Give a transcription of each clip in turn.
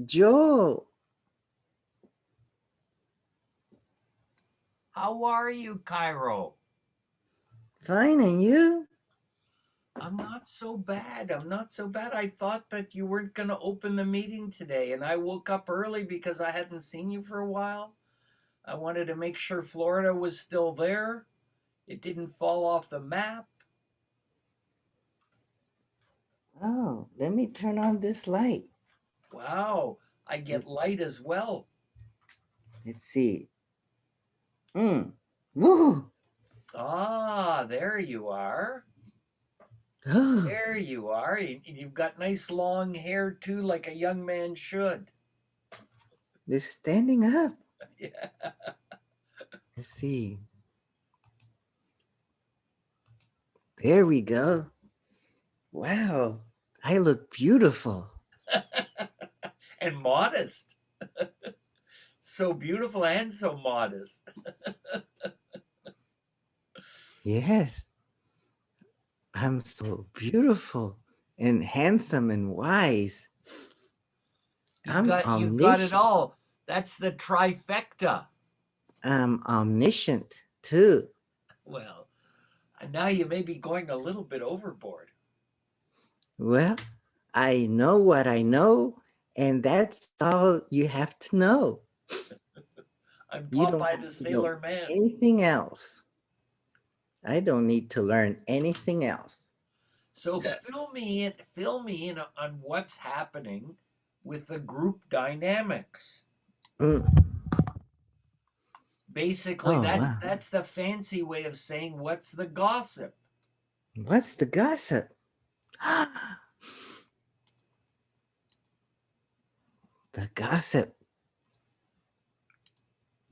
Joe, How are you, Cairo? fine, and you? I'm not so bad. I'm not so bad. I thought that you weren't going to open the meeting today, and I woke up early because I hadn't seen you for a while. I wanted to make sure Florida was still there. It didn't fall off the map. Oh, let me turn on this light. Wow, I Let, get light as well. let's see. Mm. Woo! Ah, there you are. Oh, There you are. You've got nice long hair too, like a young man should. it's standing up. Yeah. Let's see. There we go. Wow, I look beautiful. And modest. So beautiful and so modest. Yes, I'm so beautiful and handsome and wise. I'm You've got it omniscient. all. That's the trifecta. I'm omniscient too. Well, now you may be going a little bit overboard. Well, I know what I know, and that's all you have to know. I'm You don't Popeye have the to know Sailor Man. anything else. I don't need to learn anything else. So fill me in on what's happening with the group dynamics. Mm. Basically, Oh, that's wow. that's the fancy way of saying what's the gossip. What's the gossip? The gossip.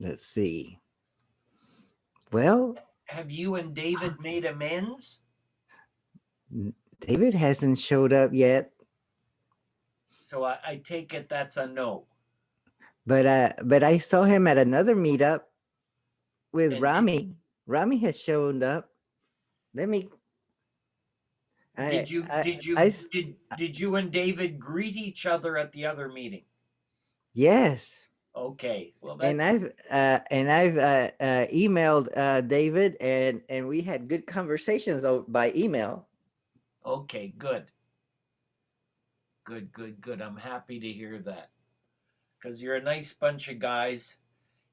Let's see. Well, Have you and David made amends? David hasn't showed up yet, So I take it that's a no. but I saw him at another meetup with And did Rami. Rami has shown up. Let me. I did you I did I. you did you and David greet each other at the other meeting? Yes. Okay. Well, And that's I've emailed David, and we had good conversations by email. okay. Good. Good. Good. Good. I'm happy to hear that because you're a nice bunch of guys.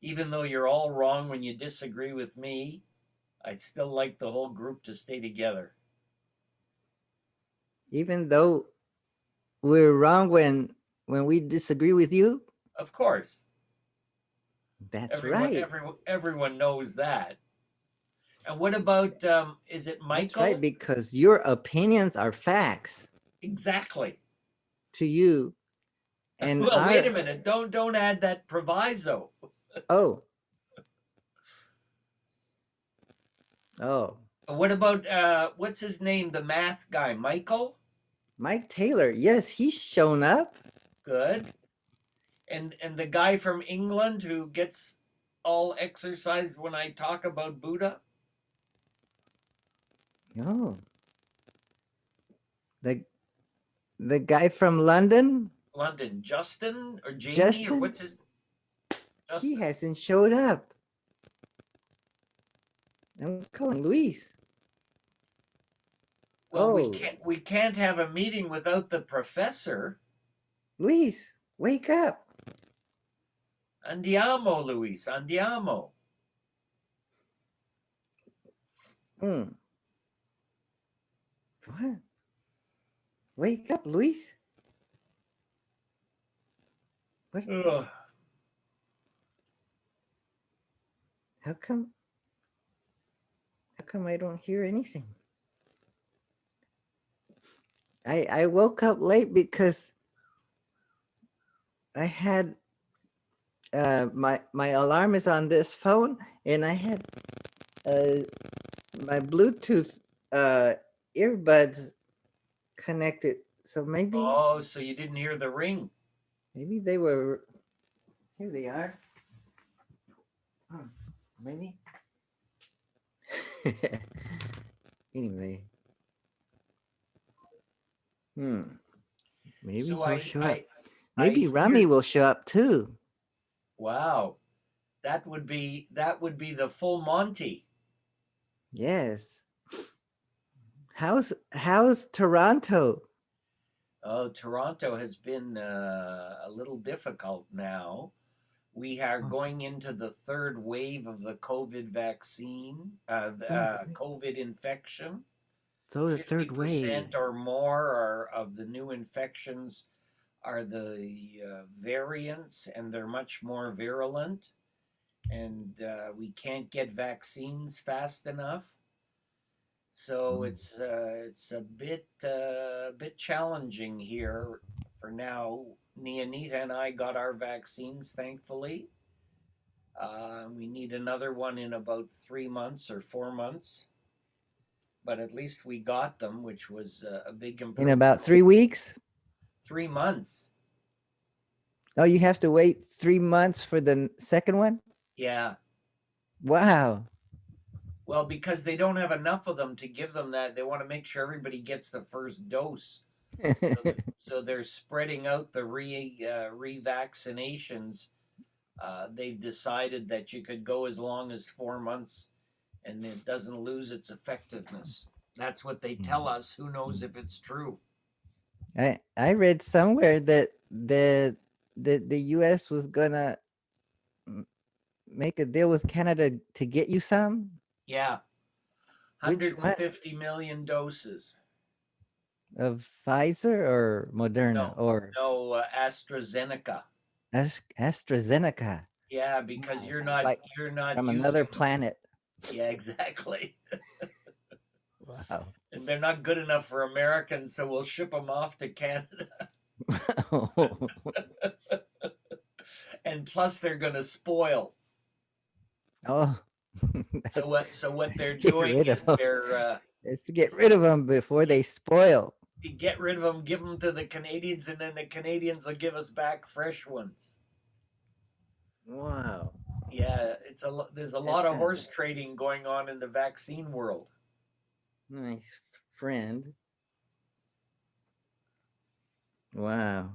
Even though you're all wrong when you disagree with me, I'd still like the whole group to stay together. Even though we're wrong when we disagree with you. Of course, That's everyone right. everyone everyone knows that. And what about is it That's right, Michael? because your opinions are facts Exactly. to you, and Well, wait a our minute. Don't add that proviso. oh oh What about what's his name? The math guy, Michael? Mike Taylor. Yes, he's shown up. Good. And the guy from England who gets all exercised when I talk about Buddha? Oh, the the guy from London, London, Justin or Jamie or Justin. what's his He Justin? hasn't showed up. I'm calling Luis. Well, Oh, we can't have a meeting without the professor. Luis, wake up. Andiamo, Luis, andiamo. Hmm. What? Wake up, Luis. What? Ugh. How come? How come I don't hear anything? I woke up late because I had my alarm is on this phone, and I had uh, my Bluetooth uh, earbuds connected. So Oh, so you didn't hear the ring. maybe they were. Here they are. Hmm, maybe. Anyway, hmm. Maybe So he'll show up. I Maybe Rami hear. will show up too. Wow, that would be the full Monty. Yes. How's Toronto? Oh, Toronto has been a little difficult now. We are Oh, going into the third wave of the COVID vaccine, third wave. COVID infection. So the third wave. 50% or more of the new infections are the variants, and they're much more virulent. And we can't get vaccines fast enough. So Mm. it's a bit challenging here for now. Neonita and I got our vaccines, thankfully. We need another one in about 3 months or 4 months, but at least we got them, which was a big In improvement. about 3 weeks? 3 months. Oh, you have to wait 3 months for the second one? Yeah. Wow. Well, because they don't have enough of them to give them that, they want to make sure everybody gets the first dose. So they're spreading out the revaccinations. They've decided that you could go as long as 4 months and it doesn't lose its effectiveness. That's what they tell us. Who knows if it's true? I read somewhere that the US was gonna m- make a deal with Canada to get you some. Yeah, Which one? 150 million doses. Of Pfizer or Moderna No, or no, AstraZeneca. AstraZeneca? Yeah, because Wow, sounds like you're not from another using. planet. Yeah, exactly. Wow. And they're not good enough for Americans, so we'll ship them off to Canada. And plus, they're going to spoil. Oh, So what they're get doing rid of is them. they're Let's get rid of them before they spoil. get rid of them, give them to the Canadians, and then the Canadians will give us back fresh ones. Wow. Yeah, there's a lot That's of a horse trading going on in the vaccine world. nice friend. Wow.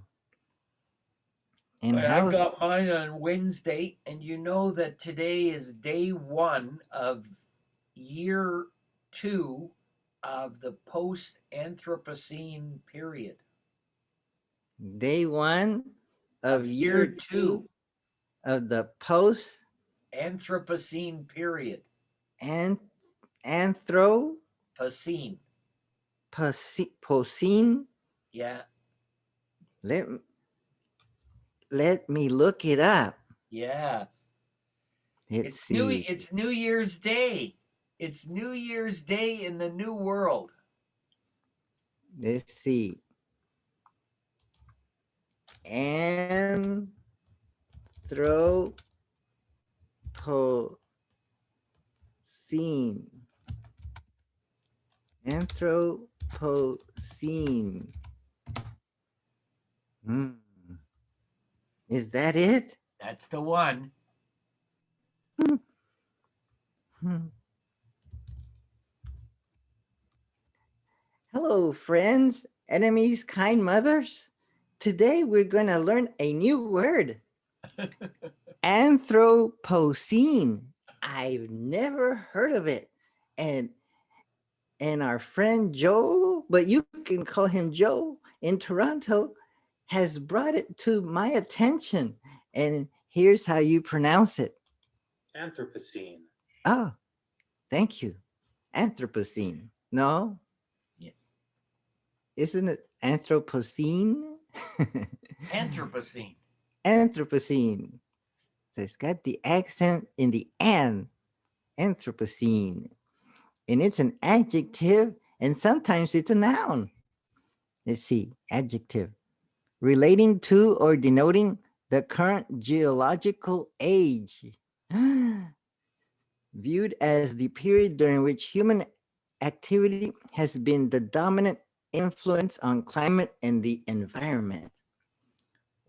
And I how's got mine on Wednesday, and you know that today is day one of year two of the post Anthropocene period. day one Of of year year two two, of the post Anthropocene period. and anthropocene? Pocene. Yeah, Let, let me look it up. yeah. Let's see. It's New Year's Day. It's New Year's Day in the New World. Let's see. Anthropocene. Anthropocene. Hmm. Is that it? That's the one. Hmm. Hello, friends, enemies, kind mothers. Today we're going to learn a new word. Anthropocene. I've never heard of it. And our friend Joe, but you can call him Joe in Toronto, has brought it to my attention. And here's how you pronounce it. Anthropocene. Oh, thank you. Anthropocene. No, Yeah. isn't it Anthropocene? Anthropocene. Anthropocene. So it's got the accent in the an, Anthropocene. And it's an adjective and sometimes it's a noun. Let's see, adjective. Relating to or denoting the current geological age. Viewed as the period during which human activity has been the dominant influence on climate and the environment.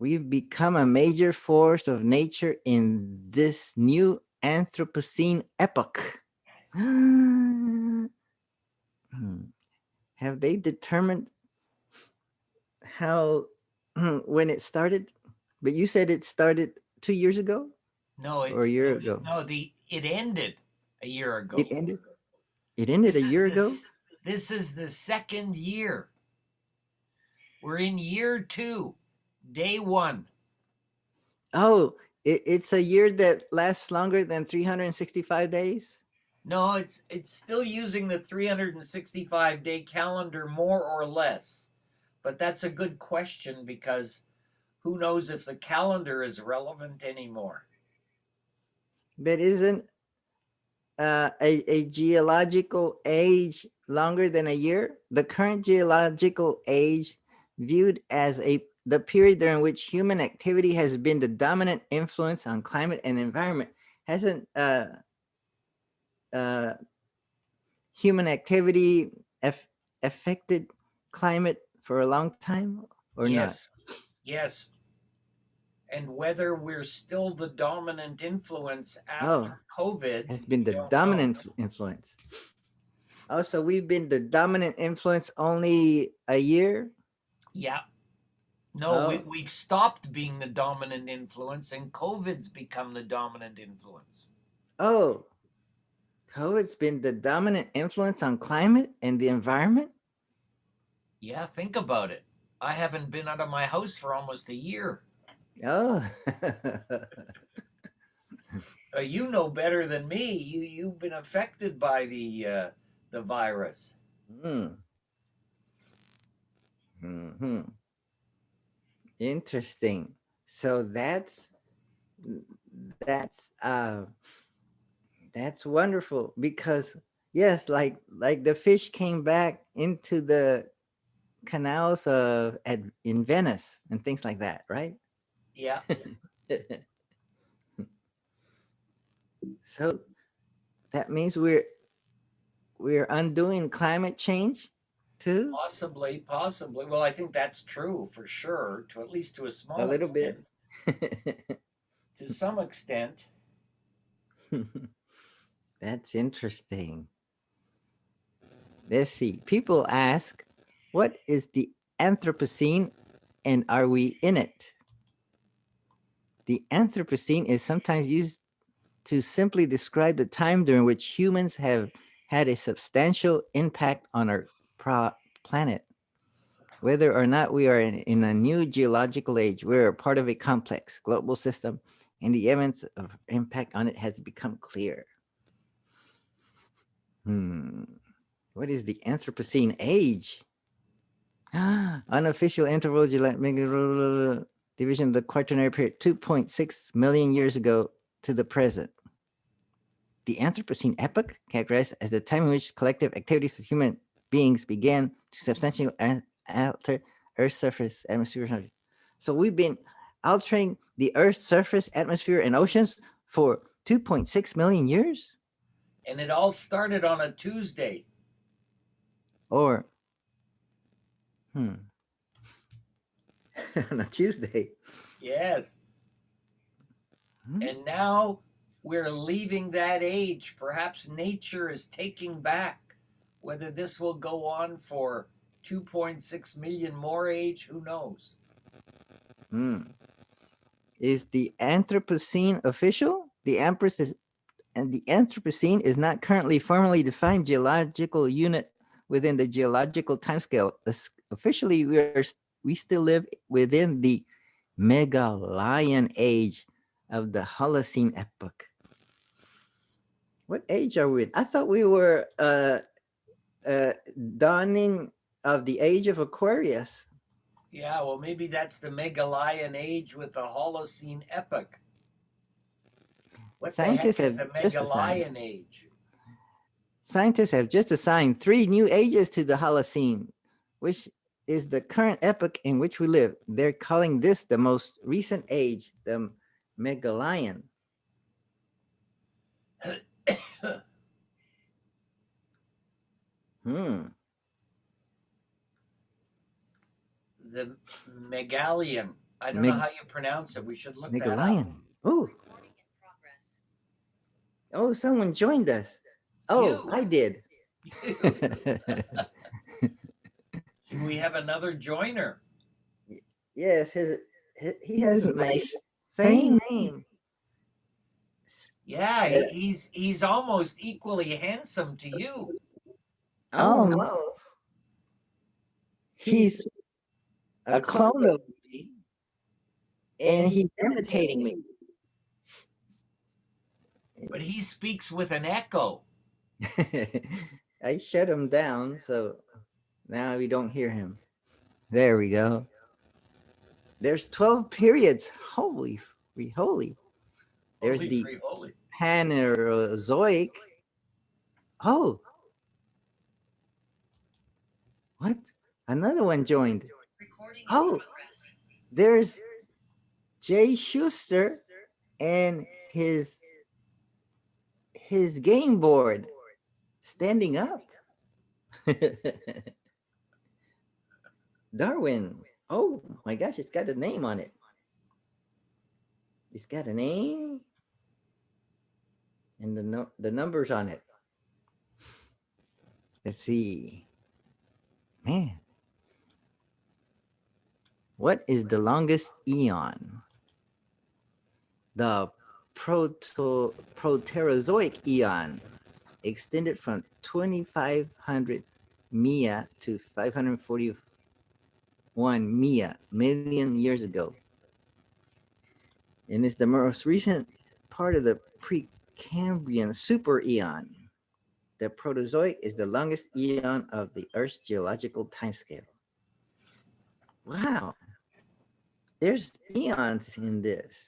We've become a major force of nature in this new Anthropocene epoch. Have they determined how when it started, but you said it started 2 years ago No, or a year ago. no, the it ended a year It ago. ended. It ended a This is year ago. this is the second year. We're in year 2, day 1. Oh, it's a year that lasts longer than 365 days. No, it's still using the 365-day calendar more or less. But that's a good question because who knows if the calendar is relevant anymore. But isn't a geological age longer than a year? The current geological age, viewed as the period during which human activity has been the dominant influence on climate and environment, hasn't uh, human activity affected climate for a long time or not? Yes. Yes. And whether we're still the dominant influence Oh, after COVID, has been we the don't know. dominant influence. Also, we've been the dominant influence only a year. Yeah. No, Oh, we've stopped being the dominant influence and COVID's become the dominant influence. oh, COVID's been the dominant influence on climate and the environment. Yeah, think about it. I haven't been out of my house for almost a year. Oh, You know better than me. You've been affected by the virus. hmm. Hmm. Interesting. So that's that's wonderful because yes, like the fish came back into the canals in Venice and things like that, right? Yeah, So that means we're undoing climate change too, possibly. Well, I think that's true for sure, to at least to a a small little bit. extent. To some extent, That's interesting. Let's see. People ask, what is the Anthropocene and are we in it? The Anthropocene is sometimes used to simply describe the time during which humans have had a substantial impact on our planet. Whether or not we are in a new geological age, we're part of a complex global system, and the evidence of impact on it has become clear. Hmm. What is the Anthropocene age? Unofficial interval division of the Quaternary period, 2.6 million years ago to the present. The Anthropocene epoch, characterized as the time in which collective activities of human beings began to substantially alter Earth's surface, atmosphere. So we've been altering the Earth's surface, atmosphere, and oceans for 2.6 million years? and it all started on a Tuesday. Or, hmm, on a Tuesday. Yes. Hmm? And now we're leaving that age. Perhaps nature is taking back. Whether this will go on for 2.6 million more age, who knows? Hmm. Is the Anthropocene official? The Anthropocene is not currently formally defined geological unit within the geological timescale. Officially, we still live within the Megalian age of the Holocene epoch. What age are we in? I thought we were uh, dawning of the age of Aquarius. Yeah, well, maybe that's the Megalian age with the Holocene epoch. What the Scientists heck is have the just assigned Megalian age? Scientists have just assigned 3 new ages to the Holocene, which is the current epoch in which we live. They're calling this the most recent age, the Megalian. Hmm. The Megalian. I don't know Meg- how you pronounce it. We should look that up. Megalian. Oh, oh, someone joined us. Oh, You. I did. We have another joiner. Yes, he has my same name. Yeah, he's almost equally handsome to you. Almost. He's a clone of me, and he's imitating me. But he speaks with an echo. I shut him down, so now we don't hear him. There we go. There's 12 periods. Holy, holy. There's Holy the free holy. Phanerozoic. Oh, what? Another one joined. Oh, there's Jay Schuster and his game board standing up. Darwin. Oh my gosh, it's got a name on it. It's got a name and the numbers on it. Let's see. Man, what is the longest eon? The Proterozoic eon extended from 2500 Mia to 541 Mia million years ago. And it's the most recent part of the Precambrian super eon. The Proterozoic is the longest eon of the Earth's geological timescale. Wow, there's eons in this.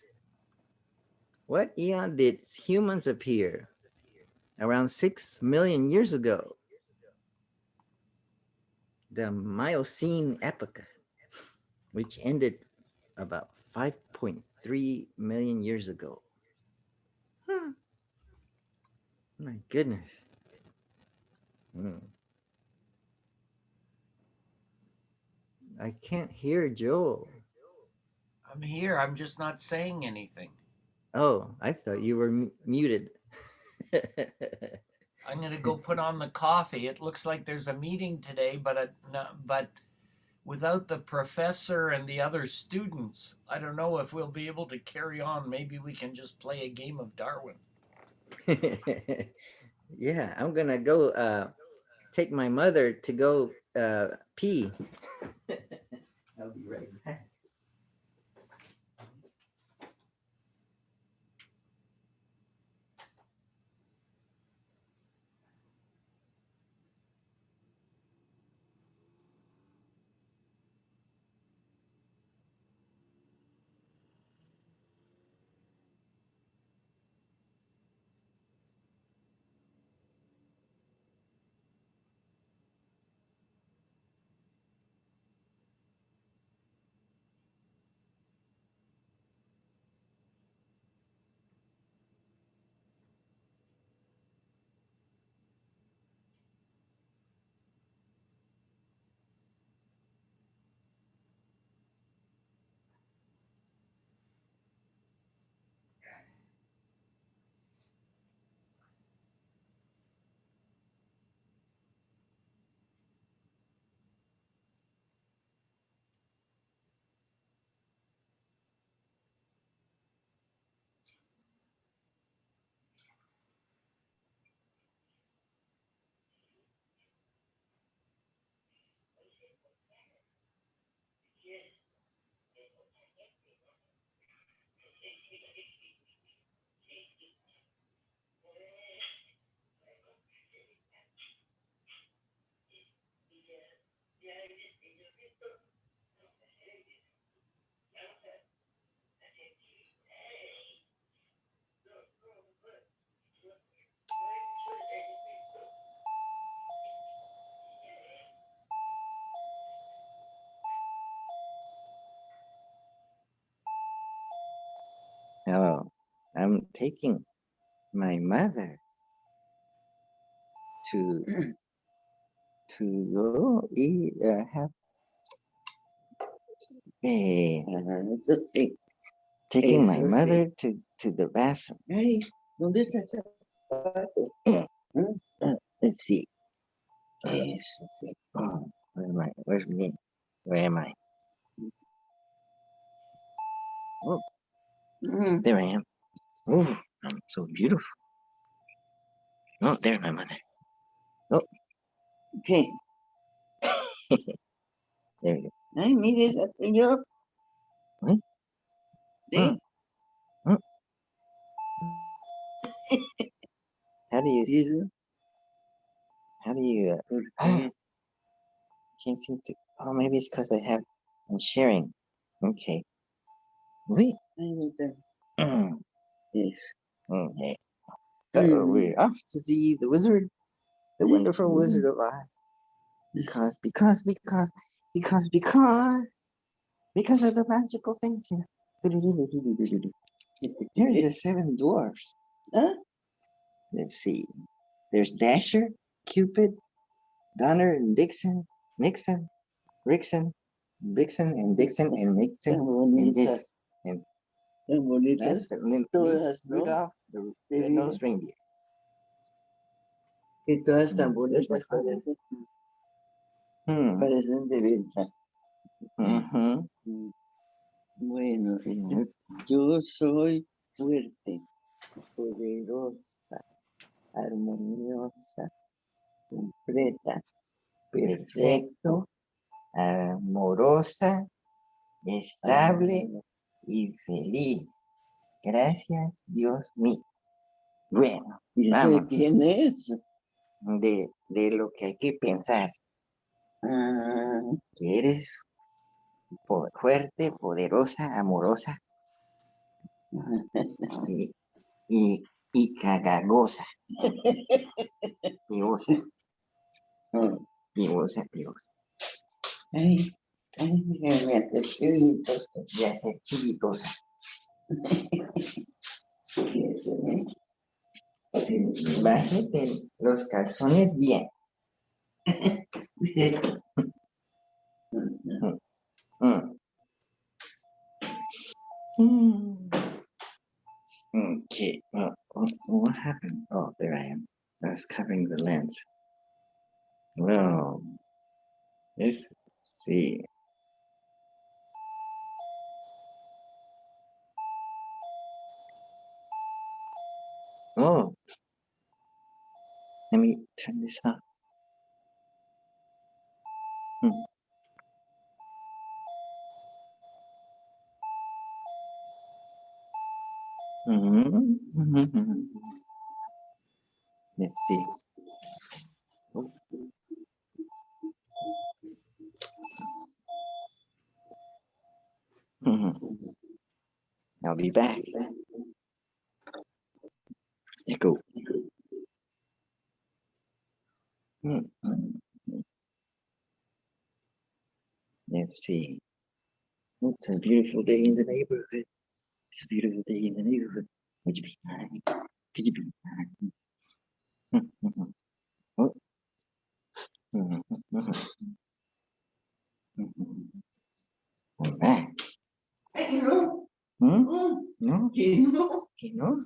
What eon did humans appear? Around 6 million years ago. The Miocene epoch, which ended about 5.3 million years ago. Huh. My goodness. Hmm. I can't hear Joel. I'm here. I'm just not saying anything. Oh, I thought you were muted. I'm going to go put on the coffee. It looks like there's a meeting today, but without the professor and the other students, I don't know if we'll be able to carry on. Maybe we can just play a game of Darwin. Yeah, I'm gonna go take my mother to go pee. I'll be right back. Hello, I'm taking my mother to to go eat. Have taking my mother to the bathroom. Hey, ¿dónde está ese zapato? Let's see. Yes, let's see. Oh, where am I? Where's me? Where am I? Oh, there I am. Oh, I'm so beautiful. Oh, there's my mother. Oh, okay. There we go. Ay, mire, esa soy yo. ¿Eh? ¿Sí? Mm. How do you? How do you? Can't seem to. Oh, maybe it's because I'm sharing. Okay. Wait. Yes. Okay. So we're off to see the wizard, the wonderful Wizard of Oz. Because of the magical things here. Here's the seven dwarfs. Huh? Let's see. There's Dasher, Cupid, Donner, and Dixon, Nixon, Rickson, Vixen, and Dixon, and Mixon, and this. And that's the Rudolph, the red-nosed reindeer. Y todas tan bonitas parecen. Parecen de verdad. Bueno, yo soy fuerte, poderosa, armoniosa, completa, perfecto, amorosa, estable y feliz. Gracias, Dios mío. Bueno, ¿y eso de quién es? De lo que hay que pensar. Que eres fuerte, poderosa, amorosa y, y cagagosa. Piosa. Piosa. Ay, me hace chivitos. Voy a hacer chivitosa. Bájate los calzones bien. Okay, what happened? Oh, there I am. I was covering the lens. Well, let's see. Oh, let me turn this up. Let's see. I'll be back. Echo. Let's see. It's a beautiful day in the neighborhood. It's a beautiful day in the neighborhood. Would you be mine? Could you be mine? Oh. I'm back. No. No. Que no.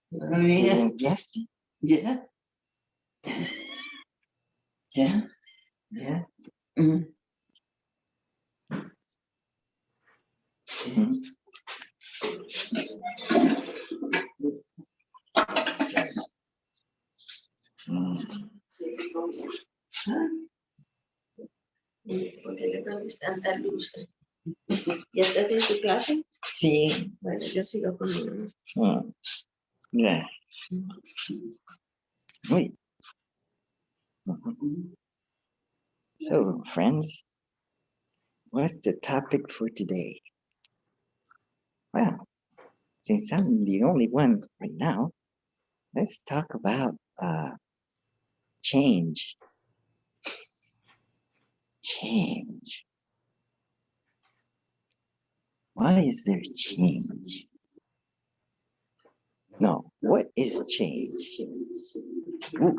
¿Te limpiaste? Ya. Ya. Ya. ¿Por qué le pones tanta luz? ¿Ya estás en tu clase? Sí. Bueno, yo sigo con mi Mira. Wait. So, friends, what's the topic for today? Well, since I'm the only one right now, let's talk about change. Change. Why is there change? No, what is change? What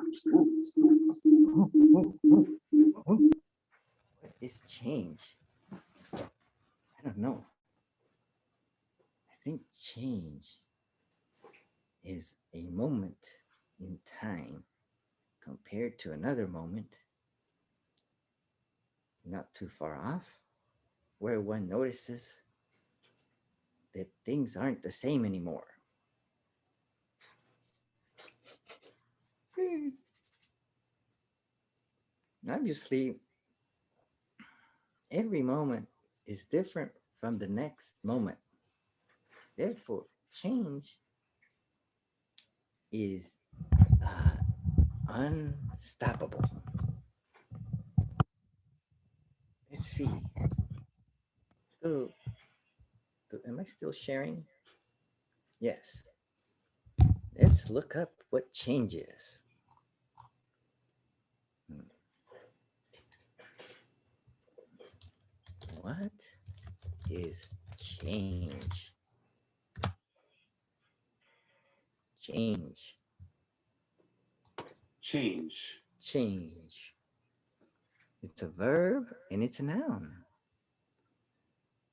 is change? I don't know. I think change is a moment in time compared to another moment not too far off where one notices that things aren't the same anymore. Hmm. Obviously, every moment is different from the next moment. Therefore, change is uh, unstoppable. Let's see. Oh, am I still sharing? Yes. Let's look up what change is. Hmm. What is change? Change. Change. Change. It's a verb and it's a noun.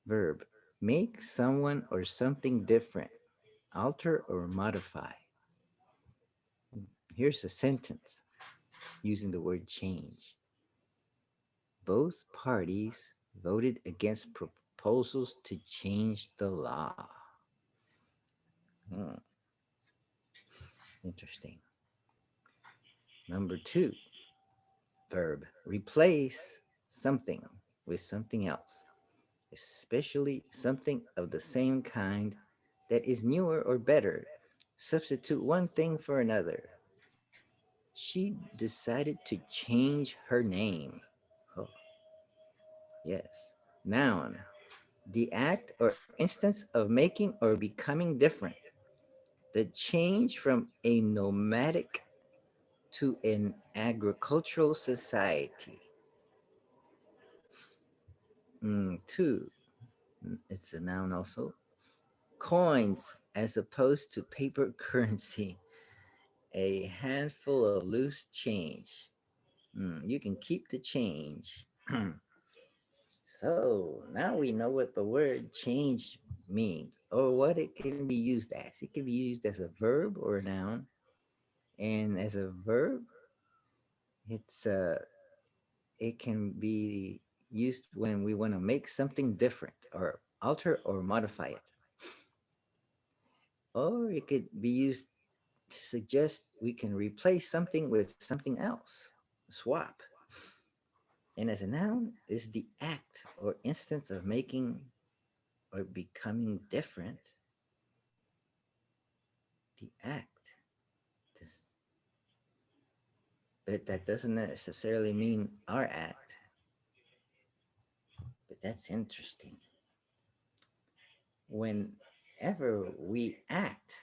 Verb. Make someone or something different. Alter or modify. Here's a sentence using the word change. Both parties voted against proposals to change the law. Hmm, interesting. Number two, verb. Replace something with something else, especially something of the same kind that is newer or better. Substitute one thing for another. She decided to change her name. Oh, yes. Noun. The act or instance of making or becoming different. The change from a nomadic to an agricultural society. Two, it's a noun also. Coins as opposed to paper currency. A handful of loose change. You can keep the change. So now we know what the word change means or what it can be used as. It can be used as a verb or a noun. And as a verb, it's it can be used when we want to make something different or alter or modify it. Or it could be used to suggest we can replace something with something else. Swap. And as a noun is the act or instance of making or becoming different. The act. This, but that doesn't necessarily mean our act. But that's interesting. Whenever we act,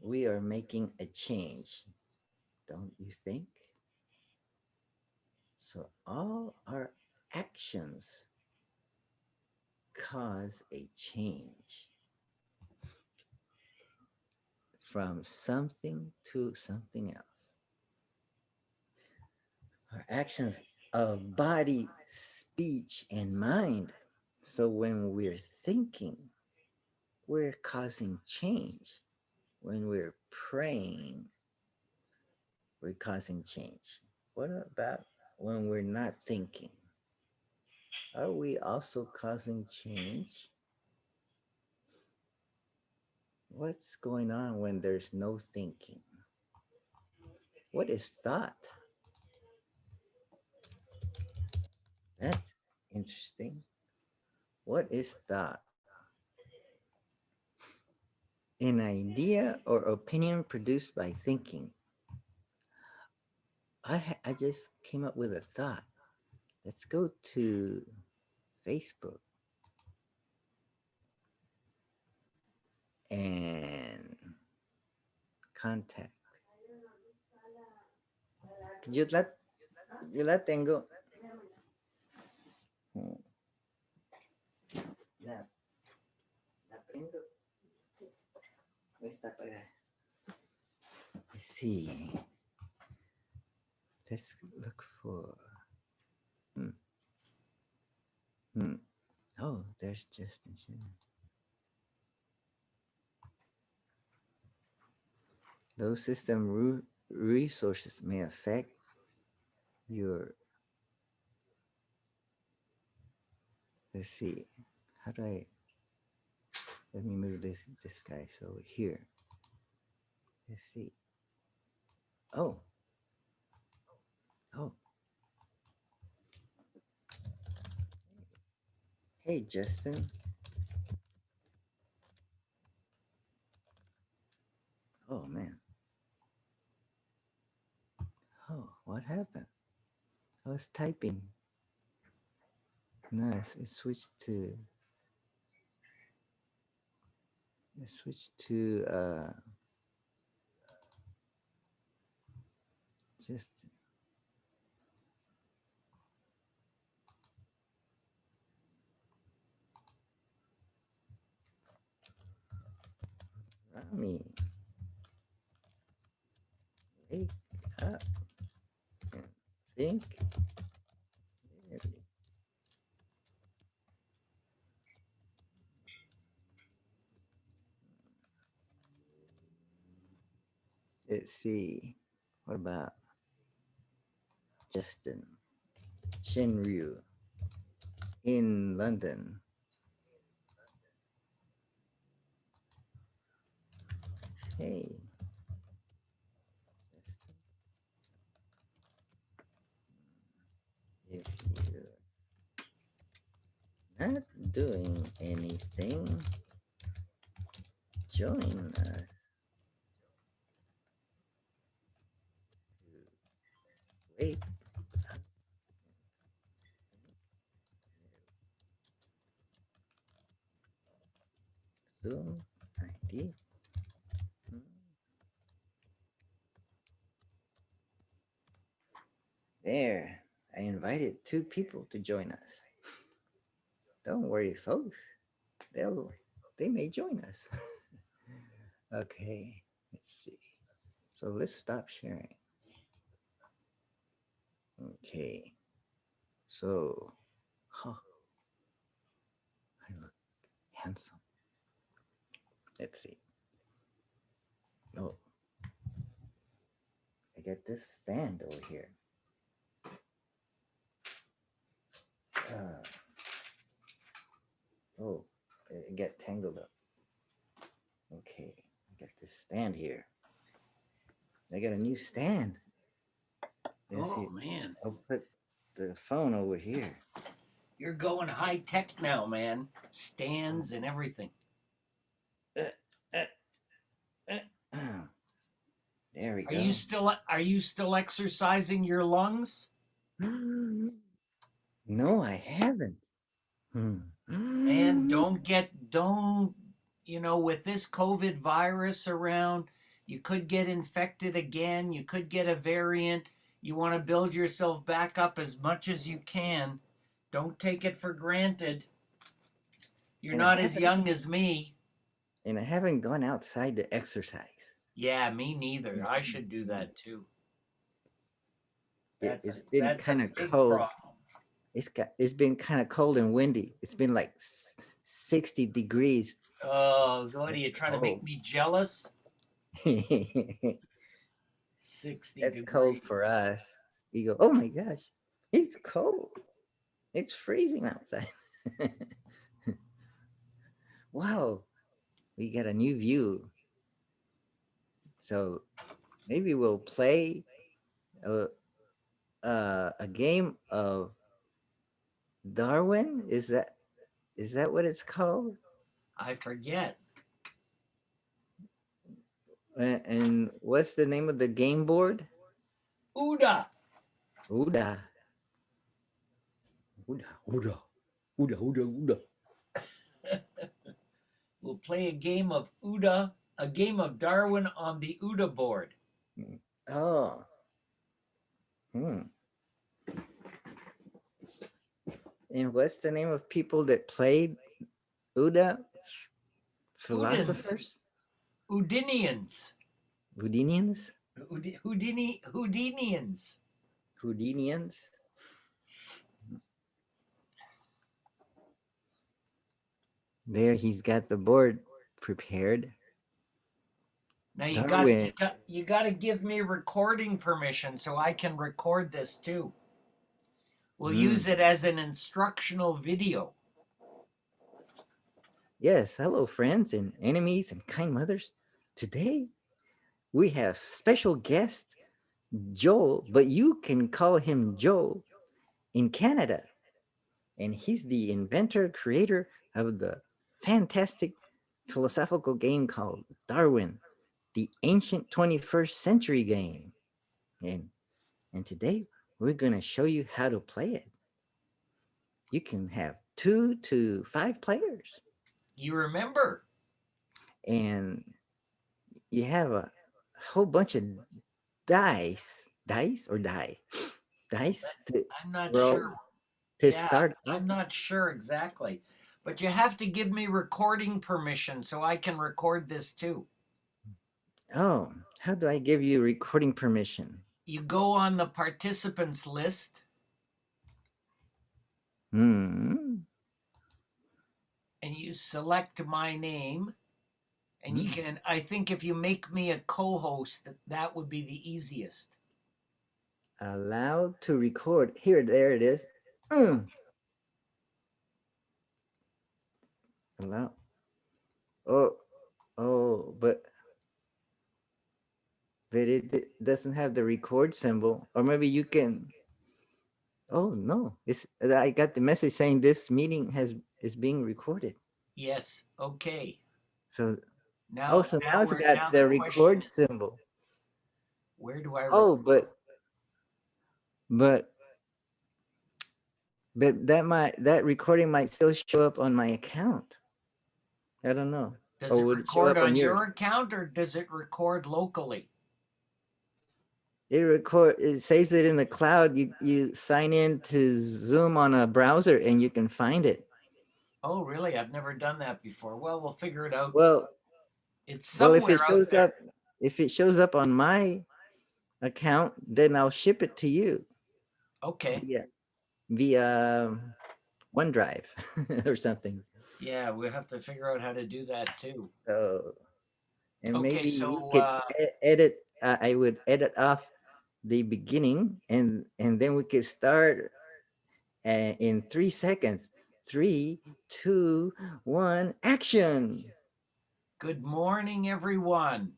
we are making a change, don't you think? So all our actions cause a change from something to something else. Our actions of body, speech, and mind. So when we're thinking, we're causing change. When we're praying, we're causing change. What about when we're not thinking? Are we also causing change? What's going on when there's no thinking? What is thought? That's interesting. What is thought? An idea or opinion produced by thinking. I just came up with a thought. Let's go to Facebook and contact. Yo la, yo la tengo. Hmm, La, la prendo. Está apagada. Let's see. Let's look for. Hmm. Hmm. Oh, there's Justin. Those system resources may affect your. Let's see. How do I? Let me move this guy so here. Let's see. Oh. Oh. Hey, Justin. Oh man. Oh, what happened? I was typing. No, it switched to. It switched to just. Rami, wake up and think. Clearly. Let's see. What about Justin Shinryu in London? Hey, if you're not doing anything, join us to wake up. Zoom ID. There, I invited 2 people to join us. Don't worry, folks. They may join us. Okay, let's see. So let's stop sharing. Okay. So, huh, I look handsome. Let's see. Oh, I got this stand over here. Uh, oh, it got tangled up. Okay, I got this stand here. I got a new stand. Let's Oh see. man, I'll put the phone over here. you're going high tech now, man. Stands and everything. Uh, uh, uh. There we Are go. you still exercising your lungs? No, I haven't. And don't with this COVID virus around, you could get infected again, you could get a variant. You want to build yourself back up as much as you can. Don't take it for granted. You're And I not as haven't young as me. and I haven't gone outside to exercise. Yeah, me neither. I should do that too. It's been That's a kind of big cold. problem. It's been kind of cold and windy. It's been like 60 degrees. Oh, what are That's you trying to make cold. me jealous? 60 That's cold degrees. for us. We go, oh my gosh, it's cold. It's freezing outside. Wow, we got a new view. So maybe we'll play a, a game of Darwin. Is that what it's called? I forget. And what's the name of the game board? Uda. Uda. Uda. Uda. Uda. Uda. Uda. We'll play a game of Uda, a game of Darwin on the Uda board. Oh. Hmm. And what's the name of people that played Uda? Udins. Philosophers? Udinians. Houdinians? Houdinians. Houdinians? There, he's got the board prepared. Now Darwin. you got to give me recording permission so I can record this too. We'll use it as an instructional video. Yes, hello, friends and enemies and kind mothers. Today we have special guest Joel, but you can call him Joe in Canada. And he's the inventor, creator of the fantastic philosophical game called Darwin, the ancient 21st century game. And and today we're going to show you how to play it. You can have 2 to 5 players, You remember? and you have a whole bunch of dice or dice to I'm not roll sure. to Yeah, start off. I'm not sure exactly. But you have to give me recording permission so I can record this too. Oh, how do I give you recording permission? You go on the participants list Hmm. and you select my name. And you Hmm. can, I think if you make me a co host, that would be the easiest. Allowed to record. Here, there it is. Mm. Allow. Oh, oh, but it doesn't have the record symbol. Or maybe you can. Oh no, it's I got the message saying this meeting has is being recorded. Yes. Okay. So oh, Now, so now now it's we're got now the the question record is, symbol. where do I Oh, record? but but that recording might still show up on my account. I don't know. Does Or it would it show record up on on yours? your account or does it record locally? It saves it in the cloud. You sign in to Zoom on a browser and you can find it. Oh, really? I've never done that before. Well, we'll figure it out. Well, It's well, if somewhere it out shows there. up, if it shows up on my account, then I'll ship it to you Okay. via OneDrive or something. Yeah, we'll have to figure out how to do that too. So, and Okay, maybe we so could edit. I would edit off the beginning, and then we could start in 3 seconds. 3, 2, 1, action. good morning, everyone.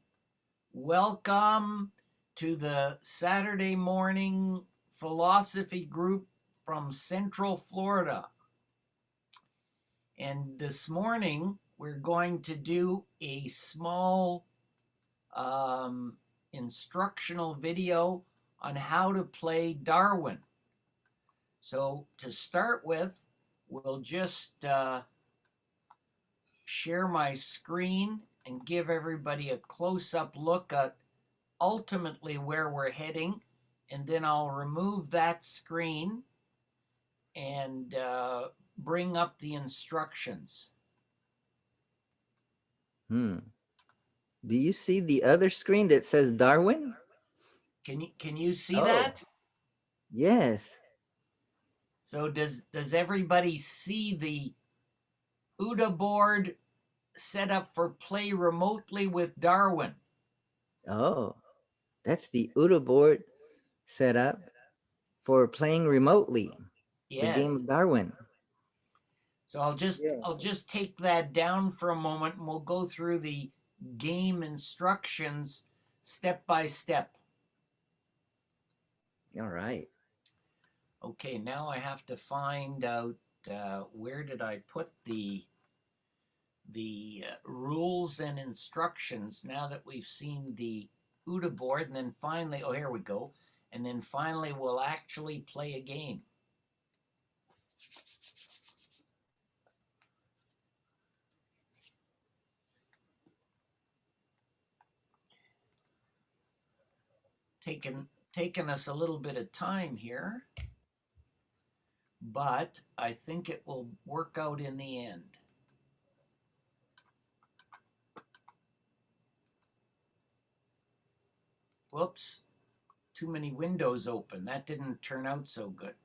Welcome to the Saturday morning philosophy group from Central Florida. And this morning, we're going to do a small instructional video on how to play Darwin. So, to start with, we'll just share my screen and give everybody a close up look at ultimately where we're heading. And then I'll remove that screen and bring up the instructions. Hmm. Do you see the other screen that says Darwin? Can you see Oh, that? yes. So does everybody see the UDA board set up for play remotely with Darwin? Oh, that's the UDA board set up for playing remotely the game Yes. of Darwin. So I'll just Yes. I'll just take that down for a moment and we'll go through the game instructions step by step. All right. Okay, now I have to find out where did I put the rules and instructions now that we've seen the UDA board, and then finally, oh, here we go. And then finally, we'll actually play a game. Taken us a little bit of time here, but I think it will work out in the end. Whoops, too many windows open. That didn't turn out so good.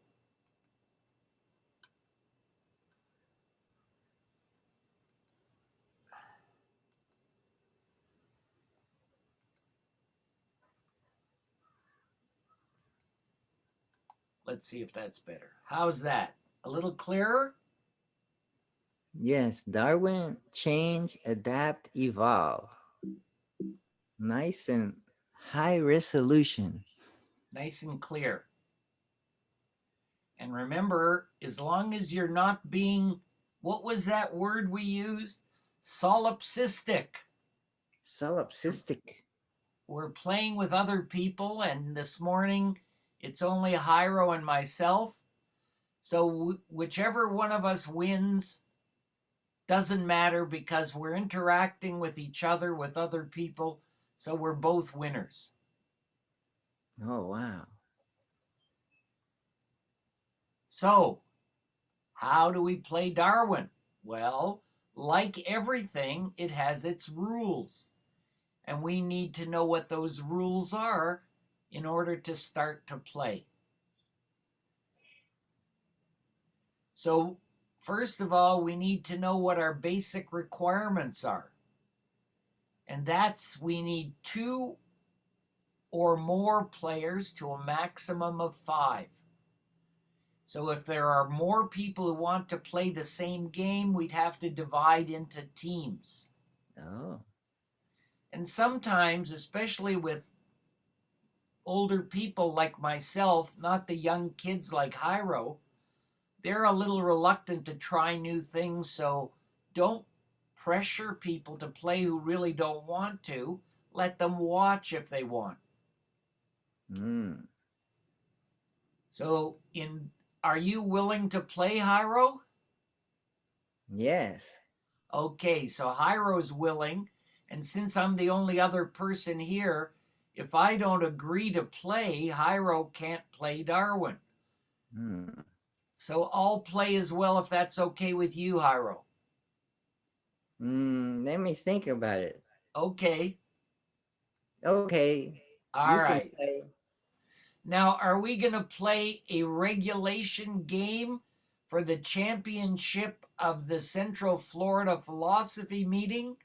Let's see if that's better. How's that? A little clearer? Yes, Darwin, change, adapt, evolve. Nice and high resolution. Nice and clear. And remember, as long as you're not being, what was that word we used? Solipsistic. Solipsistic. We're playing with other people, and this morning it's only Hiro and myself. So whichever one of us wins doesn't matter because we're interacting with each other, with other people. So we're both winners. Oh, wow. So, how do we play Darwin? Well, like everything, it has its rules. And we need to know what those rules are in order to start to play. So, first of all, we need to know what our basic requirements are. And that's we need 2 or more players to a maximum of 5. So if there are more people who want to play the same game, we'd have to divide into teams. Oh. And sometimes, especially with older people like myself, not the young kids like Hiro, they're a little reluctant to try new things. So don't pressure people to play who really don't want to. Let them watch if they want. Mm. So are you willing to play, Hiro? Yes. Okay, so Hiro's willing, and since I'm the only other person here, if I don't agree to play, Hiro can't play Darwin. Mm. So I'll play as well if that's okay with you, Hiro. Let me think about it. Okay, Okay. all You can right. play. Now, are we going to play a regulation game for the championship of the Central Florida Philosophy Meeting,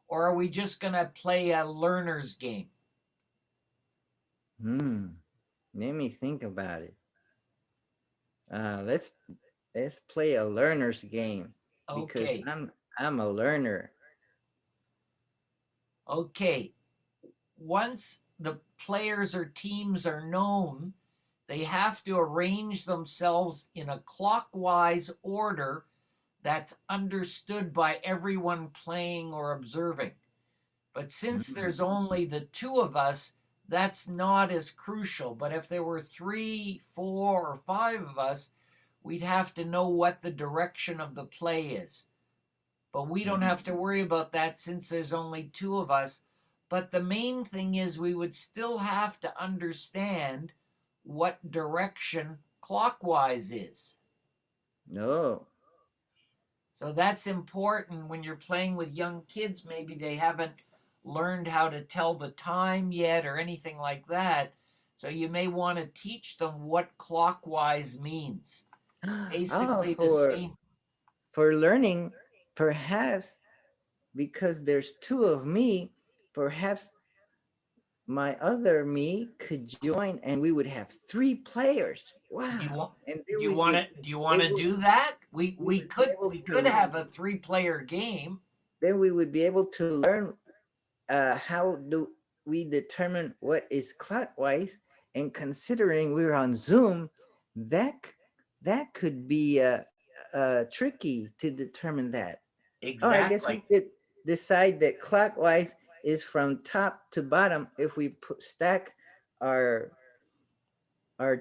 or are we just going to play a learner's game? Let me think about it. Let's play a learner's game because Okay, I'm a learner. okay. Once the players or teams are known, they have to arrange themselves in a clockwise order that's understood by everyone playing or observing. But since there's Mm. only the 2 of us, that's not as crucial. But if there were 3, 4, or 5 of us, we'd have to know what the direction of the play is. But we don't have to worry about that since there's only 2 of us. But the main thing is we would still have to understand what direction clockwise is. No. So that's important when you're playing with young kids. Maybe they haven't learned how to tell the time yet or anything like that. So you may want to teach them what clockwise means. Oh, Basically the same. for learning, perhaps because there's 2 of me, perhaps my other me could join and we would have 3 players. Do you Wow. want And do then you we want would to do you be want to able do that? We we we would be could able we could to have a 3-player game. then we would be able to learn how do we determine what is clockwise, and considering we're on Zoom, that that could be tricky to determine that. Oh, I guess we Exactly. could decide that clockwise is from top to bottom if we stack our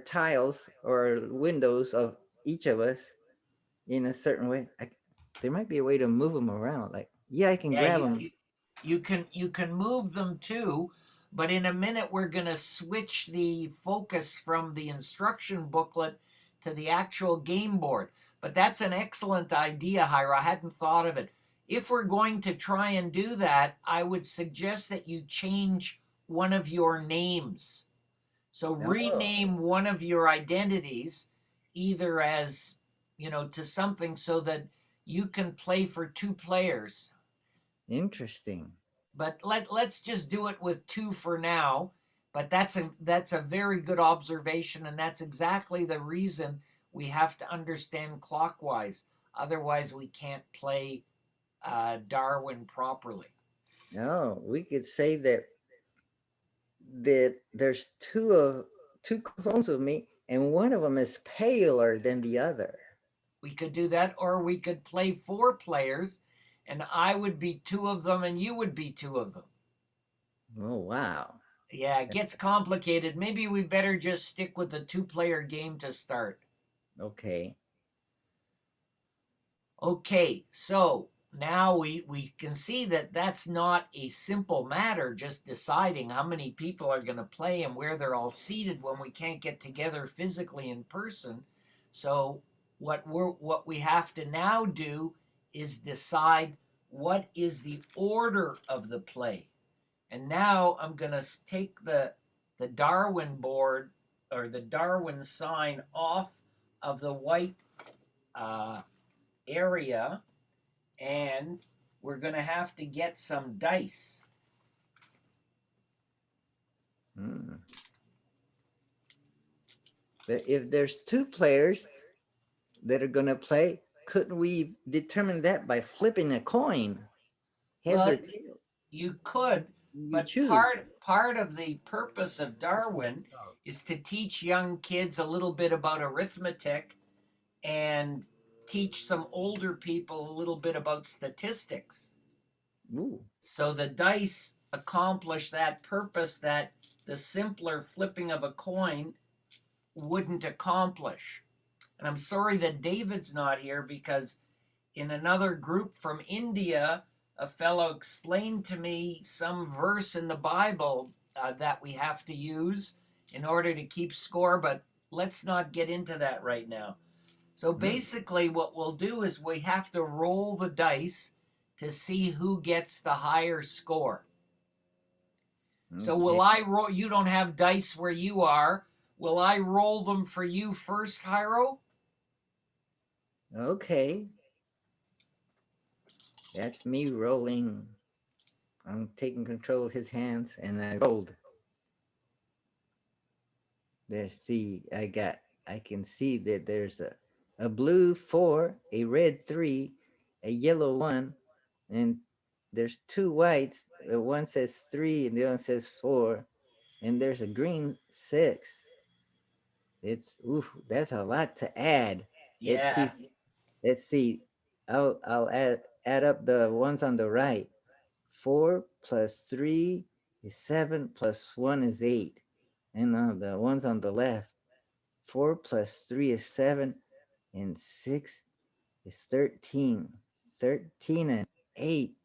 tiles or windows of each of us in a certain way. There might be a way to move them around. Like, yeah, I can Yeah, grab you, them. you you can move them too, but in a minute we're going to switch the focus from the instruction booklet to the actual game board. But that's an excellent idea, Hira. I hadn't thought of it. If we're going to try and do that, I would suggest that you change one of your names. So Oh, rename one of your identities either as, to something so that you can play for 2 players. interesting. But let's just do it with 2 for now. But that's a very good observation, and that's exactly the reason we have to understand clockwise. Otherwise, we can't play Darwin properly. No, we could say that there's two clones of me, and one of them is paler than the other. We could do that, or we could play 4 players, and I would be 2 of them, and you would be 2 of them. Oh wow! Yeah, it gets complicated. Maybe we better just stick with the 2-player game to start. Okay. Okay, so now we can see that that's not a simple matter, just deciding how many people are going to play and where they're all seated when we can't get together physically in person. So what we have to now do is decide what is the order of the play. And now I'm going to take the Darwin board or the Darwin sign off of the white area, and we're going to have to get some dice. But if there's 2 players that are going to play, couldn't we determine that by flipping a coin, heads or tails? You could, but part of the purpose of Darwin is to teach young kids a little bit about arithmetic and teach some older people a little bit about statistics. Ooh. So the dice accomplish that purpose that the simpler flipping of a coin wouldn't accomplish. And I'm sorry that David's not here, because in another group from India, a fellow explained to me some verse in the Bible that we have to use in order to keep score, but let's not get into that right now. So basically what we'll do is we have to roll the dice to see who gets the higher score. Okay. So will I roll? You don't have dice where you are. Will I roll them for you first, Hiro? Okay. That's me rolling. I'm taking control of his hands, and I rolled. There, see, I can see that there's a blue 4, a red 3, a yellow 1, and there's 2 whites. One says 3 and the other one says 4, and there's a green 6. It's that's a lot to add. Yeah. Let's see. I'll add up the ones on the right. 4 plus 3 is 7 plus 1 is 8. And the ones on the left, 4 plus 3 is 7 and 6 is 13. 13 and 8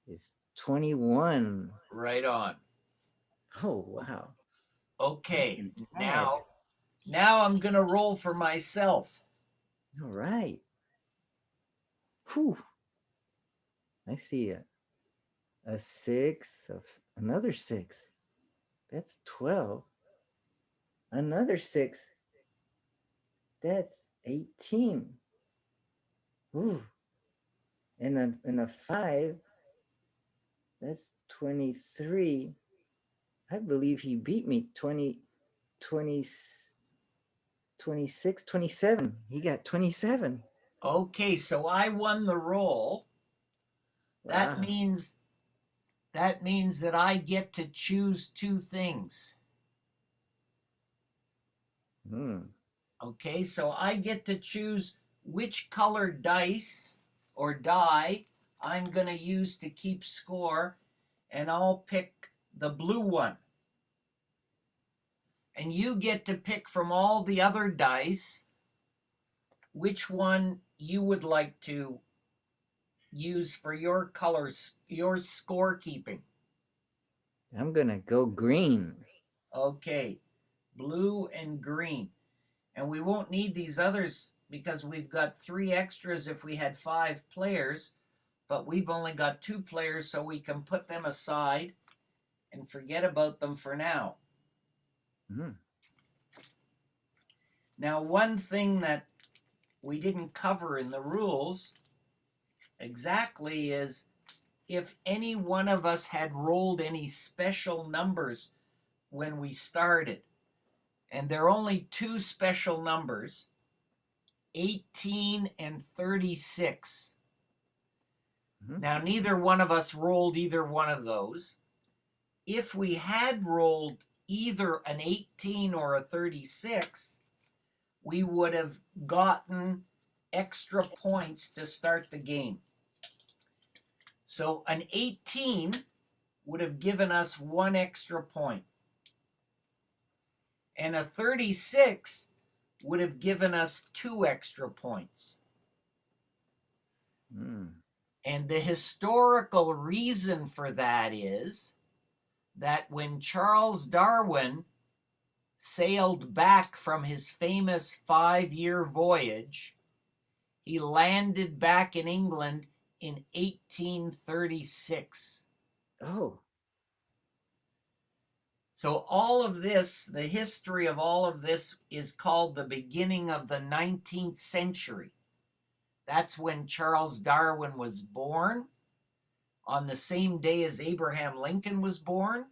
is 21. Right on. Oh, wow. Okay, now I'm going to roll for myself. All right. Whew. I see a 6, another 6. That's 12. Another 6. That's 18. Ooh. And a 5. That's 23. I believe he beat me 20, 26, 27. He got 27. Okay, so I won the roll. Wow. That means that I get to choose 2 things. Okay, so I get to choose which color dice or die I'm going to use to keep score, and I'll pick the blue one. And you get to pick from all the other dice which one you would like to use for your colors, your scorekeeping. I'm going to go green. Okay, blue and green. And we won't need these others because we've got 3 extras if we had 5 players, but we've only got 2 players, so we can put them aside and forget about them for now. Now, one thing that we didn't cover in the rules exactly is if any one of us had rolled any special numbers when we started, and there are only 2 special numbers, 18 and 36. Mhm. Now, neither one of us rolled either one of those. If we had rolled either an 18 or a 36, we would have gotten extra points to start the game. So an 18 would have given us 1 extra point. And a 36 would have given us 2 extra points. Mm. And the historical reason for that is that when Charles Darwin sailed back from his famous 5-year voyage, he landed back in England in 1836. Oh. So all of this, the history of all of this is called the beginning of the 19th century. That's when Charles Darwin was born, on the same day as Abraham Lincoln was born,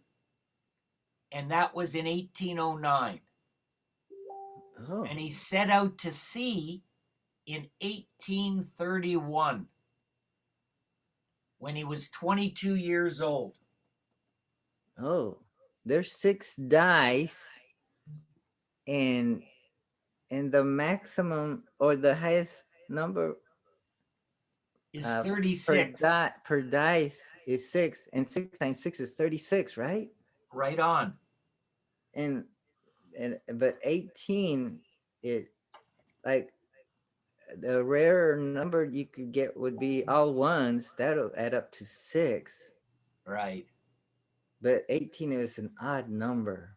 and that was in 1809. Oh. And he set out to sea in 1831 when he was 22 years old. Oh. There's 6 dice, and the maximum or the highest number Is per 36. per dice is 6, and 6 times 6 is 36, right? Right on. And but 18, it like the rarer number you could get would be all ones. That'll add up to 6. Right. But 18 is an odd number.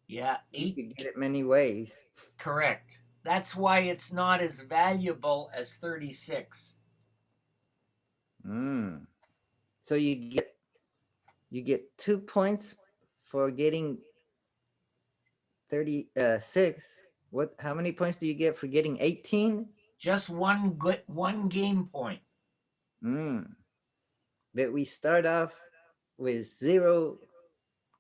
Yeah, You could get it many ways. correct. That's why it's not as valuable as 36. Mm. So you get 2 points for getting 36. How many points do you get for getting 18? Just one game point. Mm. But we start off with 0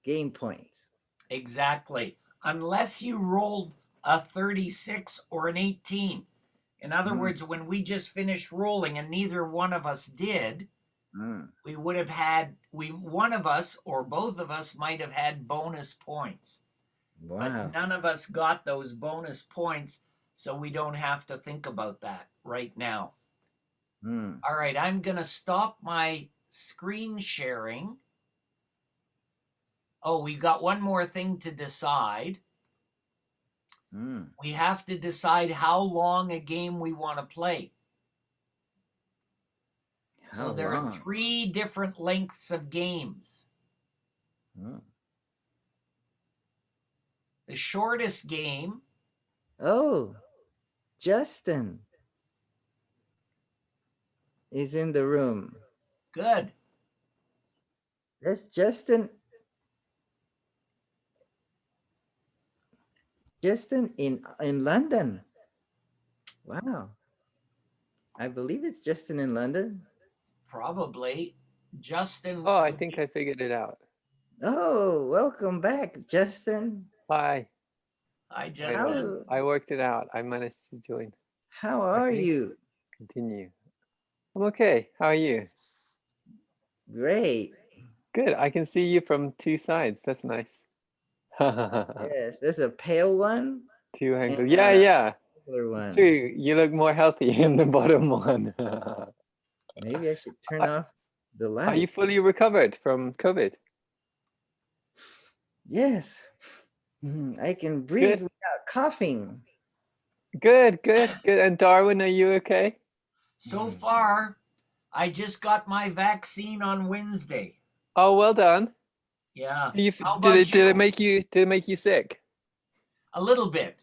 game points. Exactly. Unless you rolled a 36 or an 18. In other words, when we just finished rolling and neither one of us did, we would have had, one of us or both of us might have had bonus points. Wow. But none of us got those bonus points, so we don't have to think about that right now. All right, I'm going to stop my screen sharing. Oh, we got one more thing to decide. We have to decide how long a game we want to play. So there are 3 different lengths of games. The shortest game. Oh, Justin is in the room. Good. That's Justin. Justin in London. Wow. I believe it's Justin in London. Probably. Justin. Oh, I think I figured it out. Oh, welcome back, Justin. Hi. Hi, Justin. I worked it out. I managed to join. How are you? Continue. I'm okay. How are you? Great. Good. I can see you from 2 sides. That's nice. Yes, there's a pale one. 2 angles. Yeah. One. It's true. You look more healthy in the bottom one. Maybe I should turn off the light. Are you fully recovered from COVID? Yes. I can breathe without coughing. Good. And Darwin, are you okay? So far, I just got my vaccine on Wednesday. Oh, well done. Yeah. Did it make you sick? A little bit.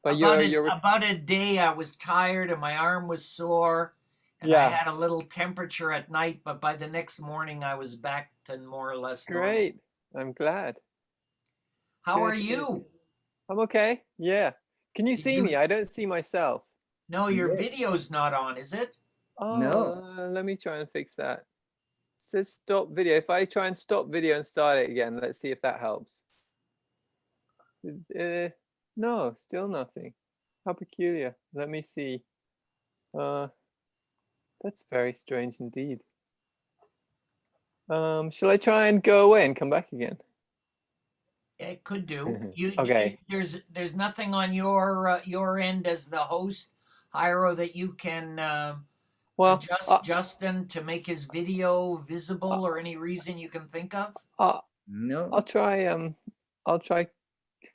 But about a day I was tired and my arm was sore and I had a little temperature at night, but by the next morning I was back to more or less normal. Great. I'm glad. How are you? I'm okay. Yeah. Can you see me? I don't see myself. No, your video's not on, is it? Oh, no. Let me try and fix that. It says stop video. If I try and stop video and start it again, let's see if that helps. No, still nothing. How peculiar. Let me see. That's very strange indeed. Shall I try and go away and come back again? It could do. You Okay. there's nothing on your end as the host, Hyro, that you can Well, adjust Justin to make his video visible, or any reason you can think of? No. I'll try. I'll try.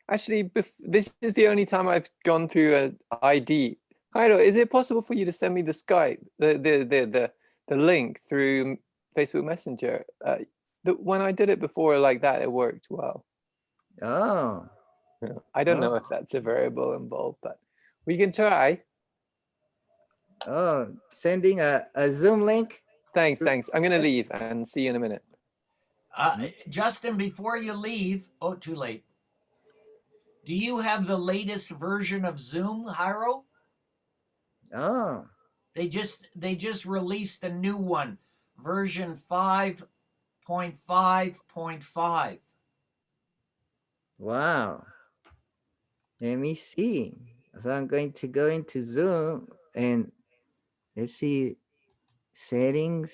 Actually, this is the only time I've gone through an ID. Hyro, is it possible for you to send me the Skype, the link through Facebook Messenger? When I did it before like that, it worked well. Oh. I don't know Oh. if that's a variable involved, but we can try. Oh, sending a Zoom link. Thanks. I'm going to leave and see you in a minute. Justin, before you leave, oh, too late. Do you have the latest version of Zoom, Hyro? Oh. They just released a new one, version 5.5.5. Wow. Let me see. So I'm going to go into Zoom and let's see settings,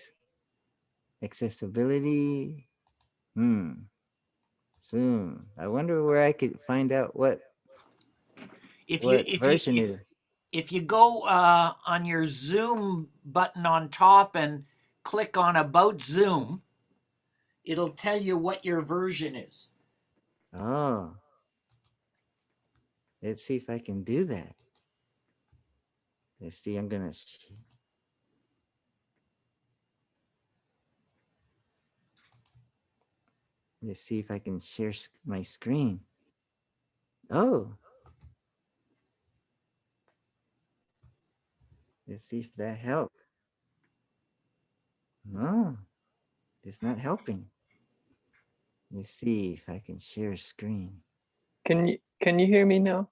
accessibility. Zoom. I wonder where I could find out what version it is. If you go on your Zoom button on top and click on About Zoom, it'll tell you what your version is. Oh. Let's see if I can do that. Let's see. I'm gonna. Let's see if I can share my screen. Oh. Let's see if that helped. No, it's not helping. Let's see if I can share screen. Can you hear me now?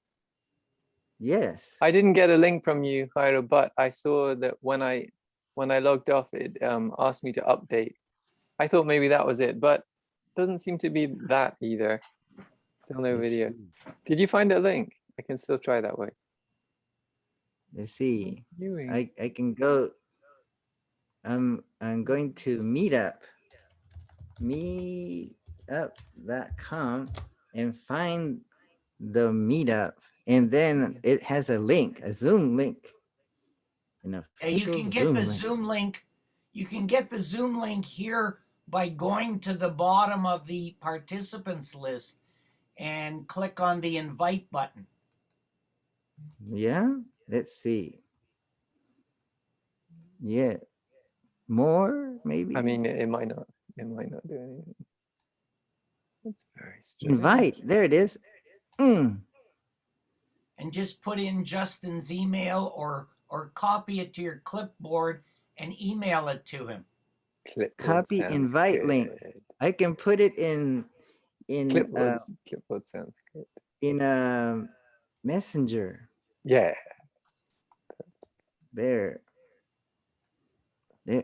Yes. I didn't get a link from you, Hyro, but I saw that when I logged off, it asked me to update. I thought maybe that was it, but doesn't seem to be that either. Still no video. Did you find a link? I can still try that way. Let's see. I can go. I'm going to meetup.com and find the meetup, and then it has a link, a Zoom link. An You official can get the link. Zoom link. You can get the Zoom link here by going to the bottom of the participants list and click on the invite button. Yeah, let's see. Yeah, more maybe. I mean, it might not do anything. That's very strange. Invite. There it is. And just put in Justin's email or copy it to your clipboard and email it to him. Clipboard Copy invite good. link. I can put it in Clipboard sounds good. In Messenger. Yeah. There. Okay,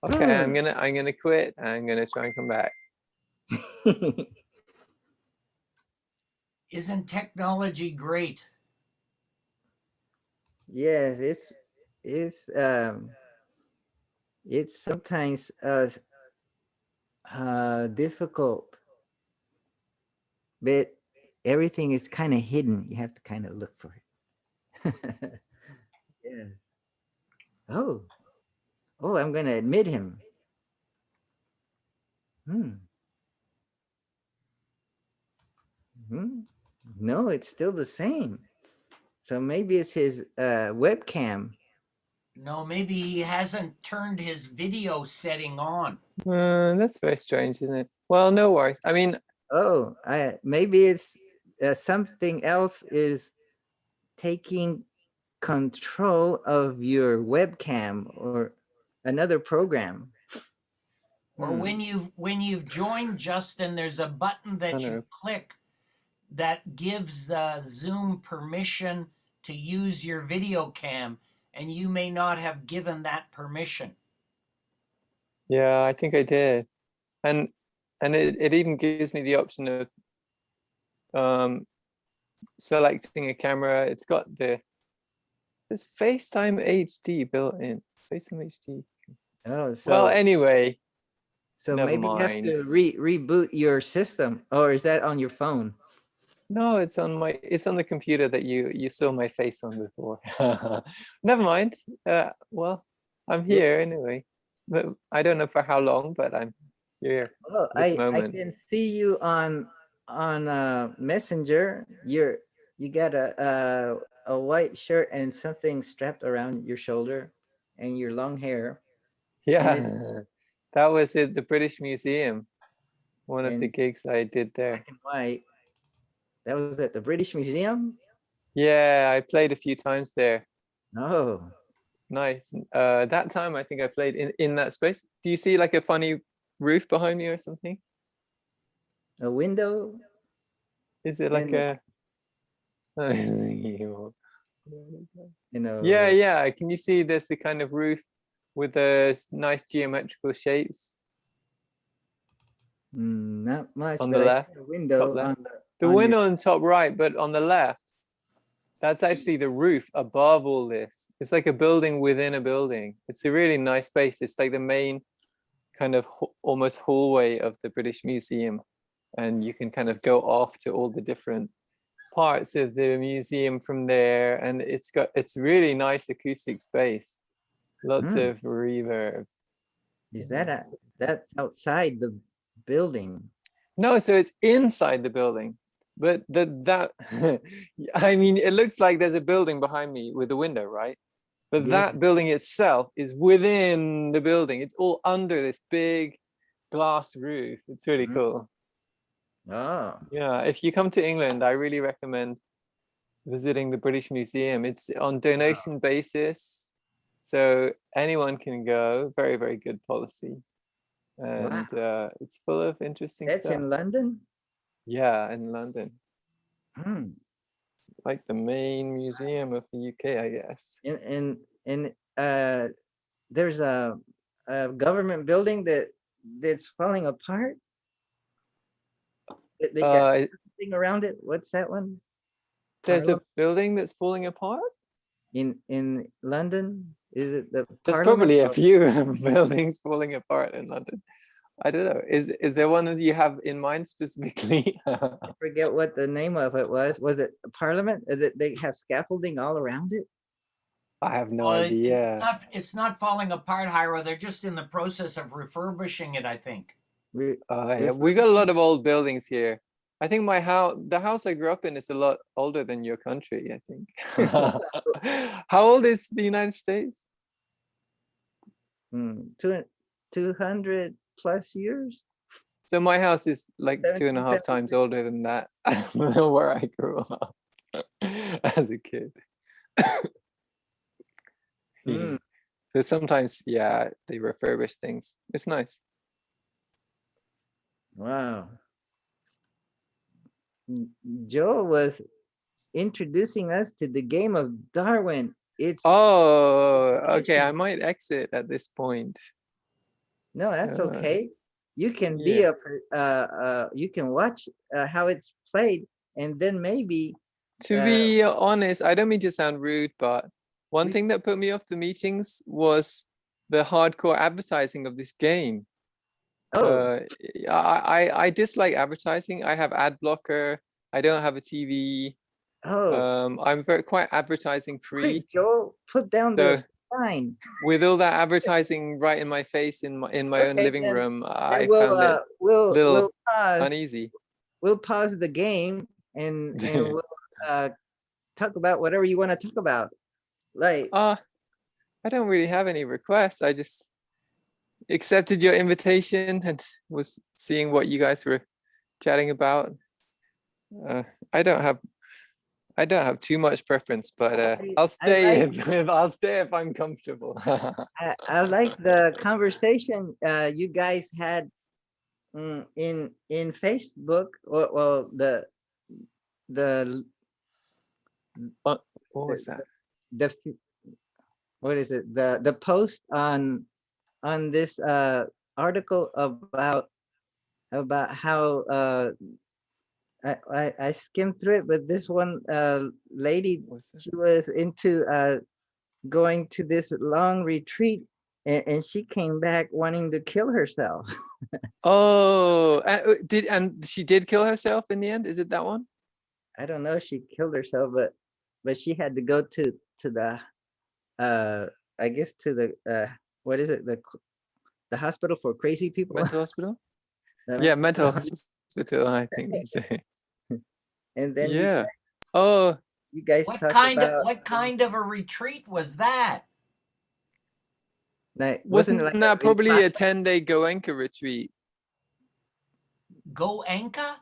I'm gonna quit. I'm gonna try and come back. Isn't technology great? Yes, it's sometimes difficult, but everything is kind of hidden. You have to kind of look for it. Yeah. Oh, I'm gonna admit him. No, it's still the same. So maybe it's his webcam. No, maybe he hasn't turned his video setting on. That's very strange, isn't it? Well, no worries. I mean, maybe it's something else is taking control of your webcam or another program. Or when you've joined Justin, there's a button that you click that gives Zoom permission to use your video cam, and you may not have given that permission. Yeah, I think I did. And it even gives me the option of selecting a camera. It's got this FaceTime HD built in. FaceTime HD. Oh, Well, anyway, so never maybe you have mind. to reboot your system, or is that on your phone? No, it's on the computer that you saw my face on before. Never mind. Well, I'm Yeah. here anyway. But I don't know for how long, but I'm here Well, this I moment. can see you on Messenger. You got a white shirt and something strapped around your shoulder, and your long hair. And it's Yeah, that was at the British Museum. One of the in gigs I did there. black and white. That was at the British Museum. Yeah, I played a few times there. Oh, It's nice. That time I think I played in that space. Do you see like a funny roof behind me or something? a window. Is it like And a you know, yeah. Can you see there's the kind of roof with the nice geometrical shapes not much, on but the I left, see a top window left? on The your. window on the top right, but on the left, that's actually the roof above all this. It's like a building within a building. It's a really nice space. It's like the main kind of almost hallway of the British Museum. And you can kind of go off to all the different parts of the museum from there. And it's really nice acoustic space. Lots Hmm. of reverb. Is that's outside the building? No, so it's inside the building. But that I mean, it looks like there's a building behind me with a window, right? But Yeah. that building itself is within the building. It's all under this big glass roof. It's really Mhm. cool. Oh, Yeah, if you come to England, I really recommend visiting the British Museum. It's on donation basis, so anyone can go. Very, very good policy. wow. And it's full of interesting That's stuff. in London. Yeah, in London. Hmm. Like the main museum of the UK, I guess. And there's a government building that's falling apart. They got Uh, something around it. What's that one? there's a Parliament building that's falling apart. in London? Is it the There's Parliament? probably a few buildings falling apart in London. I don't know. Is there one that you have in mind specifically? I forget what the name of it was. Was it Parliament? They have scaffolding all around it. I have no Well, idea. it's not falling apart, Hyro. They're just in the process of refurbishing it, I think. Yeah, we got a lot of old buildings here. I think the house I grew up in is a lot older than your country, I think. How old is the United States? 200 plus years. So my house is like 2.5 times 1776. older than that, where I grew up as a kid. Mm, So sometimes, yeah, they refurbish things. It's nice. wow. Joel was introducing us to the game of Darwin. It's Oh, okay. I might exit at this point. no, that's okay. You can be Yeah. you can watch how it's played, and then maybe To be honest, I don't mean to sound rude, but one thing that put me off the meetings was the hardcore advertising of this game. oh, I dislike advertising. I have ad blocker. I don't have a TV. I'm quite advertising free. quick, Joel, put down So the sign. with all that advertising right in my face in my own Okay, living then- room, I Then found it a we'll little pause. uneasy. We'll pause the game and we'll talk about whatever you want to talk about. Like, I don't really have any requests. I just accepted your invitation and was seeing what you guys were chatting about. I don't have too much preference, but I'll stay I'll stay if I'm comfortable. I like the conversation you guys had in Facebook. Well, the What was that? the what is it? The post on this article about how I skimmed through it, but this one lady, What's that? she was into going to this long retreat, and she came back wanting to kill herself. Oh, and she did kill herself in the end? Is it that one? I don't know if she killed herself, but she had to go to the I guess to the what is it, the hospital for crazy people. Mental hospital? The Yeah, mental mental hospital, I think. and then Yeah. Oh, you guys talked about What kind of a retreat was that? like, wasn't it wasn't like that a probably a Vipassana? 10-day Goenka retreat? Go Anka?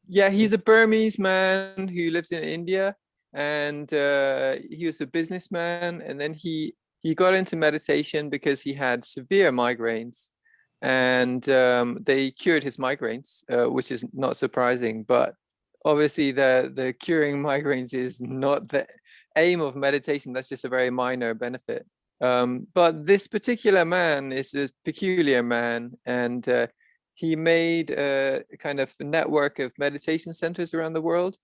Yeah, he's a Burmese man who lives in India, and he was a businessman, and then he got into meditation because he had severe migraines, and they cured his migraines, which is not surprising. But obviously, the curing migraines is not the aim of meditation. That's just a very minor benefit. But this particular man is a peculiar man, and he made a kind of network of meditation centers around the world.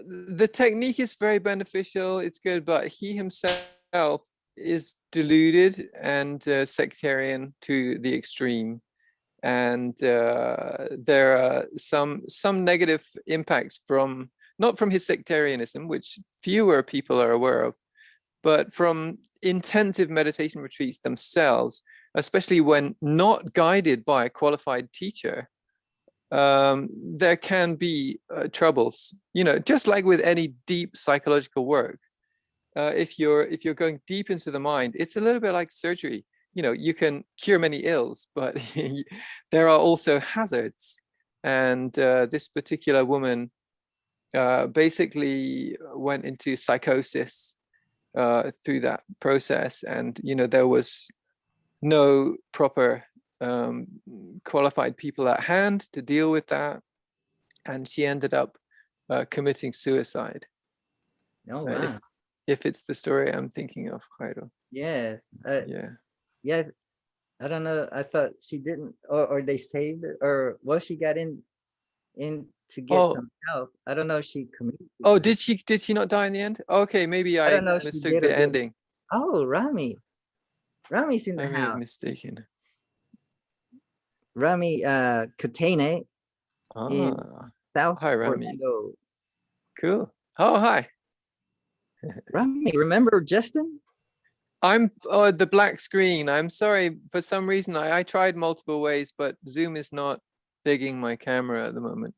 The technique is very beneficial, it's good, but he himself is deluded and sectarian to the extreme. And there are some negative impacts from, not from his sectarianism, which fewer people are aware of, but from intensive meditation retreats themselves, especially when not guided by a qualified teacher. There can be troubles, just like with any deep psychological work. If you're going deep into the mind, it's a little bit like surgery. You can cure many ills, but there are also hazards. And this particular woman basically went into psychosis through that process, and there was no proper qualified people at hand to deal with that, and she ended up committing suicide. Oh wow. If it's the story I'm thinking of, Jairo. Yes. Yeah. Yes. I don't know. I thought she didn't, or they saved her, or well, she got in to get Oh, some help. I don't know if she committed oh, suicide. did she not die in the end? Okay, maybe I I don't know if she mistook did or the didn't. ending. Oh, Rami's in the I may have house. mistaken. Rami Katene in Ah, South hi, Rami. Orlando. Cool. Oh, hi. Rami, remember Justin? I'm the black screen. I'm sorry. For some reason, I tried multiple ways, but Zoom is not digging my camera at the moment.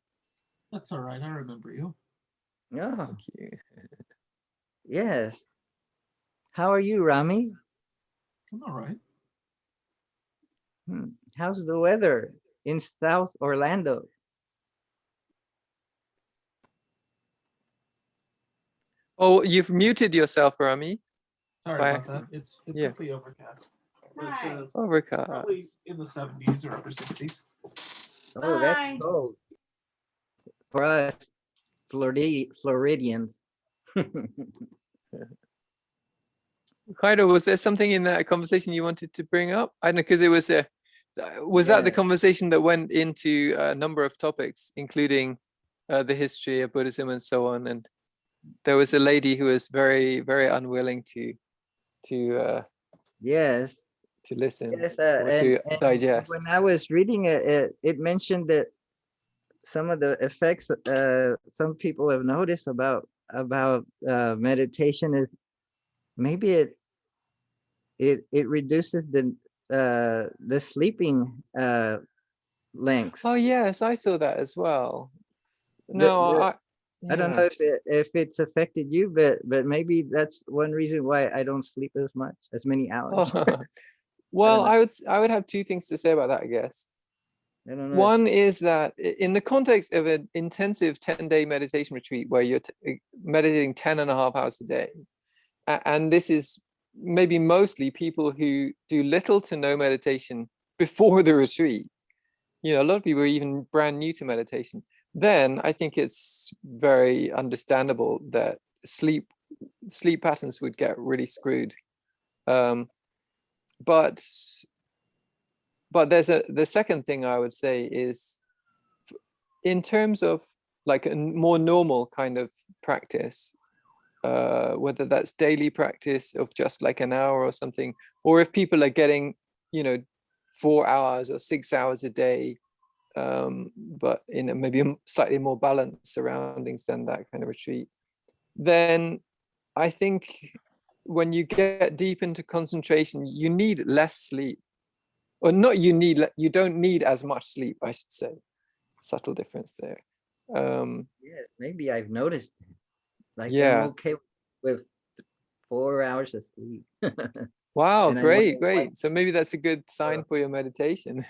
That's all right. I remember you. Oh, Thank you. yes. How are you, Rami? I'm all right. How's the weather in South Orlando? Oh, you've muted yourself, Rami. Sorry By about accident. that. It's Yeah. simply overcast. But, Overcast. probably in the 70s or upper 60s. Oh, that's cold for us Floridians. Kaido, was there something in that conversation you wanted to bring up? I don't know, because it was that the Yeah. conversation that went into a number of topics, including the history of Buddhism and so on. And there was a lady who was very, very unwilling to Yes. listen Yes. or to And digest. when I was reading it, it mentioned that some of the effects some people have noticed about meditation is maybe it reduces the sleeping lengths. Oh yes, I saw that as well. The, No, the, I don't know yes. if it's affected you, but maybe that's one reason why I don't sleep as many hours. Oh, I well, don't know. I would have two things to say about that, I guess. I don't know. One is that in the context of an intensive 10-day meditation retreat where you're meditating 10 and a half hours a day, and this is maybe mostly people who do little to no meditation before the retreat. A lot of people are even brand new to meditation. Then I think it's very understandable that sleep patterns would get really screwed. But there's the second thing I would say is, in terms of like a more normal kind of practice, whether that's daily practice of just like an hour or something, or if people are getting, 4 hours or 6 hours a day, but in maybe slightly more balanced surroundings than that kind of retreat, then I think when you get deep into concentration, you need less sleep, or not. You don't need as much sleep, I should say. Subtle difference there. Yes, maybe I've noticed. Like I'm Yeah. okay with 4 hours of sleep. Wow, And I wonder why, great. So maybe that's a good sign for your meditation.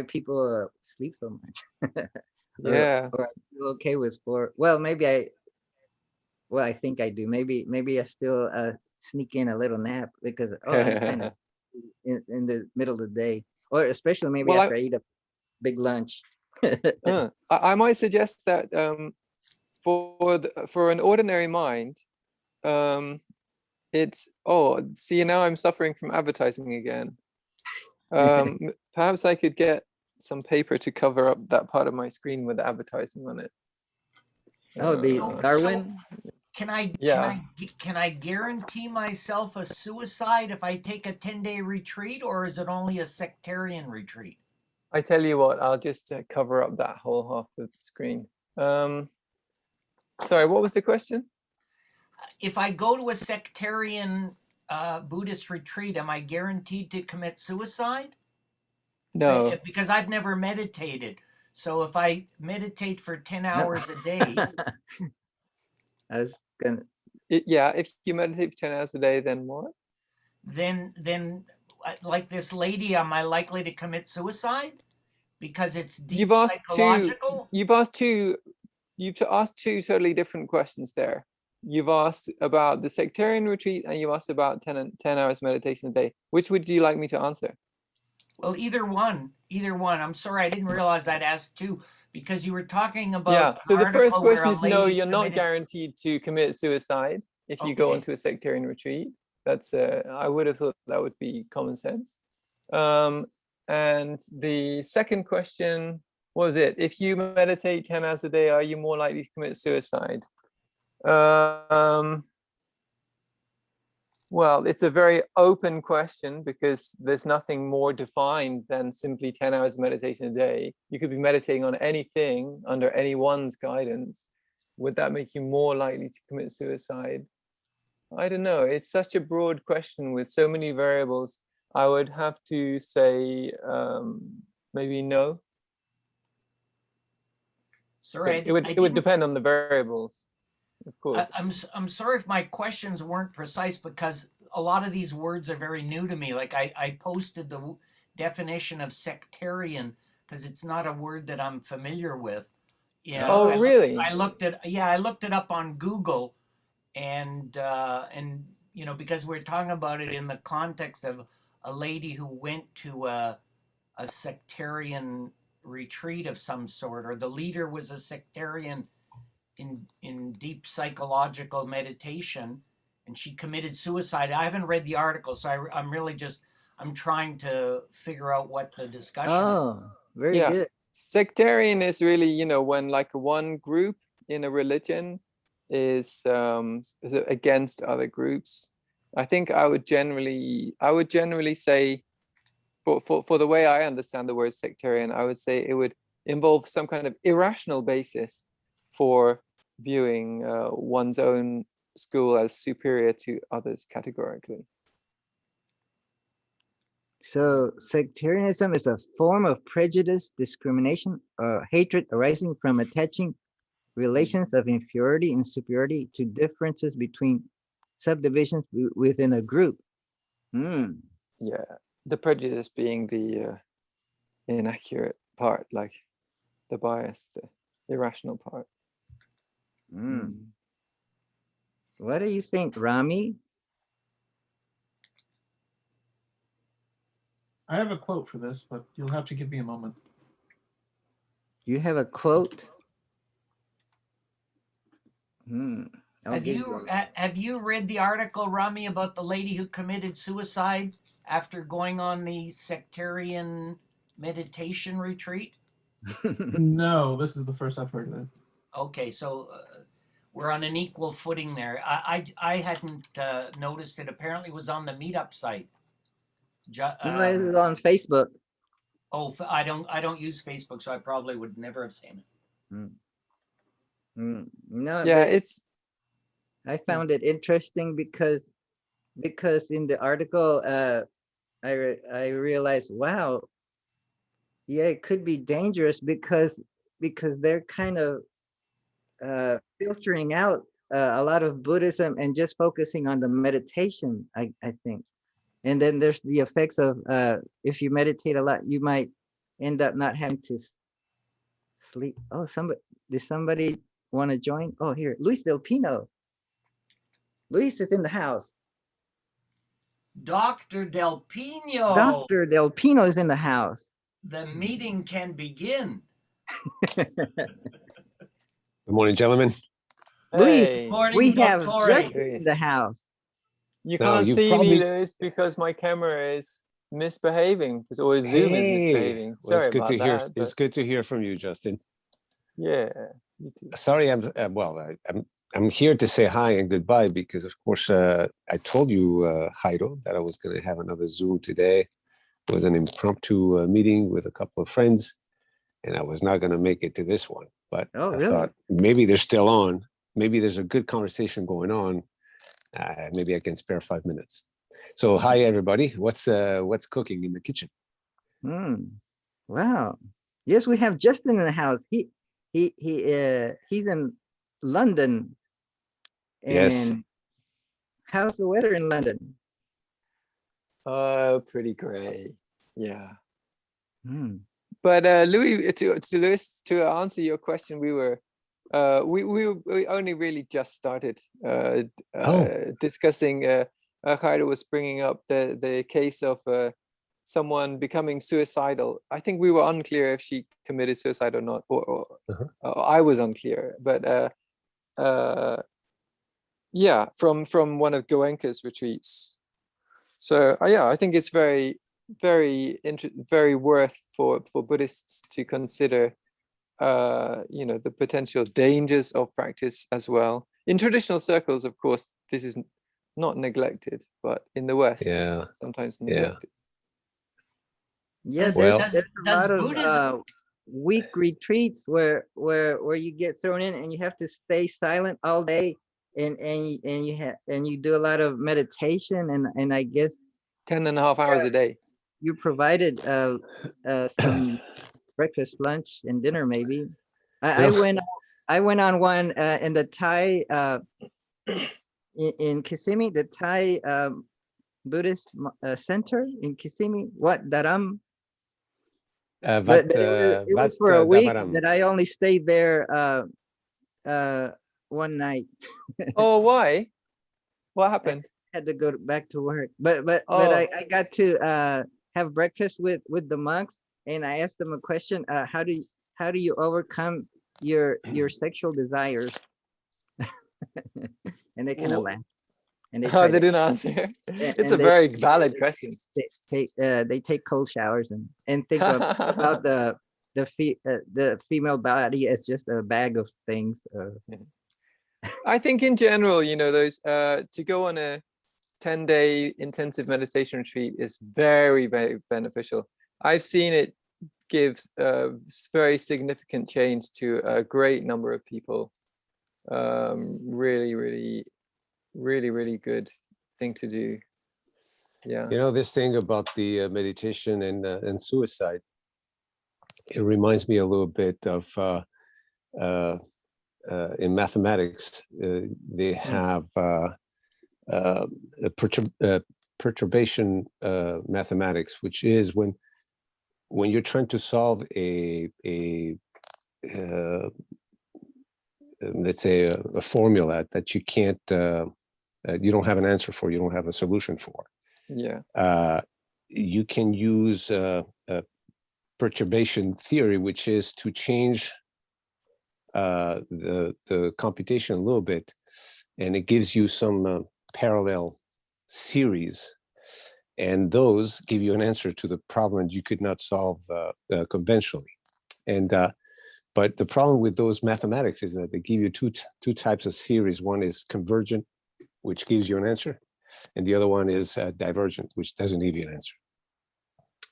people sleep so much. Yeah. Or I feel okay with 4. Well, I think I do. Maybe I still sneak in a little nap because I'm kind of in the middle of the day, or especially maybe Well, after I eat a big lunch. I might suggest that for an ordinary mind, it's see, now I'm suffering from advertising again. Perhaps I could get some paper to cover up that part of my screen with advertising on it. Oh, the Darwin. Can I Yeah. can I guarantee myself a suicide if I take a 10-day retreat, or is it only a sectarian retreat? I tell you what, I'll just cover up that whole half of the screen. Sorry, what was the question? If I go to a sectarian Buddhist retreat, am I guaranteed to commit suicide? No. Because I've never meditated. So if I meditate for 10 No. hours a day, I was gonna. Yeah, if you meditate for 10 hours a day, then what? then like this lady, am I likely to commit suicide? Because it's deep You've asked psychological. you've asked two totally different questions there. You've asked about the sectarian retreat and you asked about 10 hours meditation a day. Which would you like me to answer? Well, either one. I'm sorry, I didn't realize I'd asked two, because you were talking about Yeah, so the first article where question a is no, lady you're not committed. guaranteed to commit suicide if you go Okay. into a sectarian retreat. That's I would have thought that would be common sense. And the second question was it, if you meditate 10 hours a day, are you more likely to commit suicide? Well, it's a very open question because there's nothing more defined than simply 10 hours of meditation a day. You could be meditating on anything under anyone's guidance. Would that make you more likely to commit suicide? I don't know. It's such a broad question with so many variables. I would have to say maybe no. Sorry, It would depend on the variables, of course. I'm sorry if my questions weren't precise, because a lot of these words are very new to me. Like I posted the definition of sectarian because it's not a word that I'm familiar with. Yeah. Oh, really? I looked it up on Google, and because we're talking about it in the context of a lady who went to a sectarian retreat of some sort, or the leader was a sectarian in deep psychological meditation, and she committed suicide. I haven't read the article, so I'm really just I'm trying to figure out what the discussion is. Oh, very good. Sectarian is really, when like one group in a religion is against other groups. I think I would generally say, for the way I understand the word sectarian, I would say it would involve some kind of irrational basis for viewing one's own school as superior to others categorically. So sectarianism is a form of prejudice, discrimination, or hatred arising from attaching relations of inferiority and superiority to differences between subdivisions within a group. Yeah, the prejudice being the inaccurate part, like the bias, the irrational part. What do you think, Rami? I have a quote for this, but you'll have to give me a moment. You have a quote? Have you read the article, Rami, about the lady who committed suicide after going on the sectarian meditation retreat? No, this is the first I've heard of it. Okay, so we're on an equal footing there. I hadn't noticed it. Apparently, it was on the meetup site. No, it is on Facebook. Oh, I don't use Facebook, so I probably would never have seen it. No, Yeah, but it's I found it interesting because in the article, I realized, wow, yeah, it could be dangerous because they're kind of filtering out a lot of Buddhism and just focusing on the meditation, I think. And then there's the effects of if you meditate a lot, you might end up not having to sleep. Oh, did somebody want to join? Oh, here, Luis Del Pino. Luis is in the house. Dr. Del Pino. Dr. Del Pino is in the house. The meeting can begin. Good morning, gentlemen. Luis, hey, Morning, we have Dottore. Justin in the house. you No, can't you see me, probably- Lewis, because my camera is misbehaving, or Zoom is misbehaving. Well, Sorry it's good about to hear. that. It's But good to hear from you, Justin. yeah, you too. Sorry, I'm here to say hi and goodbye because, of course, I told you, Jairo, that I was going to have another Zoom today. It was an impromptu meeting with a couple of friends, and I was not going to make it to this one. But Oh, I really? thought maybe they're still on. Maybe there's a good conversation going on. Maybe I can spare 5 minutes. So, hi everybody. What's cooking in the kitchen? Wow. Yes, we have Justin in the house. He's in London. And Yes. how's the weather in London? Oh, pretty great. Yeah. Hmm. But Louis, to Louis, to answer your question, we only really just started discussing. Jairo was bringing up the case of someone becoming suicidal. I think we were unclear if she committed suicide or not, or I was unclear. But yeah, from one of Goenka's retreats. So yeah, I think it's very worth for Buddhists to consider the potential dangers of practice as well. In traditional circles, of course, this is not neglected, but in the West, Yeah. sometimes neglected. Yeah, Well- there's a lot of Buddhism week retreats where you get thrown in and you have to stay silent all day and you do a lot of meditation and I guess 10.5 hours a day. you provided some breakfast, lunch, and dinner maybe. I went on one in the Thai in Kissimmee, the Thai Buddhist center in Kissimmee. What Dharam? But it was for a week that I only stayed there one night. Oh, why? What happened? Had to go back to work, but Oh. I got to have breakfast with the monks, and I asked them a question: how do you overcome your sexual desires? And they kind of laughed. And They tried to- didn't answer. It's and a they- very valid question. they take cold showers and think about the female body as just a bag of things. I think in general, those to go on a 10-day intensive meditation retreat is very, very beneficial. I've seen it give very significant change to a great number of people. Really, really, really, really good thing to do. Yeah. This thing about the meditation and suicide, it reminds me a little bit of in mathematics, they have a perturbation mathematics, which is when you're trying to solve a let's say a formula that you can't you don't have an answer for, you don't have a solution for. Yeah. You can use perturbation theory, which is to change the computation a little bit, and it gives you some parallel series, and those give you an answer to the problem you could not solve conventionally. And but the problem with those mathematics is that they give you two types of series. One is convergent, which gives you an answer, and the other one is divergent, which doesn't give you an answer.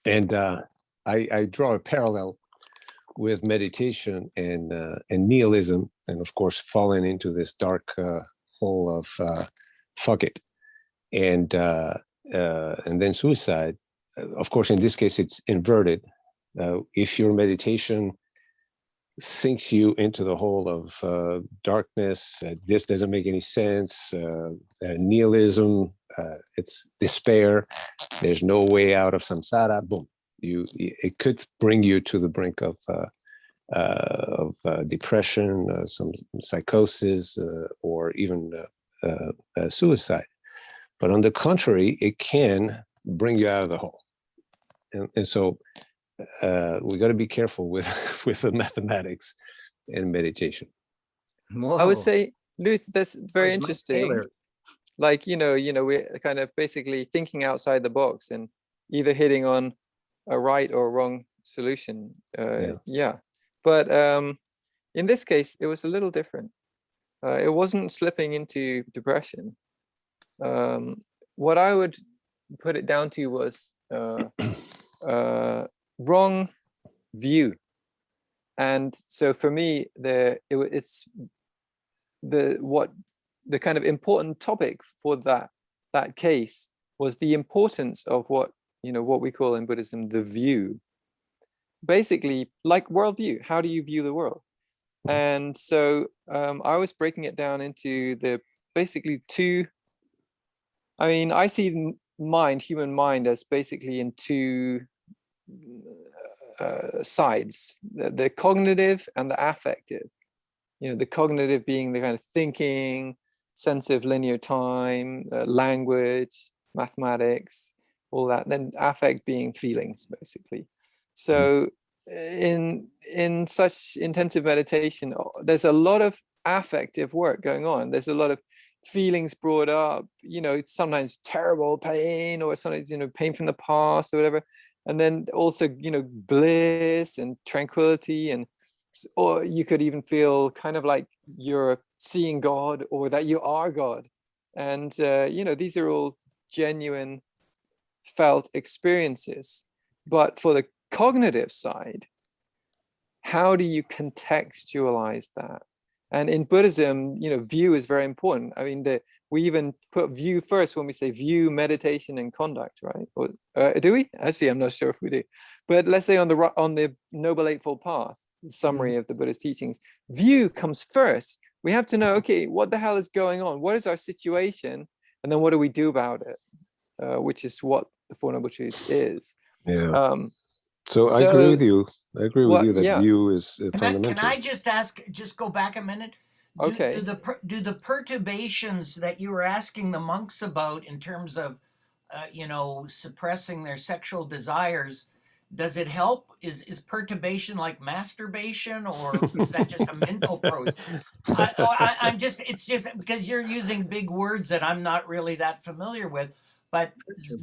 And I draw a parallel with meditation and nihilism, and of course falling into this dark hole of fuck it, and then suicide. Of course, in this case, it's inverted. If your meditation sinks you into the hole of darkness, this doesn't make any sense, nihilism, it's despair, there's no way out of samsara, boom, it could bring you to the brink of depression, some psychosis, or even suicide. But on the contrary, it can bring you out of the hole. And so we got to be careful with the mathematics and meditation. I would say, Luth, that's very interesting. Like, we're kind of basically thinking outside the box and either hitting on a right or wrong solution. Yeah. But in this case, it was a little different. It wasn't slipping into depression. What I would put it down to was wrong view. And so for me, it's the kind of important topic for that case was the importance of what we call in Buddhism the view. Basically, like worldview, how do you view the world? And so I was breaking it down into the basically two. I mean, I see human mind, as basically in two sides: the cognitive and the affective. The cognitive being the kind of thinking, sense of linear time, language, mathematics, all that. Then affect being feelings, basically. So in such intensive meditation, there's a lot of affective work going on. There's a lot of feelings brought up, it's sometimes terrible pain, or sometimes pain from the past or whatever, and then also bliss and tranquility, or you could even feel kind of like you're seeing God, or that you are God. And these are all genuine felt experiences. But for the cognitive side, how do you contextualize that? And in Buddhism, view is very important. I mean, we even put view first when we say view, meditation, and conduct, right? Or do we? Actually, I'm not sure if we do. But let's say on the Noble Eightfold Path, summary of the Buddhist teachings, view comes first. We have to know, okay, what the hell is going on? What is our situation? And then what do we do about it? Which is what the Four Noble Truths is. Yeah. So I agree with you. I agree with you that view is fundamental. Can I just go back a minute? Okay. Do the perturbations that you were asking the monks about in terms of, suppressing their sexual desires, does it help? Is perturbation like masturbation, or is that just a mental process? It's just because you're using big words that I'm not really that familiar with. But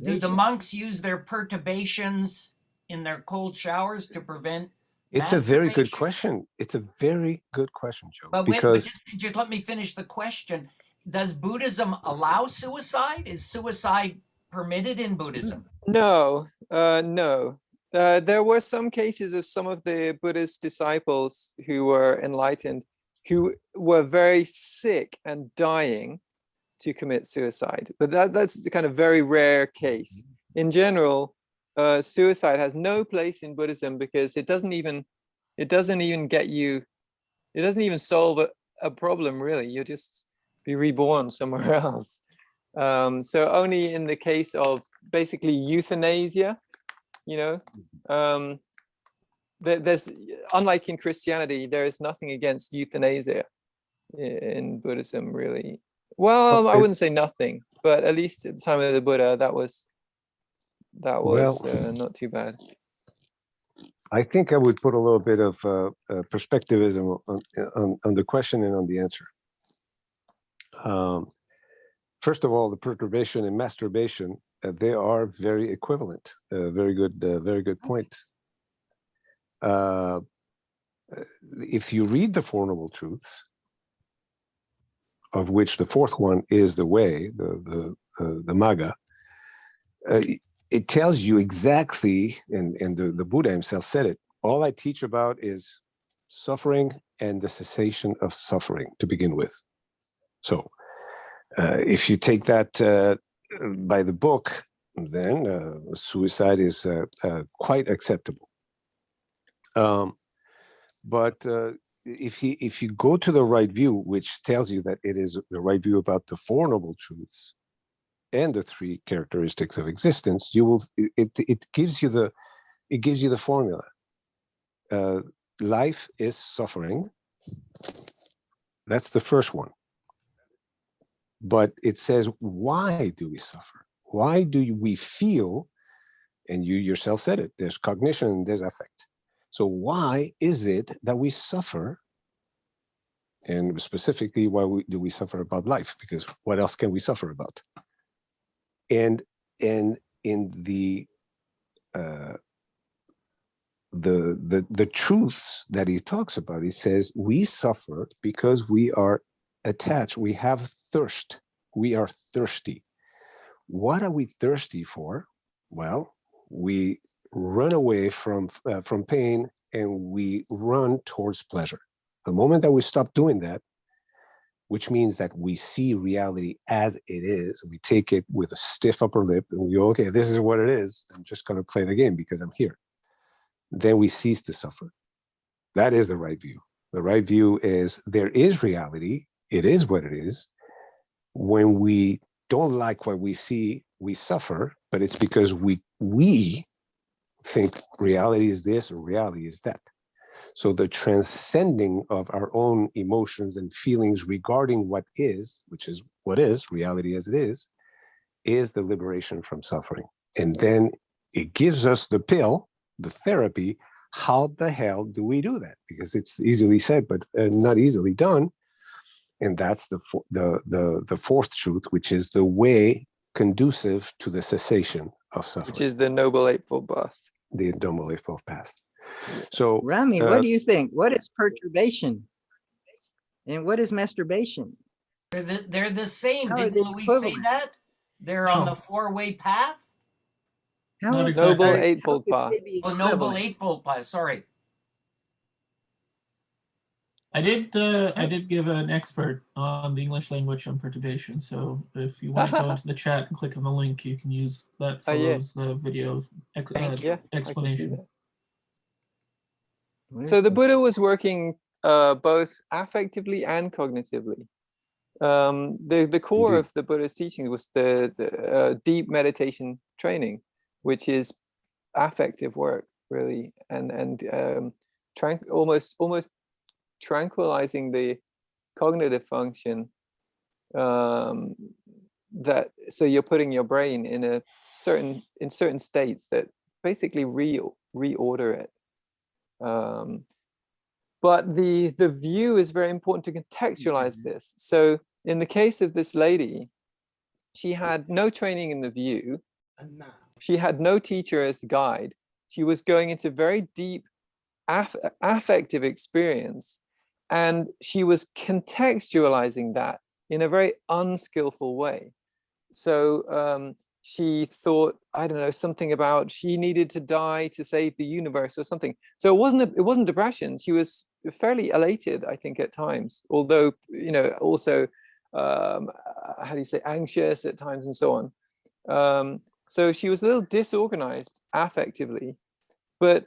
do the monks use their perturbations in their cold showers to prevent? It's a very good question. It's a very good question, Joe. But because just let me finish the question. Does Buddhism allow suicide? Is suicide permitted in Buddhism? No, no. There were some cases of some of the Buddhist disciples who were enlightened, who were very sick and dying to commit suicide. But that's the kind of very rare case. In general, suicide has no place in Buddhism because it doesn't even get you, it doesn't even solve a problem, really. You'll just be reborn somewhere else. So only in the case of basically euthanasia, there's, unlike in Christianity, there is nothing against euthanasia in Buddhism, really. Well, I wouldn't say nothing, but at least at the time of the Buddha, that was not too bad. I think I would put a little bit of perspectivism on the question and on the answer. First of all, the perturbation and masturbation, they are very equivalent. Very good point. if you read the Four Noble Truths, of which the fourth one is the way, the Magga, it tells you exactly, and the Buddha himself said it, all I teach about is suffering and the cessation of suffering to begin with. So if you take that by the book, then suicide is quite acceptable. But if you go to the right view, which tells you that it is the right view about the Four Noble Truths and the three characteristics of existence, you will it gives you the formula. Life is suffering. That's the first one. But it says, why do we suffer? Why do we feel? And you yourself said it, there's cognition and there's affect. So why is it that we suffer? And specifically, why do we suffer about life? Because what else can we suffer about? And in the truths that he talks about, he says we suffer because we are attached. We have thirst. We are thirsty. What are we thirsty for? Well, we run away from pain and we run towards pleasure. The moment that we stop doing that, which means that we see reality as it is, we take it with a stiff upper lip and we go, okay, this is what it is. I'm just going to play the game because I'm here. Then we cease to suffer. That is the right view. The right view is there is reality. It is what it is. When we don't like what we see, we suffer, but it's because we think reality is this or reality is that. So the transcending of our own emotions and feelings regarding what is, which is what is, reality as it is the liberation from suffering. And then it gives us the pill, the therapy. How the hell do we do that? Because it's easily said, but not easily done. And that's the fourth truth, which is the way conducive to the cessation of suffering. Which is the Noble Eightfold Path. The Noble Eightfold Path. So, Rami, what do you think? What is perturbation? And what is masturbation? They're the same. How are Didn't they Louis say equivalent? that? They're on No. the four-way path? How Not are- exactly. Noble how Eightfold could they Path. be Oh, Noble equivalent? Eightfold Path, sorry. I did give an expert on the English language on perturbation. So if you want to go into the chat and click on the link, you can use that Yeah. fellow's video Thank you. Yeah, I can see explanation. that. Where's So the the- Buddha was working both affectively and cognitively. The core Indeed. of the Buddha's teaching was the deep meditation training, which is affective work, really, and almost tranquilizing the cognitive function. That so you're putting your brain in certain states that basically reorder it. But the view is very important to contextualize this. So in the case of this lady, she had no training in the view. She had no teacher as the guide. She was going into very deep affective experience, and she was contextualizing that in a very unskillful way. So she thought, I don't know, something about she needed to die to save the universe or something. So it wasn't depression. She was fairly elated, I think, at times, although, also how do you say, anxious at times and so on. So she was a little disorganized affectively, but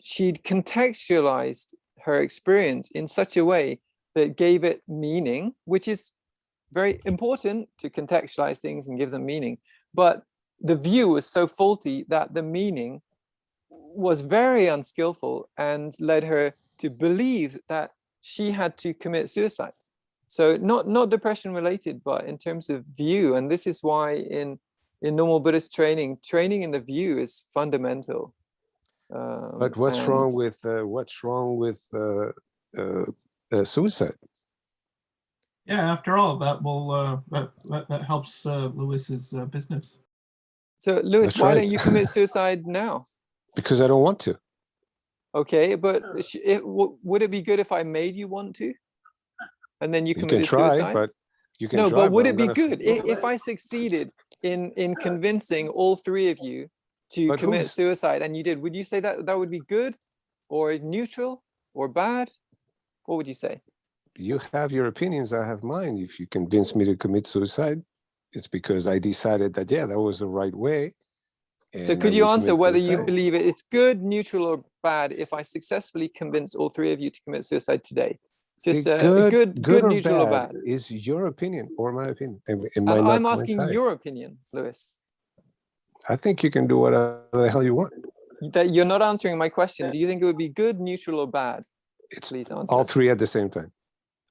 she'd contextualized her experience in such a way that gave it meaning, which is very important to contextualize things and give them meaning. But the view was so faulty that the meaning was very unskillful and led her to believe that she had to commit suicide. So not depression related, but in terms of view. And this is why in normal Buddhist training in the view is fundamental. But what's wrong with suicide? Yeah, after all, that will that helps Lewis's business. So Lewis, That's why right. don't you commit suicide now? Because I don't want to. Okay, but would it be good if I made you want to, and then you You can committed try, suicide? but you can No, try, but would I'm it be gonna good if I succeeded in convincing all three of you to But commit who's- suicide, and you did? Would you say that that would be good, or neutral, or bad? What would you say? You have your opinions, I have mine. If you convince me to commit suicide, it's because I decided that, yeah, that was the right way. So and I could you will answer commit whether you suicide. believe it's good, neutral, or bad if I successfully convinced all three of you to commit suicide today? Just See, good, or neutral, or bad bad? is your opinion or my opinion. It might not I'm asking coincide. your opinion, Lewis. I think you can do whatever the hell you want. That you're not answering my question. Do you think it would be good, neutral, or bad? It's Please answer. all three at the same time.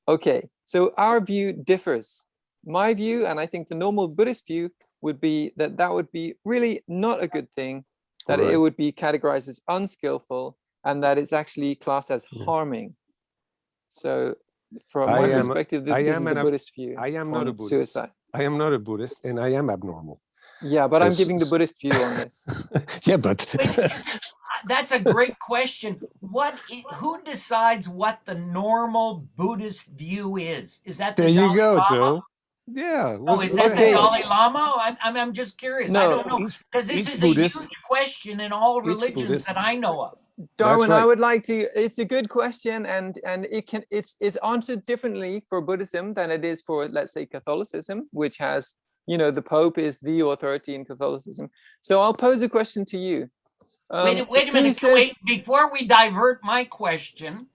Okay, so our view differs. My view, and I think the normal Buddhist view, would be that that would be really not a good thing, that it Right. would be categorized as unskillful, and that it's actually classed as harming. So from my perspective, this is the Buddhist view. I am not a on Buddhist. Suicide. I am not a Buddhist, and I am abnormal. Yeah, but I'm Because- giving the Buddhist view on this. Yeah, but That's a great question. Who decides what the normal Buddhist view is? Is that the there you Dalai go, Lama? Joe. Yeah. Oh, is what that the the Okay. hell? Dalai Lama? I'm just curious. I No. don't know, because this Each is Buddhist- a huge question in all each religions Buddhist- that I know of. Darwin, right. I would like to. It's a good question, and it's answered differently for Buddhism than it is for, let's say, Catholicism, which has, you know, the Pope is the authority in Catholicism. So I'll pose a question to you. Wait a Who minute. says- Wait, before we divert my question,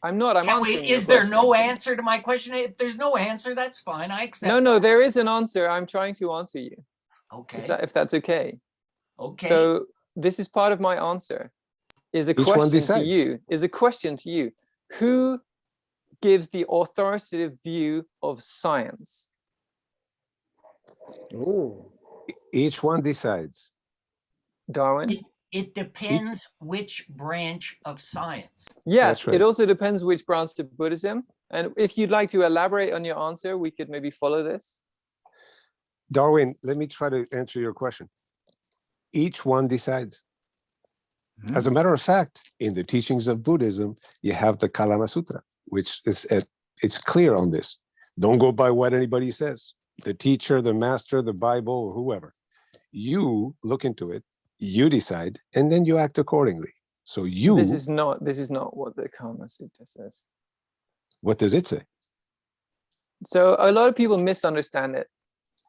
I'm not. I'm answering. is there no answer to my question? If there's no answer, that's fine. I accept. No, there is an answer. I'm trying to answer you. Okay. If that's okay. Okay. So this is part of my answer. Is a Each one question to decides. you. Is a question to you. Who gives the authoritative view of science? Ooh. Each one decides. Darwin? It depends which branch of science. Yes, That's right. it also depends which branch of Buddhism. And if you'd like to elaborate on your answer, we could maybe follow this. Darwin, let me try to answer your question. Each one decides. As a matter of fact, in the teachings of Buddhism, you have the Kalama Sutta, which is it's clear on this. Don't go by what anybody says. The teacher, the master, the Bible, or whoever. You look into it, you decide, and then you act accordingly. So you. This is not what the Kalama Sutta says. What does it say? So a lot of people misunderstand it,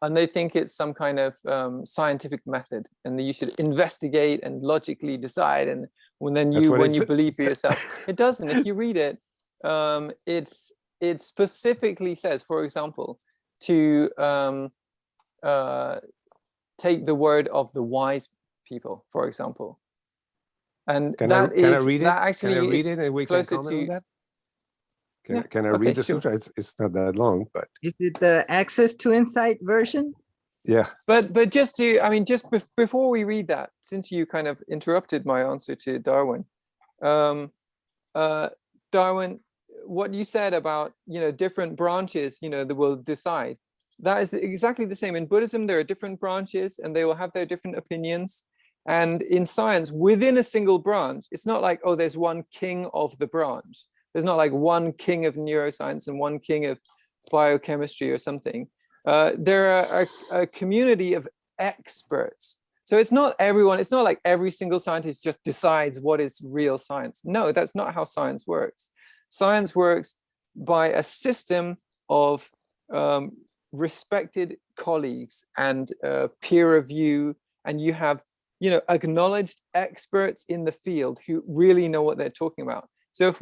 and they think it's some kind of scientific method, and that you should investigate and logically decide, and when you believe for yourself. It doesn't. If you read it, it specifically says, for example, to take the word of the wise people, for example, and Can I read it? Actually can I read it and we can closer comment on that? Yeah, Can I okay, read the sure. sutra? It's not that long, but Is it the Access to Insight version? yeah. But just before we read that, since you kind of interrupted my answer to Darwin, Darwin, what you said about, different branches, that will decide, that is exactly the same. In Buddhism, there are different branches and they will have their different opinions. And in science, within a single branch, it's not like, oh, there's one king of the branch. There's not like one king of neuroscience and one king of biochemistry or something. There are a community of experts. So it's not everyone, it's not like every single scientist just decides what is real science. No, that's not how science works. Science works by a system of respected colleagues and peer review, and you have acknowledged experts in the field who really know what they're talking about. So if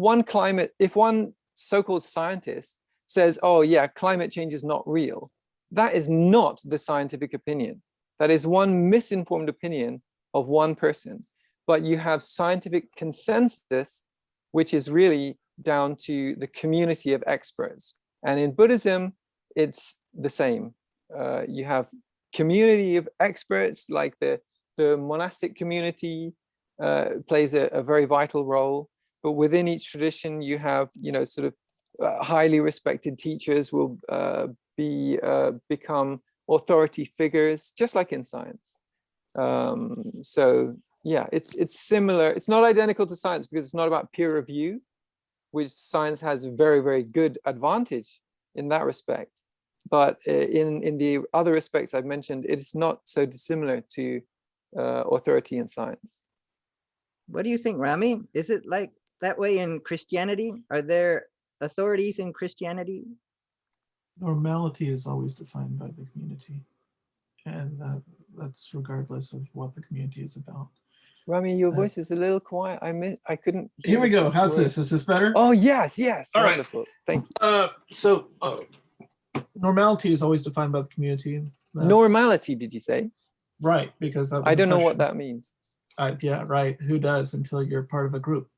one so-called scientist says, oh yeah, climate change is not real, that is not the scientific opinion. That is one misinformed opinion of one person. But you have scientific consensus, which is really down to the community of experts. And in Buddhism, it's the same. You have community of experts, like the monastic community plays a very vital role. But within each tradition, you have, sort of highly respected teachers will become authority figures, just like in science. So Yeah, it's similar. It's not identical to science because it's not about peer review, which science has a very, very good advantage in that respect. But in the other respects I've mentioned, it's not so dissimilar to authority in science. What do you think, Rami? Is it like that way in Christianity? Are there authorities in Christianity? Normality is always defined by the community, and that's regardless of what the community is about. Rami, your voice is a little quiet. I couldn't hear. Here we the go. first How's word. this? Is this better? Oh yes, yes. All right. Wonderful. Thank you. So normality is always defined by the community. Normality, did you say? Right, because that was I the don't know what question. that means. Yeah, right. Who does until you're part of a group?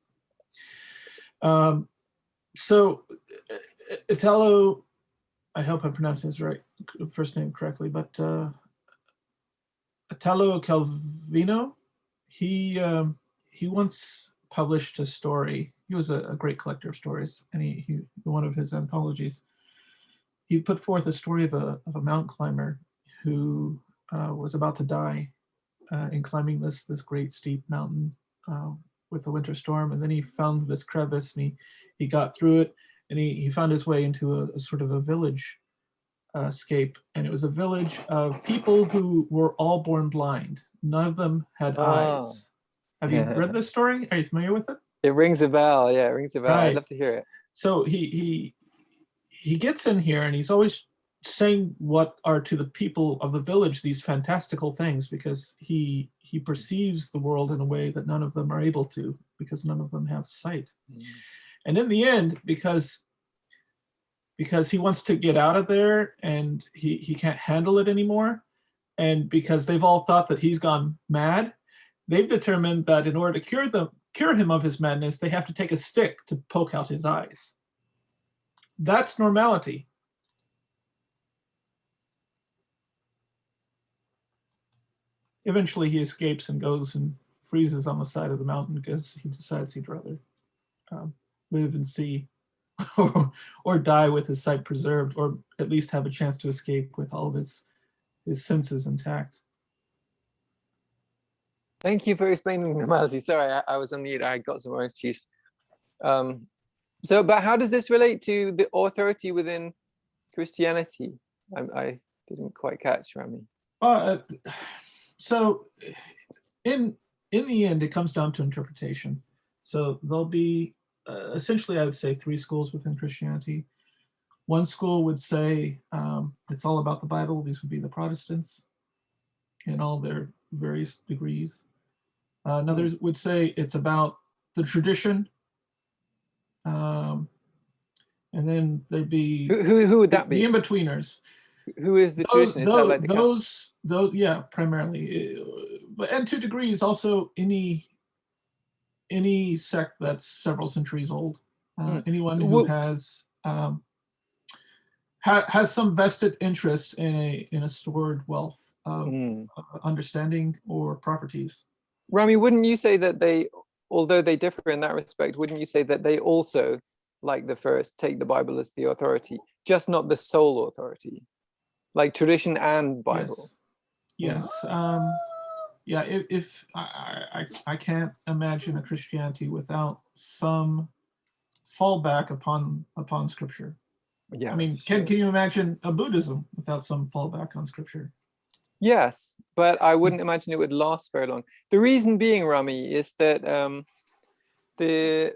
So Italo, I hope I pronounced his first name correctly, but Italo Calvino, he once published a story. He was a great collector of stories, and he one of his anthologies, he put forth a story of a mountain climber who was about to die in climbing this great steep mountain with a winter storm, and then he found this crevice, and he got through it, and he found his way into a sort of a village scape, and it was a village of people who were all born blind. None of them had eyes. Have you read this story? Are you familiar with it? It rings a bell. Yeah, it rings a bell. Right. I'd love to hear it. So he gets in here, and he's always saying what are to the people of the village these fantastical things, because he perceives the world in a way that none of them are able to, because none of them have sight. And in the end, because he wants to get out of there, and he can't handle it anymore, and because they've all thought that he's gone mad, they've determined that in order to cure him of his madness, they have to take a stick to poke out his eyes. That's normality. Eventually he escapes and goes and freezes on the side of the mountain because he decides he'd rather live and see or die with his sight preserved, or at least have a chance to escape with all of his senses intact. Thank you for explaining normality. Sorry, I was on mute. I got some orange juice. But how does this relate to the authority within Christianity? I didn't quite catch, Rami. So in the end, it comes down to interpretation. So there'll be essentially, I would say, three schools within Christianity. One school would say it's all about the Bible. These would be the Protestants in all their various degrees. Another would say it's about the tradition. And then there'd be who would that be? The in-betweeners. Who is the tradition? Is that like those, yeah, primarily, and to degrees also any sect that's several centuries old. Anyone who has some vested interest in a stored wealth of understanding or properties. Rami, wouldn't you say that they, although they differ in that respect, wouldn't you say that they also, like the first, take the Bible as the authority, just not the sole authority, like tradition and Bible? Yes. Yeah. If I can't imagine a Christianity without some fallback upon Scripture. Yeah. I mean, can you imagine a Buddhism without some fallback on Scripture? Yes, but I wouldn't imagine it would last very long. The reason being, Rami, is that the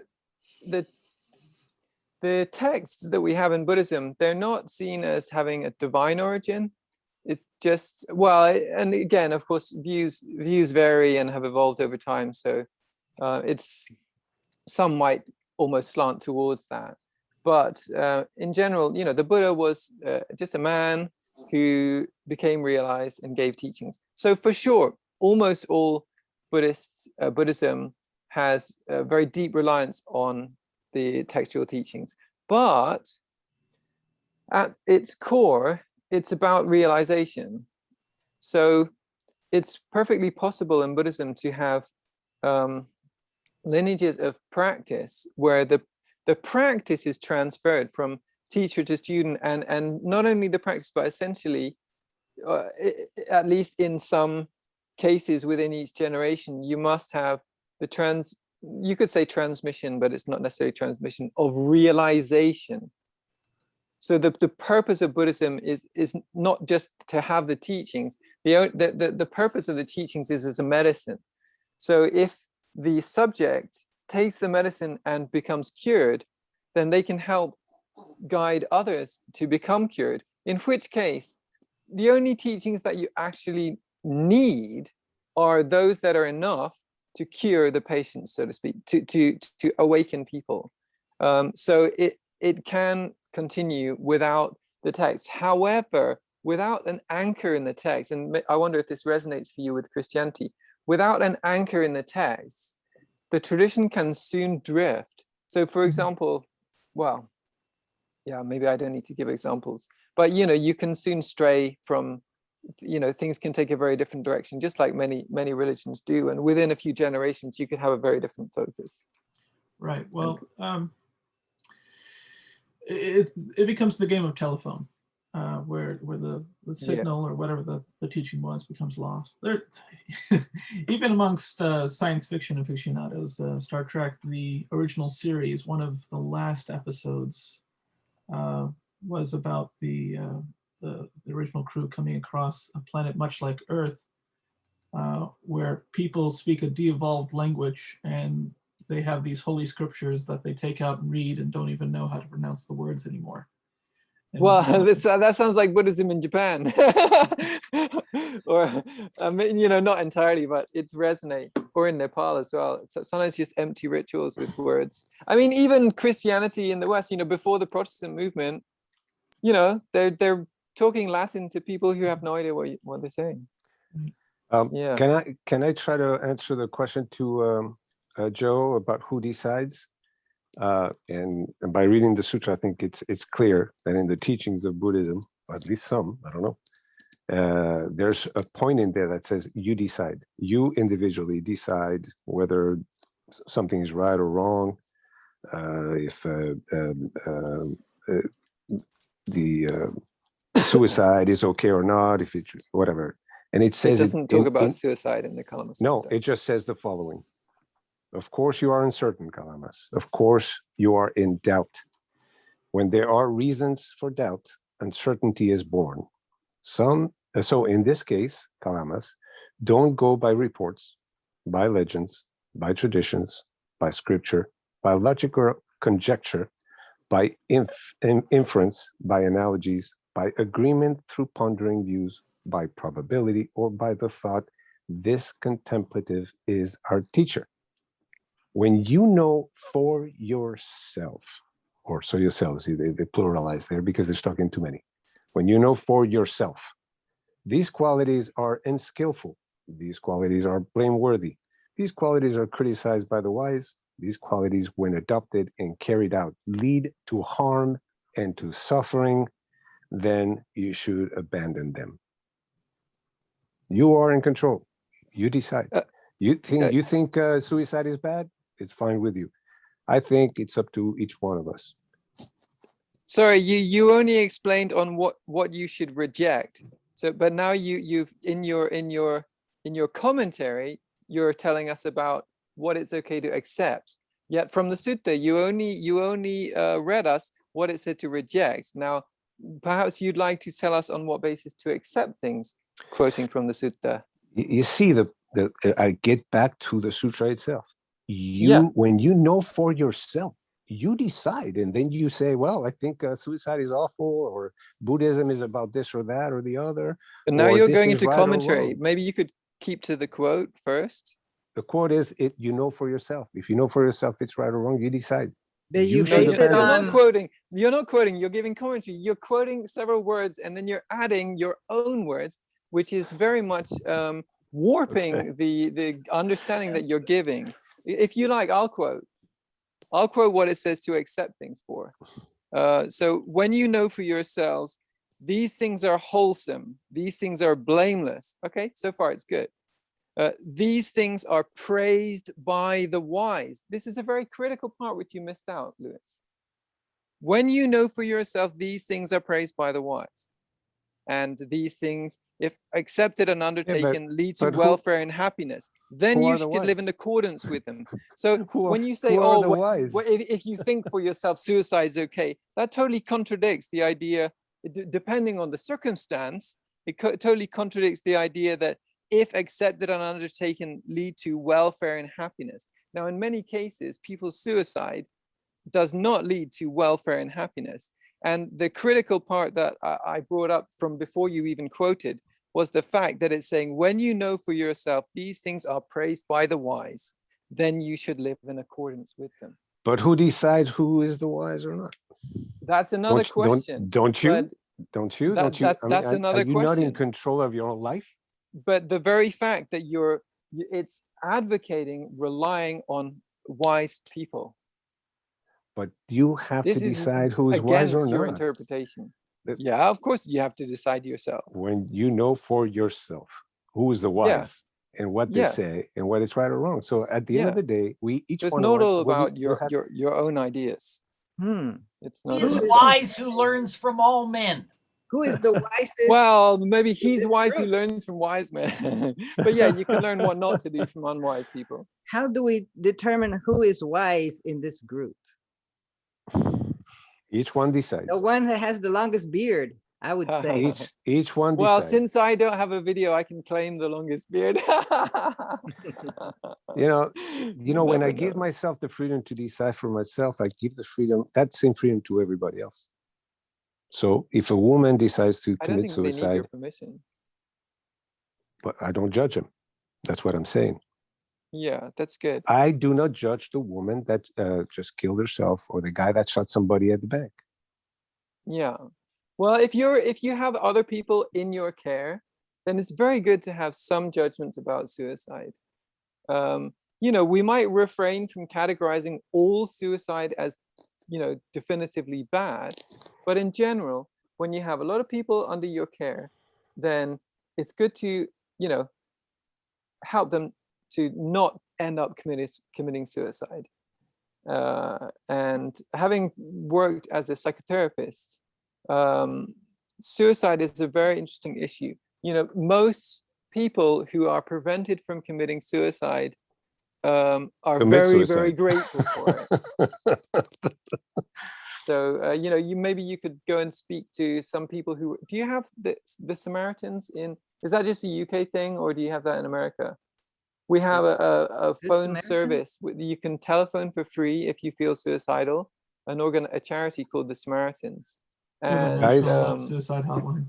texts that we have in Buddhism, they're not seen as having a divine origin. It's just, well, and again, of course, views vary and have evolved over time. So some might almost slant towards that. But in general, the Buddha was just a man who became realized and gave teachings. So for sure, almost all Buddhism has a very deep reliance on the textual teachings. But at its core, it's about realization. So it's perfectly possible in Buddhism to have lineages of practice where the practice is transferred from teacher to student, and not only the practice, but essentially, at least in some cases within each generation, you must have the you could say transmission, but it's not necessarily transmission of realization. So the purpose of Buddhism is not just to have the teachings. The purpose of the teachings is as a medicine. So if the subject takes the medicine and becomes cured, then they can help guide others to become cured. In which case, the only teachings that you actually need are those that are enough to cure the patient, so to speak, to awaken people. So it can continue without the text. However, without an anchor in the text, and I wonder if this resonates for you with Christianity, without an anchor in the text, the tradition can soon drift. So for example, well, yeah, maybe I don't need to give examples, but you can soon stray from, things can take a very different direction, just like many religions do, and within a few generations you could have a very different focus. Right. Well, it becomes the game of telephone, where the signal or whatever the teaching was becomes lost. There, even amongst science fiction aficionados, Star Trek, the original series, one of the last episodes was about the original crew coming across a planet much like Earth, where people speak a de-evolved language, and they have these holy scriptures that they take out and read and don't even know how to pronounce the words anymore. And well, that sounds like Buddhism in Japan. Or, not entirely, but it resonates. Or in Nepal as well. So sometimes just empty rituals with words. I mean, even Christianity in the West, before the Protestant movement, they're talking Latin to people who have no idea what they're saying. Yeah. Can I try to answer the question to Joe about who decides? And by reading the sutra, I think it's clear that in the teachings of Buddhism, or at least some, I don't know, there's a point in there that says you decide. You individually decide whether something is right or wrong, if the suicide is okay or not, if it whatever. And it says it doesn't talk about suicide in the Kalama Sutta. No, it just says the following. Of course you are uncertain, Kalamas. Of course you are in doubt. When there are reasons for doubt, uncertainty is born. So in this case, Kalamas, don't go by reports, by legends, by traditions, by scripture, by logical conjecture, by inference, by analogies, by agreement through pondering views, by probability, or by the thought, this contemplative is our teacher. When you know for yourself, or so yourselves, they pluralize there because there's talking too many. When you know for yourself, these qualities are unskillful. These qualities are blameworthy. These qualities are criticized by the wise. These qualities, when adopted and carried out, lead to harm and to suffering, then you should abandon them. You are in control. You decide. You think suicide is bad? It's fine with you. I think it's up to each one of us. Sorry, you only explained on what you should reject. So, but now you've in your commentary, you're telling us about what it's okay to accept. Yet from the sutta, you only read us what it said to reject. Now, perhaps you'd like to tell us on what basis to accept things, quoting from the sutta. You see, I get back to the sutra itself. When you know for yourself, you decide, and then you say, well, I think suicide is awful, or Buddhism is about this or that or the other. But now you're going into commentary. Maybe you could keep to the quote first. The quote is, you know for yourself. If you know for yourself it's right or wrong, you decide. You're not quoting. You're giving commentary. You're quoting several words, and then you're adding your own words, which is very much warping the understanding that you're giving. If you like, I'll quote what it says to accept things for. So when you know for yourselves, these things are wholesome, these things are blameless. Okay, so far it's good. These things are praised by the wise. This is a very critical part which you missed out, Lewis. When you know for yourself, these things are praised by the wise. and these things, if accepted and undertaken, lead to but who- welfare and happiness, then who you are the should live in wise? accordance with them. So Who are- when you say, who are oh, the wise? if you think for yourself suicide is okay, that totally contradicts the idea, depending on the circumstance, it totally contradicts the idea that if accepted and undertaken, lead to welfare and happiness. Now, in many cases, people's suicide does not lead to welfare and happiness. And the critical part that I brought up from before you even quoted was the fact that it's saying, when you know for yourself, these things are praised by the wise, then you should live in accordance with them. But who decides who is the wise or not? That's another question. Don't you? but Don't you? that- Don't you? that- I mean, that's are another you not in question. control of your own life? But the very fact that it's advocating relying on wise people. But you have This to is decide who is wise or against your not. interpretation. That- Yeah, of course you have to decide yourself. When you know for yourself who is the wise and what they Yes. say and what is right or wrong. So at the end of Yeah. the day, we each So it's one not of us all will about will have- your own ideas. It's He not. is about- wise who learns from all men. Who is the wisest? Well, maybe he's this wise who group. learns from wise men. But yeah, you can learn what not to do from unwise people. How do we determine who is wise in this group? Each one decides. The one that has the longest beard, I would say. Each one Well, decides. since I don't have a video, I can claim the longest beard. You know, when I never give know. myself the freedom to decide for myself, I give the freedom, that same freedom to everybody else. So if a woman decides to I don't commit think they need your suicide, permission. but I don't judge them. That's what I'm saying. Yeah, that's good. I do not judge the woman that just killed herself or the guy that shot somebody at the bank. Yeah. Well, if you have other people in your care, then it's very good to have some judgments about suicide. We might refrain from categorizing all suicide as, definitively bad, but in general, when you have a lot of people under your care, then it's good to, help them to not end up committing suicide. And having worked as a psychotherapist, suicide is a very interesting issue. Most people who are prevented from committing suicide are very, very grateful for it. So, maybe you could go and speak to some people who, do you have the Samaritans is that just a UK thing, or do you have that in America? We have a phone service. You can telephone for free if you feel suicidal. A charity called the Samaritans. We have a And national suicide hotline.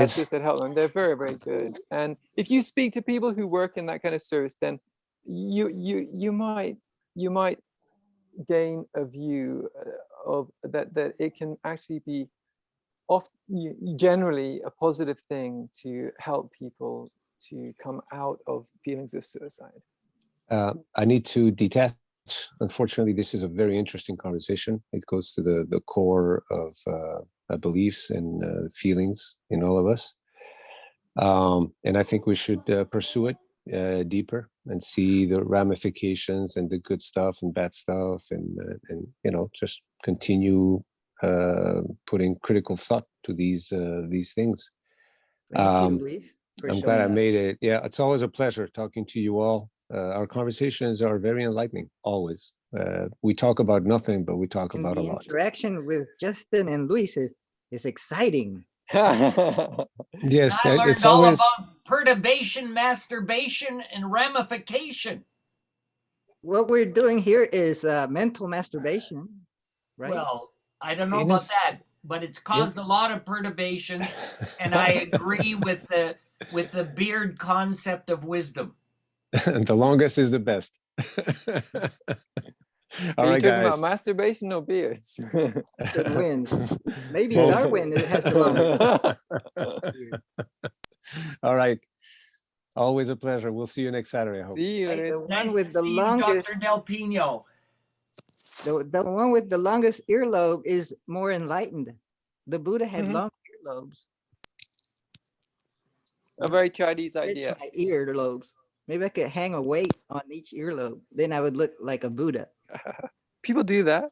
suicide helpline. They're very, very good. And if you speak to people who work in that kind of service, then you might gain a view of that it can actually be generally a positive thing to help people to come out of feelings of suicide. I need to detach. Unfortunately, this is a very interesting conversation. It goes to the core of beliefs and feelings in all of us. And I think we should pursue it deeper and see the ramifications and the good stuff and bad stuff, and just continue putting critical thought to these things. Thank you, Luis. I'm glad I made it. Yeah, it's always a pleasure talking to you all. Our conversations are very enlightening, always. We talk about nothing, but we talk about a lot. The interaction with Justin and Luis is exciting. Yes, I learned it's all always about perturbation, masturbation, and ramification. What we're doing here is mental masturbation, right? Well, I don't know about that, but it's caused a lot of perturbation, and I agree with the beard concept of wisdom. the longest is the best. All Are you right, talking about guys. masturbation or beards? Wins. Maybe Both. Darwin has the longest. All right. Always a pleasure. We'll see you next Saturday, I hope. See you. The Luis. one Nice with to the see you, longest, Dr. Del Pino. the one with the longest earlobe is more enlightened. The Buddha had long earlobes. A very Chinese It's idea. my earlobes. Maybe I could hang a weight on each earlobe. Then I would look like a Buddha. People do that.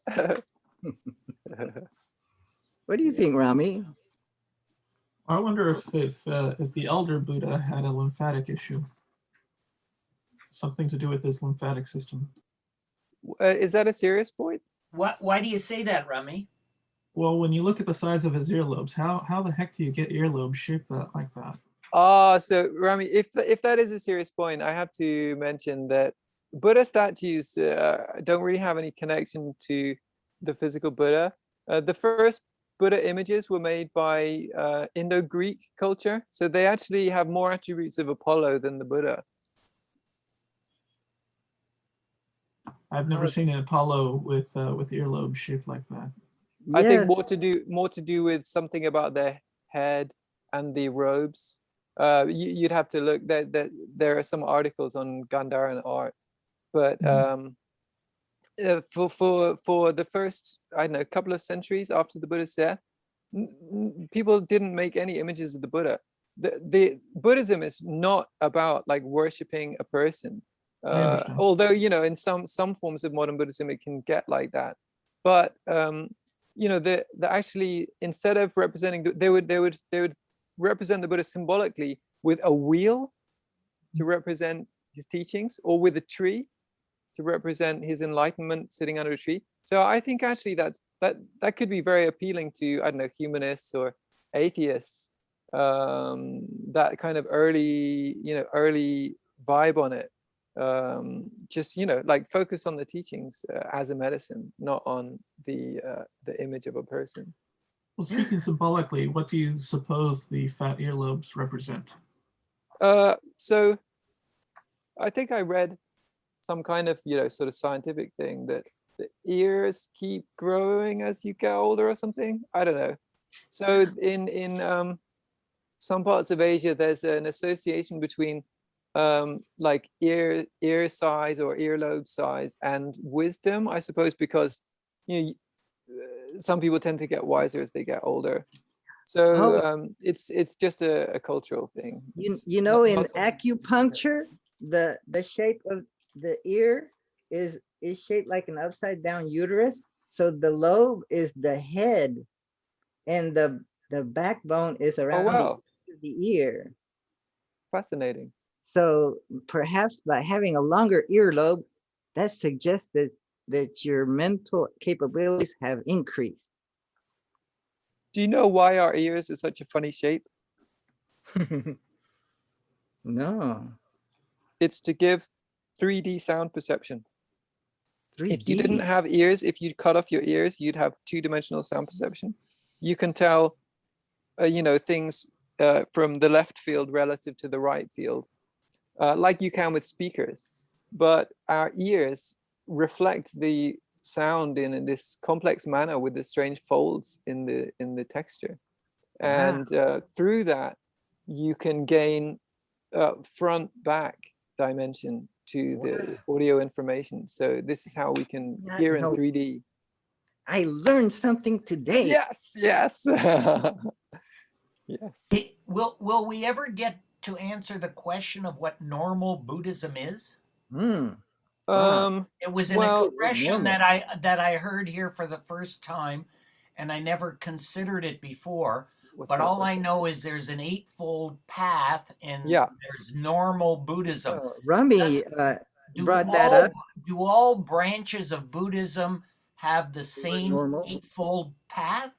What do you think, Rami? I wonder if the elder Buddha had a lymphatic issue, something to do with his lymphatic system. Is that a serious point? Why do you say that, Rami? Well, when you look at the size of his earlobes, how the heck do you get earlobes shaped like that? So Rami, if that is a serious point, I have to mention that Buddha statues don't really have any connection to the physical Buddha. The first Buddha images were made by Indo-Greek culture, so they actually have more attributes of Apollo than the Buddha. I've never seen an Apollo with earlobes shaped like that. I think Yes. more to do with something about their head and the robes. You'd have to look. There are some articles on Gandharan art, but for the first, I don't know, couple of centuries after the Buddha's death, people didn't make any images of the Buddha. The Buddhism is not about like worshiping a person. Although, you know, in some forms of modern Buddhism it can get like that, but you know, the actually, instead of representing, they would represent the Buddha symbolically with a wheel to represent his teachings, or with a tree to represent his enlightenment sitting under a tree. So I think actually that could be very appealing to, I don't know, humanists or atheists. That kind of early vibe on it. Just, you know, like focus on the teachings as a medicine, not on the image of a person. Well, speaking symbolically, what do you suppose the fat earlobes represent? So I think I read some kind of, you know, sort of scientific thing that the ears keep growing as you get older or something. I don't know. So in some parts of Asia, there's an association between like ear size or earlobe size and wisdom, I suppose, because, you know, some people tend to get wiser as they get older. So it's just a cultural thing. You know, in acupuncture, the shape of the ear is shaped like an upside down uterus. So the lobe is the head, and the backbone is around the ear. Fascinating. So perhaps by having a longer earlobe, that suggests that your mental capabilities have increased. Do you know why our ears are such a funny shape? No. It's to give 3D sound perception. 3D. If you didn't have ears, if you cut off your ears, you'd have two-dimensional sound perception. You can tell, you know, things from the left field relative to the right field, like you can with speakers. But our ears reflect the sound in this complex manner with the strange folds in the texture. And through that, you can gain front back dimension to the audio information. So this is how we can hear in 3D. I learned something today. Yes. Yes. Will we ever get to answer the question of what normal Buddhism is? It was an expression that I heard here for the first time, and I never considered it before. But all I know is there's an eightfold path, and there's normal Buddhism. Rami brought that up. Do all branches of Buddhism have the same eightfold path?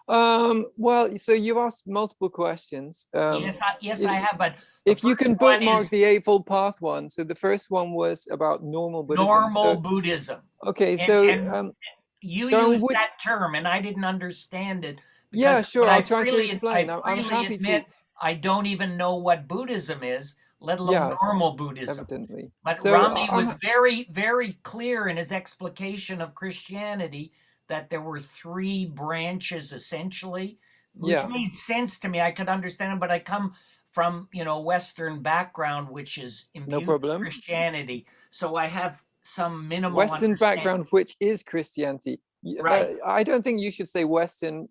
Well, so you've asked multiple questions. Yes, I have. But if you can bookmark the Eightfold Path one, so the first one was about normal Buddhism. Normal Buddhism. Okay, and you used that term, and I didn't understand it. Yeah, sure. I'll try to explain. I'm happy to. I don't even know what Buddhism is, let alone normal Buddhism. Evidently. But so, Rami was very, very clear in his explication of Christianity that there were three branches essentially, which made sense to me. I could understand it, but I come from, you know, Western background, which is imbued with Christianity. So I have some minimal Western background, which is Christianity. Right. I don't think you should say Western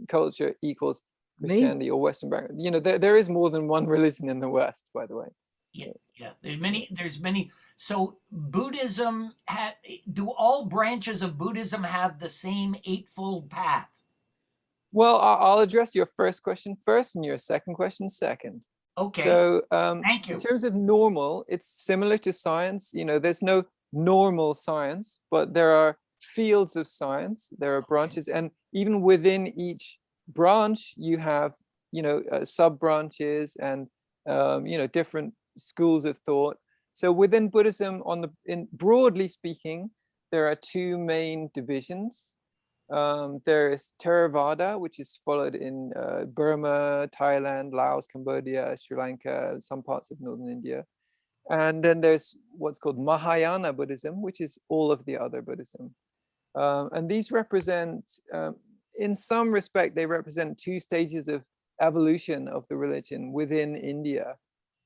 culture equals Christianity or Western background. You know, there is more than one religion in the West, by the way. Yeah. There's many. So Buddhism, do all branches of Buddhism have the same eightfold path? Well, I'll address your first question first and your second question second. Okay. So Thank you. in terms of normal, it's similar to science. You know, there's no normal science, but there are fields of science. There are branches, and even within each branch, you have, you know, sub branches and you know, different schools of thought. So within Buddhism, broadly speaking, there are two main divisions. There is Theravada, which is followed in Burma, Thailand, Laos, Cambodia, Sri Lanka, some parts of northern India. And then there's what's called Mahayana Buddhism, which is all of the other Buddhism. And these represent, in some respect, they represent two stages of evolution of the religion within India.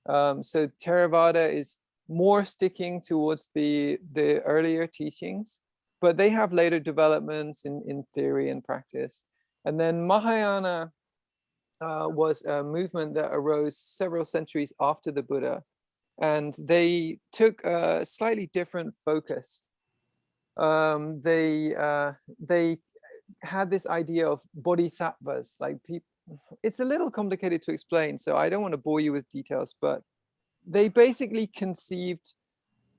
So Theravada is more sticking towards the earlier teachings, but they have later developments in theory and practice. And then Mahayana was a movement that arose several centuries after the Buddha, and they took a slightly different focus. They had this idea of bodhisattvas, like people. It's a little complicated to explain, so I don't want to bore you with details, but they basically conceived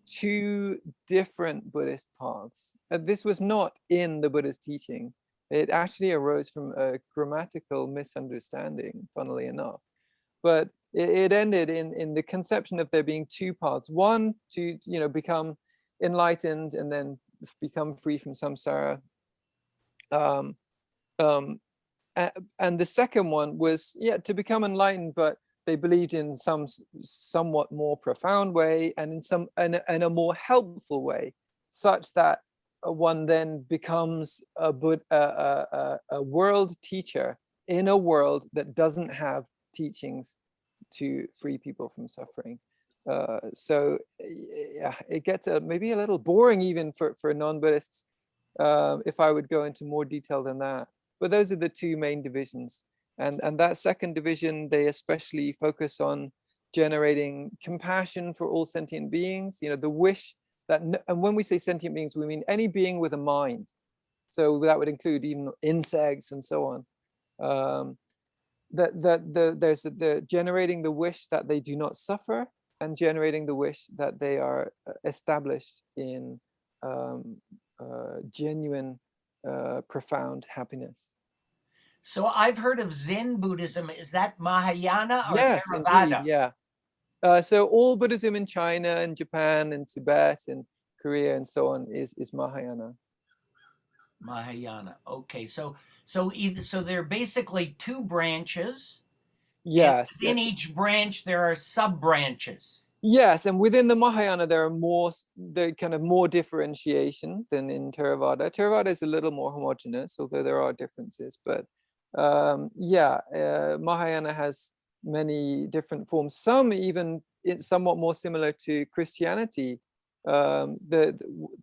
two different Buddhist paths. This was not in the Buddhist teaching. It actually arose from a grammatical misunderstanding, funnily enough. But it ended in the conception of there being two paths. One, to, you know, become enlightened and then become free from samsara. And the second one was, yeah, to become enlightened, but they believed in some somewhat more profound way and in a more helpful way, such that one then becomes a world teacher in a world that doesn't have teachings to free people from suffering. So yeah, it gets maybe a little boring even for non-Buddhists, if I would go into more detail than that. But those are the two main divisions. And that second division, they especially focus on generating compassion for all sentient beings, you know, the wish that, and when we say sentient beings, we mean any being with a mind. So that would include even insects and so on. There's the generating the wish that they do not suffer, and generating the wish that they are established in genuine, profound happiness. So I've heard of Zen Buddhism. Is that Mahayana or Yes, indeed, Theravada? yeah. So all Buddhism in China and Japan and Tibet and Korea and so on is Mahayana. Mahayana. Okay, so there are basically two branches. Yes. And in each branch there are sub branches. Yes, and within the Mahayana there are more differentiation than in Theravada. Theravada is a little more homogeneous, although there are differences. But Mahayana has many different forms. Some even somewhat more similar to Christianity. The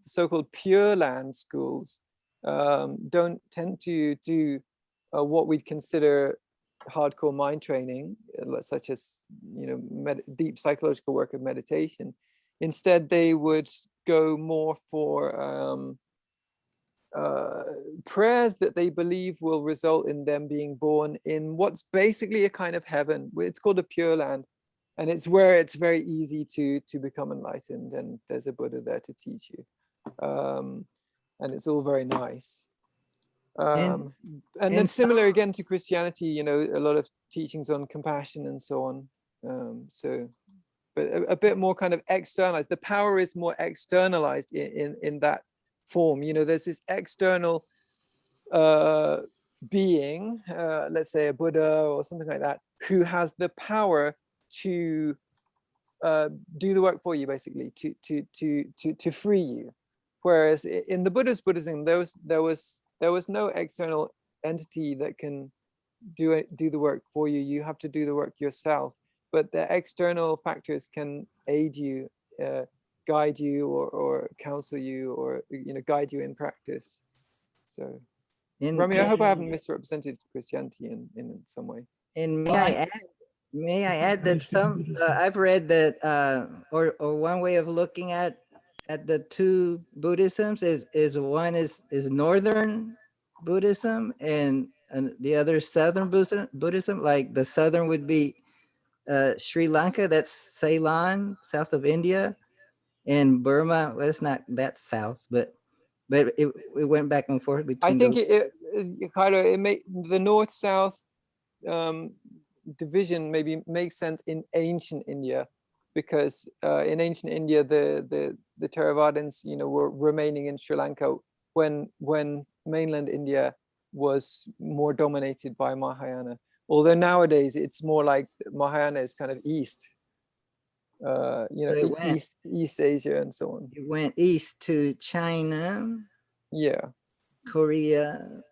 so-called Pure Land schools don't tend to do what we'd consider hardcore mind training, such as, you know, deep psychological work of meditation. Instead, they would go more for prayers that they believe will result in them being born in what's basically a kind of heaven. It's called a Pure Land, and it's where it's very easy to become enlightened, and there's a Buddha there to teach you, and it's all very nice. And then similar again to Christianity, you know, a lot of teachings on compassion and so on. But a bit more kind of externalized. The power is more externalized in that form. You know, there's this external being, let's say a Buddha or something like that, who has the power to do the work for you, basically, to free you. Whereas in the Buddhist Buddhism, there was no external entity that can do the work for you. You have to do the work yourself. But the external factors can aid you, guide you, or counsel you, or, you know, guide you in practice. So, Rami, I hope I haven't misrepresented Christianity in some way. And may I add that some I've read that or one way of looking at the two Buddhisms is one is Northern Buddhism, and and the other southern Buddhism, like the southern would be Sri Lanka, that's Ceylon, south of India, and Burma. Well, it's not that south, but it went back and forth I between think those. it make the north-south division maybe makes sense in ancient India, because in ancient India the Theravadins, you know, were remaining in Sri Lanka when mainland India was more dominated by Mahayana. Although nowadays it's more like Mahayana is kind of east, you know, So it went, East Asia and so on. it went east to China, Yeah. Korea.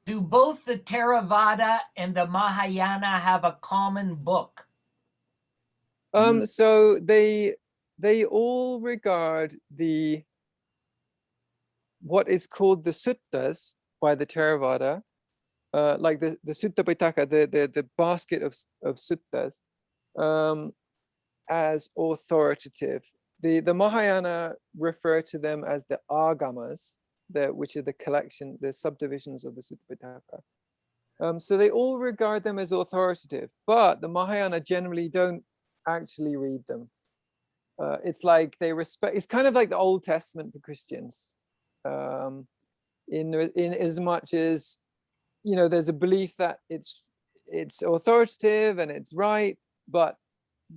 Do both the Theravada and the Mahayana have a common book? So they all regard what is called the suttas by the Theravada, like the Sutta Pitaka, the basket of suttas, as authoritative. The Mahayana refer to them as the agamas, which are the collection, the subdivisions of the Sutta Pitaka. So they all regard them as authoritative, but the Mahayana generally don't actually read them. It's like they respect. It's kind of like the Old Testament for Christians, in as much as, you know, there's a belief that it's authoritative and it's right, but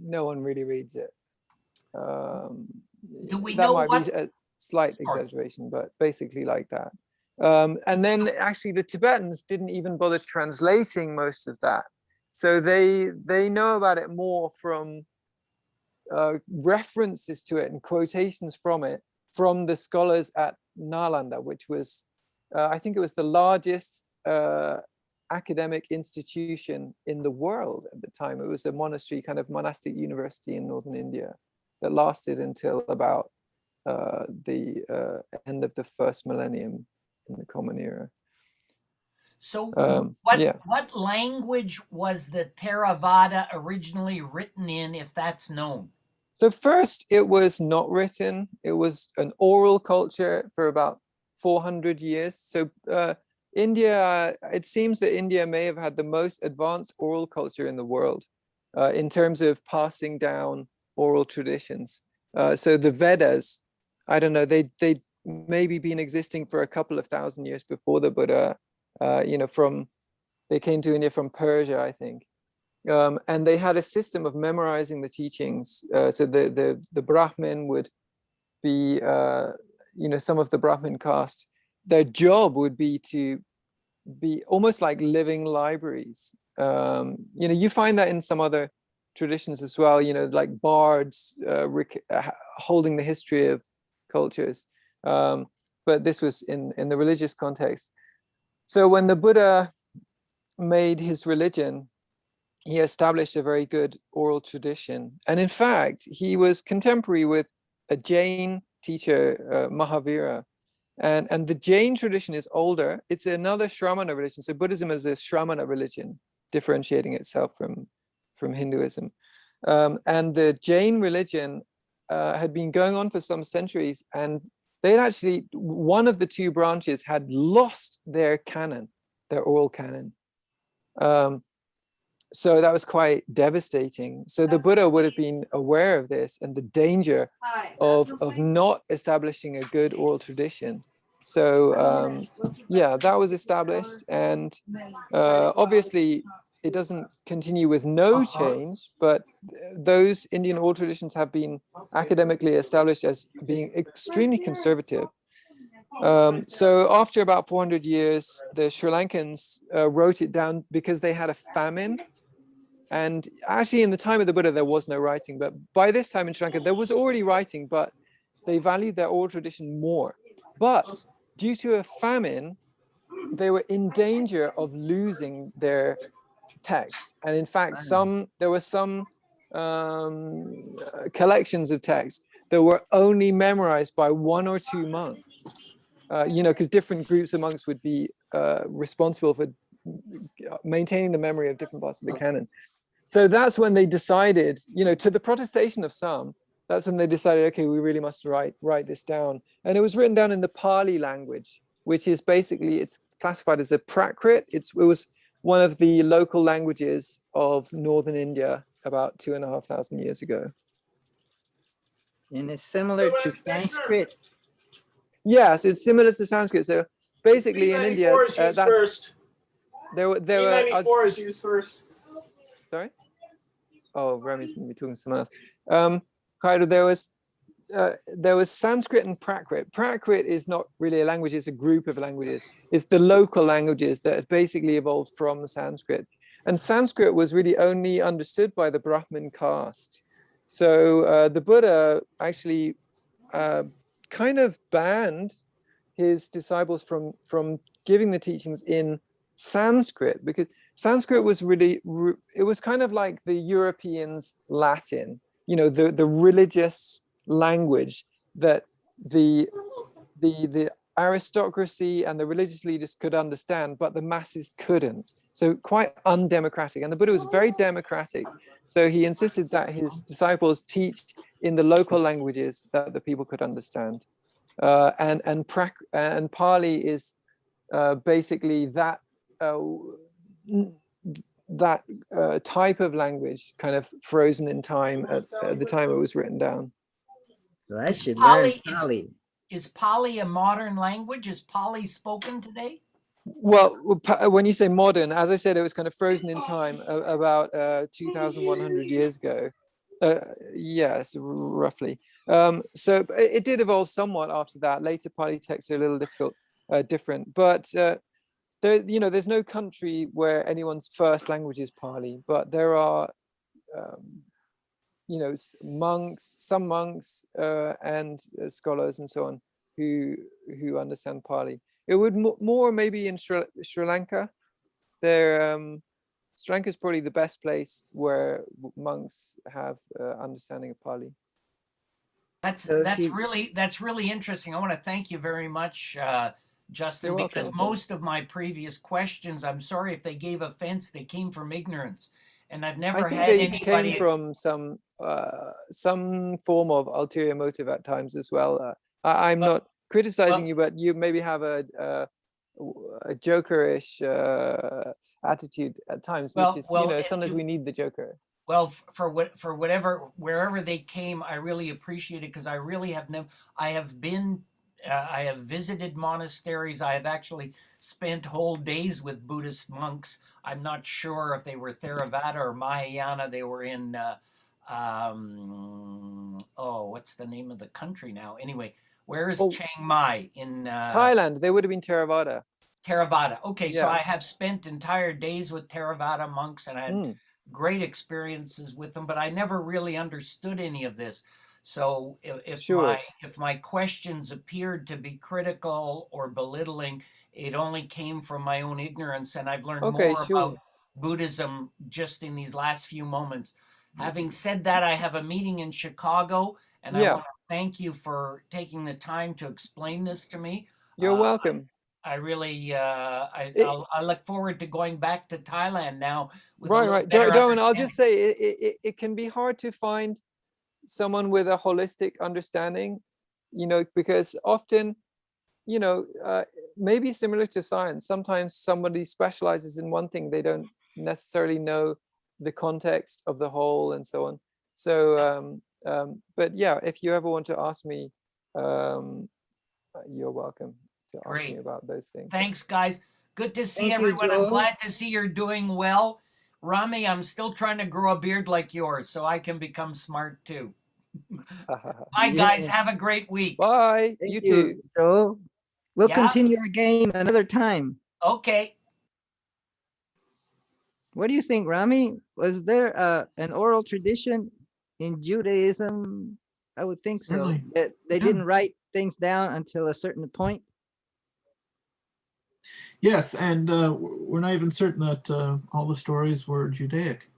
no one really reads it. Do we That know might what? be a slight exaggeration, but basically like that. And then actually the Tibetans didn't even bother translating most of that, so they know about it more from references to it and quotations from it from the scholars at Nalanda, which was I think it was the largest academic institution in the world at the time. It was a monastery, kind of monastic university in northern India that lasted until about the end of the first millennium in the Common Era. So Yeah. what language was the Theravada originally written in, if that's known? So first, it was not written. It was an oral culture for about 400 years. So India, it seems that India may have had the most advanced oral culture in the world in terms of passing down oral traditions. So the Vedas, I don't know, they maybe been existing for a couple of thousand years before the Buddha. You know, they came to India from Persia, I think. And they had a system of memorizing the teachings. So the Brahmin would be, you know, some of the Brahmin caste, their job would be to be almost like living libraries. You know, you find that in some other traditions as well, you know, like bards holding the history of cultures. But this was in the religious context. So when the Buddha made his religion, he established a very good oral tradition. And in fact, he was contemporary with a Jain teacher, Mahavira. And the Jain tradition is older. It's another Shramana religion. So Buddhism is a Shramana religion, differentiating itself from Hinduism. And the Jain religion had been going on for some centuries, and they'd actually, one of the two branches had lost their canon, their oral canon. So that was quite devastating. So the Buddha would have been aware of this and the danger of not establishing a good oral tradition. So yeah, that was established, and obviously it doesn't continue with no change, but those Indian oral traditions have been academically established as being extremely conservative. So after about 400 years, the Sri Lankans wrote it down because they had a famine. And actually in the time of the Buddha, there was no writing, but by this time in Sri Lanka, there was already writing, but they valued their oral tradition more. But due to a famine, they were in danger of losing their text. And in fact, there were some collections of texts that were only memorized by 1 or 2 monks. You know, because different groups of monks would be responsible for maintaining the memory of different parts of the canon. So that's when they decided, you know, to the protestation of some, that's when they decided, okay, we really must write this down. And it was written down in the Pali language. which is basically, it's classified as a Prakrit. It was one of the local languages of northern India about 2,500 years ago. And it's similar to Sanskrit. Yes, it's similar to Sanskrit. So basically in India, E94 is used first. there were E94 is used first. sorry? Oh, Rami's maybe talking to someone else. Kaido, there was Sanskrit and Prakrit. Prakrit is not really a language, it's a group of languages. It's the local languages that basically evolved from Sanskrit. And Sanskrit was really only understood by the Brahmin caste. So the Buddha actually kind of banned his disciples from giving the teachings in Sanskrit, because Sanskrit was really, it was kind of like the Europeans' Latin, you know, the religious language that the aristocracy and the religious leaders could understand, but the masses couldn't. So quite undemocratic. And the Buddha was very democratic. So he insisted that his disciples teach in the local languages that the people could understand. And Pali is basically that type of language, kind of frozen in time at the time it was written down. So I should learn Pali Pali. is Pali a modern language? Is Pali spoken today? Well, when you say modern, as I said, it was kind of frozen in time about 2,100 years ago. Yes, roughly. So it did evolve somewhat after that. Later Pali texts are a little different. But there, you know, there's no country where anyone's first language is Pali, but there are, you know, some monks and scholars and so on who understand Pali. It would more maybe in Sri Lanka. Sri Lanka is probably the best place where monks have understanding of Pali. That's really interesting. I want to thank you very much, Justin, You're because welcome. most of my previous questions, I'm sorry if they gave offense, they came from ignorance, and I've never I think had they anybody. came from some form of ulterior motive at times as well. I'm not criticizing you, but you maybe have a jokerish attitude at times, which is, you know, sometimes we need the joker. Well, for whatever, wherever they came, I really appreciate it, because I really have I have visited monasteries. I have actually spent whole days with Buddhist monks. I'm not sure if they were Theravada or Mahayana. They were in, what's the name of the country now? Anyway, where is Chiang Mai? In Thailand. They would have been Theravada. Theravada. Okay, so Yeah. I have spent entire days with Theravada monks, and I had great experiences with them, but I never really understood any of this. So if my questions appeared to be critical or belittling, it only came from my own ignorance, and I've learned more about Buddhism just in these last few moments. Having said that, I have a meeting in Chicago, and I want to thank you for taking the time to explain this to me. You're welcome. I really, I look forward to going back to Thailand now. Right. Darwin, I'll just say it can be hard to find someone with a holistic understanding, you know, because often, you know, maybe similar to science, sometimes somebody specializes in one thing, they don't necessarily know the context of the whole and so on. So, but yeah, if you ever want to ask me, you're welcome to ask me about those things. Thanks, guys. Good to see everyone. I'm glad to see you're doing well. Rami, I'm still trying to grow a beard like yours so I can become smart too. Bye, guys. Have a great week. Bye. You too. Joe. We'll continue our game another time. Okay. What do you think, Rami? Was there an oral tradition in Judaism? I would think so. Certainly. That they didn't write things down until a certain point. Yes, and we're not even certain that all the stories were Judaic.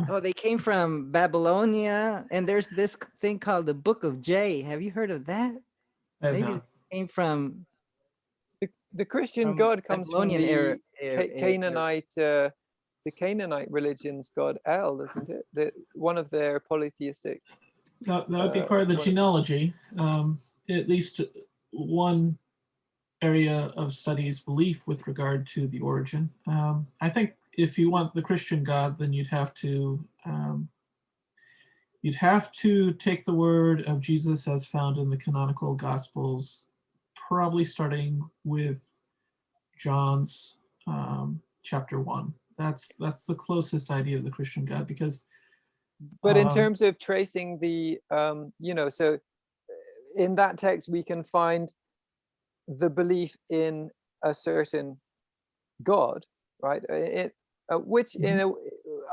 Oh, they came from Babylonia, and there's this thing called the Book of J. Have you heard of that? Maybe it came from the Christian God comes from the Canaanite, the Canaanite religion's god El, doesn't it? One of their polytheistic. That would be part of the genealogy. At least one area of study is belief with regard to the origin. I think if you want the Christian God, then you'd have to take the word of Jesus as found in the canonical Gospels, probably starting with John's chapter 1. That's the closest idea of the Christian God, because But in terms of tracing the, so in that text we can find the belief in a certain God, right? Which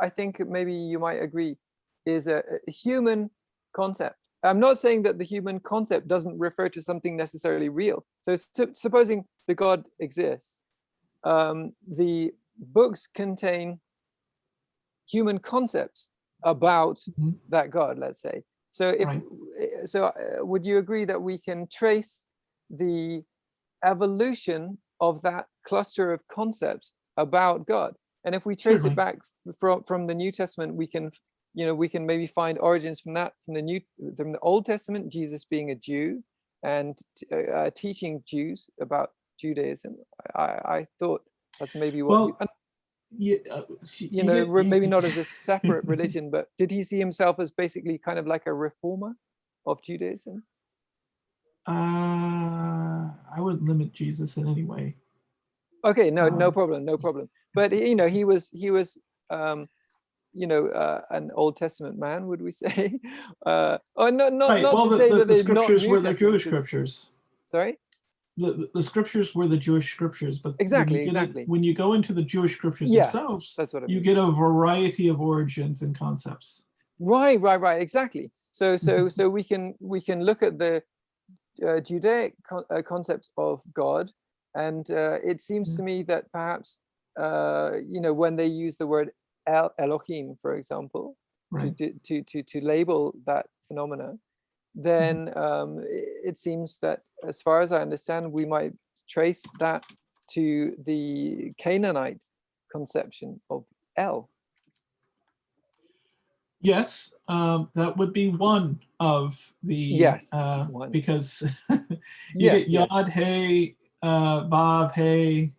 I think maybe you might agree is a human concept. I'm not saying that the human concept doesn't refer to something necessarily real. So supposing the God exists, the books contain human concepts about that God, let's say. So would you agree that we can trace the evolution of that cluster of concepts about God? And if we trace it back from the New Testament, we can maybe find origins from the Old Testament, Jesus being a Jew and teaching Jews about Judaism. I thought that's maybe what maybe not as a separate religion, but did he see himself as basically kind of like a reformer of Judaism? I wouldn't limit Jesus in any way. Okay, no problem. But he was an Old Testament man, would we say? Not to say that the they're not scriptures New were the Testament, Jewish scriptures. Sorry? The scriptures were the Jewish scriptures, but exactly. When you go into the Jewish scriptures themselves, that's what I mean. You get a variety of origins and concepts. Right, exactly. So we can look at the Judaic concept of God, and it seems to me that perhaps when they use the word Elohim, for example, to label that phenomena, then it seems that, as far as I understand, we might trace that to the Canaanite conception of El. Yes, that would be one of the one. Because you get Yod, Hey, Vav, Hey.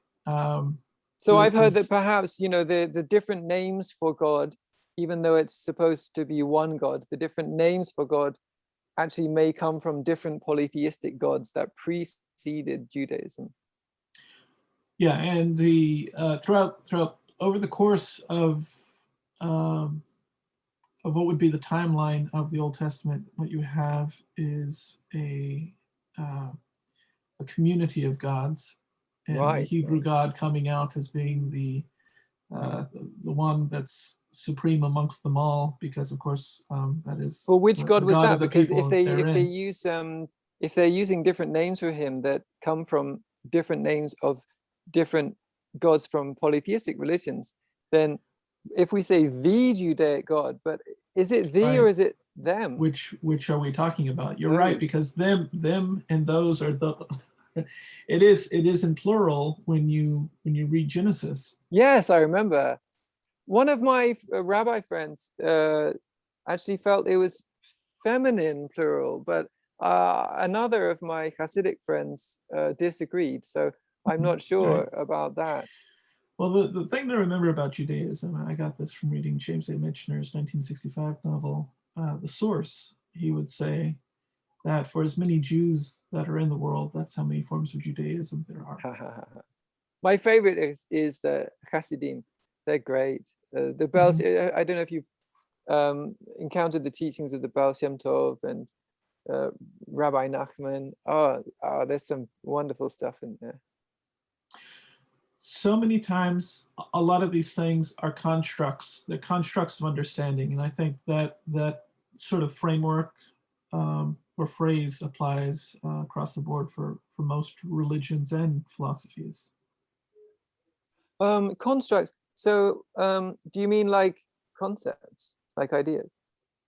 So I've heard that perhaps the different names for God, even though it's supposed to be one God, the different names for God actually may come from different polytheistic gods that preceded Judaism. Yeah, and the throughout over the course of what would be the timeline of the Old Testament, what you have is a community of gods, and the Hebrew God coming out as being the one that's supreme amongst them all, because of course that is. Well, which God was that? Because if they're using different names for him that come from different names of different gods from polytheistic religions, then if we say the Judaic God, but is it the or is it them? Which are we talking about? You're right, because them and those are the. It is in plural when you read Genesis. Yes, I remember. One of my rabbi friends actually felt it was feminine plural, but another of my Hasidic friends disagreed. So I'm not sure about that. Well, the thing to remember about Judaism, I got this from reading James A. Michener's 1965 novel, The Source. He would say that for as many Jews that are in the world, that's how many forms of Judaism there are. My favorite is the Hasidim. They're great. The Baal, I don't know if you've encountered the teachings of the Baal Shem Tov and Rabbi Nachman. Oh, there's some wonderful stuff in there. So many times, a lot of these things are constructs. They're constructs of understanding, and I think that sort of framework or phrase applies across the board for most religions and philosophies. Constructs. So do you mean like concepts, like ideas?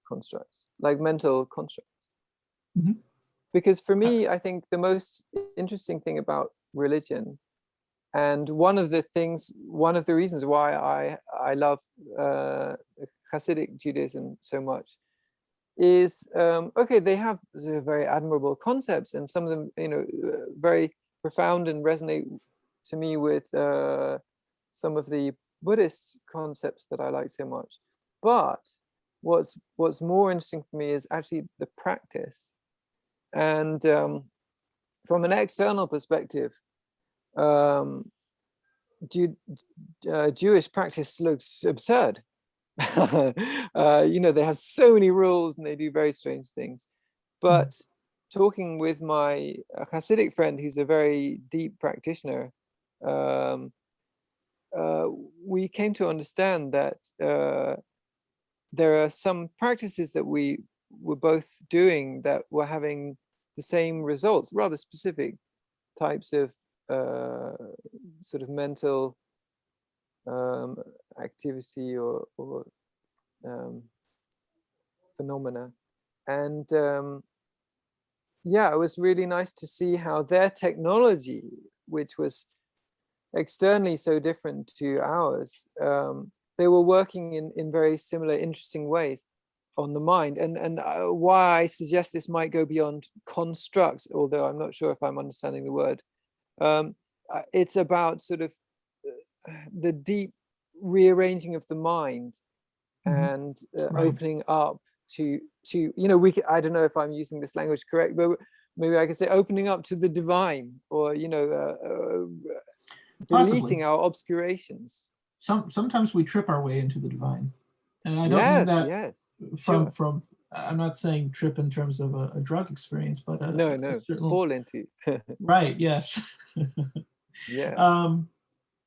Constructs, like mental constructs? Because for me, I think the most interesting thing about religion, and one of the reasons why I love Hasidic Judaism so much is they have very admirable concepts, and some of them very profound and resonate to me with some of the Buddhist concepts that I like so much. But what's more interesting for me is actually the practice. And from an external perspective, Jewish practice looks absurd. They have so many rules and they do very strange things. But talking with my Hasidic friend, who's a very deep practitioner, we came to understand that there are some practices that we were both doing that were having the same results, rather specific types of sort of mental activity or phenomena. And it was really nice to see how their technology, which was externally so different to ours, they were working in very similar, interesting ways on the mind. And why I suggest this might go beyond constructs, although I'm not sure if I'm understanding the word. It's about sort of the deep rearranging of the mind and opening up to I don't know if I'm using this language correct, but maybe I could say opening up to the divine, or deleting our obscurations. Sometimes we trip our way into the divine, and I don't mean that from I'm not saying trip in terms of a drug experience, but no, fall into. Right, yes.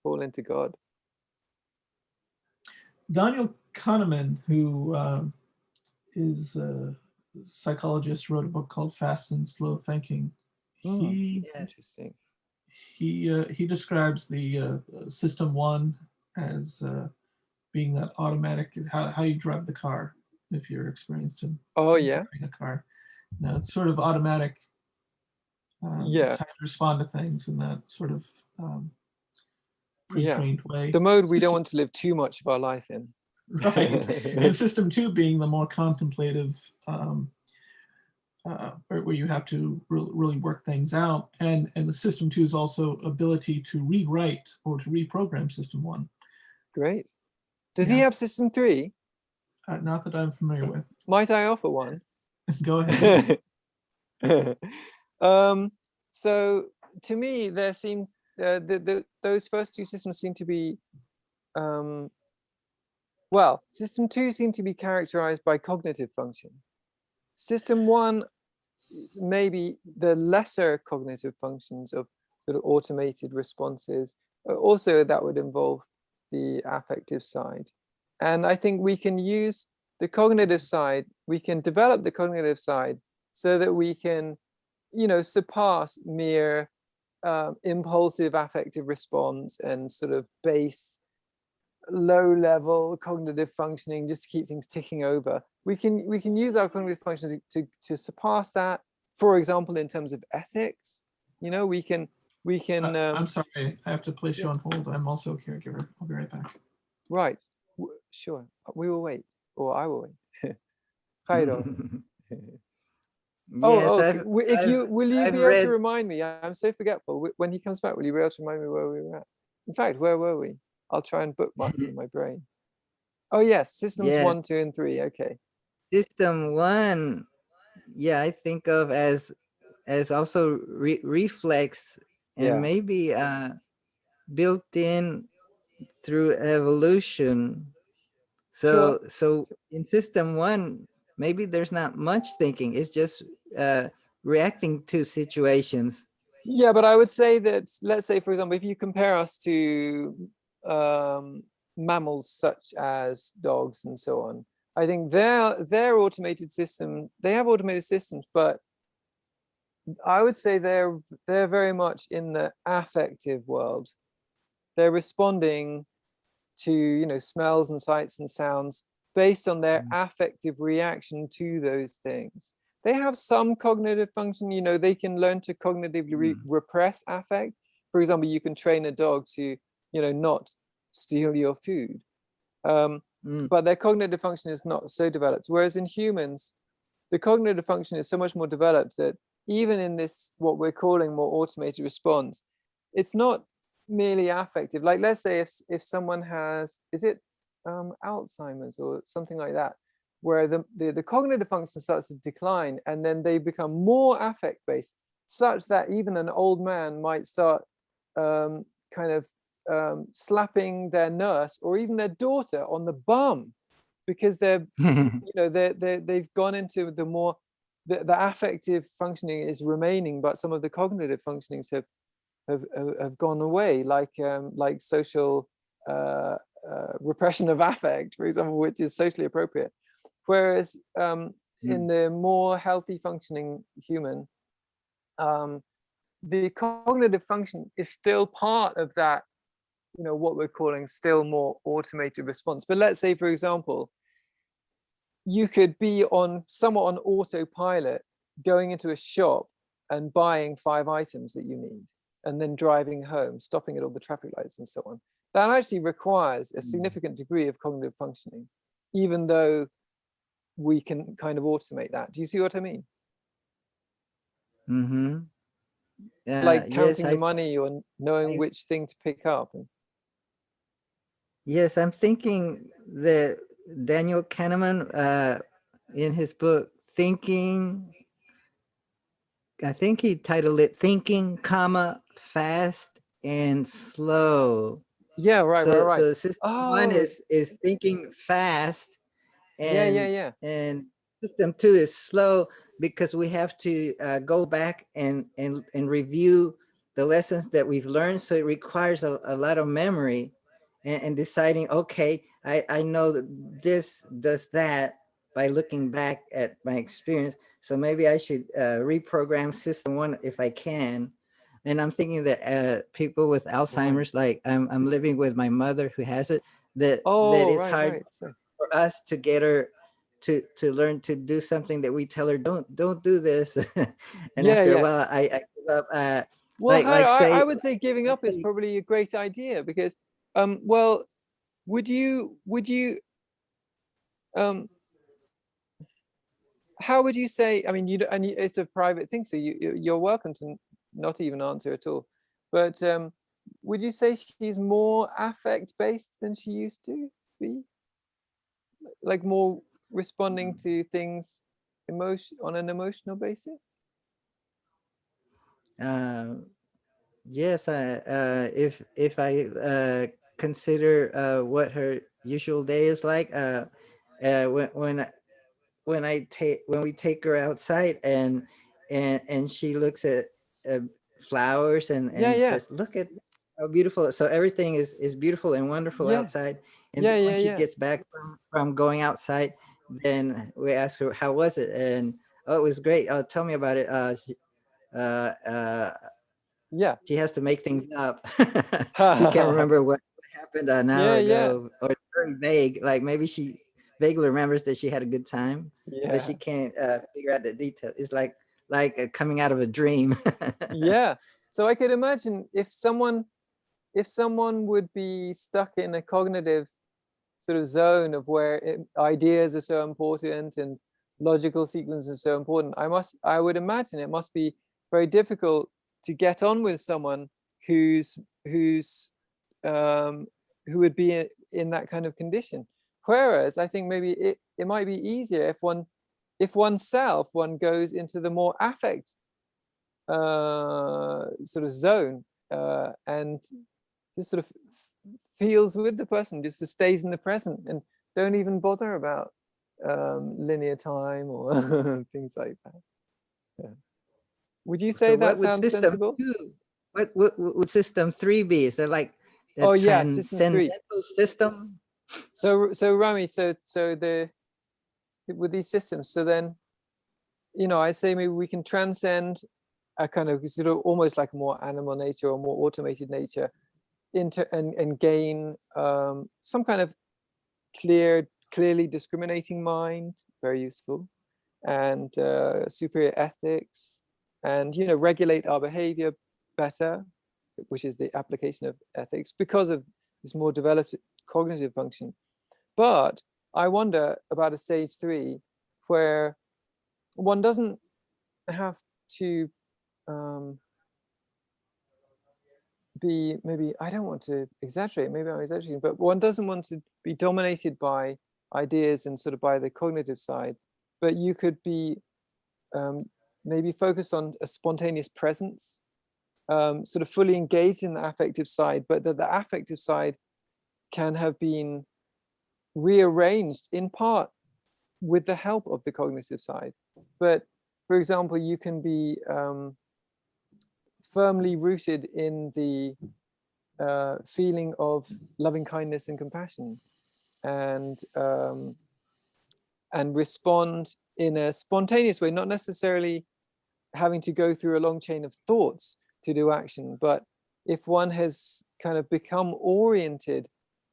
Fall into God. Daniel Kahneman, who is a psychologist, wrote a book called Fast and Slow Thinking. Interesting. He describes the system one as being that automatic, how you drive the car if you're experienced in driving a car. Now it's sort of automatic. It's how you respond to things in that sort of pre-trained way. The mode we don't want to live too much of our life in. Right. And system two being the more contemplative, where you have to really work things out. And the system two is also ability to rewrite or to reprogram system one. Great. Does he have system three? Not that I'm familiar with. Might I offer one? Go ahead. So to me, there seemed those first two systems seem to be system two seemed to be characterized by cognitive function. System one, maybe the lesser cognitive functions of sort of automated responses. Also, that would involve the affective side. And I think we can use the cognitive side, we can develop the cognitive side so that we can, surpass mere impulsive affective response and sort of base low-level cognitive functioning just to keep things ticking over. We can use our cognitive functions to surpass that. For example, in terms of ethics, we can. I'm sorry, I have to place you on hold. I'm also a caregiver. I'll be right back. Right, sure. We will wait, or I will wait. Jairo. Will you be able to remind me? I'm so forgetful. When he comes back, will you be able to remind me where we were at? In fact, where were we? I'll try and bookmark it in my brain. Oh yes, systems 1, 2, and 3. Okay. System one, I think of as also reflex and maybe built in through evolution. So in system one, maybe there's not much thinking. It's just reacting to situations. Yeah, but I would say that, let's say, for example, if you compare us to mammals such as dogs and so on, I think their automated system, they have automated systems, but I would say they're very much in the affective world. They're responding to smells and sights and sounds based on their affective reaction to those things. They have some cognitive function, they can learn to cognitively repress affect. For example, you can train a dog to, not steal your food. But their cognitive function is not so developed. Whereas in humans, the cognitive function is so much more developed that even in this, what we're calling more automated response, it's not merely affective. Like, let's say if someone has, is it Alzheimer's or something like that, where the cognitive function starts to decline, and then they become more affect based, such that even an old man might start kind of slapping their nurse or even their daughter on the bum, because they're they've gone into the more the affective functioning is remaining, but some of the cognitive functionings have gone away, like social repression of affect, for example, which is socially appropriate. Whereas in the more healthy functioning human, the cognitive function is still part of that, what we're calling still more automated response. But let's say, for example, you could be somewhat on autopilot, going into a shop and buying 5 items that you need, and then driving home, stopping at all the traffic lights and so on. That actually requires a significant degree of cognitive functioning, even though we can kind of automate that. Do you see what I mean? Mm-hmm. Like counting yes, the money or knowing which thing to pick up. Yes, I'm thinking that Daniel Kahneman, in his book Thinking, I think he titled it Thinking, Fast and Slow. Yeah, right. So system one is thinking fast, and and system 2 is slow, because we have to go back and review the lessons that we've learned. So it requires a lot of memory, and deciding, okay, I know that this does that by looking back at my experience. So maybe I should reprogram system 1 if I can. And I'm thinking that people with Alzheimer's, like I'm living with my mother who has it, that it's hard for us to get her to learn to do something that we tell her, don't do this. And after a while, I give up. Well, say, I would say giving up is probably a great idea, because well, would you how would you say, I mean, it's a private thing, so you're welcome to not even answer at all, but would you say she's more affect based than she used to be, like more responding to things on an emotional basis? Yes, if I consider what her usual day is like, when we take her outside, and she looks at flowers, and says, look at how beautiful. So everything is beautiful and wonderful outside. And then when she gets back from going outside, then we ask her, how was it? And, oh, it was great. Oh, tell me about it. She has to make things up. She can't remember what happened an hour ago, or it's very vague. Like maybe she vaguely remembers that she had a good time, but she can't figure out the details. It's like coming out of a dream. So I could imagine if someone would be stuck in a cognitive sort of zone of where ideas are so important and logical sequences are so important, I would imagine it must be very difficult to get on with someone who would be in that kind of condition. Whereas I think maybe it might be easier if oneself goes into the more affect sort of zone, and just sort of feels with the person, just stays in the present and don't even bother about linear time or things like that. Would you say that sounds sensible? What would system 3 be? Is that like system 3 system? So Rami, so with these systems, so then I say maybe we can transcend a kind of sort of almost like a more animal nature or more automated nature into and gain some kind of clearly discriminating mind, very useful, and superior ethics, and regulate our behavior better, which is the application of ethics because of this more developed cognitive function. But I wonder about a stage 3 where one doesn't have to be, maybe, I don't want to exaggerate, maybe I'm exaggerating, but one doesn't want to be dominated by ideas and sort of by the cognitive side, but you could be maybe focused on a spontaneous presence, sort of fully engaged in the affective side, but that the affective side can have been rearranged in part with the help of the cognitive side. But for example, you can be firmly rooted in the feeling of loving kindness and compassion, and respond in a spontaneous way, not necessarily having to go through a long chain of thoughts to do action. But if one has kind of become oriented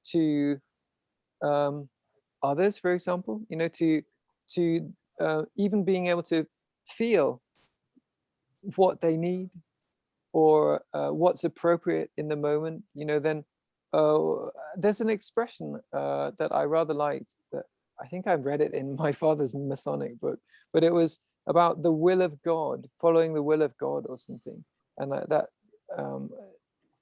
to others, for example, you know, to even being able to feel what they need, or what's appropriate in the moment, you know, then there's an expression that I rather liked, that I think I've read it in my father's Masonic book, but it was about the will of God, following the will of God or something. And that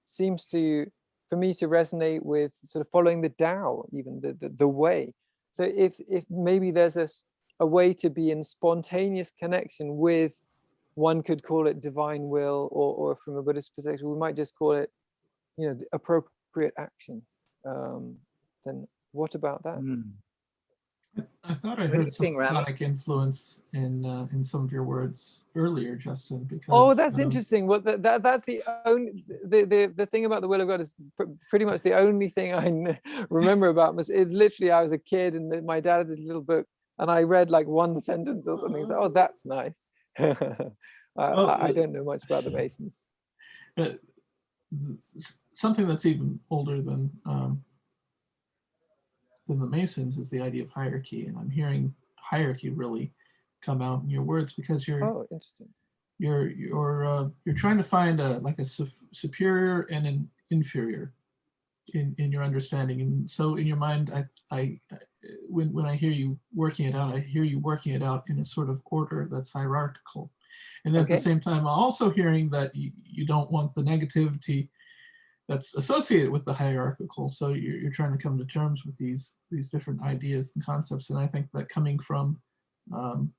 seems to, for me, to resonate with sort of following the Tao, even the way. So if maybe there's a way to be in spontaneous connection with, one could call it divine will, or from a Buddhist perspective, we might just call it, you know, the appropriate action. Then what about that? I thought I What do you heard some think, Rami? Masonic influence in some of your words earlier, Justin. Because Oh, that's interesting. Well, that's the only the thing about the will of God is pretty much the only thing I remember about this. Is literally, I was a kid and my dad had this little book, and I read like one sentence or something. So, oh, that's nice. I don't know much about the Masons. Something that's even older than the Masons is the idea of hierarchy, and I'm hearing hierarchy really come out in your words, because Oh, interesting. You're trying to find a superior and an inferior in your understanding, and so in your mind, when I hear you working it out, I hear you working it out in a sort of order that's hierarchical, and at the same time, I'm also hearing that you don't want the negativity that's associated with the hierarchical. So you're trying to come to terms with these different ideas and concepts, and I think that coming from the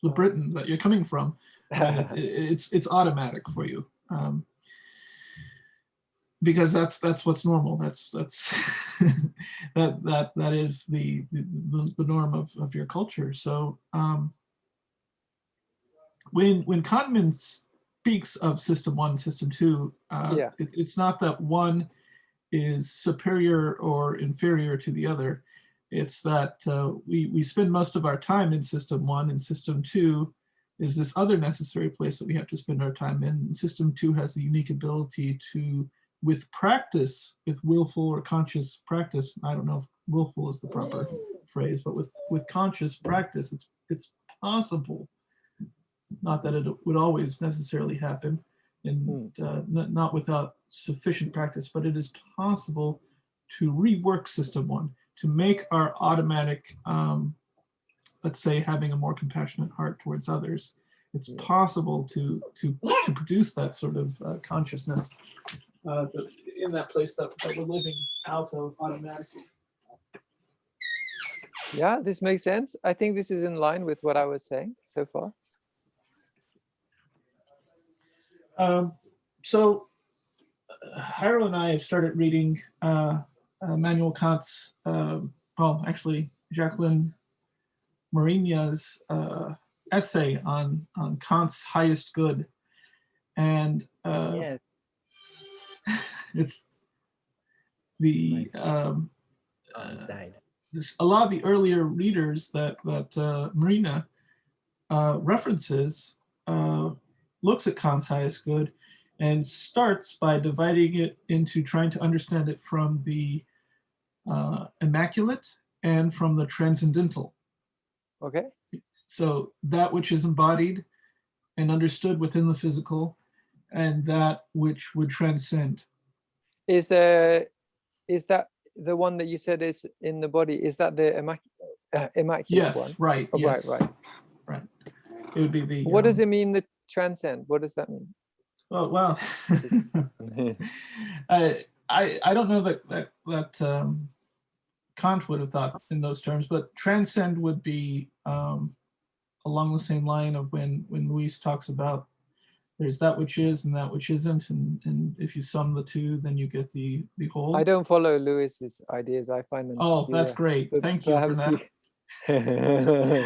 Britain that you're coming from, it's automatic for you, because that's what's normal. That's that is the norm of your culture. So when Kahneman speaks of system 1, system 2, it's not that one is superior or inferior to the other. It's that we spend most of our time in system 1, and system 2 is this other necessary place that we have to spend our time in. And system 2 has the unique ability to, with practice, with willful or conscious practice, I don't know if willful is the proper phrase, but with conscious practice, it's possible. Not that it would always necessarily happen, and not without sufficient practice, but it is possible to rework system 1, to make our automatic, let's say, having a more compassionate heart towards others. It's possible to produce that sort of consciousness in that place that we're living out of automatically. Yeah, this makes sense. I think this is in line with what I was saying so far. So Harold and I have started reading Immanuel Kant's, actually Jacqueline Marina's essay on Kant's highest good, and it's the a lot of the earlier readers that Marina references looks at Kant's highest good and starts by dividing it into trying to understand it from the immaculate and from the transcendental. Okay. So that which is embodied and understood within the physical, and that which would transcend. Is that the one that you said is in the body? Is that the immaculate yes, one? Right. Oh, yes. Right. Right. It would be the. What does it mean, the transcend? What does that mean? Oh well. I don't know that Kant would have thought in those terms, but transcend would be along the same line of when Luis talks about there's that which is and that which isn't, and if you sum the two, then you get the whole. I don't follow Lewis's ideas. I find them. Oh, that's great. But Thank you for perhaps that. you-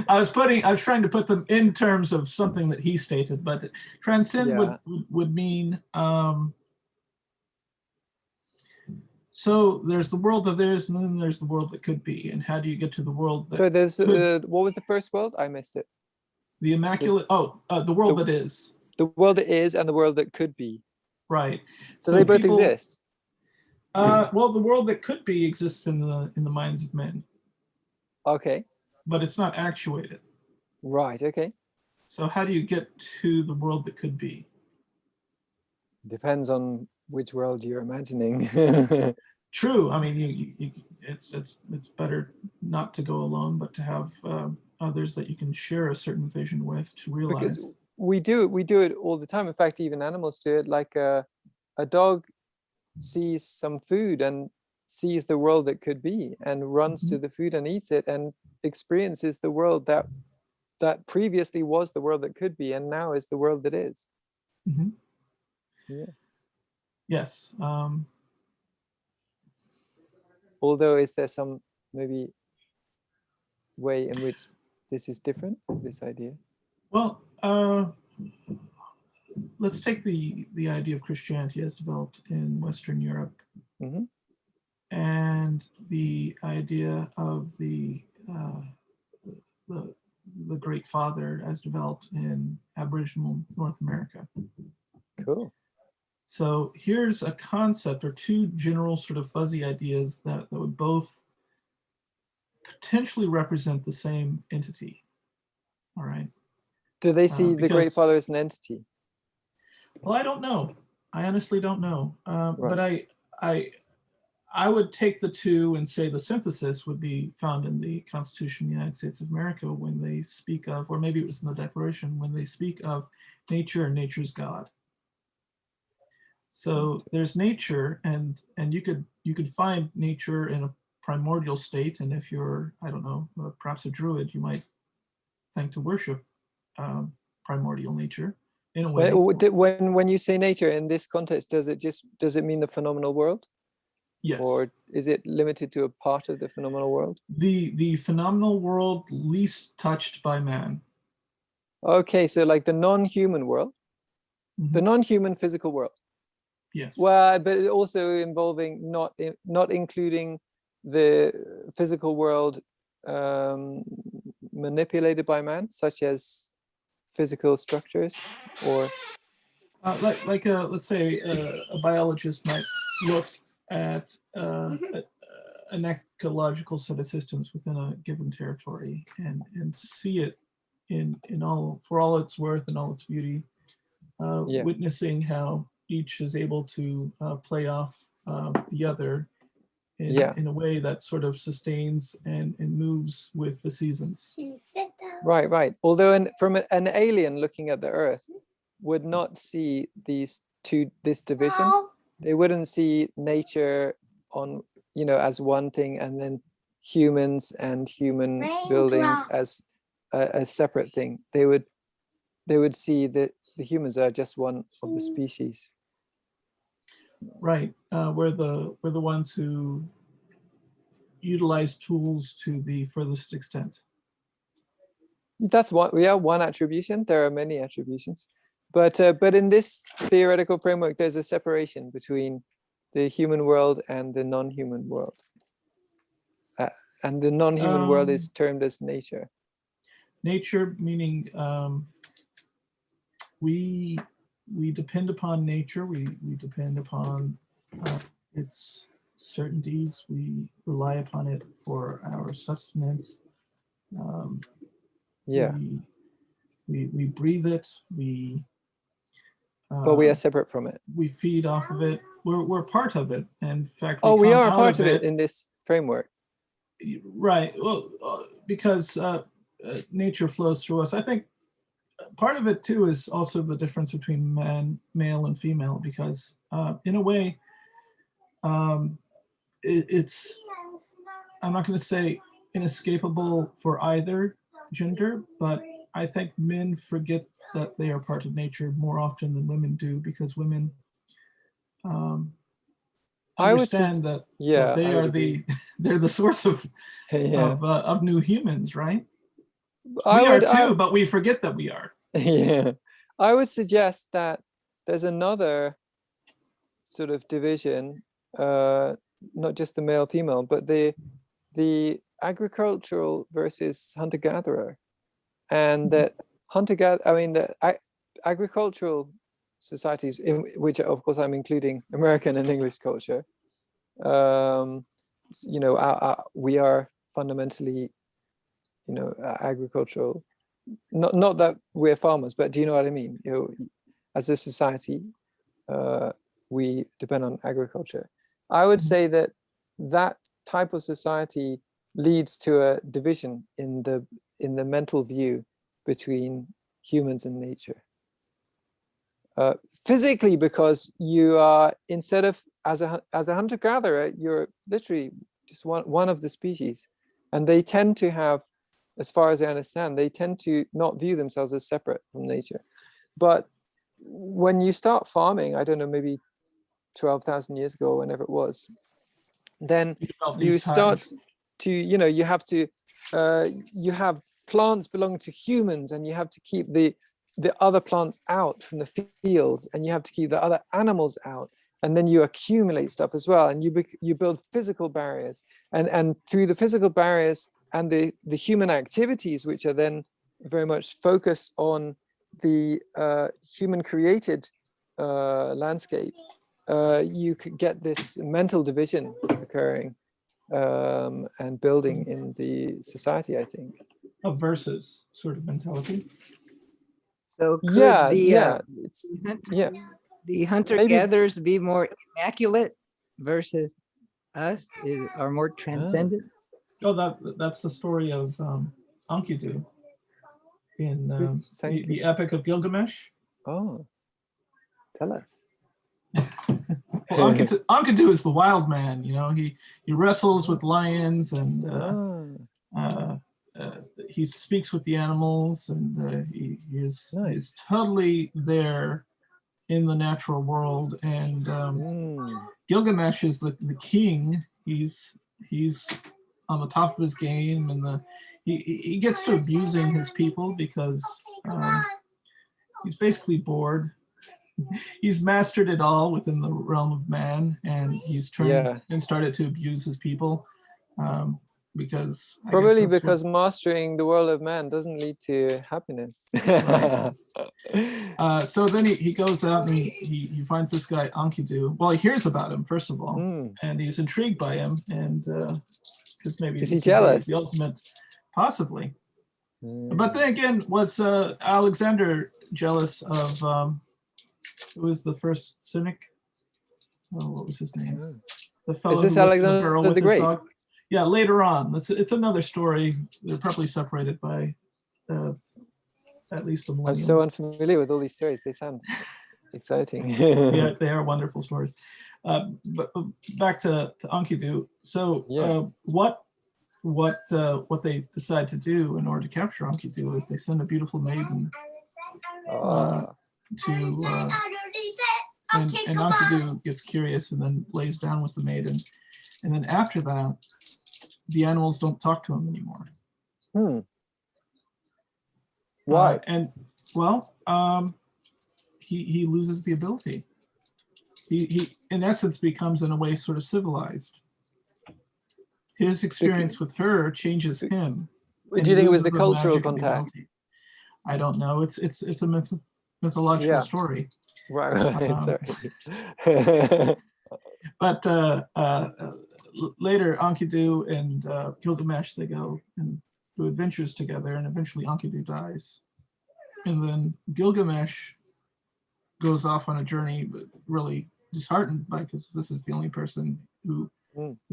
I was trying to put them in terms of something that he stated, but transcend would mean so there's the world that is, and then there's the world that could be, and how do you get to the world that So there's what was the first world? I missed it. the immaculate the world that is. The world that is and the world that could be. Right. So they both people, exist. Well, the world that could be exists in the minds of men. Okay. But it's not actuated. Right. Okay. So how do you get to the world that could be? Depends on which world you're imagining. True. I mean, it's better not to go alone, but to have others that you can share a certain vision with to realize. Because we do it all the time. In fact, even animals do it. Like a dog sees some food and sees the world that could be and runs to the food and eats it and experiences the world that previously was the world that could be and now is the world that is. Yeah. Yes. Although, is there some maybe way in which this is different, this idea? Well, let's take the idea of Christianity as developed in Western Europe, and the idea of the Great Father as developed in Aboriginal North America. Cool. So here's a concept or two general sort of fuzzy ideas that would both potentially represent the same entity. All right. Do they see the Great Father as an entity? Well, I don't know. I honestly don't know. Right. But I would take the two and say the synthesis would be found in the Constitution of the United States of America when they speak of, or maybe it was in the Declaration, when they speak of nature and nature's God. So there's nature, and you could find nature in a primordial state, and if you're, I don't know, perhaps a druid, you might think to worship primordial nature in a way. When you say nature in this context, does it mean the phenomenal world? Yes. Or is it limited to a part of the phenomenal world? The phenomenal world least touched by man. Okay, so like the non-human world, the non-human physical world. Yes. Well, but also involving not including the physical world manipulated by man, such as physical structures, or let's say a biologist might look at an ecological set of systems within a given territory and see it in all its worth and all its beauty, witnessing how each is able to play off the other in a way that sort of sustains and moves with the seasons. Right. Although from an alien looking at the Earth would not see this division. They wouldn't see nature on, as one thing, and then humans and human buildings as a separate thing. They would see that the humans are just one of the species. Right. We're the ones who utilize tools to the furthest extent. That's one attribution. There are many attributions. But in this theoretical framework, there's a separation between the human world and the non-human world. And the non-human world is termed as nature. Nature meaning we depend upon nature. We depend upon its certainties. We rely upon it for our sustenance. We breathe it. But we are separate from it. We feed off of it. We're part of it. And in fact, we are a part of it in this framework. Right. Well, because nature flows through us. I think part of it too is also the difference between male and female, because in a way, it's, I'm not going to say inescapable for either gender, but I think men forget that they are part of nature more often than women do, because women I would say, understand that yeah, they I are would agree. they're the source of Yeah. of new humans, right? I We are would, too, but we forget that we are. yeah, I would suggest that there's another sort of division, not just the male female, but the agricultural versus hunter gatherer, and that hunter gatherer. I mean, the agricultural societies, in which of course I'm including American and English culture. You know, we are fundamentally, you know, agricultural. Not that we're farmers, but do you know what I mean? You know, as a society, we depend on agriculture. I would say that that type of society leads to a division in the mental view between humans and nature. Physically, because you are, instead of as a hunter-gatherer, you're literally just one of the species, and they tend to have, as far as I understand, they tend to not view themselves as separate from nature. But when you start farming, I don't know, maybe 12,000 years ago, whenever it was, then you start to, you know, you have to, you have plants belong to humans, and you have to keep the other plants out from the fields, and you have to keep the other animals out, and then you accumulate stuff as well, and you build physical barriers, and through the physical barriers and the human activities, which are then very much focused on the human created landscape, you could get this mental division occurring and building in the society, I think. A versus sort of mentality. So could Yeah, the yeah, it's, yeah. the hunter-gatherers be more immaculate versus us are more transcendent? Oh, that's the story of Enkidu in the Epic of Gilgamesh. Oh, tell us. Well, Enkidu is the wild man. You know, he wrestles with lions, and he speaks with the animals, and he is Nice. totally there in the natural world. And Gilgamesh is the king. He's on the top of his game, and he gets to abusing his people because he's basically bored. He's mastered it all within the realm of man, and he's turned and started to abuse his people because probably because mastering the world of man doesn't lead to happiness. Right. So then he goes out and he finds this guy Enkidu. Well, he hears about him first of all, and he's intrigued by him, and because maybe is he jealous? The ultimate, possibly. But then again, was Alexander jealous of who was the first cynic? Oh, what was his name? The fellow is this who lived in Alexander the barrel with the his Great? dog. Yeah, later on. It's another story. They're probably separated by at least a millennium. I'm so unfamiliar with all these stories. They sound exciting. Yeah, they are wonderful stories. But back to Enkidu. So what they decide to do in order to capture Enkidu is they send a beautiful maiden and Enkidu gets curious and then lays down with the maiden, and then after that, the animals don't talk to him anymore. Why? And well, he loses the ability. He in essence becomes, in a way, sort of civilized. His experience with her changes him. Do you think it was the cultural contact? I don't know. It's a mythological story. Right. Sorry. But later, Enkidu and Gilgamesh, they go and do adventures together, and eventually Enkidu dies. And then Gilgamesh goes off on a journey, but really disheartened because this is the only person who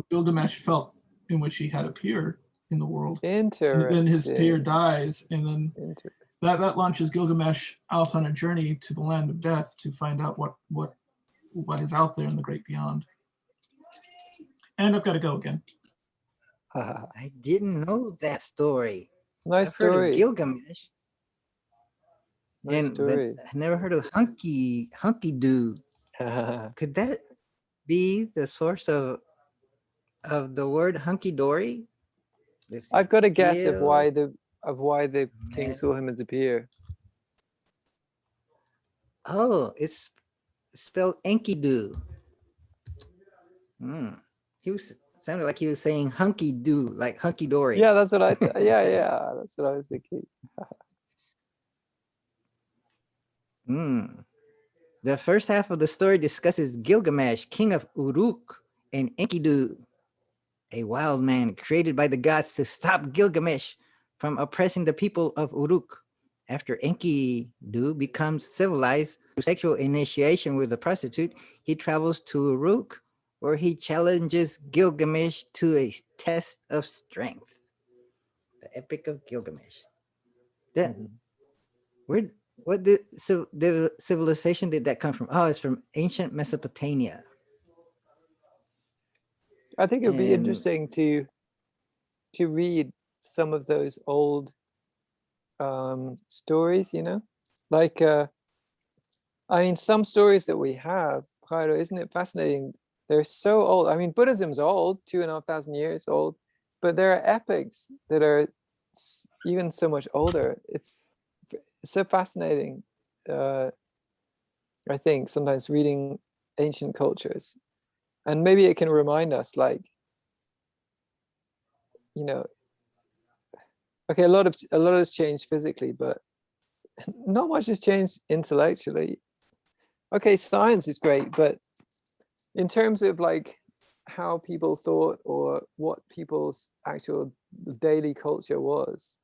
Gilgamesh felt in which he had a peer in the world. Interesting. And then his peer dies, and then that launches Gilgamesh out on a journey to the land of death to find out what is out there in the great beyond. And I've got to go again. I didn't know that story. Nice I've heard of story. Gilgamesh, Nice but story. I never heard of Hunky Doo. Could that be the source of the word hunky dory? I've got a guess of Gil- why the king saw him as a peer. Oh, it's spelled Enkidu. He was sounded like he was saying hunky do, like hunky dory. Yeah, that's what I. Yeah, that's what I was thinking. The first half of the story discusses Gilgamesh, king of Uruk, and Enkidu, a wild man created by the gods to stop Gilgamesh from oppressing the people of Uruk. After Enkidu becomes civilized through sexual initiation with a prostitute, he travels to Uruk, where he challenges Gilgamesh to a test of strength. The Epic of Gilgamesh. What did the civilization did that come from? Oh, it's from ancient Mesopotamia. I think it would be And- interesting to read some of those old stories, you know, like I mean, some stories that we have, Jairo, isn't it fascinating? They're so old. I mean, Buddhism's old, 2,500 years old, but there are epics that are even so much older. It's so fascinating. I think sometimes reading ancient cultures, and maybe it can remind us, like, you know, okay, a lot has changed physically, but not much has changed intellectually. Okay, science is great, but in terms of like how people thought or what people's actual daily culture was,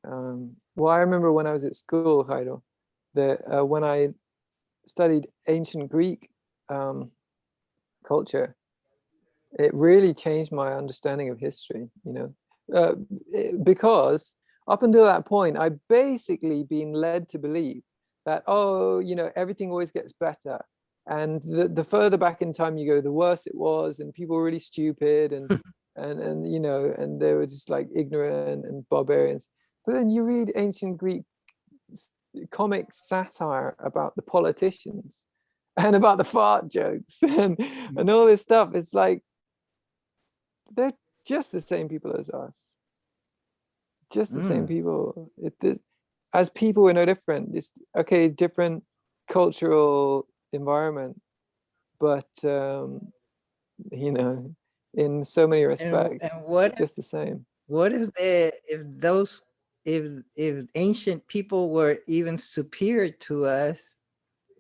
well, I remember when I was at school, Jairo, that when I studied ancient Greek culture, it really changed my understanding of history, you know, because up until that point, I'd basically been led to believe that, oh, you know, everything always gets better. And the further back in time you go, the worse it was, and people were really stupid and you know, and they were just like ignorant and barbarians. But then you read ancient Greek comic satire about the politicians and about the fart jokes and all this stuff. It's like they're just the same people as us. Just the same people. As people, we're no different. It's okay, different cultural environment, but you know, in so many respects, and what just the same. What if if ancient people were even superior to us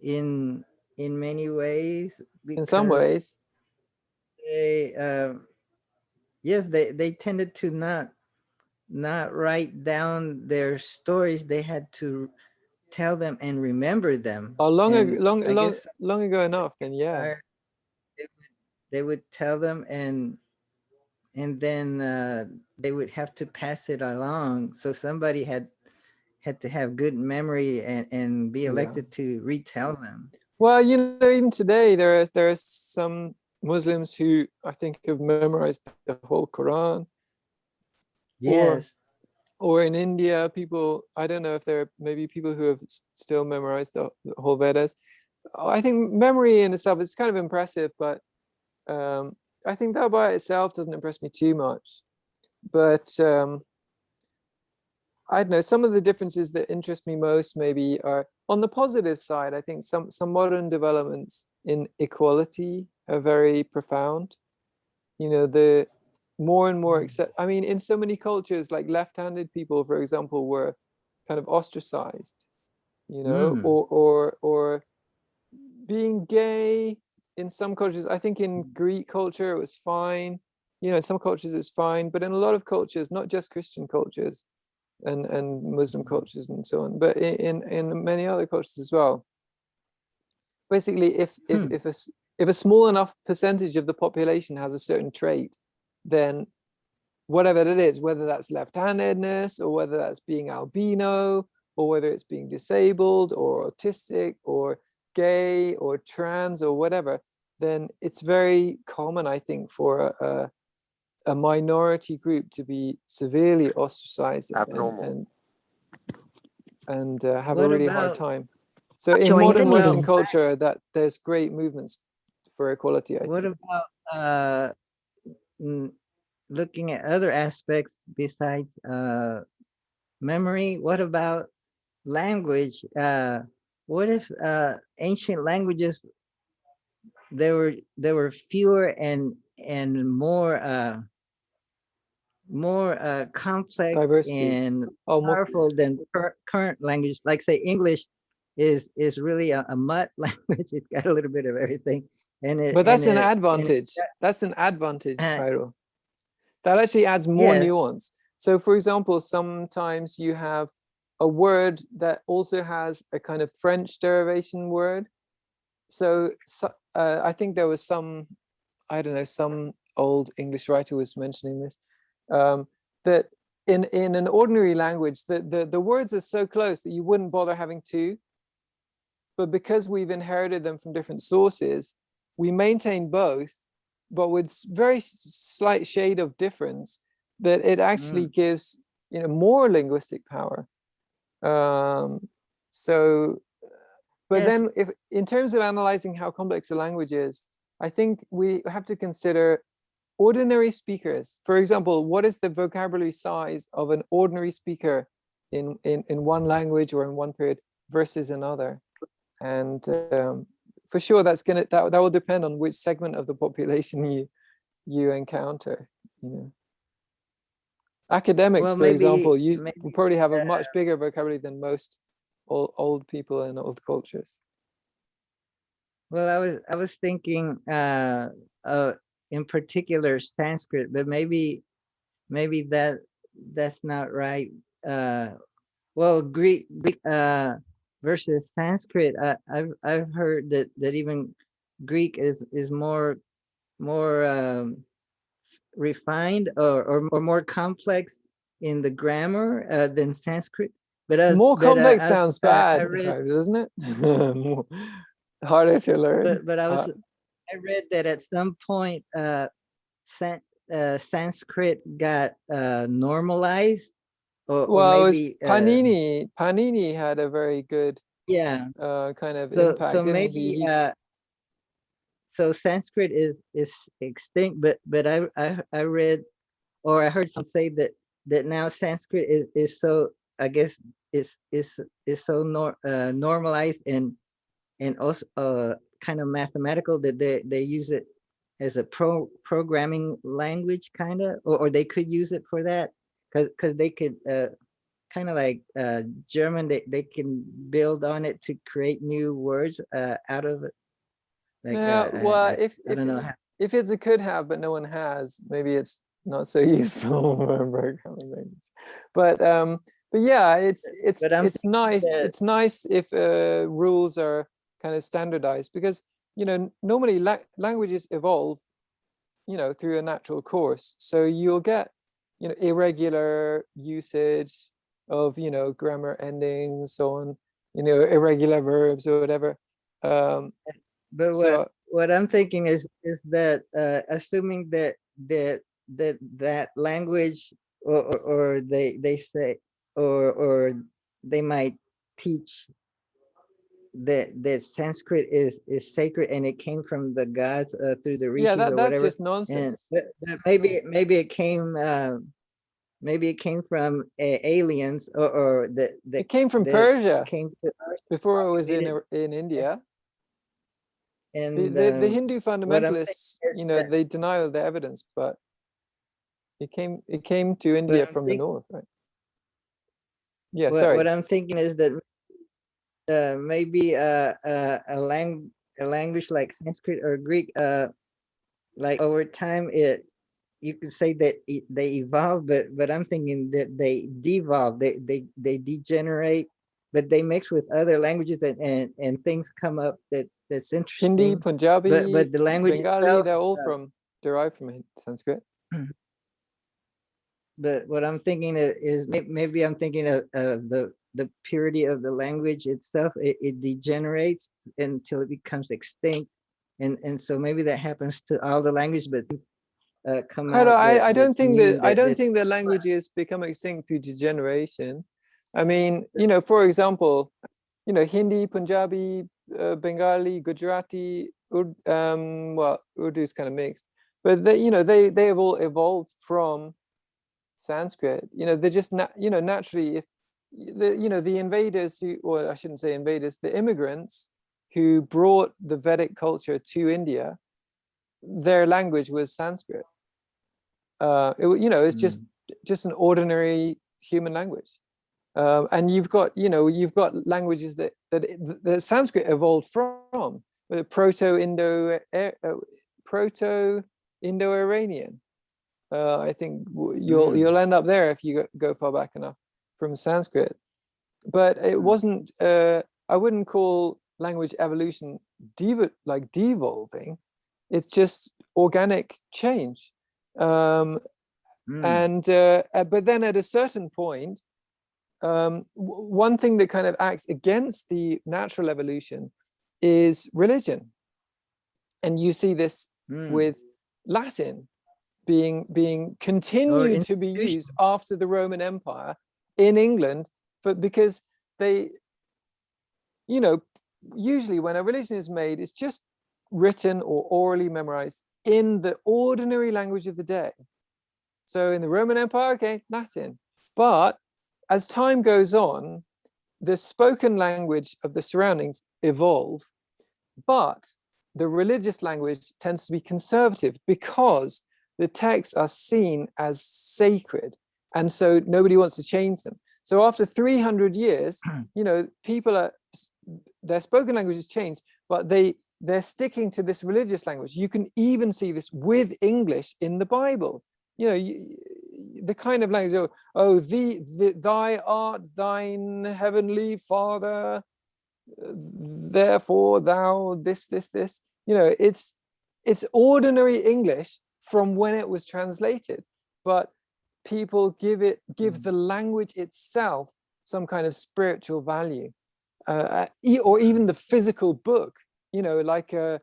in many ways? In some ways, they yes, they tended to not write down their stories. They had to tell them and remember them. long And I ago, guess long ago enough, then yeah. they would tell them, and then they would have to pass it along. So somebody had to have good memory and be elected to retell them. Well, you know, even today there are some Muslims who I think have memorized the whole Quran. Yes. Or in India, people, I don't know if there are maybe people who have still memorized the whole Vedas. I think memory in itself is kind of impressive, but I think that by itself doesn't impress me too much. But I don't know, some of the differences that interest me most maybe are on the positive side. I think some modern developments in equality are very profound. You know, the more and more accept. I mean, in so many cultures, like left-handed people, for example, were kind of ostracized. You know, or being gay in some cultures. I think in Greek culture it was fine. You know, in some cultures it's fine, but in a lot of cultures, not just Christian cultures and Muslim cultures and so on, but in many other cultures as well. Basically, if a small enough percentage of the population has a certain trait, then whatever it is, whether that's left-handedness or whether that's being albino or whether it's being disabled or autistic or gay or trans or whatever, then it's very common, I think, for a minority group to be severely ostracized and have a What really hard about time. So in Join the modern Western meeting. culture, that there's great movements for equality, I what think. about looking at other aspects besides memory? What about language? What if ancient languages there were fewer and more complex Diversity. and Oh, more, powerful than current language? Like say English is really a mutt language. It's got a little bit of everything, but that's an and advantage. That's an advantage, uh, Cairo. That actually adds more yes. nuance. So for example, sometimes you have a word that also has a kind of French derivation word. So I think there was some, I don't know, some old English writer was mentioning this, that in an ordinary language, the words are so close that you wouldn't bother having two. But because we've inherited them from different sources, we maintain both, but with very slight shade of difference, that it actually gives more linguistic power. So, but Yes. then if in terms of analyzing how complex a language is, I think we have to consider ordinary speakers. For example, what is the vocabulary size of an ordinary speaker in one language or in one period versus another? And for sure, that will depend on which segment of the population you encounter. Academics, Well, for example, maybe will probably have a much bigger vocabulary than most old people in old cultures. well, I was thinking in particular Sanskrit, but maybe that's not right. Well, Greek versus Sanskrit. I've heard that even Greek is more refined or more complex in the grammar than Sanskrit. More complex I was, sounds I bad, read, doesn't it? Harder to learn. but I read that at some point Sanskrit got normalized, or Well, it was maybe Panini. Panini had a very good yeah. kind of So impact, didn't maybe he? so Sanskrit is extinct, but I read or I heard some say that now Sanskrit is so, I guess is so normalized and also kind of mathematical that they use it as a programming language kind of, or they could use it for that because they could kind of like German, they can build on it to create new words out of it. Like Yeah, well, I don't know how. if it's a could have but no one has, maybe it's not so useful for a programming language. But yeah, it's But I'm it's nice. that It's nice if rules are kind of standardized, because normally languages evolve through a natural course. So you'll get irregular usage of grammar endings, so on, irregular verbs or whatever. but So what I'm thinking is that assuming that language or they say or they might teach that Sanskrit is sacred and it came from the gods through the yeah, rishis or that's whatever, just and nonsense. but maybe it came from aliens or It came from that Persia came to our before it was society. in India. And The Hindu what I'm thinking fundamentalists, is that they deny all the evidence, but it came to what India I'm from the thinking north, right? Yeah, what sorry. I'm thinking is that maybe a language like Sanskrit or Greek, like over time, you could say that they evolve, but I'm thinking that they devolve, they degenerate, but they mix with other languages and things come up that's Hindi, interesting. Punjabi, But the language Bengali, itself, they're all derived from Sanskrit. but what I'm thinking is maybe I'm thinking of the purity of the language itself. It degenerates until it becomes extinct, and so maybe that happens to all the language, but come out I don't that's think new, that I don't that think that languages become extinct through degeneration. I mean, you know, for example, you know, Hindi, Punjabi, Bengali, Gujarati, well, Urdu is kind of mixed, but they, you know, they have all evolved from Sanskrit. You know, they're just you know, naturally, if the, you know, the invaders who, or I shouldn't say invaders, the immigrants who brought the Vedic culture to India, their language was Sanskrit. You know, it's just an ordinary human language. And you've got, you know, you've got languages that Sanskrit evolved from, the Proto-Indo-Iranian. I think you'll end up there if you go far back enough from Sanskrit. But it wasn't. I wouldn't call language evolution devolving. It's just organic change. And but then at a certain point, one thing that kind of acts against the natural evolution is religion, and you see this with Latin being continued to be used after the Roman Empire in England, because they, you know, usually when a religion is made, it's just written or orally memorized in the ordinary language of the day. So in the Roman Empire, okay, Latin. But as time goes on, the spoken language of the surroundings evolve, but the religious language tends to be conservative because the texts are seen as sacred, and so nobody wants to change them. So after 300 years, you know, their spoken language has changed, but they're sticking to this religious language. You can even see this with English in the Bible. You know, the kind of language, thy art thine heavenly Father, therefore thou this. You know, it's ordinary English from when it was translated, but people give the language itself some kind of spiritual value, or even the physical book. You know, like the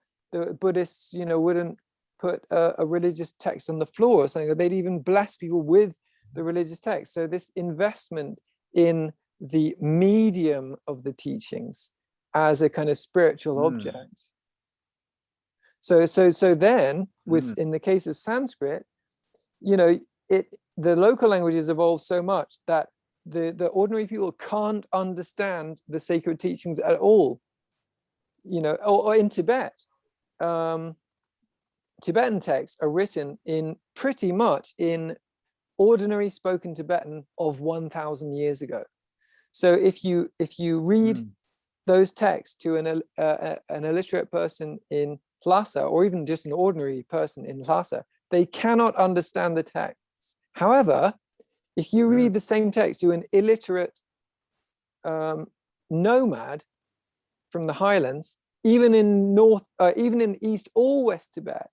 Buddhists, you know, wouldn't put a religious text on the floor or something. They'd even bless people with the religious text. So this investment in the medium of the teachings as a kind of spiritual object. So then, with in the case of Sanskrit, you know, the local languages evolved so much that the ordinary people can't understand the sacred teachings at all. You know, or in Tibet, Tibetan texts are written in pretty much in ordinary spoken Tibetan of 1,000 years ago. So if you read those texts to an illiterate person in Lhasa, or even just an ordinary person in Lhasa, they cannot understand the text. However, if you read the same text to an illiterate nomad from the highlands, even in East or West Tibet,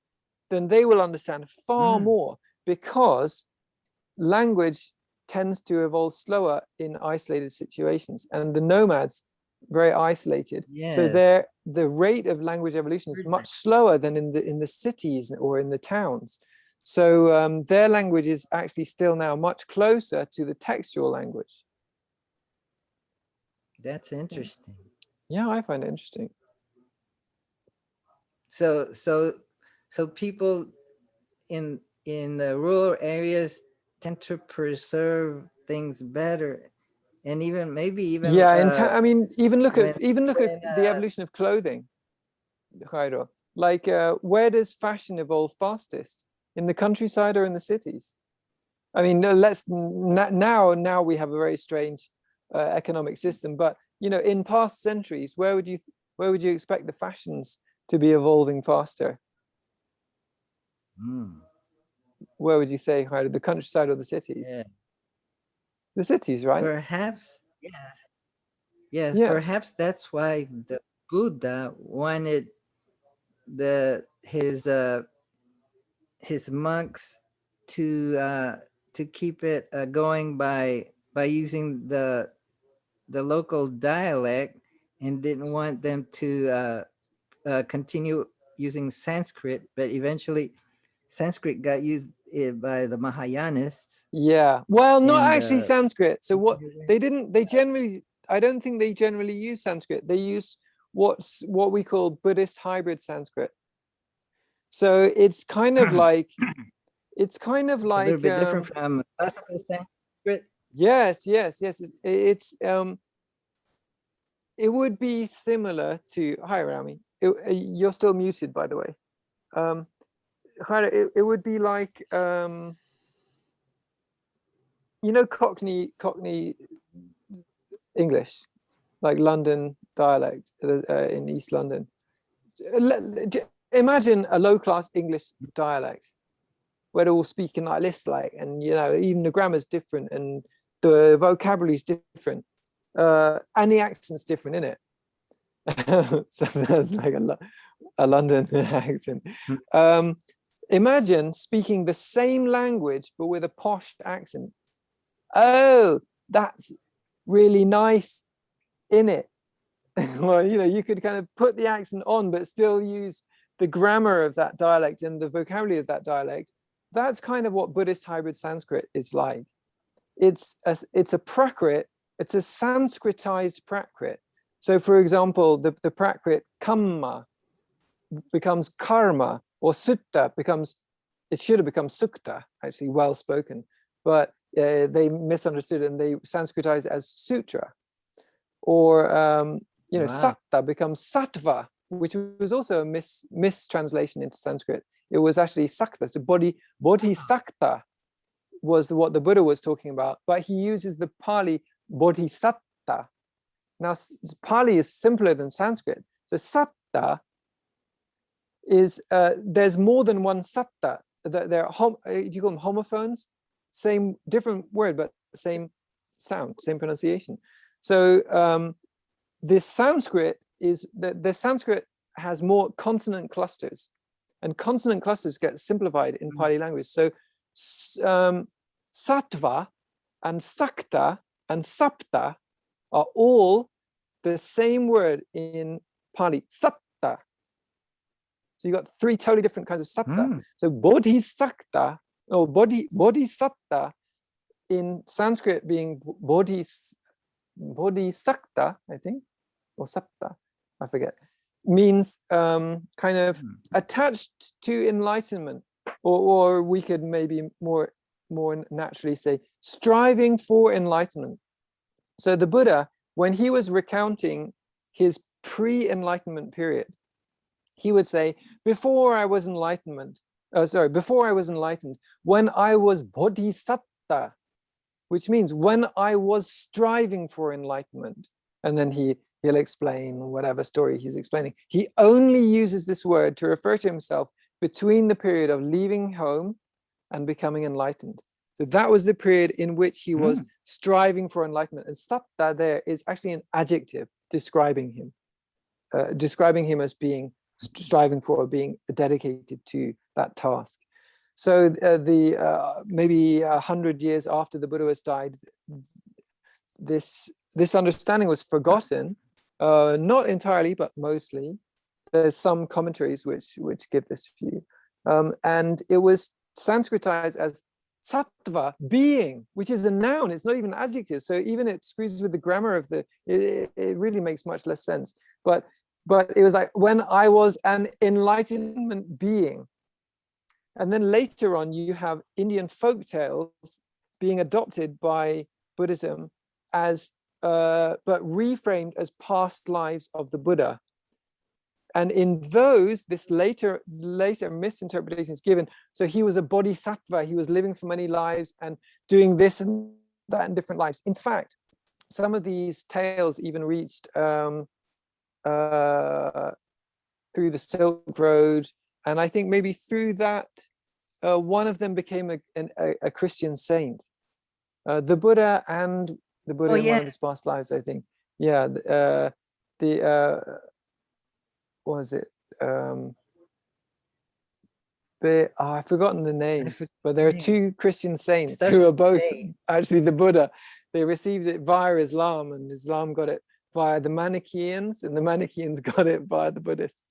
then they will understand far more, because language tends to evolve slower in isolated situations, and the nomads very isolated. So the rate of language evolution is much slower than in the cities or in the towns. So their language is actually still now much closer to the textual language. That's interesting. Yeah, I find it interesting. So people in the rural areas tend to preserve things better, and maybe even I mean, even look at the evolution of clothing, Jairo. Like, where does fashion evolve fastest? In the countryside or in the cities? I mean, now we have a very strange economic system, but you know, in past centuries, where would you expect the fashions to be evolving faster? Where would you say, Jairo, the countryside or the cities? The cities, right? Perhaps, yes. Perhaps that's why the Buddha wanted his monks to keep it going by using the the local dialect and didn't want them to continue using Sanskrit, but eventually Sanskrit got used by the Mahayanists. Yeah. Well, not And, actually Sanskrit. So what I don't think they generally use Sanskrit. They used what we call Buddhist hybrid Sanskrit. So it's kind of like a little bit different from classical Sanskrit. yes. It would be similar to hi Rami. You're still muted, by the way. It would be like Cockney English, like London dialect in East London. Imagine a low-class English dialect where they're all speaking like this, and even the grammar's different and the vocabulary's different, and the accent's different, isn't it? So that's like a London accent. Imagine speaking the same language but with a posh accent. Oh, that's really nice, in it. Well, you could kind of put the accent on but still use the grammar of that dialect and the vocabulary of that dialect. That's kind of what Buddhist hybrid Sanskrit is like. It's a Prakrit, it's a Sanskritized Prakrit. So for example, the Prakrit kamma becomes karma, or sutta it should have become sukta, actually well spoken, but they misunderstood and they Sanskritized it as sutra. Or Wow. satta becomes sattva, which was also a mistranslation into Sanskrit. It was actually sakta. So bodhisakta was what the Buddha was talking about, but he uses the Pali bodhisatta. Now, Pali is simpler than Sanskrit. So satta is, there's more than one satta. They're, do you call them homophones? Same, different word, but same sound, same pronunciation. So the Sanskrit is, the Sanskrit has more consonant clusters, and consonant clusters get simplified in Pali language. So sattva and sakta and sapta are all the same word in Pali, satta. So you got three totally different kinds of satta. So bodhisakta or bodhisatta in Sanskrit being bodhisakta, I think, or sapta, I forget, means kind of attached to enlightenment, or we could maybe more naturally say striving for enlightenment. So the Buddha, when he was recounting his pre-enlightenment period, he would say, before I was enlightened, when I was bodhisatta, which means when I was striving for enlightenment. And then he'll explain whatever story he's explaining. He only uses this word to refer to himself between the period of leaving home and becoming enlightened. So that was the period in which he was striving for enlightenment. And satta there is actually an adjective describing him as being striving for, or being dedicated to that task. So maybe 100 years after the Buddha has died, this understanding was forgotten, not entirely, but mostly. There's some commentaries which give this view, and it was Sanskritized as sattva, being, which is a noun. It's not even an adjective. So even it screws with the grammar of it really makes much less sense. But it was like, when I was an enlightenment being. And then later on, you have Indian folk tales being adopted by Buddhism as, but reframed as past lives of the Buddha. And in those, this later misinterpretation is given. So he was a bodhisattva. He was living for many lives and doing this and that in different lives. In fact, some of these tales even reached through the Silk Road. And I think maybe through that, one of them became a Christian saint. The Buddha and the Buddha in one of his past lives, I think. Yeah, what was it? I've forgotten the names, but there are two Christian saints who are both actually the Buddha. they received it via Islam, and Islam got it via the Manichaeans, and the Manichaeans got it via the Buddhists.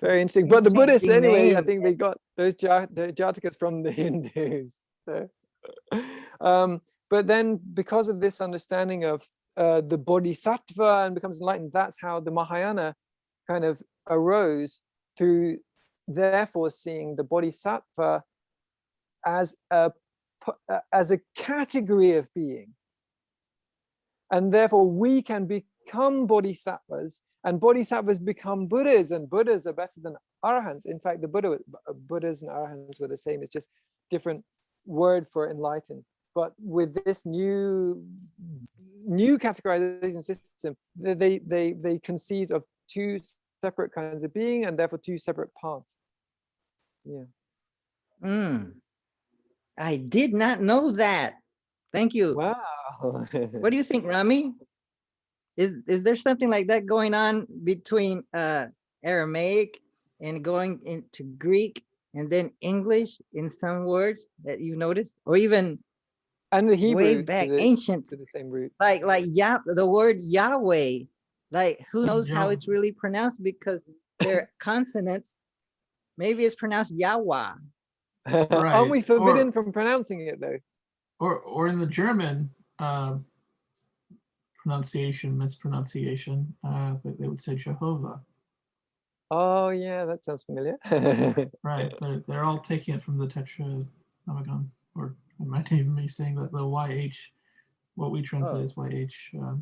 Very interesting. But the Buddhists, anyway, I think they got those the Jatakas from the Hindus. So, but then because of this understanding of the bodhisattva and becomes enlightened, that's how the Mahayana kind of arose, through therefore seeing the bodhisattva as a category of being. And therefore we can become bodhisattvas, and bodhisattvas become Buddhas, and Buddhas are better than Arahants. In fact, the Buddhas and Arahants were the same. It's just different word for enlightened. But with this new categorization system, they conceived of two separate kinds of being, and therefore two separate paths. Yeah. I did not know that. Thank you. Wow. What do you think, Rami? Is there something like that going on between Aramaic and going into Greek and then English in some words that you noticed, or even and the Hebrew way back ancient to the same root, like the word Yahweh, like who knows how it's really pronounced, because they're consonants. Maybe it's pronounced Yahweh. Right. Aren't we forbidden from pronouncing it though? Or in the German mispronunciation, they would say Jehovah. Oh yeah, that sounds familiar. Right, they're all taking it from the Tetragrammaton, or it might even be saying that the YH, what we translate as YH.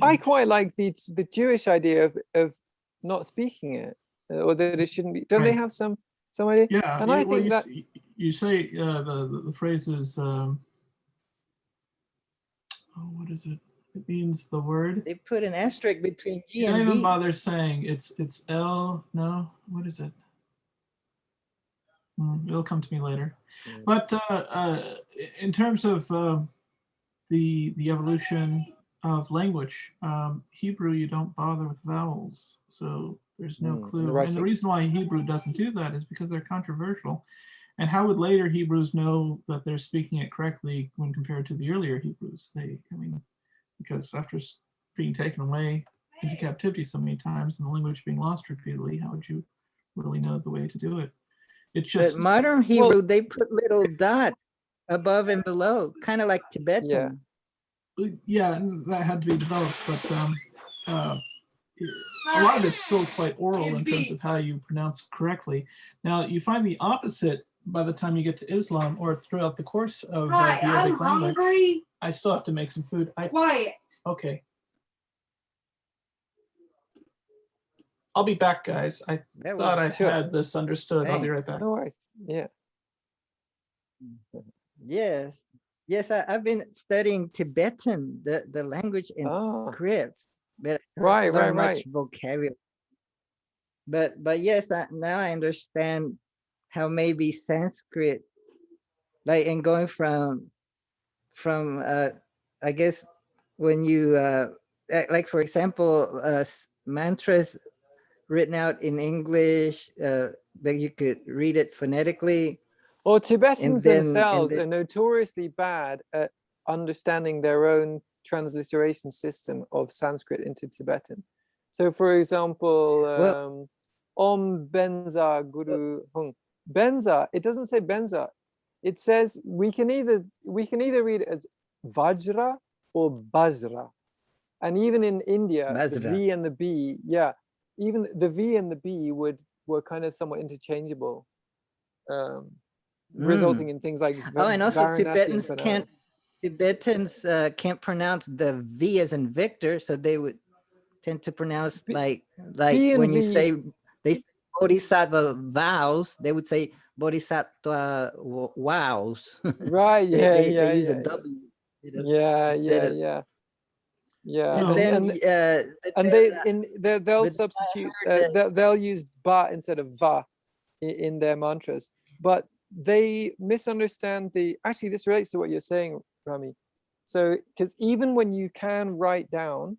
I quite like the Jewish idea of not speaking it, or that it shouldn't be. Don't they have some idea? Yeah, and I think that you say the phrase is what is it? It means the word. They put an asterisk between G Don't and even D. bother saying it's L. No, what is it? It'll come to me later. But in terms of the evolution of language, Hebrew, you don't bother with vowels, so there's no clue. And the reason why Hebrew doesn't do that is because they're controversial. And how would later Hebrews know that they're speaking it correctly when compared to the earlier Hebrews? Because after being taken away into captivity so many times and the language being lost repeatedly, how would you really know the way to do it? It's just modern Hebrew, they put little dots above and below, kind of like Tibetan. Yeah, and that had to be developed, but a lot of it's still quite oral in terms of how you pronounce correctly. Now, you find the opposite by the time you get to Islam, or throughout the course of the Arabic language. Hungry. I still have to make some food. Quiet. Okay. I'll be back, guys. I thought I had this understood. Thanks. I'll be right back. No worries. Yeah. Yes, I've been studying Tibetan, the language in script, but right. much vocabulary. But yes, now I understand how maybe Sanskrit, like, and going from I guess when you like, for example, mantras written out in English, that you could read it phonetically. Or Tibetans themselves are notoriously bad at understanding their own transliteration system of Sanskrit into Tibetan. So, for example, Om Benza Guru Hung. Benza, it doesn't say Benza. It says we can either read it as Vajra or Bajra. And even in India, the V and the B, even the V and the B were kind of somewhat interchangeable, resulting in things like and also Tibetans can't pronounce the V as in Victor, so they would tend to pronounce like when you say they say Bodhisattva vows, they would say Bodhisattva wows. Right. They use a W. And they'll substitute. They'll use ba instead of va in their mantras, but they misunderstand actually this relates to what you're saying, Rami. So because even when you can write down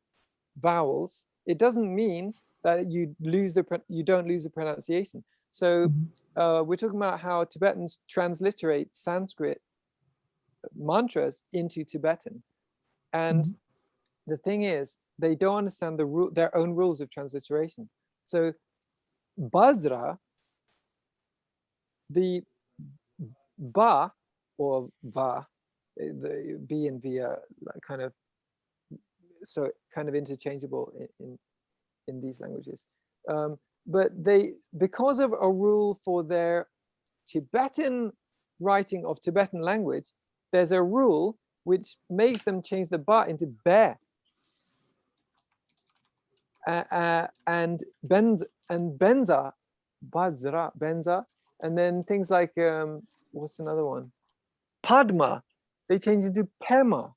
vowels, it doesn't mean that you don't lose the pronunciation. So we're talking about how Tibetans transliterate Sanskrit mantras into Tibetan. And the thing is, they don't understand their own rules of transliteration. So Basra, the ba or va, the b and v are kind of interchangeable in these languages. But because of a rule for their Tibetan writing of Tibetan language, there's a rule which makes them change the ba into be. And benza, Basra, benza, and then things like what's another one? Padma, they change into Pema.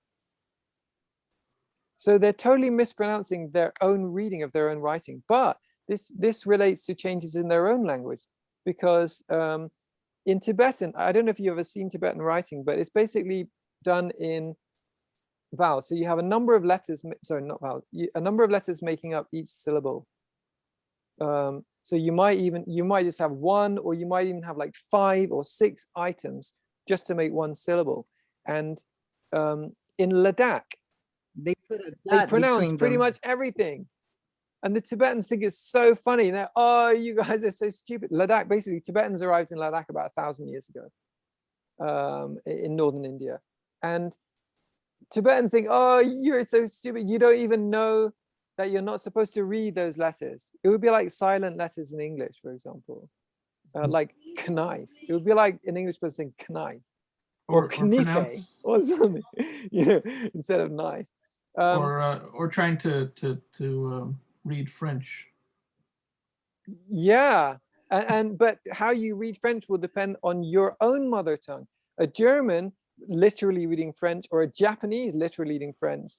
So they're totally mispronouncing their own reading of their own writing. But this relates to changes in their own language, because in Tibetan, I don't know if you've ever seen Tibetan writing, but it's basically done in vowels. So you have a number of letters, sorry, not vowels, a number of letters making up each syllable. So you might just have one, or you might even have like 5 or 6 items just to make one syllable. And in Ladakh, They put a they dot pronounce between pretty them. much everything. And the Tibetans think it's so funny. They're, oh, you guys are so stupid. Ladakh, basically, Tibetans arrived in Ladakh about 1,000 years ago in northern India. And Tibetans think, oh, you're so stupid. You don't even know that you're not supposed to read those letters. It would be like silent letters in English, for example, like knife. It would be like an English person saying knife or knife or something, instead of knife. Or trying to read French. Yeah, but how you read French will depend on your own mother tongue. A German literally reading French, or a Japanese literally reading French,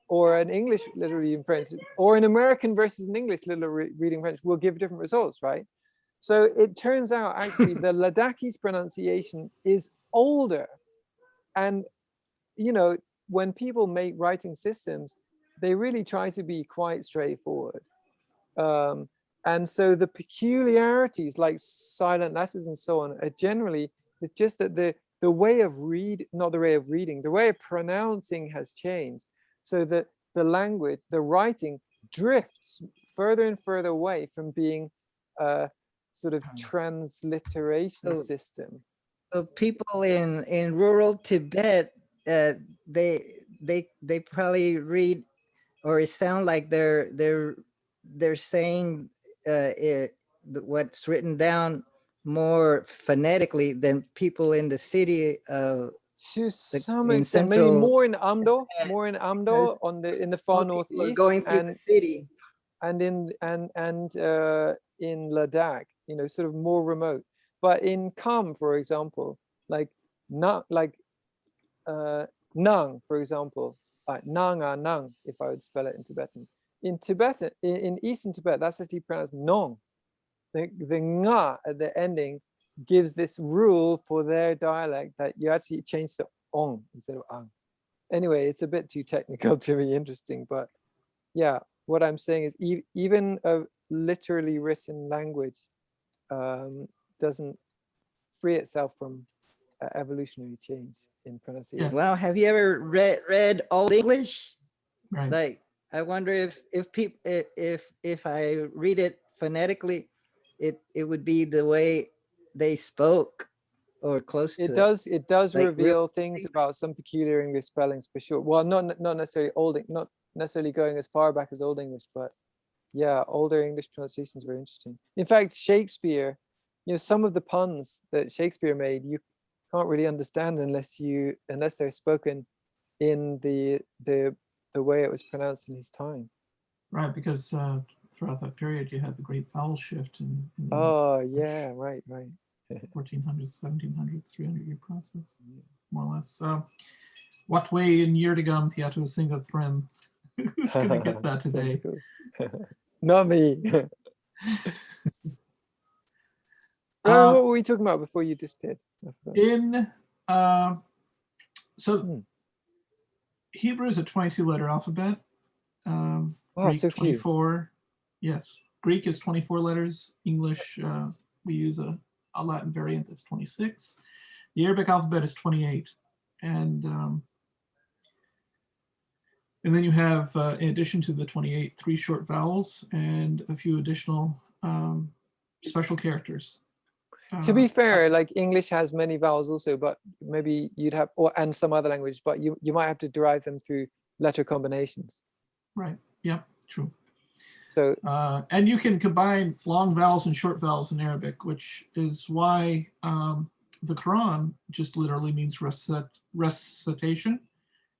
or an English literally reading French, or an American versus an English literally reading French will give different results, right? So it turns out actually the Ladaki's pronunciation is older. And, when people make writing systems, they really try to be quite straightforward. And so the peculiarities like silent letters and so on are generally, it's just that the way of the way of pronouncing has changed, so that the language, the writing drifts further and further away from being a sort of transliteration system. So people in rural Tibet, they probably read, or it sounds like they're saying what's written down more phonetically than people in the city of to some extent, maybe more in Amdo, in the far northeast, going through the city, and in Ladakh, sort of more remote. But in Kham, for example, like nang, for example, nang, if I would spell it in Tibetan. In Tibetan, in Eastern Tibet, that's actually pronounced nong. The nga at the ending gives this rule for their dialect that you actually change to ong instead of ang. Anyway, it's a bit too technical to be interesting, but yeah, what I'm saying is even a literally written language doesn't free itself from evolutionary change in pronunciation. Yes. Well, have you ever read Old English? Right. Like, I wonder if I read it phonetically, it would be the way they spoke, or close to it. It does like reveal things about some peculiar English spellings for sure. Well, not necessarily not necessarily going as far back as Old English, but yeah, older English pronunciation is very interesting. In fact, Shakespeare, some of the puns that Shakespeare made, you can't really understand unless they're spoken in the way it was pronounced in his time. Right, because throughout that period you had the great vowel shift in oh yeah, right. 1400s, 1700s, 300-year process, more or less. What way in year to come Theato Singa Threm? Who's gonna get that today? Not me. Rami, what were we talking about before you disappeared? Hebrew is a 22-letter alphabet. Wow, Greek, so few. 24. Yes, Greek is 24 letters. English, we use a Latin variant that's 26. The Arabic alphabet is 28. And And then you have, in addition to the 28, 3 short vowels and a few additional special characters. To be fair, like English has many vowels also, but maybe you'd have, and some other language, but you might have to derive them through letter combinations. Right. Yeah, true. So and you can combine long vowels and short vowels in Arabic, which is why the Quran just literally means recitation.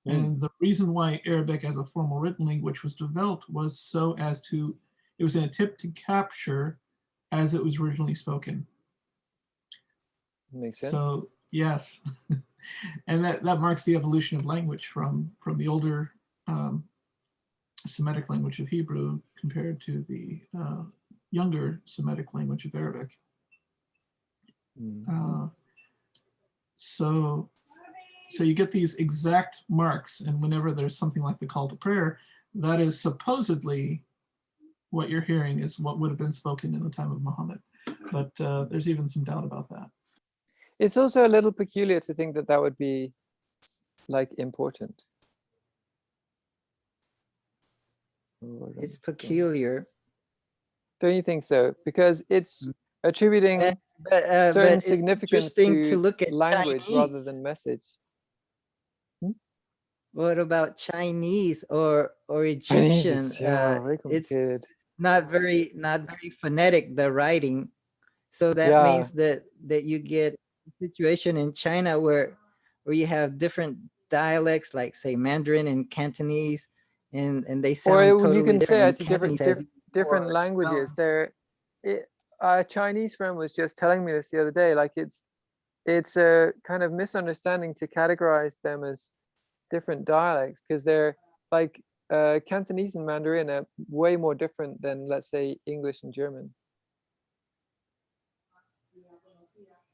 And the reason why Arabic as a formal written language was developed was so as to, it was an attempt to capture as it was originally spoken. Makes sense. So yes, and that marks the evolution of language from the older Semitic language of Hebrew compared to the younger Semitic language of Arabic. So you get these exact marks, and whenever there's something like the call to prayer, that is supposedly what you're hearing is what would have been spoken in the time of Muhammad. But there's even some doubt about that. It's also a little peculiar to think that that would be like important. It's peculiar. Don't you think so? Because it's attributing certain but it's significance interesting to, to look at language Chinese. rather than message. What about Chinese or Chinese Egyptian? is, yeah, very It's complicated. not very phonetic, the writing. So that means that you get a situation in China where you have different dialects, like say Mandarin and Cantonese, and they sound or totally you can say different. it's different languages. A Chinese friend was just telling me this the other day. Like it's a kind of misunderstanding to categorize them as different dialects, because they're like Cantonese and Mandarin are way more different than, let's say, English and German.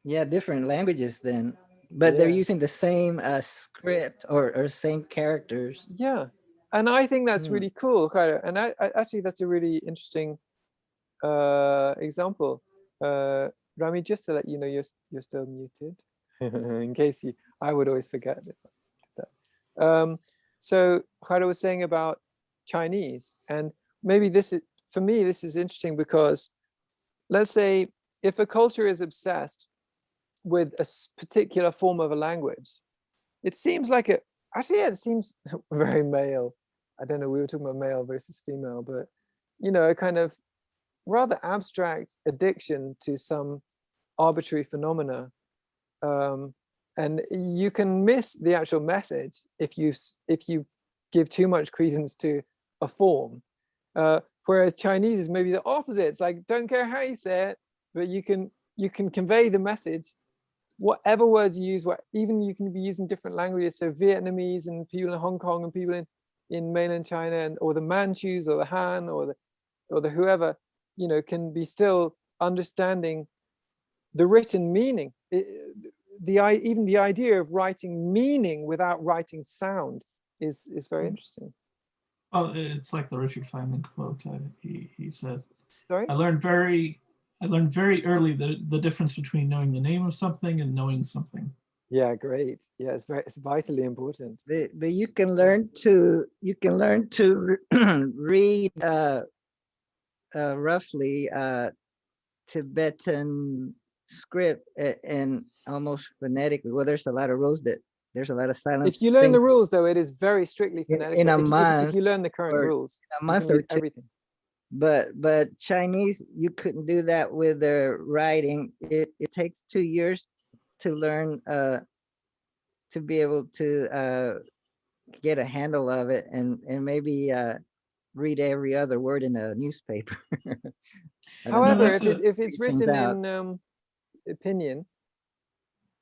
Yeah, different languages then, but they're using the same script or same characters. Yeah, and I think that's really cool, Cairo. And I actually, that's a really interesting example. Rami, just to let you know, you're still muted, in case I would always forget that. So Cairo was saying about Chinese, and maybe this is, for me, this is interesting because, let's say, if a culture is obsessed with a particular form of a language, it seems like it seems very male. I don't know, we were talking about male versus female, but a kind of rather abstract addiction to some arbitrary phenomena, and you can miss the actual message if you give too much credence to a form, whereas Chinese is maybe the opposite. It's like, don't care how you say it, but you can convey the message, whatever words you use. Even you can be using different languages, so Vietnamese and people in Hong Kong and people in mainland China, or the Manchus or the Han or the whoever, can be still understanding the written meaning. Even the idea of writing meaning without writing sound is very interesting. Oh, it's like the Richard Feynman quote. He says, Sorry? I learned very early the difference between knowing the name of something and knowing something. Yeah, great. Yeah, it's vitally important. But you can learn to read roughly Tibetan script and almost phonetically. Well, there's a lot of rules there's a lot of silence. If you learn the rules, though, it is very strictly phonetic. In a month, if you learn the current rules, a month or two, everything. But Chinese, you couldn't do that with their writing. It takes 2 years to learn to be able to get a handle of it and maybe read every other word in a newspaper. However, if it's written in opinion,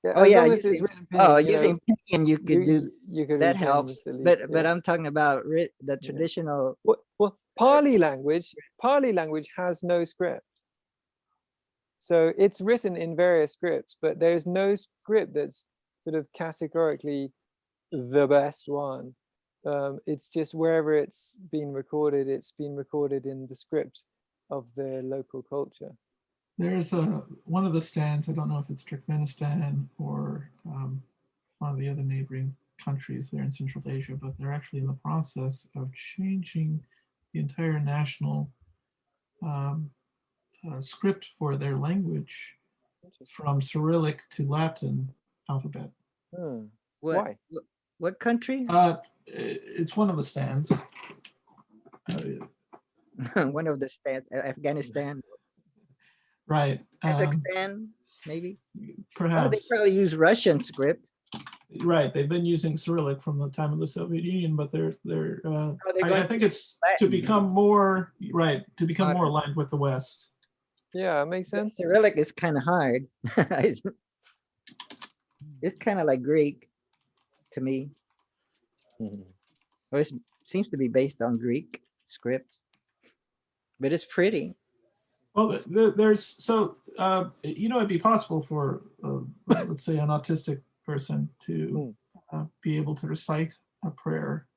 using opinion, you could that helps. But I'm talking about the traditional. Well, Pali language has no script, so it's written in various scripts, but there's no script that's sort of categorically the best one. It's just wherever it's been recorded in the script of the local culture. There's one of the stands, I don't know if it's Turkmenistan or one of the other neighboring countries there in Central Asia, but they're actually in the process of changing the entire national script for their language from Cyrillic to Latin alphabet. Hmm. What, Why? what country? It's one of the stands. One of the states, Afghanistan, Right. Kazakhstan, maybe. Oh, they Perhaps. probably use Russian script. Right. They've been using Cyrillic from the time of the Soviet Union, but they're they're I going think to it's to Latin. become more to become more Modern. aligned with the West. Yeah, it makes The sense. Cyrillic is kind of hard. It's kind of like Greek to me, or it seems to be based on Greek scripts, but it's pretty. Well, there's so it'd be possible for let's say an autistic person to be able to recite a prayer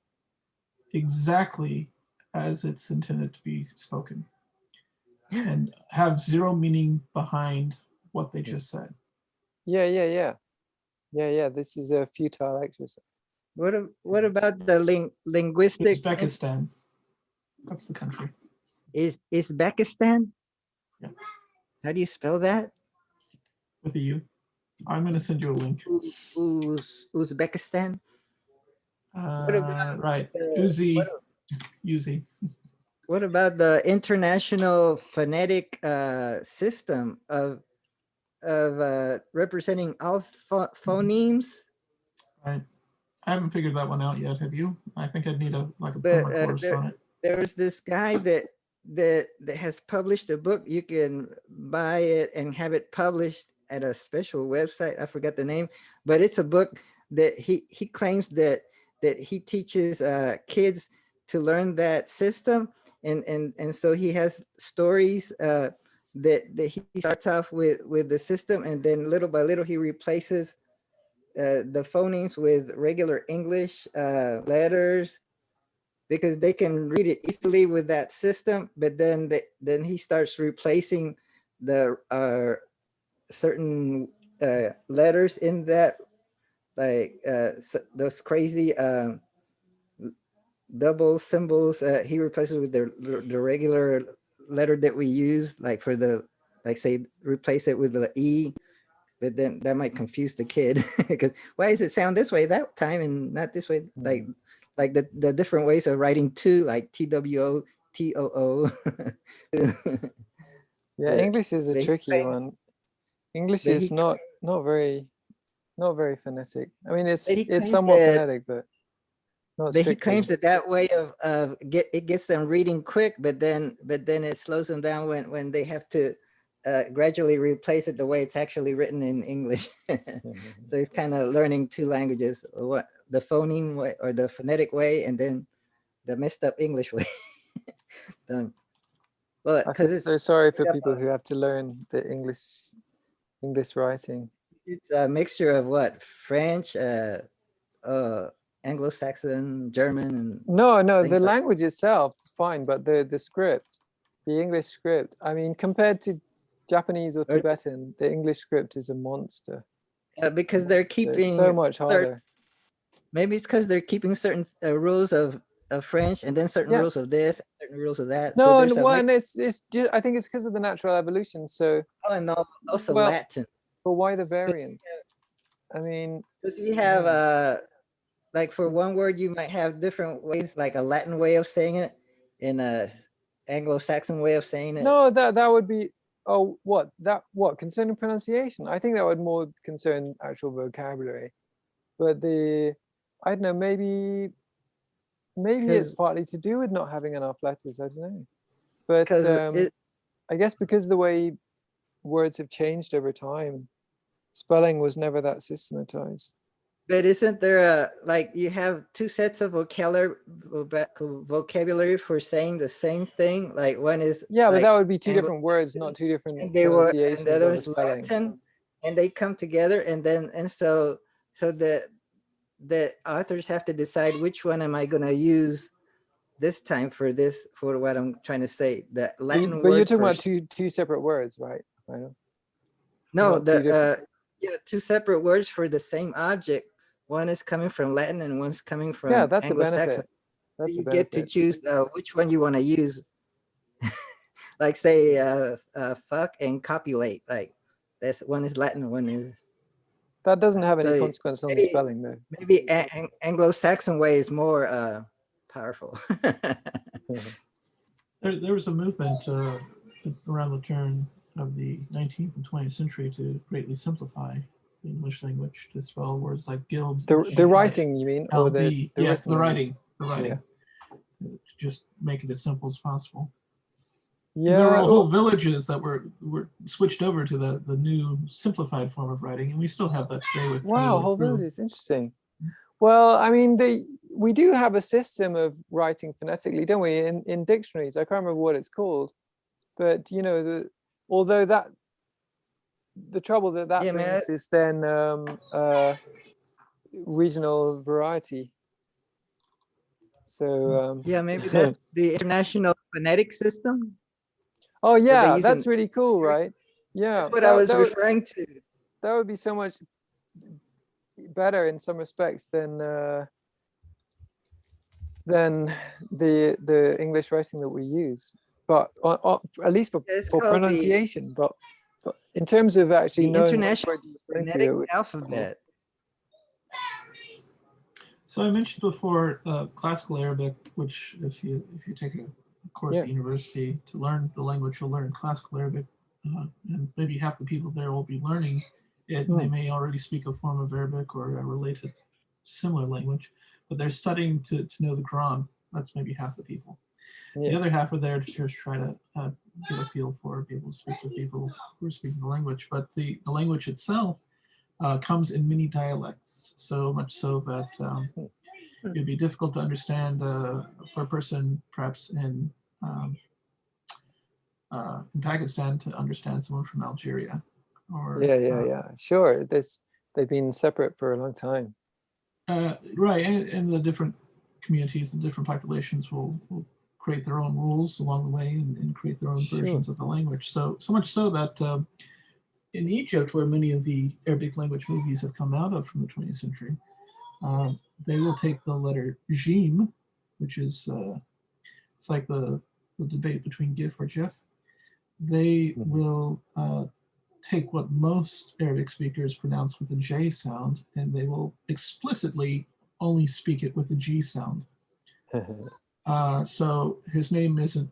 exactly as it's intended to be spoken and have zero meaning behind what they just said. Yeah. This is a futile exercise. What about the linguistic? Uzbekistan. That's the country. Is Uzbekistan? Yeah. How do you spell that? With a U. I'm going to send you a link. Uzbekistan. about Right. the- Uzi. What about the international phonetic system of representing all phonemes? Right. I haven't figured that one out yet. Have you? I think I'd need a But perma course on it. there's this guy that has published a book. You can buy it and have it published at a special website. I forgot the name, but it's a book that he claims that he teaches kids to learn that system, and so he has stories that he starts off with the system, and then little by little he replaces the phonemes with regular English letters, because they can read it easily with that system. But then he starts replacing the certain letters in that, like those crazy double symbols. He replaces with the regular letter that we use, like for the, like say replace it with the E. But then that might confuse the kid, because why does it sound this way that time and not this way? Like the different ways of writing two, like TWO, TOO. Yeah, English is a tricky one. English is not very phonetic. I mean, it's somewhat phonetic, but not strictly. He claims that way of it gets them reading quick, but then it slows them down when they have to gradually replace it the way it's actually written in English. So he's kind of learning two languages, what the phoneme way or the phonetic way, and then the messed up English way. Well, I feel so sorry for people who have to learn the English writing. It's a mixture of what? French, Anglo-Saxon, German, and no, the like language itself is fine, but the script, the English script, I mean, compared to Japanese or Tibetan, the English script is a monster. Because they're keeping so much harder. Maybe it's because they're keeping certain rules of French, and then certain rules of this, certain rules of that. No, so and it's just, I think it's because of the natural evolution. So and also Latin. But why the variance? I mean, because you have like for one word you might have different ways, like a Latin way of saying it and a Anglo-Saxon way of saying it. No, that would be what concerning pronunciation. I think that would more concern actual vocabulary. But I don't know, maybe it's partly to do with not having enough letters. I don't know. But I guess because the way words have changed over time, spelling was never that systematized. But isn't there like you have two sets of vocabulary for saying the same thing? Like one is but that would be two different words, not two different pronunciations. And the other is Latin, and they come together, and so the authors have to decide which one am I going to use this time for what I'm trying to say. The Latin but you're talking about two separate words, right? No, two separate words for the same object, one is coming from Latin and one's coming from Yeah, that's a Anglo-Saxon. benefit. That's a You get to benefit. choose which one you want to use. Like say fuck and copulate. Like that's one is Latin, one is. That doesn't have any So consequence on the spelling, though. maybe Anglo-Saxon way is more powerful. There was a movement around the turn of the 19th and 20th century to greatly simplify the English language to spell words like guild. The writing, you mean, or the yes, written the language? writing. To just make it as simple as possible. Yeah, there were whole villages that were switched over to the new simplified form of writing, and we still have that today with wow, whole through. villages, interesting. Well, I mean, we do have a system of writing phonetically, don't we? In dictionaries, I can't remember what it's called, but you know, although the trouble that brings is then regional variety. So yeah, maybe that's the International Phonetic System. oh yeah, that's really cool, right? Yeah, that's what I was referring to. That would be so much better in some respects than the English writing that we use, but at least for pronunciation. But in terms of actually knowing which word you're referring to, alphabet. So I mentioned before classical Arabic, which if you take a course at university to learn the language, you'll learn classical Arabic, and maybe half the people there will be learning it. They may already speak a form of Arabic or a related similar language, but they're studying to know the Quran. That's maybe half the people. The other half are there to just try to get a feel for, be able to speak with people who are speaking the language. But the language itself comes in many dialects, so much so that it'd be difficult to understand for a person perhaps in Pakistan to understand someone from Algeria. Or sure. They've been separate for a long time. Right, and the different communities, the different populations will create their own rules along the way and create their own versions of the language. So much so that in Egypt, where many of the Arabic language movies have come out of from the 20th century, they will take the letter Jim, which is it's like the debate between GIF or JIF. They will take what most Arabic speakers pronounce with a J sound, and they will explicitly only speak it with the G sound. So his name isn't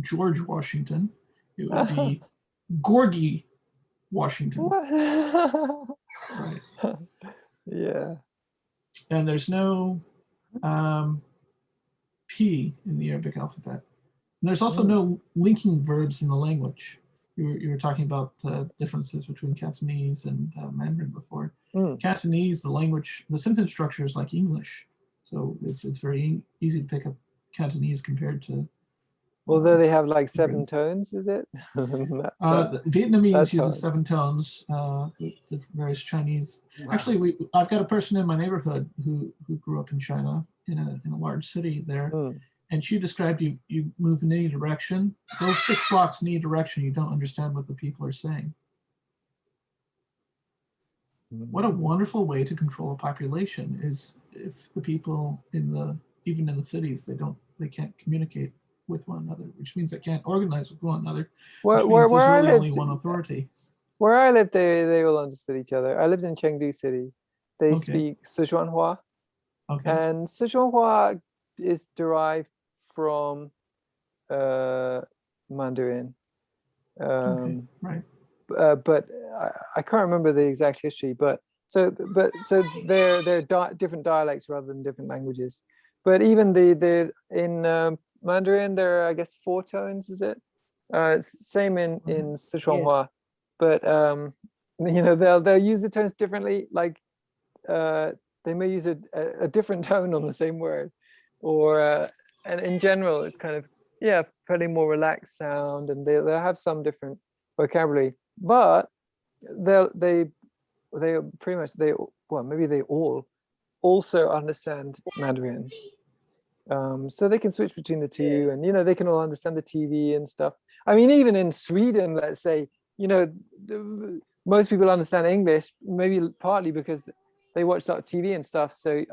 George Washington. It would be Gorgie Washington. Right. Yeah. And there's no P in the Arabic alphabet. And there's also no linking verbs in the language. You were talking about differences between Cantonese and Mandarin before. Cantonese, the language, the sentence structure is like English. So it's very easy to pick up Cantonese compared to. Although they have like 7 tones, is it? Vietnamese uses 7 tones. The various Chinese. Wow. Actually, I've got a person in my neighborhood who grew up in China in a large city there, and she described you move in any direction, go 6 blocks in any direction, you don't understand what the people are saying. What a wonderful way to control a population is if the people even in the cities they can't communicate with one another, which means they can't organize with one another. Which means there's really only one authority. Where I lived, they all understood each other. I lived in Chengdu City. They speak Sichuanhua, and Sichuanhua is derived from Mandarin. Right. But I can't remember the exact history. But so they're different dialects rather than different languages. But even in Mandarin, there are, I guess, 4 tones. Is it? Same in Sichuanhua, but they'll use the tones differently. Like they may use a different tone on the same word, or and in general, it's kind of fairly more relaxed sound, and they'll have some different vocabulary. But they pretty much maybe they all also understand Mandarin. So they can switch between the two, and they can all understand the TV and stuff. I mean, even in Sweden, let's say, most people understand English, maybe partly because they watch a lot of TV and stuff. So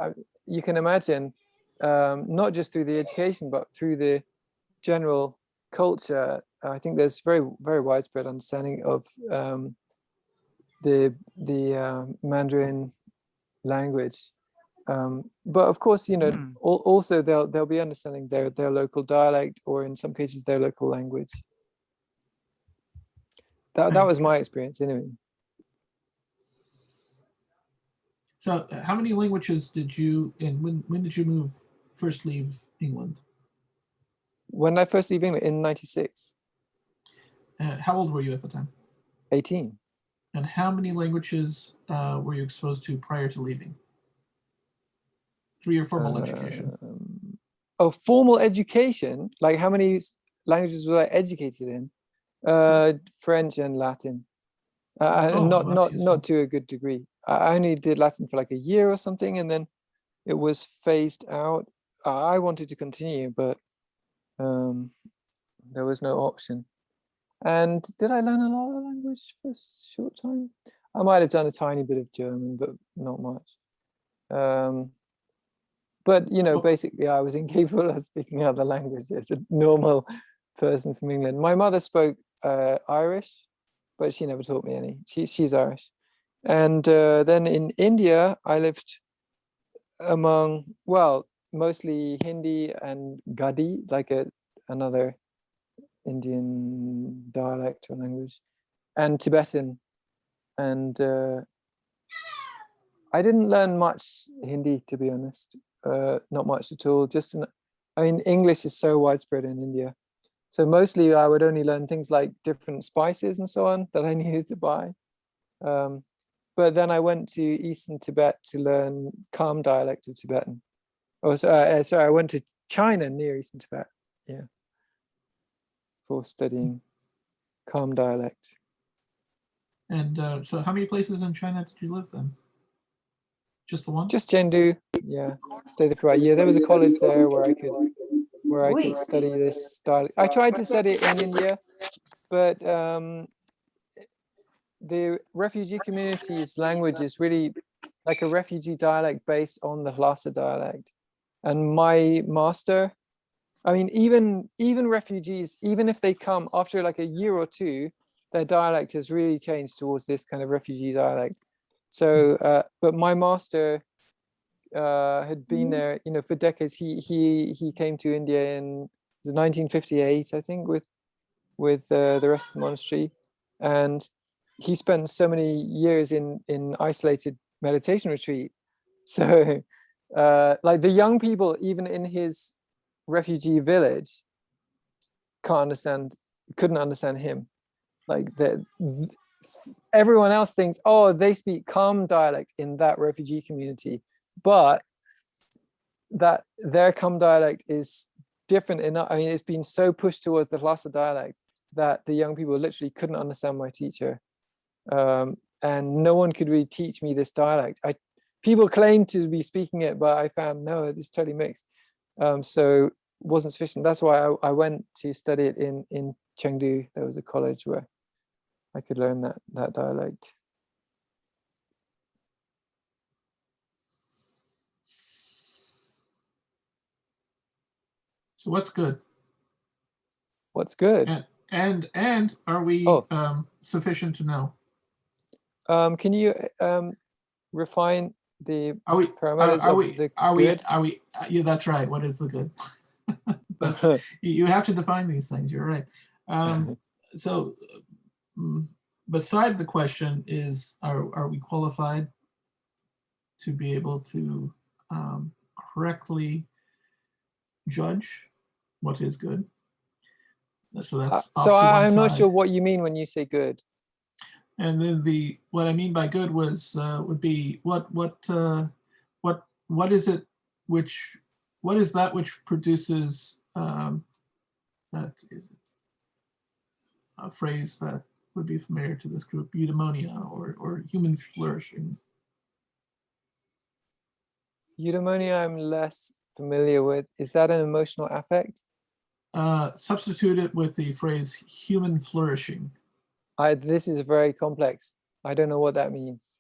you can imagine, not just through the education, but through the general culture, I think there's very, very widespread understanding of the Mandarin language. But of course, you know, also they'll be understanding their local dialect, or in some cases their local language. That was my experience anyway. So how many languages did you, and when did you first leave England? When I first leave England in '96. How old were you at the time? 18. And how many languages were you exposed to prior to leaving? Through your formal education. Oh, formal education? Like how many languages was I educated in? French and Latin. Not to a good degree. I only did Latin for like a year or something, and then it was phased out. I wanted to continue, but there was no option. And did I learn a lot of language for a short time? I might have done a tiny bit of German, but not much. But you know, basically, I was incapable of speaking other languages. A normal person from England. My mother spoke Irish, but she never taught me any. She's Irish. And then in India, I lived among, well, mostly Hindi and Gadi, like another Indian dialect or language, and Tibetan. And I didn't learn much Hindi, to be honest. Not much at all. I mean, English is so widespread in India. So mostly I would only learn things like different spices and so on that I needed to buy. But then I went to Eastern Tibet to learn Kham dialect of Tibetan. Oh, sorry, I went to China near Eastern Tibet, yeah, for studying Kham dialect. And so how many places in China did you live then? Just the one? Just Chengdu, yeah. Stayed there for about a year. There was a college there where I could study this dialect. I tried to study it in India, but the refugee community's language is really like a refugee dialect based on the Lhasa dialect. And my master, I mean, even refugees, even if they come after like a year or two, their dialect has really changed towards this kind of refugee dialect. So, but my master had been there, you know, for decades. He came to India in 1958, I think, with the rest of the monastery, and he spent so many years in isolated meditation retreat. So, like the young people, even in his refugee village, couldn't understand him. Like everyone else thinks, oh, they speak Kham dialect in that refugee community, but that their Kham dialect is different enough. I mean, it's been so pushed towards the Lhasa dialect that the young people literally couldn't understand my teacher, and no one could really teach me this dialect. People claim to be speaking it, but I found no, it's totally mixed. So it wasn't sufficient. That's why I went to study it in Chengdu. There was a college where I could learn that dialect. So what's good? What's good? And are we sufficient to know? Can you refine the parameters of the good? Yeah, that's right. What is the good? You have to define these things. You're right. So beside the question is, are we qualified to be able to correctly judge what is good? So that's so I'm not sure what you mean when you say good. And then what I mean by good would be what is it what is that which produces that is a phrase that would be familiar to this group, eudaimonia or human flourishing. Eudaimonia I'm less familiar with. Is that an emotional affect? Substitute it with the phrase human flourishing. This is very complex. I don't know what that means.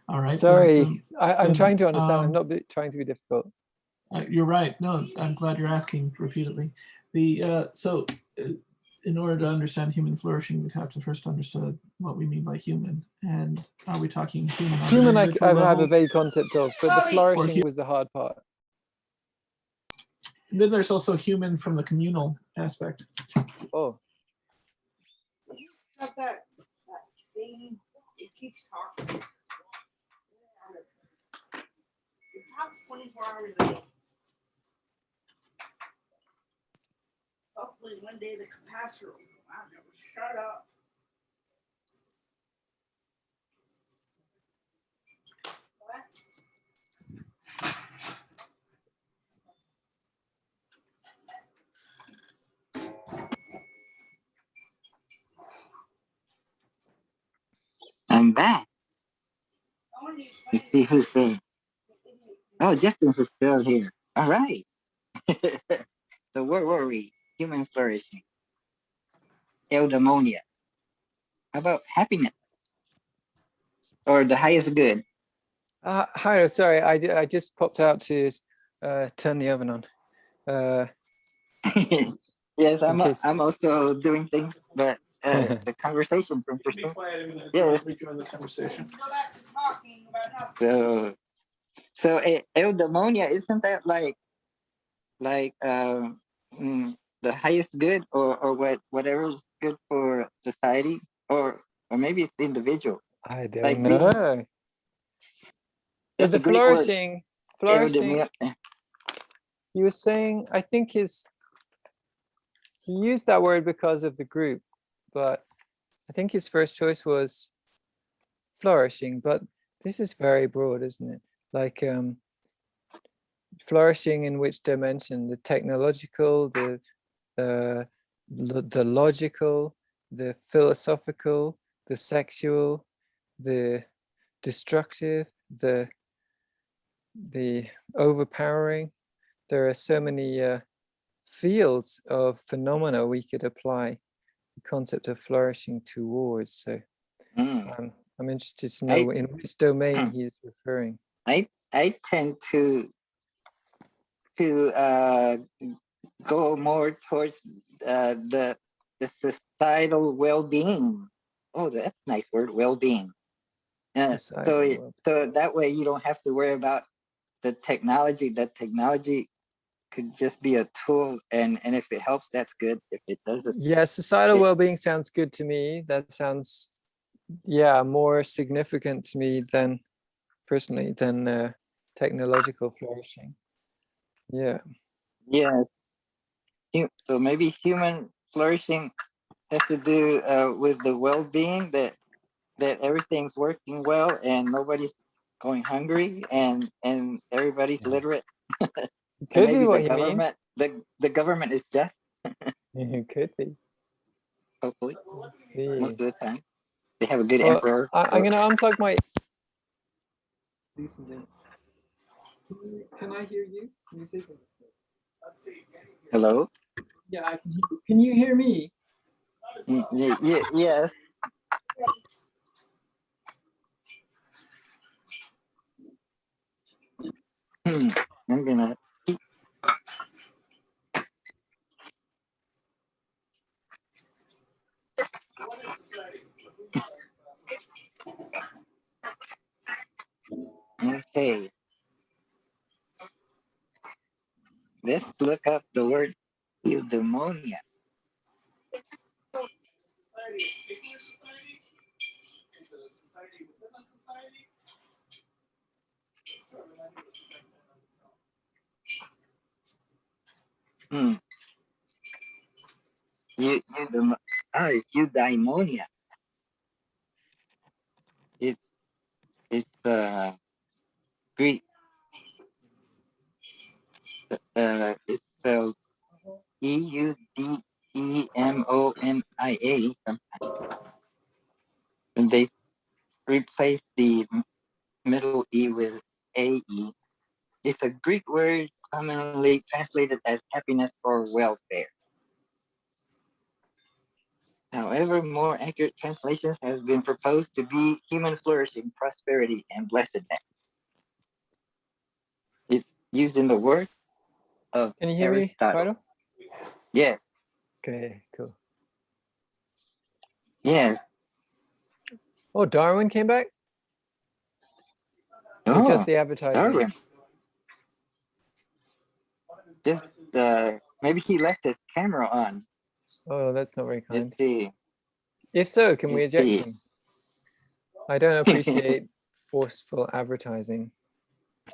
All right. Sorry, I'm then, trying to understand. I'm not trying to be difficult. You're right. No, I'm glad you're asking repeatedly. In order to understand human flourishing, we'd have to first understand what we mean by human. And are we talking human on Human, an I individual have a level? vague concept of, but the flourishing was the hard part. And then there's also human from the communal aspect. Oh, Got that thing, it keeps talking. It talks 24 hours a day. Hopefully one day the capacitor will come out and it will shut up. What? I'm back. Let's see who's there. Oh, Justin's is still here. All right. So where were we? Human flourishing. Eudaimonia. How about happiness? Or the highest good? hi. Sorry, I just popped out to turn the oven on. Yes, In case. I'm also doing things, but the conversation from Be quiet a minute. Yeah. Rejoin the conversation. Go back to talking about how So eudaimonia, isn't that like the highest good or whatever's good for society or maybe it's individual? I don't Like know. That's The a Greek word. flourishing. Eudaimonia. He was saying, I think he used that word because of the group, but I think his first choice was flourishing. But this is very broad, isn't it? Like flourishing in which dimension? The technological, the logical, the philosophical, the sexual, the destructive, the overpowering. There are so many fields of phenomena we could apply the concept of flourishing towards. So I'm interested to know in which domain he is referring. I tend to go more towards the societal well-being. Oh, that's a nice word, well-being. So that way you don't have to worry about the technology. The technology could just be a tool, and if it helps, that's good. If it doesn't, yeah, societal well-being sounds good to me. That sounds, yeah, more significant to me than personally than technological flourishing. Yeah. Yeah. So maybe human flourishing has to do with the well-being, that everything's working well and nobody's going hungry and everybody's literate. And Could be maybe what the he government means. the government is just, It could be. hopefully, See. most of the time. They have a good Well, emperor. I'm going to unplug my. Can I hear you? Can you say something? Hello? Yeah, I can hear you. Can you hear me? Yes. I'm gonna okay. Let's look up the word eudaimonia. Eudaimonia. It's Greek. It's spelled EUDEMONIA sometimes. And they replace the middle E with AE. It's a Greek word commonly translated as happiness or welfare. However, more accurate translations have been proposed to be human flourishing, prosperity, and blessedness. It's used in the work of Can you hear me, Aristotle. Cairo? Yeah, Okay, cool. yeah. Oh, Darwin came back? Or just the advertising? Darwin. Just maybe he left his camera on. Oh, that's not very kind. Let's see. If so, can we Let's eject see. him? I don't appreciate forceful advertising.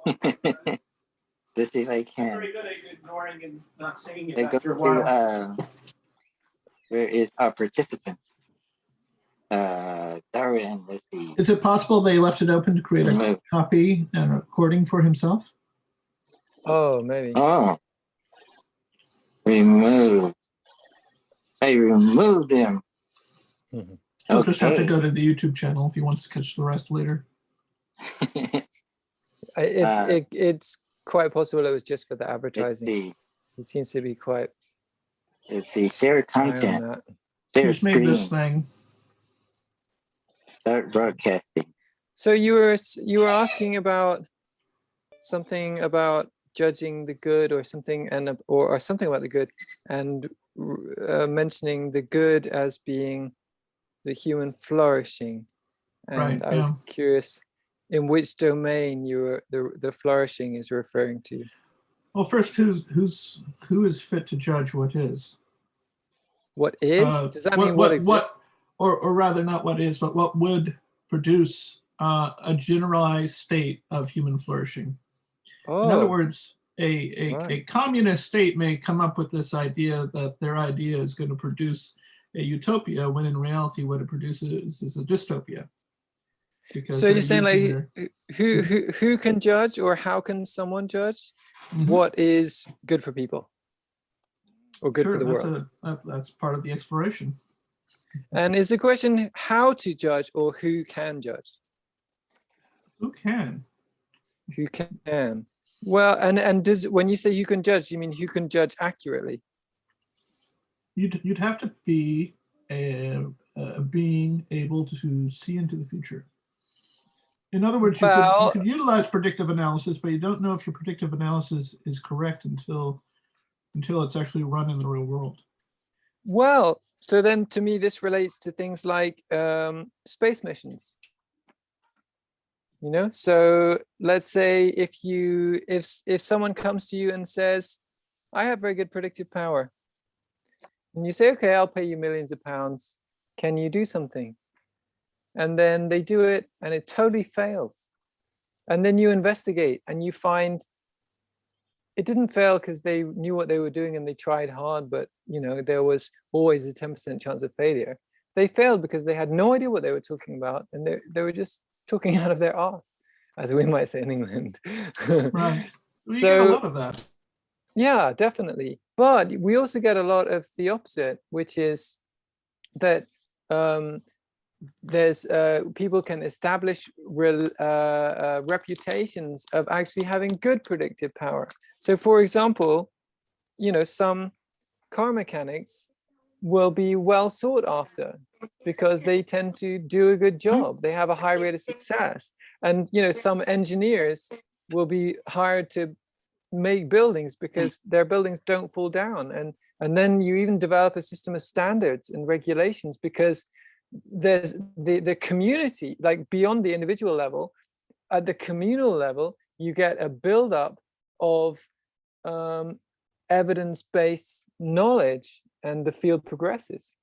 Let's see if I can. Very good at ignoring and not saying it They go after a while. to where is our participants? Darwin, let's see. Is it possible they left it open to create a Remove. copy and a recording for himself? Oh, maybe. Oh. Remove. I removed them. Mhm. You'll just have to Okay. go to the YouTube channel if you want to catch the rest later. It's quite possible it was just for the Let's advertising. see. He seems to be quite Let's see. Share high on content. that. Share Who's made this screen. thing? Start broadcasting. So you were asking about something about judging the good or something, and or something about the good, and mentioning the good as being the human flourishing. And Right, I was yeah. curious in which domain the flourishing is referring to. Well, first, who is fit to judge what is? What is? Does that mean what exists? Or rather, not what is, but what would produce a generalized state of human flourishing? Oh, In other words, a right. communist state may come up with this idea that their idea is going to produce a utopia, when in reality what it produces is a dystopia. Because So they're you're saying using like who can judge, or how can someone judge Mhm. what is good for people or good for the world? That's part of the exploration. And is the question how to judge or who can judge? Who can? Who can? Well, and does, when you say you can judge, you mean who can judge accurately? You'd have to be a being able to see into the future. In other words, you could utilize predictive analysis, but you don't know if your predictive analysis is correct until it's actually run in the real world. Well, so then to me, this relates to things like space missions. You know, so let's say if someone comes to you and says, I have very good predictive power, and you say, okay, I'll pay you millions of pounds. Can you do something? And then they do it and it totally fails. And then you investigate and you find it didn't fail because they knew what they were doing and they tried hard, but you know, there was always a 10% chance of failure. They failed because they had no idea what they were talking about, and they were just talking out of their arse, as we might say in England. Right. Well, you So, get a lot of that. yeah, definitely. But we also get a lot of the opposite, which is that there's people can establish reputations of actually having good predictive power. So, for example, you know, some car mechanics will be well sought after because they tend to do a good job. They have a high rate of success. And, you know, some engineers will be hired to make buildings because their buildings don't fall down. And then you even develop a system of standards and regulations because there's the community, like beyond the individual level, at the communal level, you get a buildup of evidence-based knowledge, and the field progresses.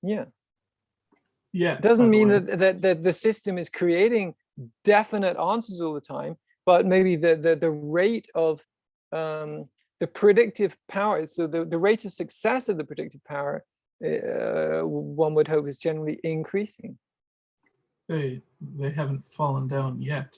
Yeah. Yeah. Doesn't mean that the system is creating definite answers all the time, but maybe the rate of the predictive power, so the rate of success of the predictive power, one would hope is generally increasing. They haven't fallen down yet.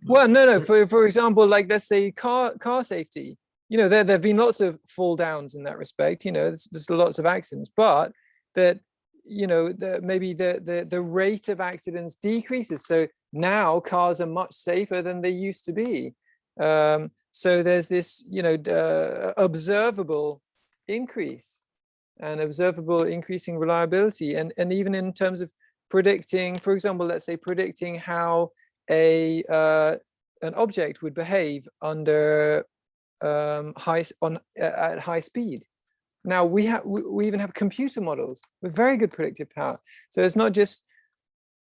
Well, no. For example, like let's say car safety. You know, there have been lots of fall downs in that respect. You know, there's lots of accidents, but that, you know, maybe the rate of accidents decreases. So now cars are much safer than they used to be. So there's this, you know, observable increase and observable increasing reliability, and even in terms of predicting, for example, let's say predicting how an object would behave under at high speed. Now we even have computer models with very good predictive power. So it's not just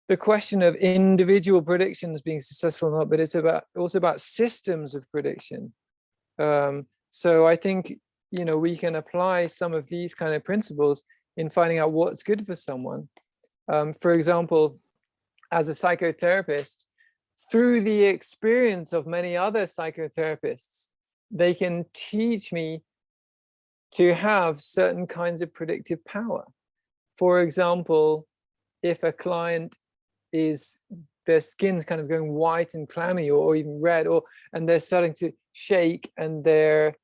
the question of individual predictions being successful or not, but it's also about systems of prediction. So I think, you know, we can apply some of these kind of principles in finding out what's good for someone. For example, as a psychotherapist, through the experience of many other psychotherapists, they can teach me to have certain kinds of predictive power. For example, if a client their skin's kind of going white and clammy, or even red, and they're starting to shake, and they're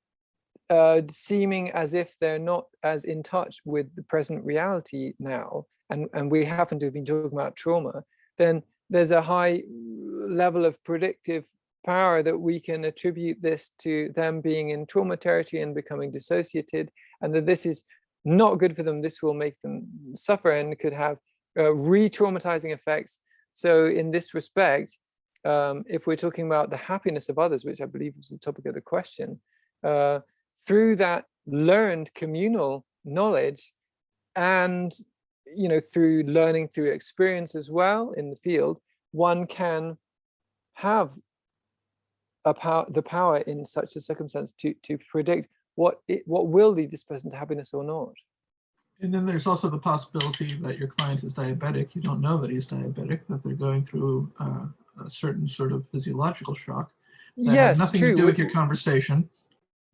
seeming as if they're not as in touch with the present reality now, and we happen to have been talking about trauma, then there's a high level of predictive power that we can attribute this to them being in trauma territory and becoming dissociated, and that this is not good for them. This will make them suffer and could have re-traumatizing effects. So in this respect, if we're talking about the happiness of others, which I believe was the topic of the question, through that learned communal knowledge, and you know, through learning through experience as well in the field, one can have the power in such a circumstance to predict what will lead this person to happiness or not. And then there's also the possibility that your client is diabetic. You don't know that he's diabetic, that they're going through a certain sort of physiological shock that Yes, has nothing true. to do with your conversation.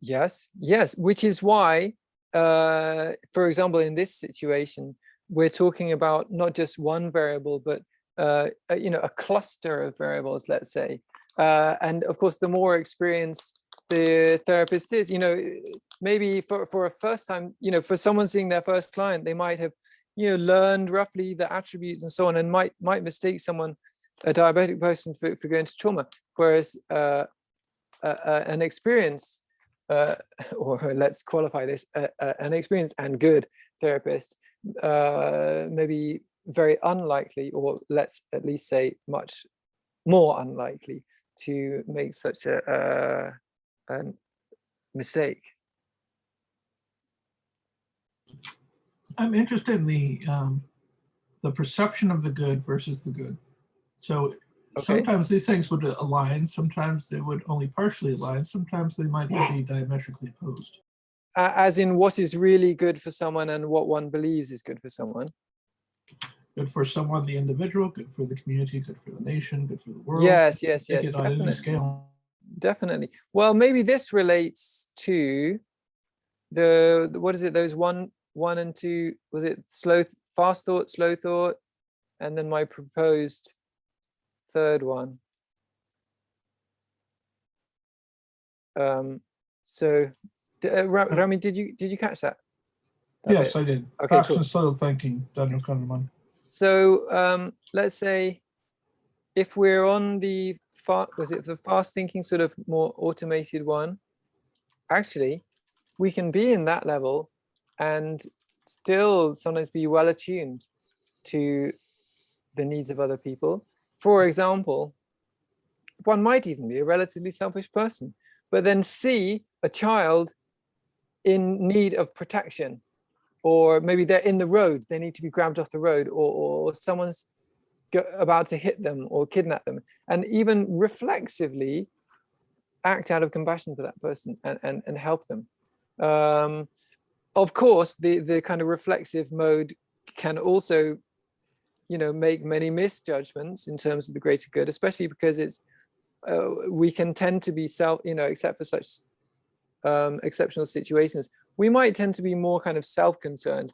Yes, which is why, for example, in this situation, we're talking about not just one variable, but you know, a cluster of variables, let's say. And of course, the more experienced the therapist is, you know, maybe for a first time, you know, for someone seeing their first client, they might have, you know, learned roughly the attributes and so on, and might mistake someone, a diabetic person, for going to trauma. Whereas an experienced, or let's qualify this, an experienced and good therapist, maybe very unlikely, or let's at least say much more unlikely to make such a mistake. I'm interested in the perception of the good versus the good. So sometimes these things would align, sometimes they would only partially align, sometimes they might be diametrically opposed. As in what is really good for someone and what one believes is good for someone. Good for someone, the individual, good for the community, good for the nation, good for the world. Yes, Take it on any scale. Definitely. Well, maybe this relates to the what is it? Those one and two. Was it fast thought, slow thought, and then my proposed third one. So, Rami, did you catch that? Yes, I did. Okay, Fast cool. and slow thinking, Daniel Kahneman. So let's say if we're on the fast thinking, sort of more automated one, actually we can be in that level and still sometimes be well attuned to the needs of other people. For example, one might even be a relatively selfish person, but then see a child in need of protection, or maybe they're in the road, they need to be grabbed off the road, or someone's about to hit them or kidnap them, and even reflexively act out of compassion for that person and help them. Of course, the kind of reflexive mode can also, you know, make many misjudgments in terms of the greater good, especially because it's we can tend to be except for such exceptional situations, we might tend to be more kind of self-concerned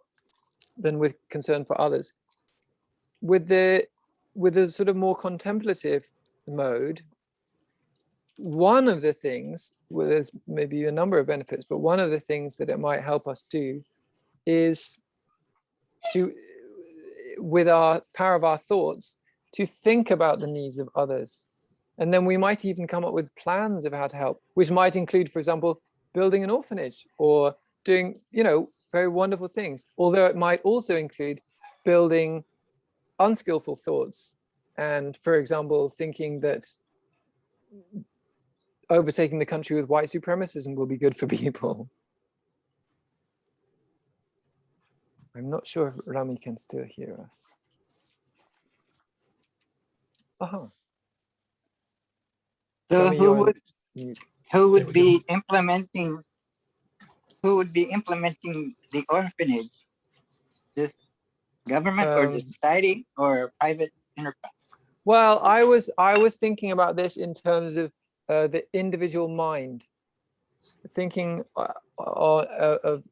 than with concern for others. With the sort of more contemplative mode, one of the things, well, there's maybe a number of benefits, but one of the things that it might help us do is to, with our power of our thoughts, to think about the needs of others. And then we might even come up with plans of how to help, which might include, for example, building an orphanage, or doing, you know, very wonderful things, although it might also include building unskillful thoughts. And for example, thinking that overtaking the country with white supremacism will be good for people. I'm not sure if Rami can still hear us. Uh-huh. So Rami, you're on mute. who There we would be implementing the orphanage? This government or the society or private enterprise? Well, I was thinking about this in terms of the individual mind, thinking of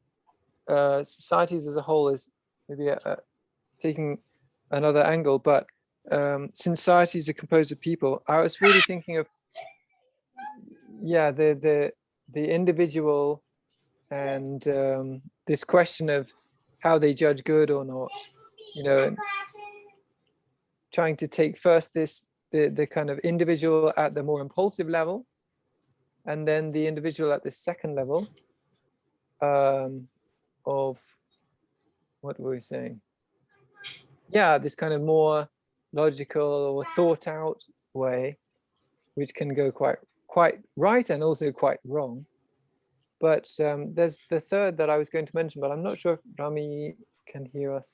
societies as a whole as maybe taking another angle, but since societies are composed of people, I was really thinking of the individual and this question of how they judge good or not, you know, and trying to take first the kind of individual at the more impulsive level, and then the individual at the second level of what were we saying? Yeah, this kind of more logical or thought out way, which can go quite right and also quite wrong. But there's the third that I was going to mention, but I'm not sure if Rami can hear us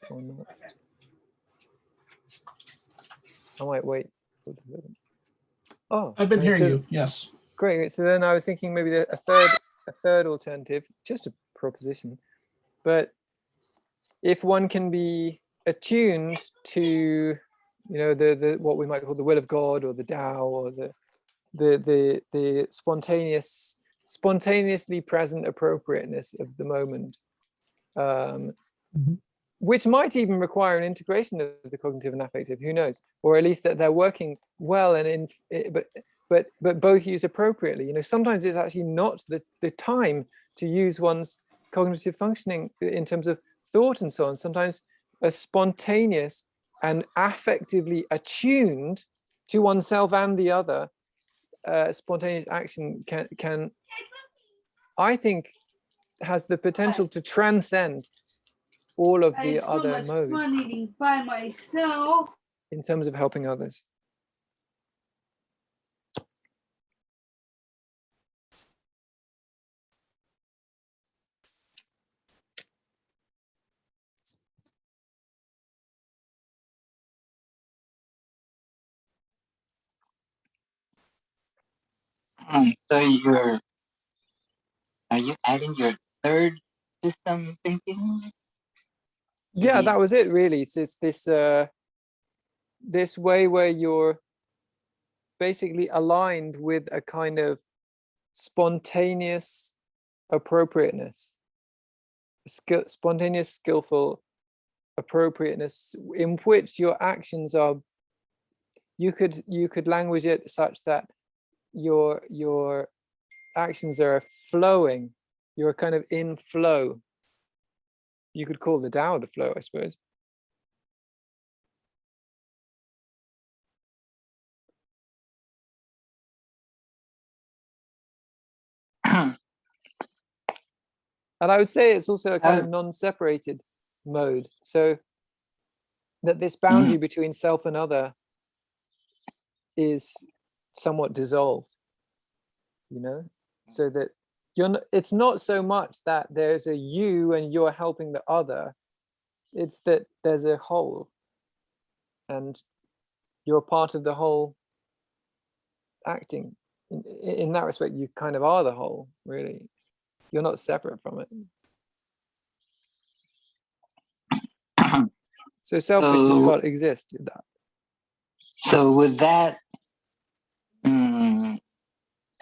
or not. I might wait. Oh, I've been okay, hearing so, you. Yes. great. So then I was thinking maybe a third alternative, just a proposition. But if one can be attuned to, you know, the what we might call the will of God or the Tao or the spontaneously present appropriateness of the moment, which might even require an integration of the cognitive and affective, who knows, or at least that they're working well and but both used appropriately. You know, sometimes it's actually not the time to use one's cognitive functioning in terms of thought and so on. Sometimes a spontaneous and affectively attuned to oneself and the other spontaneous action can I think has the potential to transcend all of the other modes fun eating by myself. in terms of helping others. So are you adding your third system thinking? Yeah, that was it really. It's this way where you're basically aligned with a kind of spontaneous appropriateness, spontaneous skillful appropriateness in which your actions are, you could language it such that your actions are flowing, you're kind of in flow. You could call the Tao the flow, I suppose. And I would say it's also a kind of non-separated mode, so that this boundary between self and other is somewhat dissolved, you know, so that it's not so much that there's a you and you're helping the other, it's that there's a whole and you're part of the whole acting. In that respect, you kind of are the whole, really. You're not separate from it. So selfishness can't exist in that. So with that,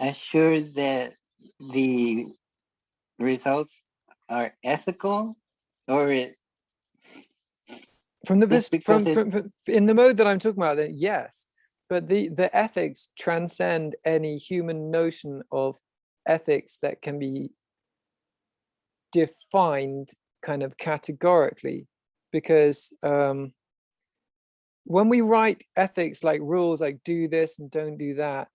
assure that the results are ethical, or from in the mode that I'm talking about, then yes, but the ethics transcend any human notion of ethics that can be defined kind of categorically, because when we write ethics like rules like do this and don't do that,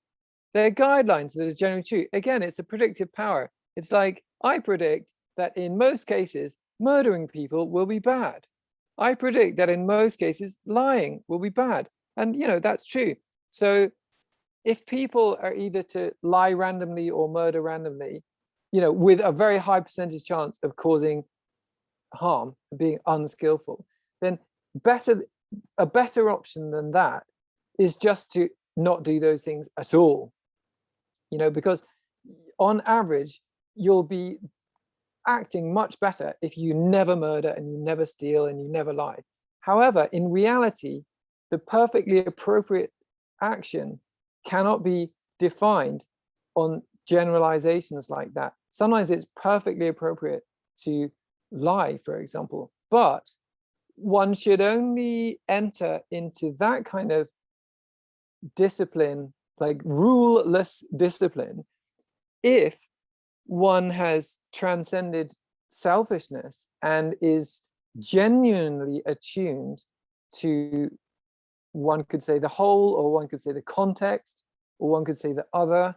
they're guidelines that are generally true. Again, it's a predictive power. It's like I predict that in most cases, murdering people will be bad. I predict that in most cases, lying will be bad. And, you know, that's true. So if people are either to lie randomly or murder randomly, you know, with a very high percentage chance of causing harm, being unskillful, then a better option than that is just to not do those things at all. You know, because on average, you'll be acting much better if you never murder and you never steal and you never lie. However, in reality, the perfectly appropriate action cannot be defined on generalizations like that. Sometimes it's perfectly appropriate to lie, for example, but one should only enter into that kind of discipline, like ruleless discipline, if one has transcended selfishness and is genuinely attuned to, one could say, the whole, or one could say the context, or one could say the other,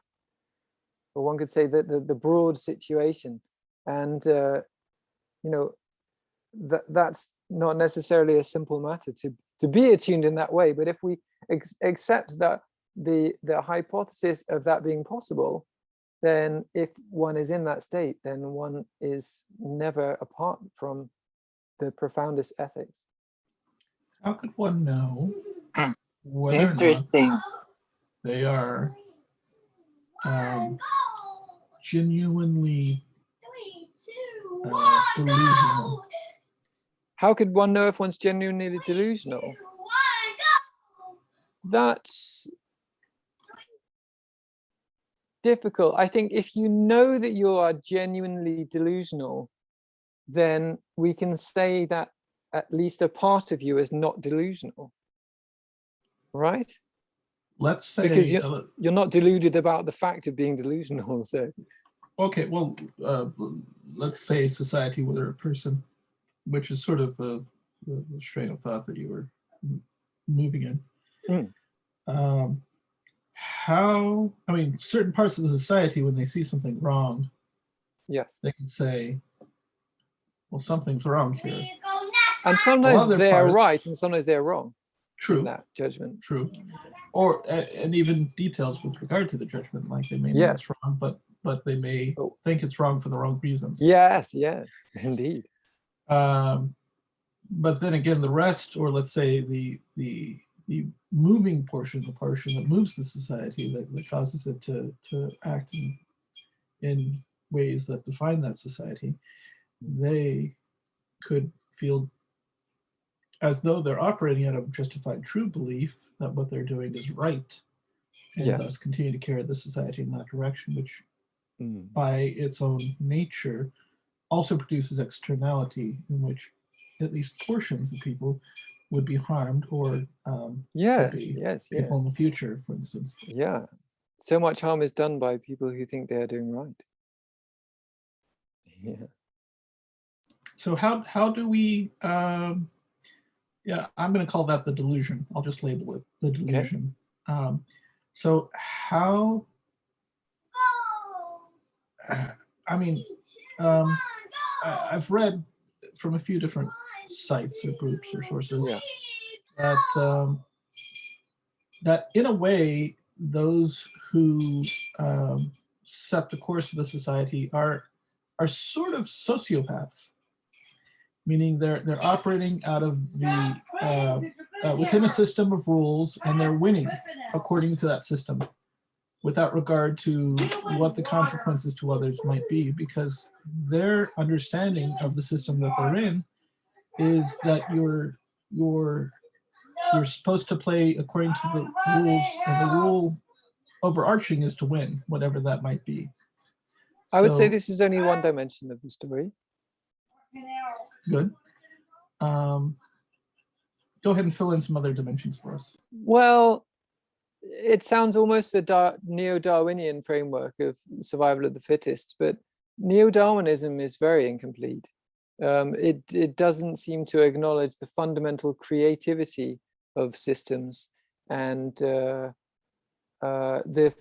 or one could say the broad situation. And you know, that's not necessarily a simple matter to be attuned in that way. But if we accept that the hypothesis of that being possible, then if one is in that state, then one is never apart from the profoundest ethics. How could one know whether or not they are genuinely delusional? How could one know if one's genuinely delusional? That's difficult. I think if you know that you are genuinely delusional, then we can say that at least a part of you is not delusional, right? Let's say, because you're not deluded about the fact of being delusional. So okay, well, let's say society where a person, which is sort of the strain of thought that you were moving in. How, I mean, certain parts of the society, when they see something wrong, yes, they can say, well, something's wrong here. And sometimes they're parts, right and sometimes they're wrong. True. In that judgment. True. Or, and even details with regard to the judgment, like they may know it's wrong, but they may think it's wrong for the wrong reasons. Yes, yes, indeed. But then again, the rest, or let's say the moving portion, the portion that moves the society, that causes it to act in ways that define that society, they could feel as though they're operating out of justified true belief that what they're doing is right, and thus continue to carry the society in that direction, which by its own nature also produces externality in which at least portions of people would be harmed, or people in the future, for instance. Yeah, so much harm is done by people who think they are doing right. Yeah. So how do we? Yeah, I'm going to call that the delusion. I'll just label it the delusion. Okay. So how? I mean, I've read from a few different sites or groups or sources that that in a way those who set the course of the society are sort of sociopaths, meaning they're operating out of the within a system of rules, and they're winning according to that system, without regard to what the consequences to others might be, because their understanding of the system that they're in is that you're supposed to play according to the rules, and the rule overarching is to win, whatever that might be. I would say this is only one dimension of the story. Good. Go ahead and fill in some other dimensions for us. Well, it sounds almost a neo-Darwinian framework of survival of the fittest, but neo-Darwinism is very incomplete. It doesn't seem to acknowledge the fundamental creativity of systems and the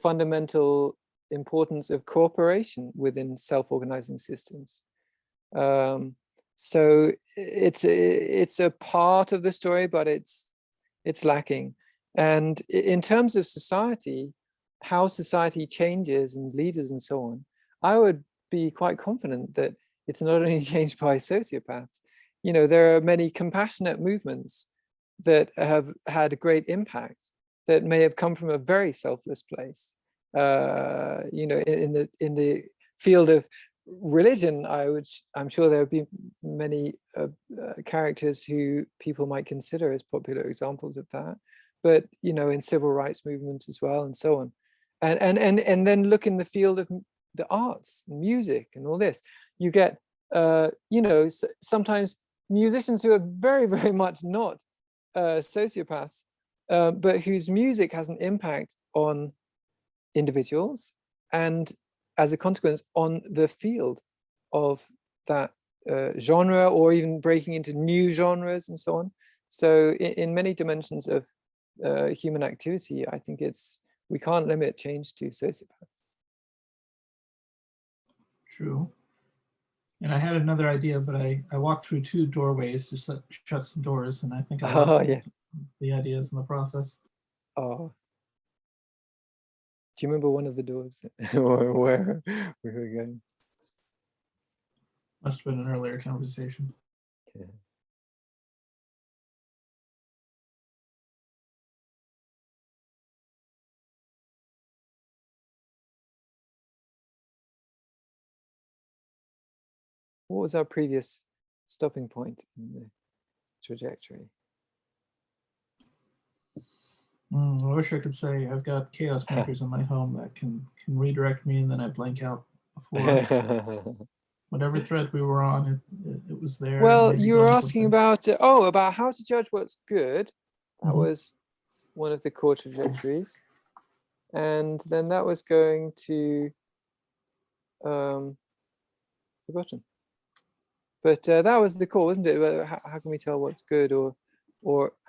fundamental importance of cooperation within self-organizing systems. So it's a part of the story, but it's lacking. And in terms of society, how society changes and leaders and so on, I would be quite confident that it's not only changed by sociopaths. You know, there are many compassionate movements that have had a great impact that may have come from a very selfless place. You know, in the field of religion, I'm sure there would be many characters who people might consider as popular examples of that. But you know, in civil rights movements as well, and so on, and then look in the field of the arts, music, and all this. You get, you know, sometimes musicians who are very, very much not sociopaths, but whose music has an impact on individuals and, as a consequence, on the field of that genre, or even breaking into new genres and so on. So in many dimensions of human activity, I think we can't limit change to sociopaths. True. And I had another idea, but I walked through 2 doorways to shut some doors, and I think I lost the ideas in the process. Oh. Do you remember one of the doors where we were going? Must have been an earlier conversation. Yeah. What was our previous stopping point in the trajectory? I wish I could say I've got chaos makers in my home that can redirect me, and then I blank out before. Whatever thread we were on, it was there. Well, you were asking about about how to judge what's good. That was one of the core trajectories, and then that was going to forgotten. But that was the core, wasn't it? How can we tell what's good, or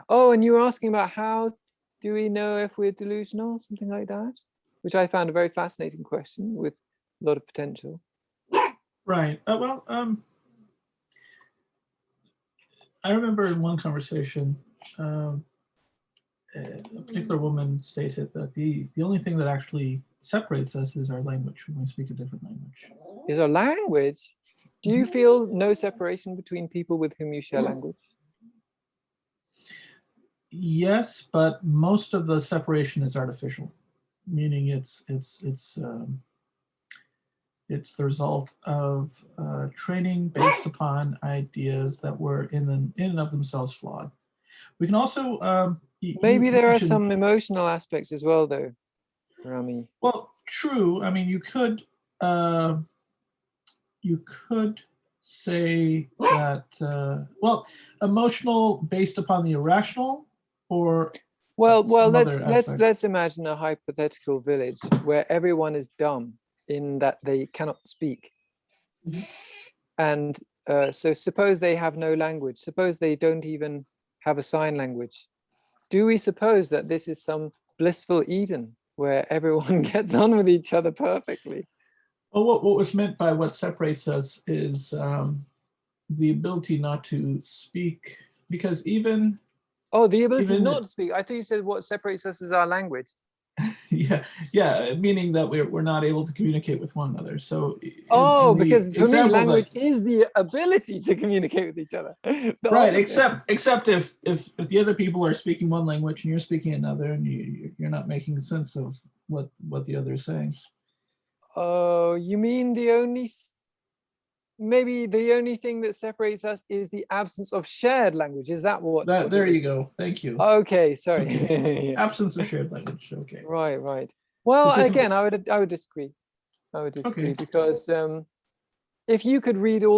oh, and you were asking about how do we know if we're delusional, something like that, which I found a very fascinating question with a lot of potential. Right. Well, I remember in one conversation, a particular woman stated that the only thing that actually separates us is our language when we speak a different language. Is our language? Do you feel no separation between people with whom you share language? Yes, but most of the separation is artificial, meaning it's the result of training based upon ideas that were in and of themselves flawed. We can also maybe there are some emotional aspects as well, though, Rami. Well, true. I mean, you could say that well, emotional based upon the irrational, or well, let's imagine a hypothetical village where everyone is dumb in that they cannot speak. And so suppose they have no language, suppose they don't even have a sign language. Do we suppose that this is some blissful Eden where everyone gets on with each other perfectly? Well, what was meant by what separates us is the ability not to speak, because even... Oh, the ability not to speak. I thought you said what separates us is our language. yeah, meaning that we're not able to communicate with one another. So because for me, language is the ability to communicate with each other. Right, except if the other people are speaking one language and you're speaking another, and you're not making sense of what the other is saying. Oh, you mean maybe the only thing that separates us is the absence of shared language? Is that what? There you go. Thank you. Okay, sorry. Okay. Absence of shared language. Okay. Right. Well, again, I would disagree. Okay. Because if you could read if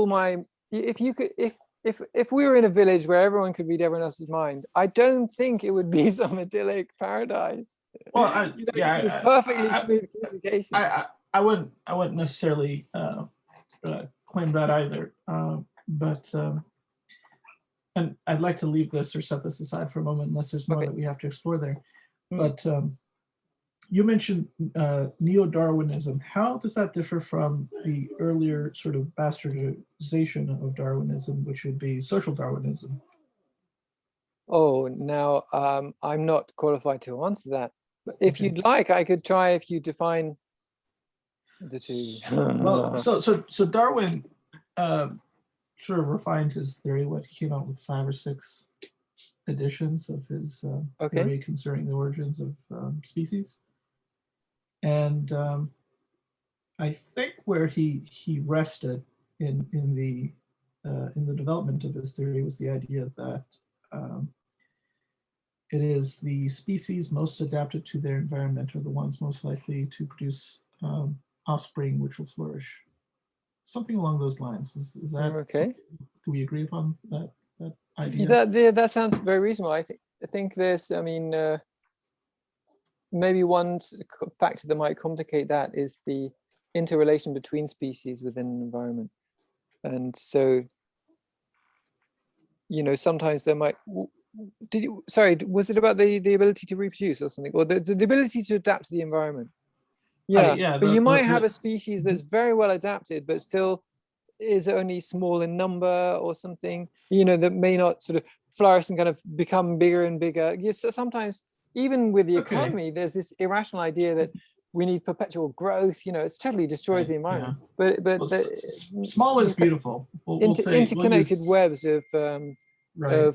we were in a village where everyone could read everyone else's mind, I don't think it would be some idyllic paradise. Well, perfectly smooth communication. I wouldn't necessarily claim that either, but and I'd like to leave this or set this aside for a moment, unless there's more that we have to explore there. But you mentioned neo-Darwinism. How does that differ from the earlier sort of bastardization of Darwinism, which would be social Darwinism? Oh, now I'm not qualified to answer that. But if Okay. you'd like, I could try if you define the two. Well, so Darwin sort of refined his theory. What, he came out with 5 or 6 editions of his Okay. theory concerning the origins of species. And I think where he rested in the development of his theory was the idea that it is the species most adapted to their environment are the ones most likely to produce offspring which will flourish. Something along those lines. Is that Okay. do we agree upon that idea? That sounds very reasonable. I think there's, I mean, maybe one factor that might complicate that is the interrelation between species within an environment. And so, you know, sometimes there might, sorry, was it about the ability to reproduce or something? Or the ability to adapt to the environment? Yeah, yeah, but you might have a species that's very well adapted, but still is only small in number or something, you know, that may not sort of flourish and kind of become bigger and bigger. Yes, so sometimes even with the economy, there's this irrational idea that we need perpetual growth, you know, it totally destroys the environment. Yeah. But Well, small is beautiful. We'll say, interconnected webs of right.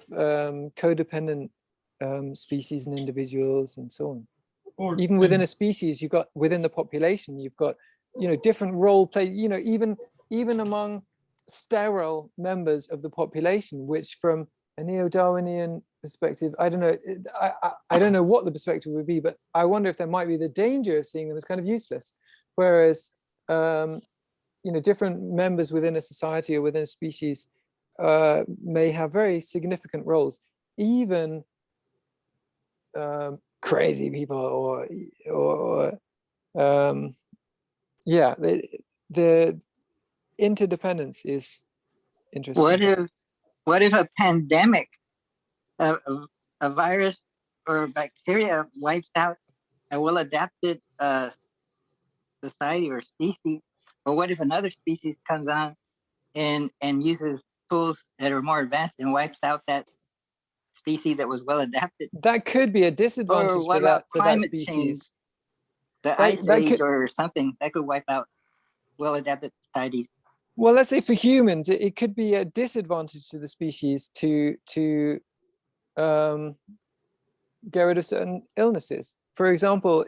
Codependent species and individuals and so on. Or, even within a species, you've got within the population, you've got, you know, different role play, you know, even among sterile members of the population, which from a neo-Darwinian perspective, I don't know, I don't know what the perspective would be, but I wonder if there might be the danger of seeing them as kind of useless. Whereas, you know, different members within a society or within a species may have very significant roles, even crazy people or yeah, the interdependence is interesting. What if a pandemic, a virus or bacteria wipes out a well-adapted society or species? Or what if another species comes on and uses tools that are more advanced and wipes out that species that was well adapted? That could be a Or disadvantage what for about that climate change, species. the ice age Could, or something that could wipe out well adapted societies? well, let's say for humans, it could be a disadvantage to the species to get rid of certain illnesses. For example,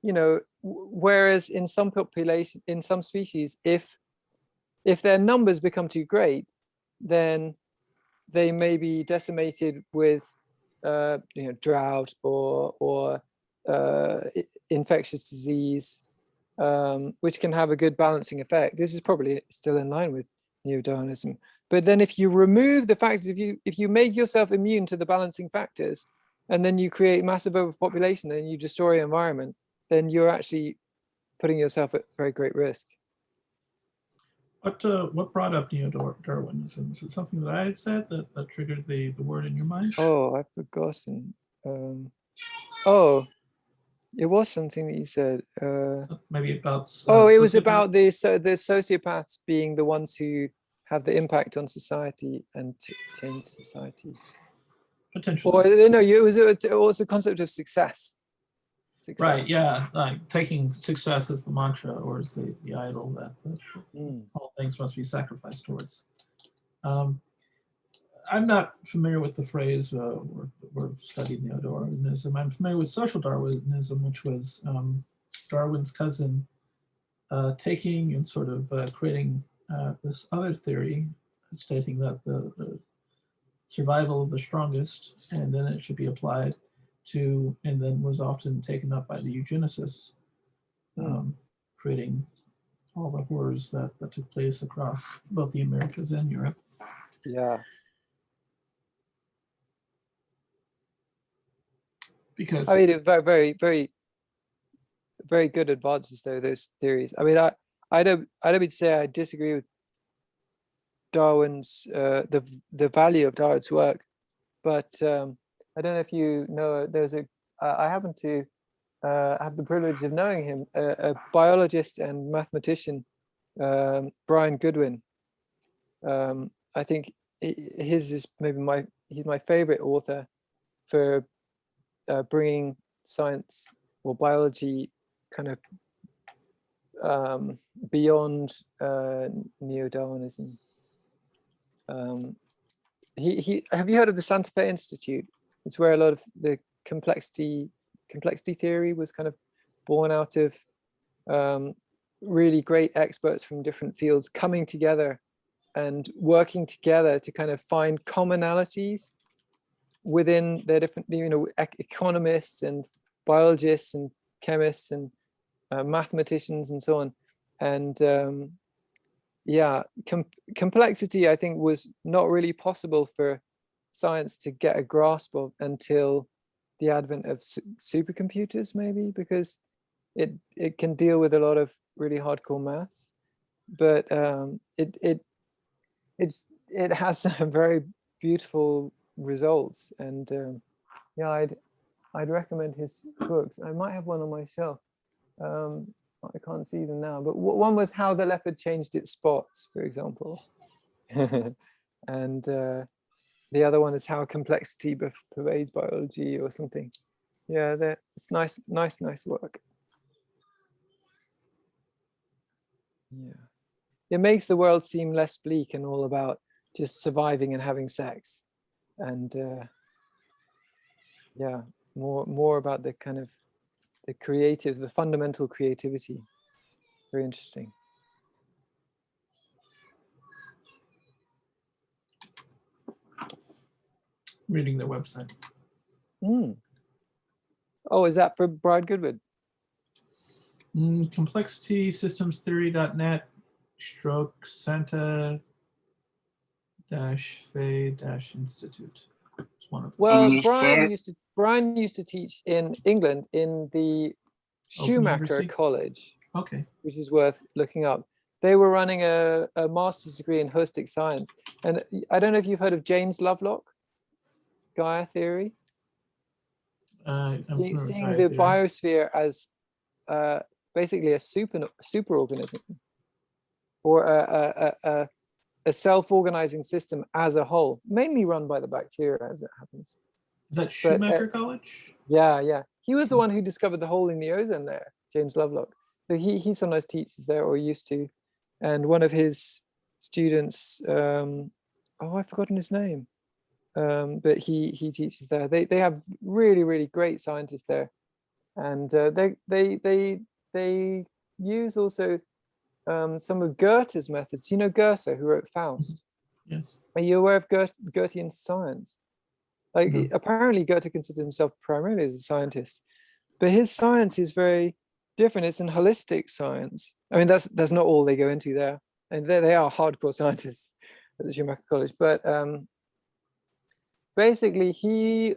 you know, whereas in some population, in some species, if their numbers become too great, then they may be decimated with you know, drought or infectious disease, which can have a good balancing effect. This is probably still in line with neo-Darwinism. But then if you remove the factors, if you make yourself immune to the balancing factors, and then you create massive overpopulation and you destroy the environment, then you're actually putting yourself at very great risk. What brought up neo-Darwinism? Is it something that I had said that triggered the word in your mind? Oh, I've forgotten. Oh, it was something that you said. Maybe about. Oh, it was about the sociopaths being the ones who have the impact on society and change society. Potentially. Or no, it was the concept of success. Right. Yeah. Like taking success as the mantra or as the idol that all things must be sacrificed towards. I'm not familiar with the phrase or studied neo-Darwinism. I'm familiar with social Darwinism, which was Darwin's cousin taking and sort of creating this other theory stating that the survival of the strongest, and then it should be applied to, and then was often taken up by the eugenicists, creating all the horrors that took place across both the Americas and Europe. Yeah. Because I mean, very, very, very good advances though, those theories. I mean, I don't mean to say I disagree with Darwin's the value of Darwin's work, but I don't know if you know, there's I happen to have the privilege of knowing him, a biologist and mathematician, Brian Goodwin. I think his is maybe he's my favorite author for bringing science or biology kind of beyond neo-Darwinism. Have you heard of the Santa Fe Institute? It's where a lot of the complexity theory was kind of born out of really great experts from different fields coming together and working together to kind of find commonalities within their different, economists and biologists and chemists and mathematicians and so on. And complexity, I think, was not really possible for science to get a grasp of until the advent of supercomputers, maybe, because it can deal with a lot of really hardcore maths, but it has some very beautiful results. And I'd recommend his books. I might have one on my shelf. I can't see them now, but one was How the Leopard Changed Its Spots, for example. And the other one is How Complexity Pervades Biology or something. Yeah, it's nice work. Yeah. It makes the world seem less bleak and all about just surviving and having sex. And more about the kind of the fundamental creativity. Very interesting. Reading their website. Oh, is that for Brian Goodwin? Complexity Systems Theory.net / Santa Fe Institute. Well, Brian used to teach in England in the Schumacher College. Okay. Which is worth looking up. They were running a master's degree in holistic science. And I don't know if you've heard of James Lovelock, Gaia theory. Seeing the biosphere as basically a superorganism, or a self-organizing system as a whole, mainly run by the bacteria, as it happens. Is that Schumacher College? Yeah. He was the one who discovered the hole in the ozone there, James Lovelock. So he sometimes teaches there, or used to. And one of his students, I've forgotten his name, but he teaches there. They have really, really great scientists there. And they use also some of Goethe's methods. You know Goethe, who wrote Faust? Yes. Are you aware of Goethean science? Apparently Goethe considered himself primarily as a scientist, but his science is very different. It's an holistic science. I mean, that's not all they go into there, and they are hardcore scientists at the Schumacher College. But basically, he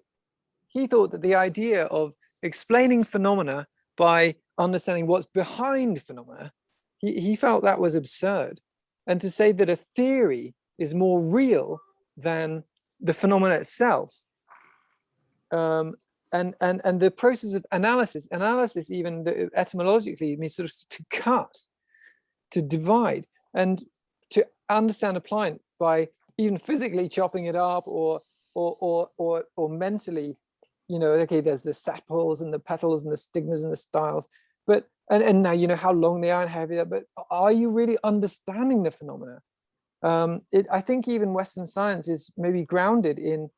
thought that the idea of explaining phenomena by understanding what's behind phenomena, he felt that was absurd, and to say that a theory is more real than the phenomena itself. And the process of analysis even etymologically means sort of to cut, to divide, and to understand a plant by even physically chopping it up, or mentally, okay, there's the sepals and the petals and the stigmas and the styles, but and now you know how long they are and how heavy they are, but are you really understanding the phenomena? I think even Western science is maybe grounded in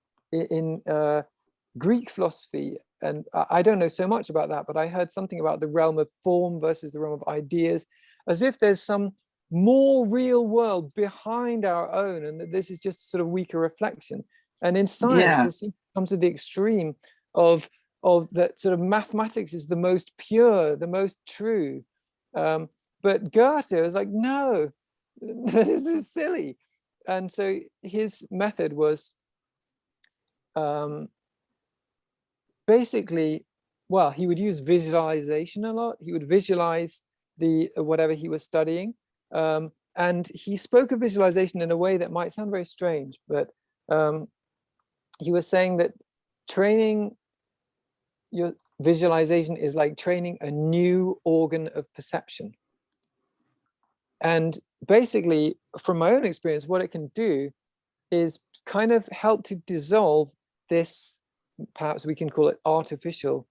Greek philosophy, and I don't know so much about that, but I heard something about the realm of form versus the realm of ideas, as if there's some more real world behind our own, and that this is just sort of weaker reflection. And in science, this comes to the extreme of that sort of mathematics is the most pure, the most true. But Goethe was like, no, this is silly. And so his method was basically, well, he would use visualization a lot. He would visualize whatever he was studying. And he spoke of visualization in a way that might sound very strange, but he was saying that training visualization is like training a new organ of perception. And basically, from my own experience, what it can do is kind of help to dissolve this, perhaps we can call it artificial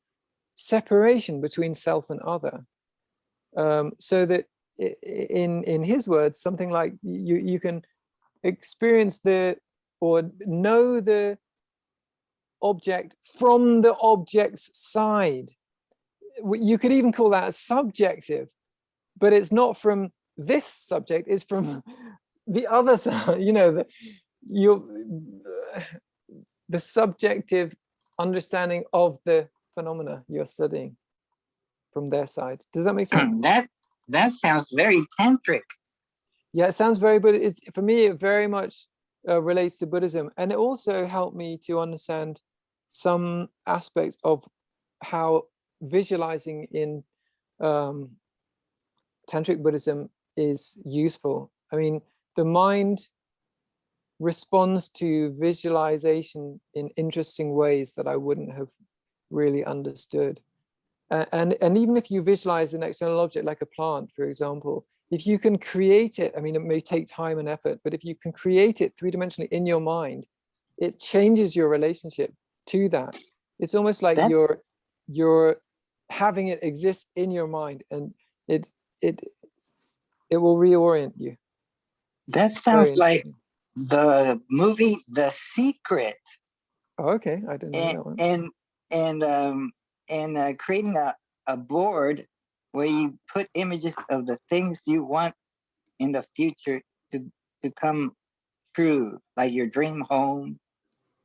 separation between self and other. So that in his words, something like you can experience or know the object from the object's side. You could even call that subjective, but it's not from this subject, it's from the other side, you know, the subjective understanding of the phenomena you're studying from their side. Does that make sense? That sounds very tantric. Yeah, it sounds very, but it's, for me, it very much relates to Buddhism. And it also helped me to understand some aspects of how visualizing in Tantric Buddhism is useful. I mean, the mind responds to visualization in interesting ways that I wouldn't have really understood. And even if you visualize an external object like a plant, for example, if you can create it, I mean, it may take time and effort, but if you can create it three-dimensionally in your mind, it changes your relationship to that. It's almost like you're having it exist in your mind, and it will reorient you. That sounds like the movie The Secret. Oh, okay, I didn't know that one. And creating a board where you put images of the things you want in the future to come true, like your dream home,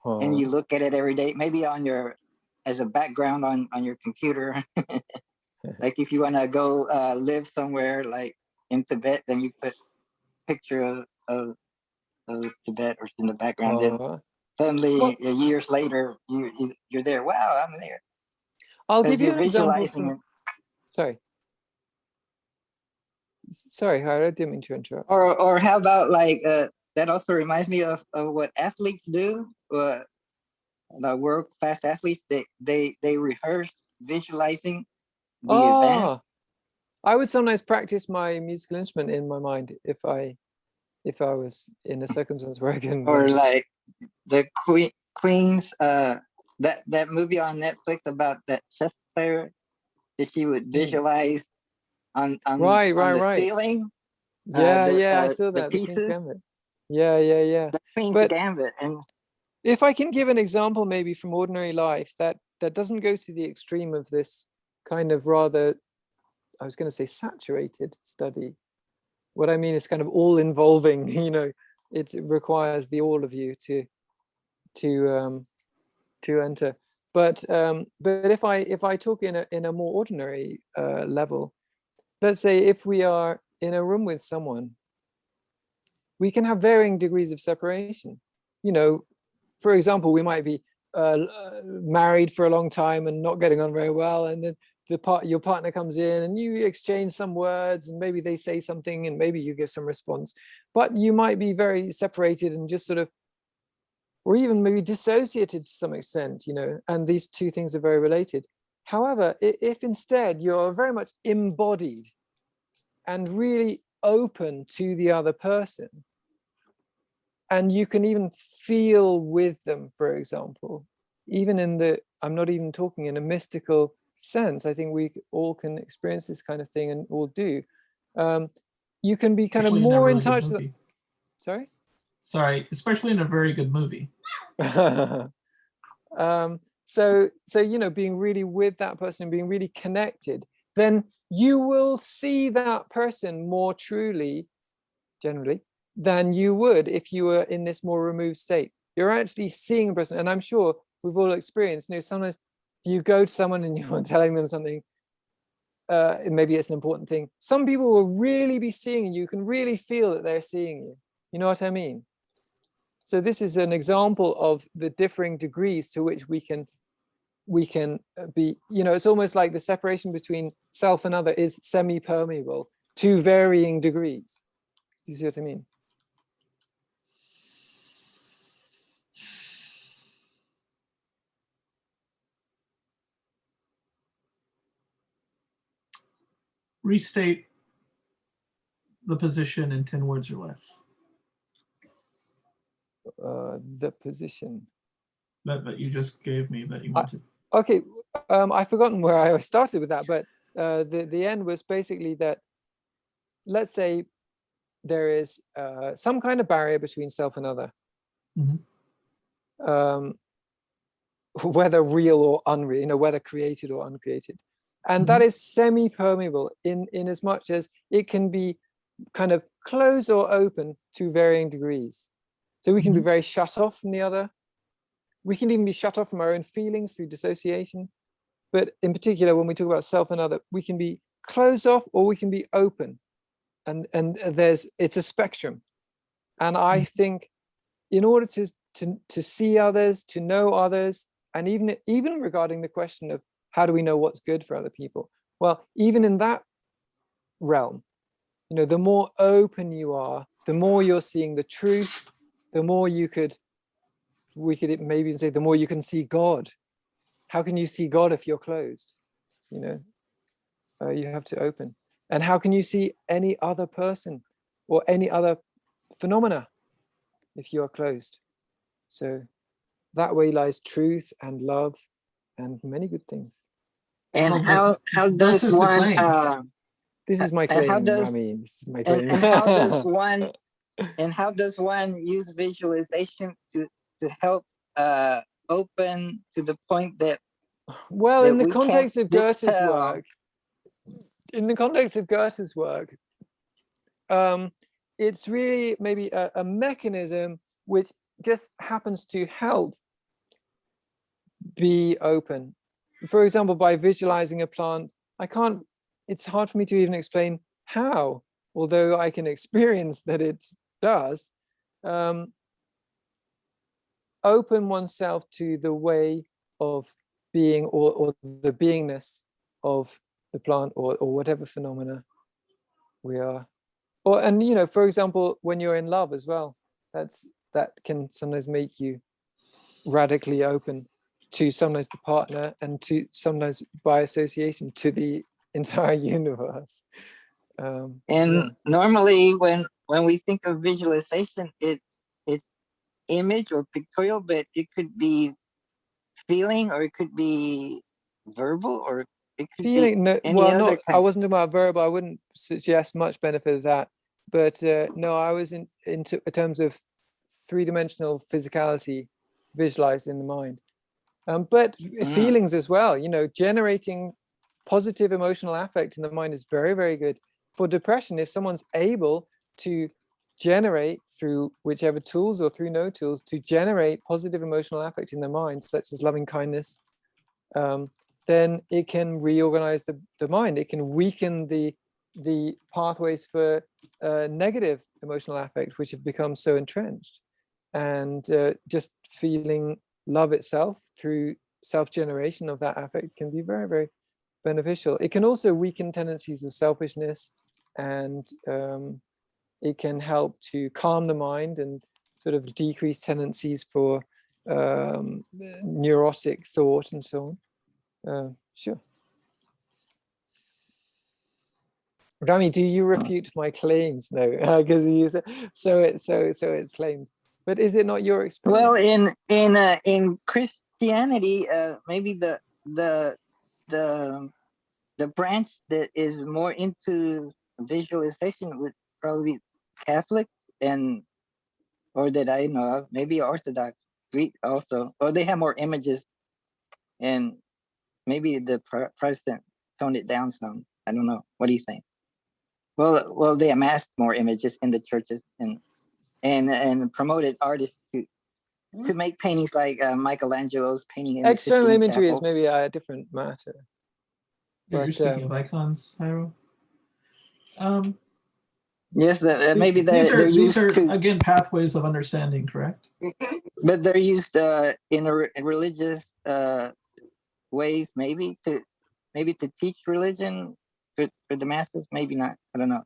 and you look at it every day, maybe as a background on your computer. Like if you want to go live somewhere like in Tibet, then you put picture of Tibet or in the background. Then suddenly, years later, you're there. Wow, I'm there. I'll give you an example from. Sorry, Hara, I didn't mean to interrupt. Or how about like that? Also reminds me of what athletes do. The world-class athletes, they rehearse visualizing the event. I would sometimes practice my musical instrument in my mind if I was in a circumstance where I can. Or like the Queen's that movie on Netflix about that chess player that she would visualize on the ceiling. I saw that, the Queen's Gambit. Yeah. The Queen's Gambit. And if I can give an example maybe from ordinary life that doesn't go to the extreme of this kind of rather, I was going to say saturated study. What I mean is kind of all involving, you know, it requires the all of you to enter. But if I talk in a more ordinary level, let's say if we are in a room with someone, we can have varying degrees of separation. You know, for example, we might be married for a long time and not getting on very well, and then your partner comes in and you exchange some words, and maybe they say something and maybe you give some response, but you might be very separated and just sort of, or even maybe dissociated to some extent, you know, and these two things are very related. However, if instead you're very much embodied and really open to the other person, and you can even feel with them, for example, even I'm not even talking in a mystical sense, I think we all can experience this kind of thing and all do. You can be kind of more in touch. Sorry, especially in a very good movie. So you know, being really with that person, being really connected, then you will see that person more truly, generally, than you would if you were in this more removed state. You're actually seeing a person, and I'm sure we've all experienced, you know, sometimes you go to someone and you're telling them something, maybe it's an important thing. Some people will really be seeing you. You can really feel that they're seeing you. You know what I mean? So this is an example of the differing degrees to which we can be, you know, it's almost like the separation between self and other is semi-permeable to varying degrees. Do you see what I mean? restate the position in 10 words or less The position. that you just gave me that you wanted. Okay, I've forgotten where I started with that, but the end was basically that, let's say there is some kind of barrier between self and other, whether real or unreal, whether created or uncreated. And that is semi-permeable in as much as it can be kind of closed or open to varying degrees. So we can be very shut off from the other. We can even be shut off from our own feelings through dissociation. But in particular, when we talk about self and other, we can be closed off or we can be open. And it's a spectrum. And I think in order to see others, to know others, and even regarding the question of how do we know what's good for other people? Well, even in that realm, the more open you are, the more you're seeing the truth, the more we could maybe say, the more you can see God. How can you see God if you're closed? You have to open. And how can you see any other person or any other phenomena if you are closed? So that way lies truth and love and many good things. And Well, how this does is the one claim. This is my and claim, how does Rami. This is my claim. and how does one use visualization to help open to the point that Well, in the we can't context of Goethe's dispel? work, it's really maybe a mechanism which just happens to help be open. For example, by visualizing a plant, it's hard for me to even explain how, although I can experience that it does. Open oneself to the way of being or the beingness of the plant or whatever phenomena we are. And for example, when you're in love as well, that can sometimes make you radically open to sometimes the partner and to sometimes by association to the entire universe. Normally when we think of visualization, it's image or pictorial, but it could be feeling or it could be verbal or it could Feeling, be any other I kind. wasn't talking about verbal. I wouldn't suggest much benefit of that. But no, I was in terms of three-dimensional physicality visualized in the mind. But feelings as well, generating positive emotional affect in the mind is very, very good. For depression, if someone's able to generate through whichever tools or through no tools to generate positive emotional affect in their mind, such as loving kindness, then it can reorganize the mind. It can weaken the pathways for negative emotional affect, which have become so entrenched. And just feeling love itself through self-generation of that affect can be very, very beneficial. It can also weaken tendencies of selfishness, and it can help to calm the mind and sort of decrease tendencies for neurotic thought and so on. Sure. Rami, do you refute my claims? No, because you said so it's claimed. But is it not your experience? Well, in Christianity, maybe the branch that is more into visualization would probably be Catholic or that I know of, maybe Orthodox, Greek also, or they have more images, and maybe the Protestant toned it down some. I don't know. What do you think? Well, they amassed more images in the churches and promoted artists to make paintings like Michelangelo's painting in the External Sistine imagery Chapel. is maybe a different matter. You're speaking of icons, Jairo? Yes, maybe they're used again pathways of understanding, correct? But they're used in religious ways, maybe to teach religion for the masses. Maybe not. I don't know.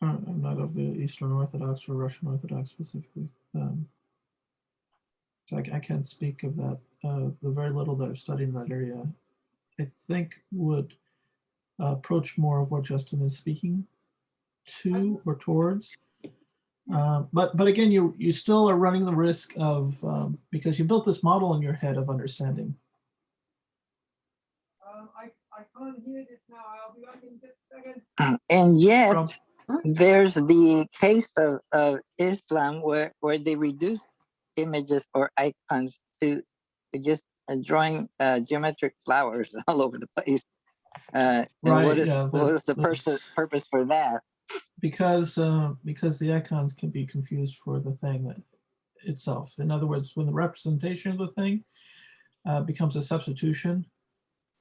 I'm not of the Eastern Orthodox or Russian Orthodox specifically, so I can't speak of that. The very little that I've studied in that area, I think would approach more of what Justin is speaking to or towards. But again, you still are running the risk of, because you built this model in your head of understanding. I can't hear this now. I'll be back in just a second. And yet, From- there's the case of Islam where they reduce images or icons to just drawing geometric flowers all over the place. And Right, yeah, what is the there's- purpose for that? because the icons can be confused for the thing itself. In other words, when the representation of the thing becomes a substitution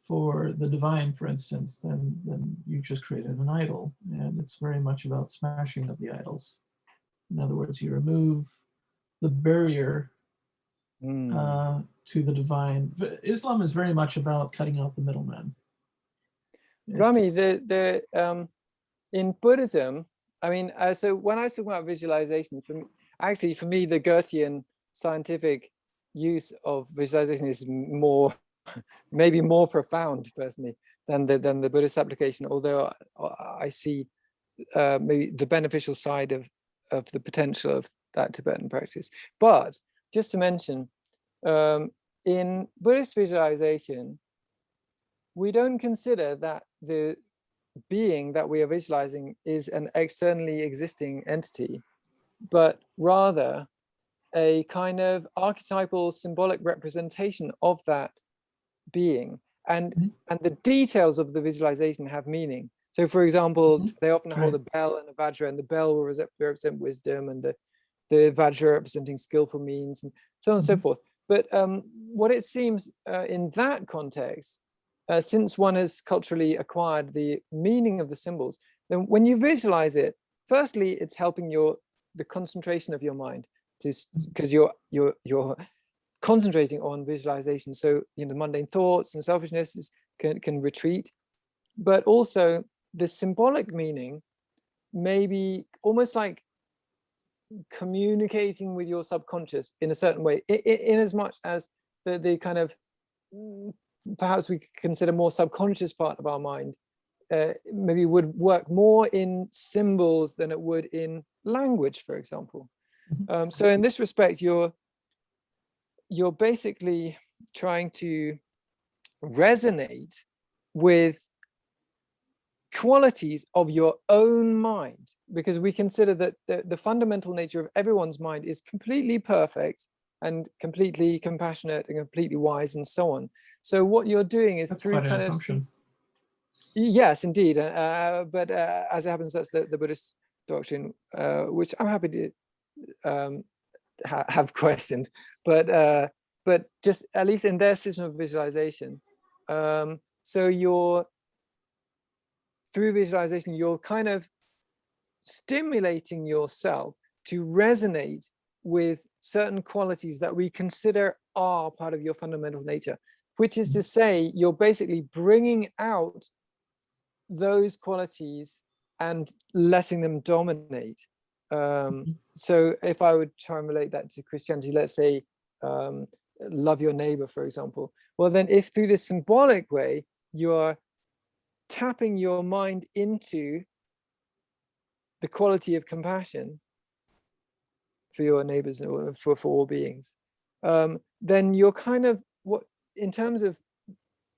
for the divine, for instance, then you just created an idol, and it's very much about smashing of the idols. In other words, you remove the barrier to the divine. Islam is very much about cutting out the middleman. Rami, It's- in Buddhism, I mean, so when I was talking about visualization, for me, the Goethean scientific use of visualization is maybe more profound, personally, than the Buddhist application. Although I see maybe the beneficial side of the potential of that Tibetan practice. But just to mention, in Buddhist visualization, we don't consider that the being that we are visualizing is an externally existing entity, but rather a kind of archetypal symbolic representation of that being, and the details of the visualization have meaning. So for example, they often hold a bell and a vajra, and the bell will represent wisdom, and the vajra representing skillful means, and so on and so forth. But what it seems in that context, since one has culturally acquired the meaning of the symbols, then when you visualize it, firstly, it's helping the concentration of your mind, because you're concentrating on visualization. So mundane thoughts and selfishness can retreat. But also the symbolic meaning may be almost like communicating with your subconscious in a certain way, in as much as the kind of perhaps we could consider more subconscious part of our mind maybe would work more in symbols than it would in language, for example. So in this respect, you're basically trying to resonate with qualities of your own mind, because we consider that the fundamental nature of everyone's mind is completely perfect and completely compassionate and completely wise and so on. So what you're doing is through quite an kind of assumption. yes, indeed, but as it happens, that's the Buddhist doctrine, which I'm happy to have questioned, but just at least in their system of visualization, so through visualization, you're kind of stimulating yourself to resonate with certain qualities that we consider are part of your fundamental nature, which is to say, you're basically bringing out those qualities and letting them dominate. So if I would try and relate that to Christianity, let's say, love your neighbor, for example. Well, then if through this symbolic way, you're tapping your mind into the quality of compassion for your neighbors or for all beings, then you're kind of, in terms of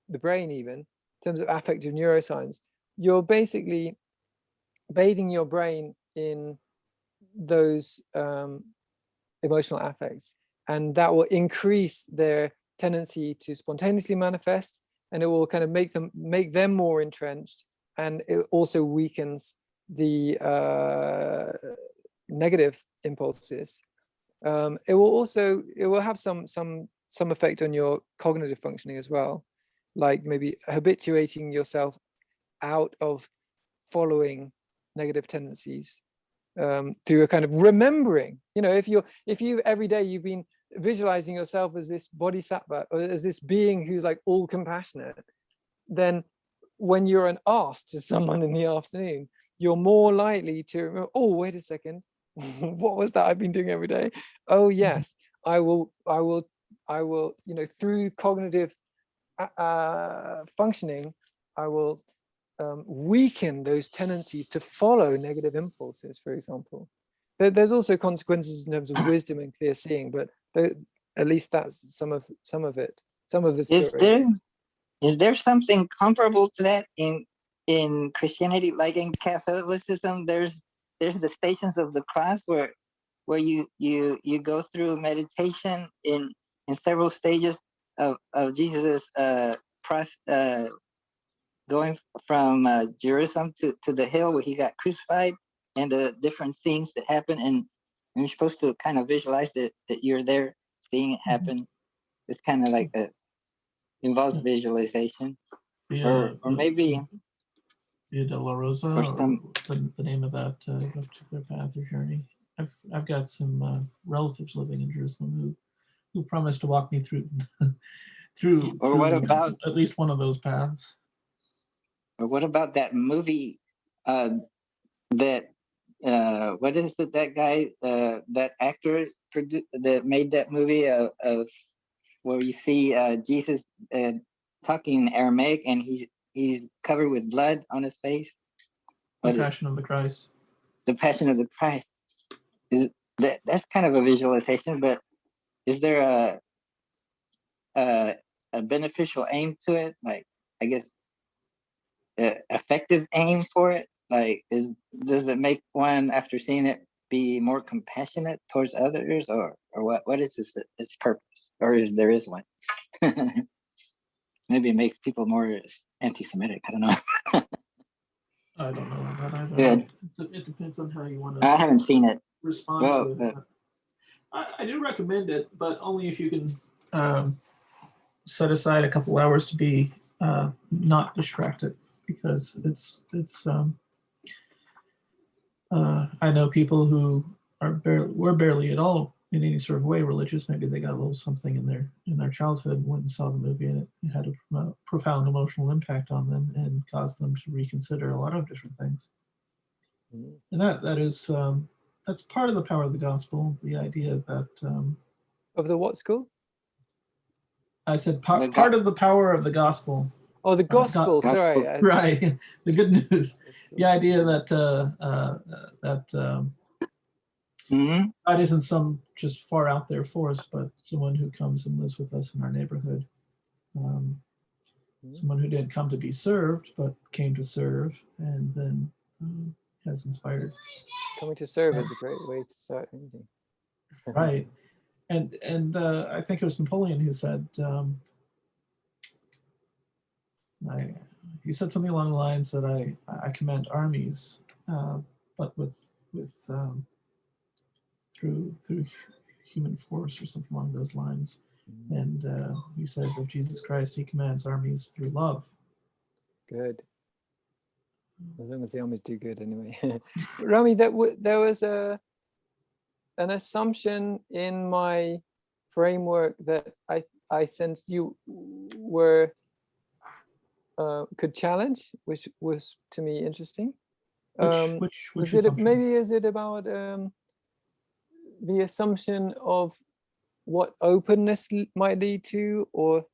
the brain, even in terms of affective neuroscience, you're basically bathing your brain in those emotional affects, and that will increase their tendency to spontaneously manifest, and it will kind of make them more entrenched, and it also weakens the negative impulses. It will have some effect on your cognitive functioning as well, like maybe habituating yourself out of following negative tendencies, through a kind of remembering. If you every day you've been visualizing yourself as this bodhisattva, or as this being who's like all compassionate, then when you're an ass to someone in the afternoon, you're more likely to remember, oh, wait a second, what was that I've been doing every day? Oh yes, I will, through cognitive functioning, I will weaken those tendencies to follow negative impulses, for example. There's also consequences in terms of wisdom and clear seeing, but at least that's some of it, some of the story. Is there something comparable to that in Christianity, like in Catholicism? There's the Stations of the Cross where you go through meditation in several stages of Jesus' going from Jerusalem to the hill where he got crucified, and the different scenes that happen, and you're supposed to kind of visualize that you're there seeing it happen. It's kind of like a involves visualization, or maybe Via de la Rosa, or or some. the name of that particular path or journey. I've got some relatives living in Jerusalem who promised to walk me through through Or what about at least one of those paths. Or what about that movie that what is it, that guy that actor that made that movie of where you see Jesus talking in Aramaic and he's covered with blood on his face? The Passion of the Christ. The Passion of the Christ. That's kind of a visualization, but is there a beneficial aim to it? Like, I guess effective aim for it? Like, does it make one, after seeing it, be more compassionate towards others, or what? What is its purpose, or there is one? Maybe it makes people more anti-Semitic. I don't know. I don't know that either. Yeah. It depends on how you want to. I haven't seen it. Respond to it. I do recommend it, but only if you can set aside a couple hours to be not distracted, because it's I know people who were barely at all in any sort of way religious. Maybe they got a little something in their childhood, went and saw the movie, and it had a profound emotional impact on them and caused them to reconsider a lot of different things. And that is that's part of the power of the gospel. The idea that of the what school? I said part of the power of the gospel. Oh, the gospel. Sorry, right. The good news. The idea that God isn't some just far out there force, but someone who comes and lives with us in our neighborhood. Someone who didn't come to be served, but came to serve, and then has inspired. Coming to serve is a great way to start anything. Right. And I think it was Napoleon who said, he said something along the lines that I command armies, but through human force, or something along those lines. And he said of Jesus Christ, he commands armies through love. Good. As long as the armies do good, anyway. Rami, there was an assumption in my framework that I sensed you were could challenge, which was to me interesting. Which maybe is it about the assumption of what openness might lead to, or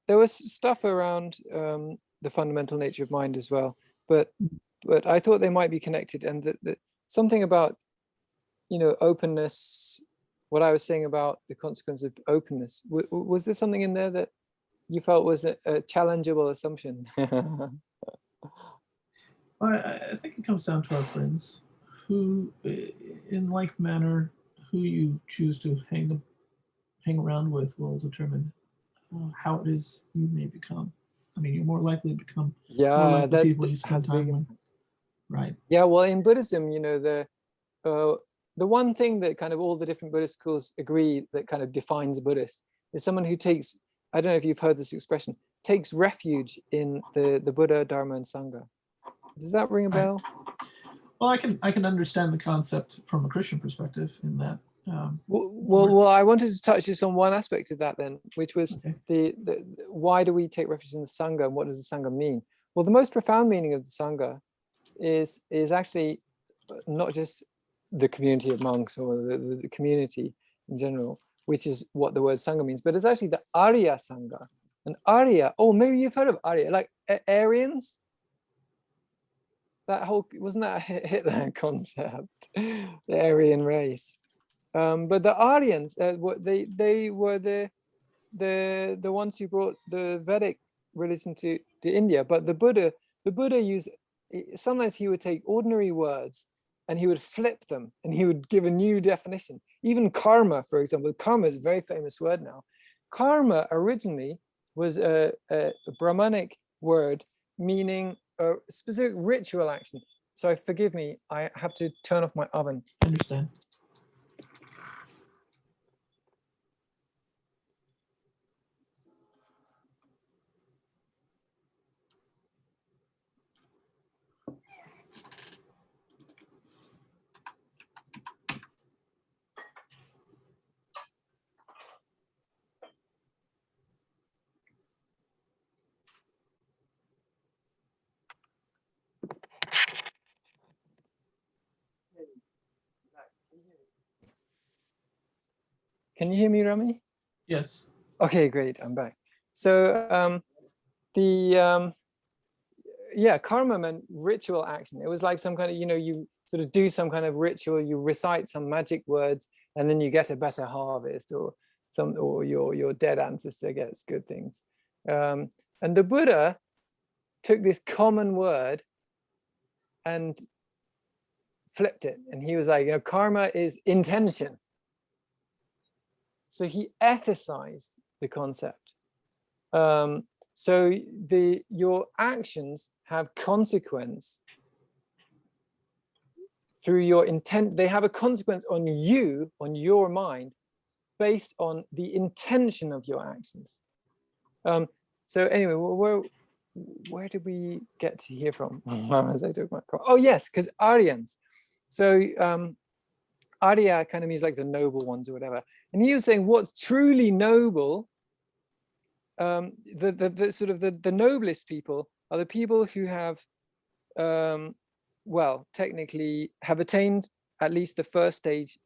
there was stuff around the fundamental nature of mind as well, but I thought they might be connected, and that something about, openness, what I was saying about the consequence of openness, was there something in there that you felt was a challengeable assumption? I think it comes down to our friends, who, in like manner, who you choose to hang around with will determine how it is you may become. I mean, you're more likely to become more like the people you spend time with. Right. Yeah, well, in Buddhism, the one thing that kind of all the different Buddhist schools agree that kind of defines a Buddhist is someone who takes, I don't know if you've heard this expression, takes refuge in the Buddha, Dharma, and Sangha. Does that ring a bell? Well, I can understand the concept from a Christian perspective in that. Well, I wanted to touch just on one aspect of that then, which was the why do we take refuge in the Sangha, and what does the Sangha mean? Well, the most profound meaning of the Sangha is actually not just the community of monks or the community in general, which is what the word Sangha means, but it's actually the Arya Sangha. And Arya, maybe you've heard of Arya, like Aryans, that whole, wasn't that a Hitler concept, the Aryan race? But the Aryans, they were the ones who brought the Vedic religion to India. But the Buddha used, sometimes he would take ordinary words and he would flip them and he would give a new definition. Even karma, for example, karma is a very famous word now. Karma originally was a Brahmanic word meaning a specific ritual action. So forgive me, I have to turn off my oven. I understand. Can you hear me, Rami? Yes. Okay, great, I'm back. So yeah, karma meant ritual action. It was like some kind of, you sort of do some kind of ritual, you recite some magic words, and then you get a better harvest, or your dead ancestor gets good things. And the Buddha took this common word and flipped it, and he was like, karma is intention. So he ethicized the concept. So your actions have consequence through your intent. They have a consequence on you, on your mind, based on the intention of your actions. So anyway, where did we get to hear from? As I took my call. Oh yes, because Aryans. So Arya kind of means like the noble ones or whatever. And he was saying what's truly noble, the noblest people are the people who have, well, technically have attained at least the first stage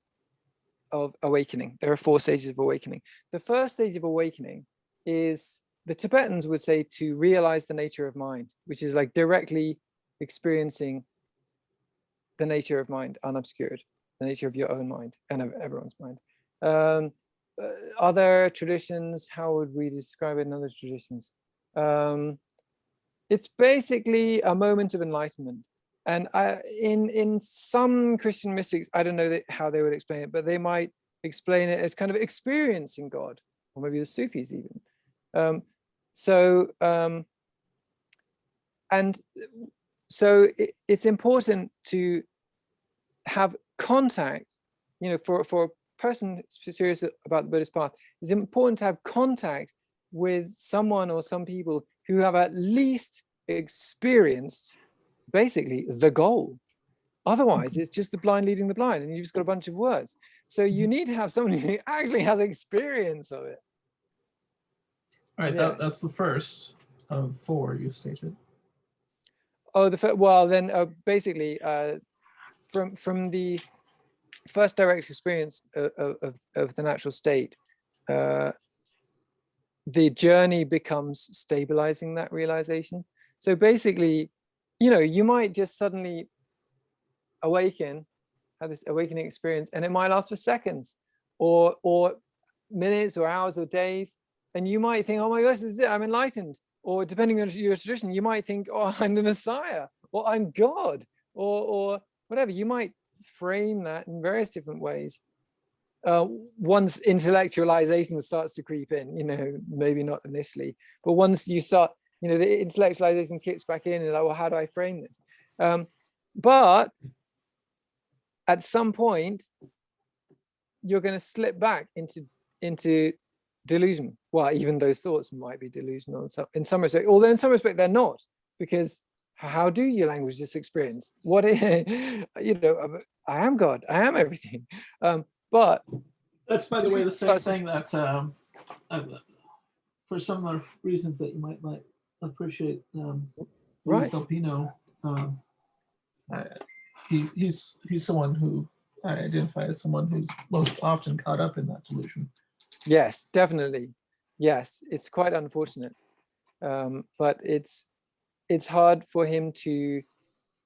of awakening. There are 4 stages of awakening. The first stage of awakening is, the Tibetans would say, to realize the nature of mind, which is like directly experiencing the nature of mind unobscured, the nature of your own mind and of everyone's mind. Other traditions, how would we describe it in other traditions? It's basically a moment of enlightenment. And in some Christian mystics, I don't know how they would explain it, but they might explain it as kind of experiencing God, or maybe the Sufis even. And so it's important to have contact, for a person serious about the Buddhist path, it's important to have contact with someone or some people who have at least experienced basically the goal. Otherwise, it's just the blind leading the blind, and you've just got a bunch of words. So you need to have someone who actually has experience of it. All right, Yes. that's the first of 4 you stated. Oh, well, then basically, from the first direct experience of the natural state, the journey becomes stabilizing that realization. So basically, you might just suddenly awaken, have this awakening experience, and it might last for seconds or minutes or hours or days. And you might think, oh my gosh, this is it, I'm enlightened. Or depending on your tradition, you might think, oh, I'm the Messiah, or I'm God, or whatever. You might frame that in various different ways. Once intellectualization starts to creep in, maybe not initially, but once you start, the intellectualization kicks back in, and like, well, how do I frame this? But at some point, you're going to slip back into delusion. Well, even those thoughts might be delusional in some respect, although in some respect they're not, because how do you language this experience? What I am God, I am everything. But that's, by the way, the same thing that for some of the reasons that you might appreciate Luis right. Delpino, he's someone who I identify as someone who's most often caught up in that delusion. Yes, definitely. Yes, it's quite unfortunate, but it's hard for him to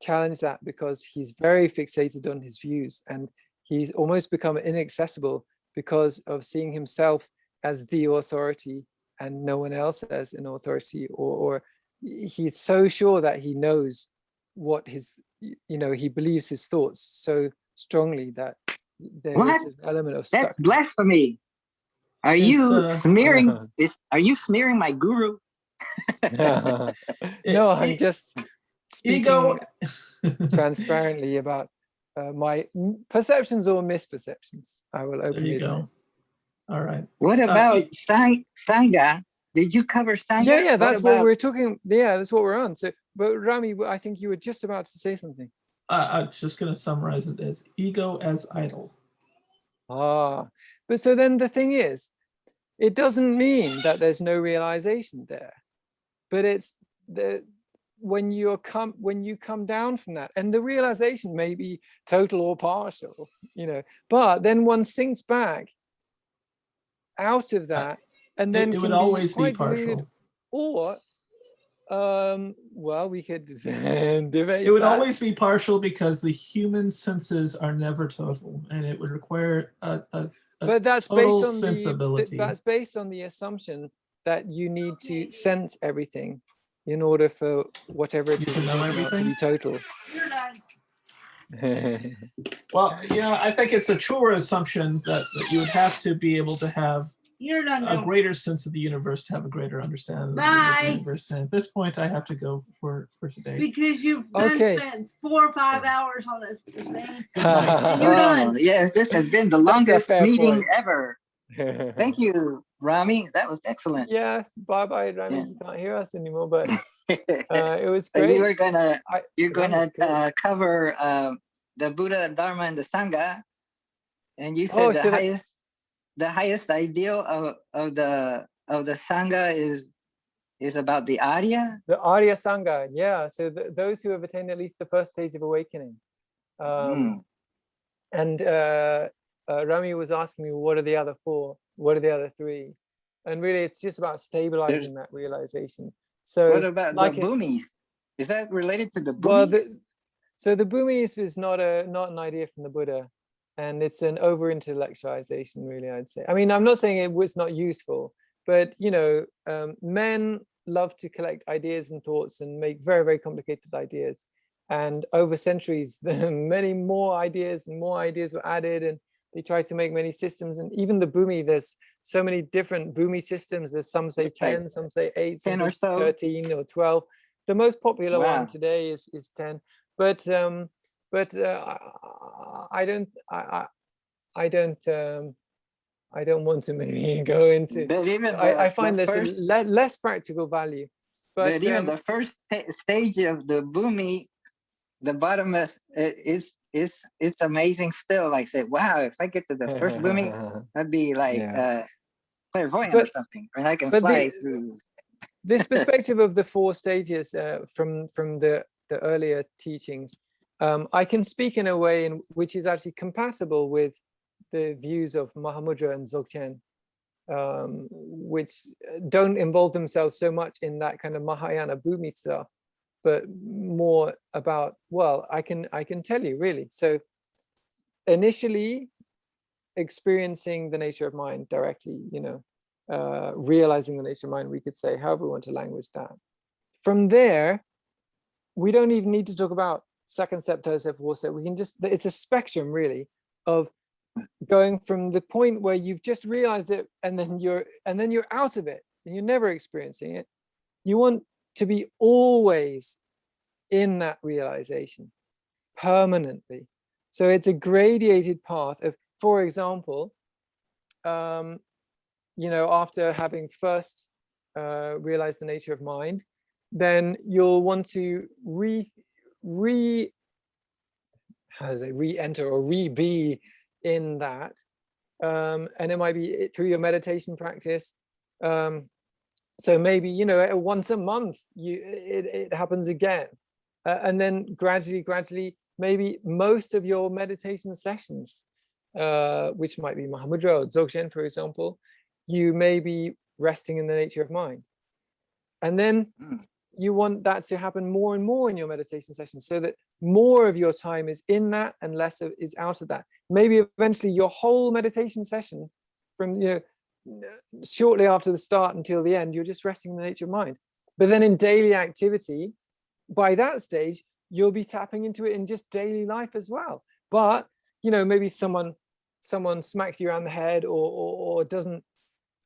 challenge that because he's very fixated on his views, and he's almost become inaccessible because of seeing himself as the authority and no one else as an authority, or he's so sure that he knows what his, he believes his thoughts so strongly that there What? is an element of That's stuckness. blasphemy. Are It's, you smearing? Are you smearing my guru? No, I'm just ego. speaking transparently about my perceptions or misperceptions. I will There openly you admit. go. All right. What about Sangha? Did you cover Sangha? Yeah, that's what about, we're talking. Yeah, that's what we're on. So, but Rami, I think you were just about to say something. I'm just going to summarize it as ego as idol. But so then the thing is, it doesn't mean that there's no realization there, but it's when you come down from that, and the realization may be total or partial, but then one sinks back out of that, and then it can would always be quite be partial. deluded, or well, we could debate. It would that. always be partial because the human senses are never total, and it would require a but that's total based on sensibility. that's based on the assumption that you need to sense everything in order for whatever it is to know everything to be total. You're done. Well, I think it's a truer assumption that you would have to be able to have You're done. a greater sense of the universe to have a greater understanding of Bye. the universe. And at this point, I have to go for today. Because you've spent 4 or 5 hours on this thing. And you're done. Yes, this has been the longest meeting ever. Thank you, Rami. That was excellent. Yeah, bye, Rami. Yeah. You can't hear us anymore, but it was great. You're gonna cover the Buddha, Dharma, and the Sangha, and you said the highest ideal of the Sangha is about the Arya. The Arya Sangha, yeah. So those who have attained at least the first stage of awakening. And Rami was asking me, what are the other 4? What are the other 3? And really, it's just about stabilizing that realization. So what about the Bhumis? Is that related to the Bhumis? Well, so the Bhumis is not an idea from the Buddha, and it's an over-intellectualization, really, I'd say. I mean, I'm not saying it was not useful, but men love to collect ideas and thoughts and make very, very complicated ideas. And over centuries, many more ideas were added, and they tried to make many systems. And even the Bhumi, there's so many different Bhumi systems. There's some say 10, some say 8, some say 13 or 12. The most popular one today is 10. But I don't want to maybe go into. I find there's less practical value. But even the first stage of the Bhumi, the bottom is amazing still. Like say, wow, if I get to the first Bhumi, I'd be like clairvoyant or something, and I can fly through. This perspective of the 4 stages from the earlier teachings, I can speak in a way which is actually compatible with the views of Mahamudra and Dzogchen, which don't involve themselves so much in that kind of Mahayana Bhumi stuff, but more about, well, I can tell you really. So initially experiencing the nature of mind directly, realizing the nature of mind, we could say, however we want to language that. From there, we don't even need to talk about second step, third step, fourth step. We can just, it's a spectrum really of going from the point where you've just realized it and then you're out of it and you're never experiencing it. You want to be always in that realization permanently. So it's a gradated path of, for example, after having first realized the nature of mind, then you'll want to re-enter or re-be in that, and it might be through your meditation practice. So maybe once a month it happens again, and then gradually maybe most of your meditation sessions, which might be Mahamudra or Dzogchen, for example, you may be resting in the nature of mind. And then you want that to happen more and more in your meditation session, so that more of your time is in that and less of is out of that. Maybe eventually your whole meditation session, from shortly after the start until the end, you're just resting in the nature of mind. But then in daily activity, by that stage, you'll be tapping into it in just daily life as well. But maybe someone smacks you around the head, or doesn't,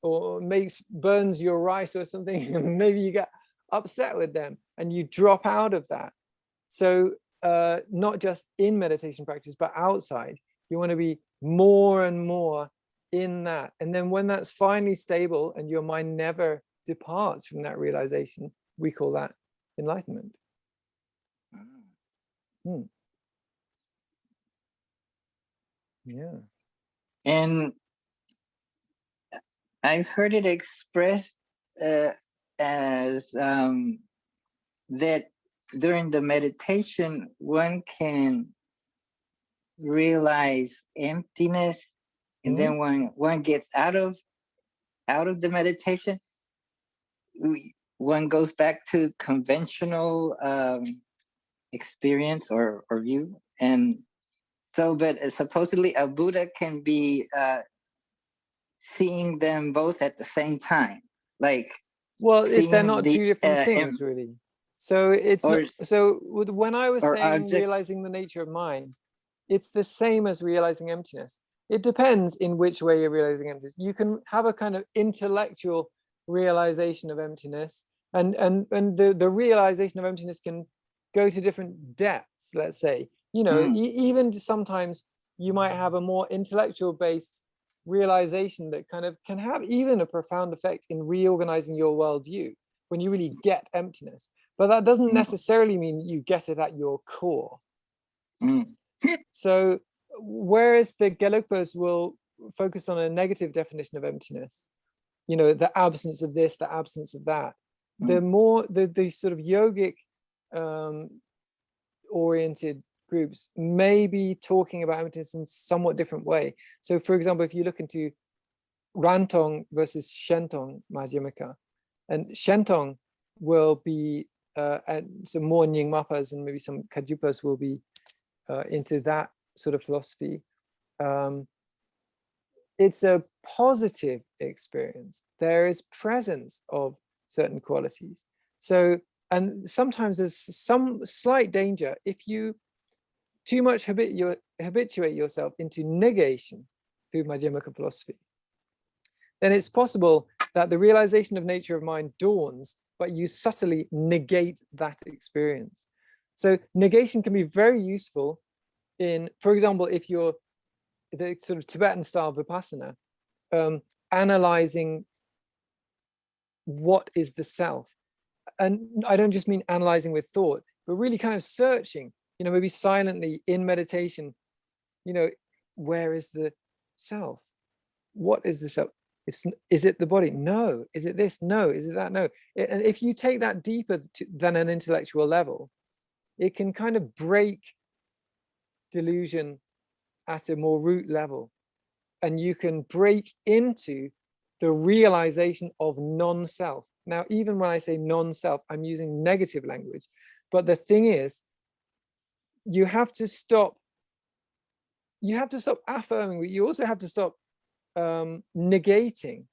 or burns your rice or something, and maybe you get upset with them and you drop out of that. So not just in meditation practice, but outside, you want to be more and more in that. And then when that's finally stable and your mind never departs from that realization, we call that enlightenment. Yeah. And I've heard it expressed as that during the meditation, one can realize emptiness, and then when one gets out of the meditation, one goes back to conventional experience or view. And so, but supposedly a Buddha can be seeing them both at the same time, like, well, if they're not the, two different things, really. So it's or, not, so when I was saying object, realizing the nature of mind, it's the same as realizing emptiness. It depends in which way you're realizing emptiness. You can have a kind of intellectual realization of emptiness, and the realization of emptiness can go to different depths. Let's say, even sometimes you might have a more intellectual based realization that kind of can have even a profound effect in reorganizing your worldview when you really get emptiness. But that doesn't necessarily mean you get it at your core. So whereas the Gelugpas will focus on a negative definition of emptiness, the absence of this, the absence of that, the more the sort of yogic oriented groups may be talking about emptiness in somewhat different way. So for example, if you look into Rantong versus Shentong Madhyamaka, and Shentong will be and some more Nyingmapas and maybe some Kajupas will be into that sort of philosophy. It's a positive experience. There is presence of certain qualities. So, and sometimes there's some slight danger if you too much habituate yourself into negation through Madhyamaka philosophy. Then it's possible that the realization of nature of mind dawns, but you subtly negate that experience. So negation can be very useful in, for example, if you're the sort of Tibetan style Vipassana, analyzing what is the self. And I don't just mean analyzing with thought, but really kind of searching, maybe silently in meditation, where is the self? What is the self? Is it the body? No. Is it this? No. Is it that? No. And if you take that deeper than an intellectual level, it can kind of break delusion at a more root level. And you can break into the realization of non-self. Now, even when I say non-self, I'm using negative language. But the thing is, you have to stop affirming, but you also have to stop negating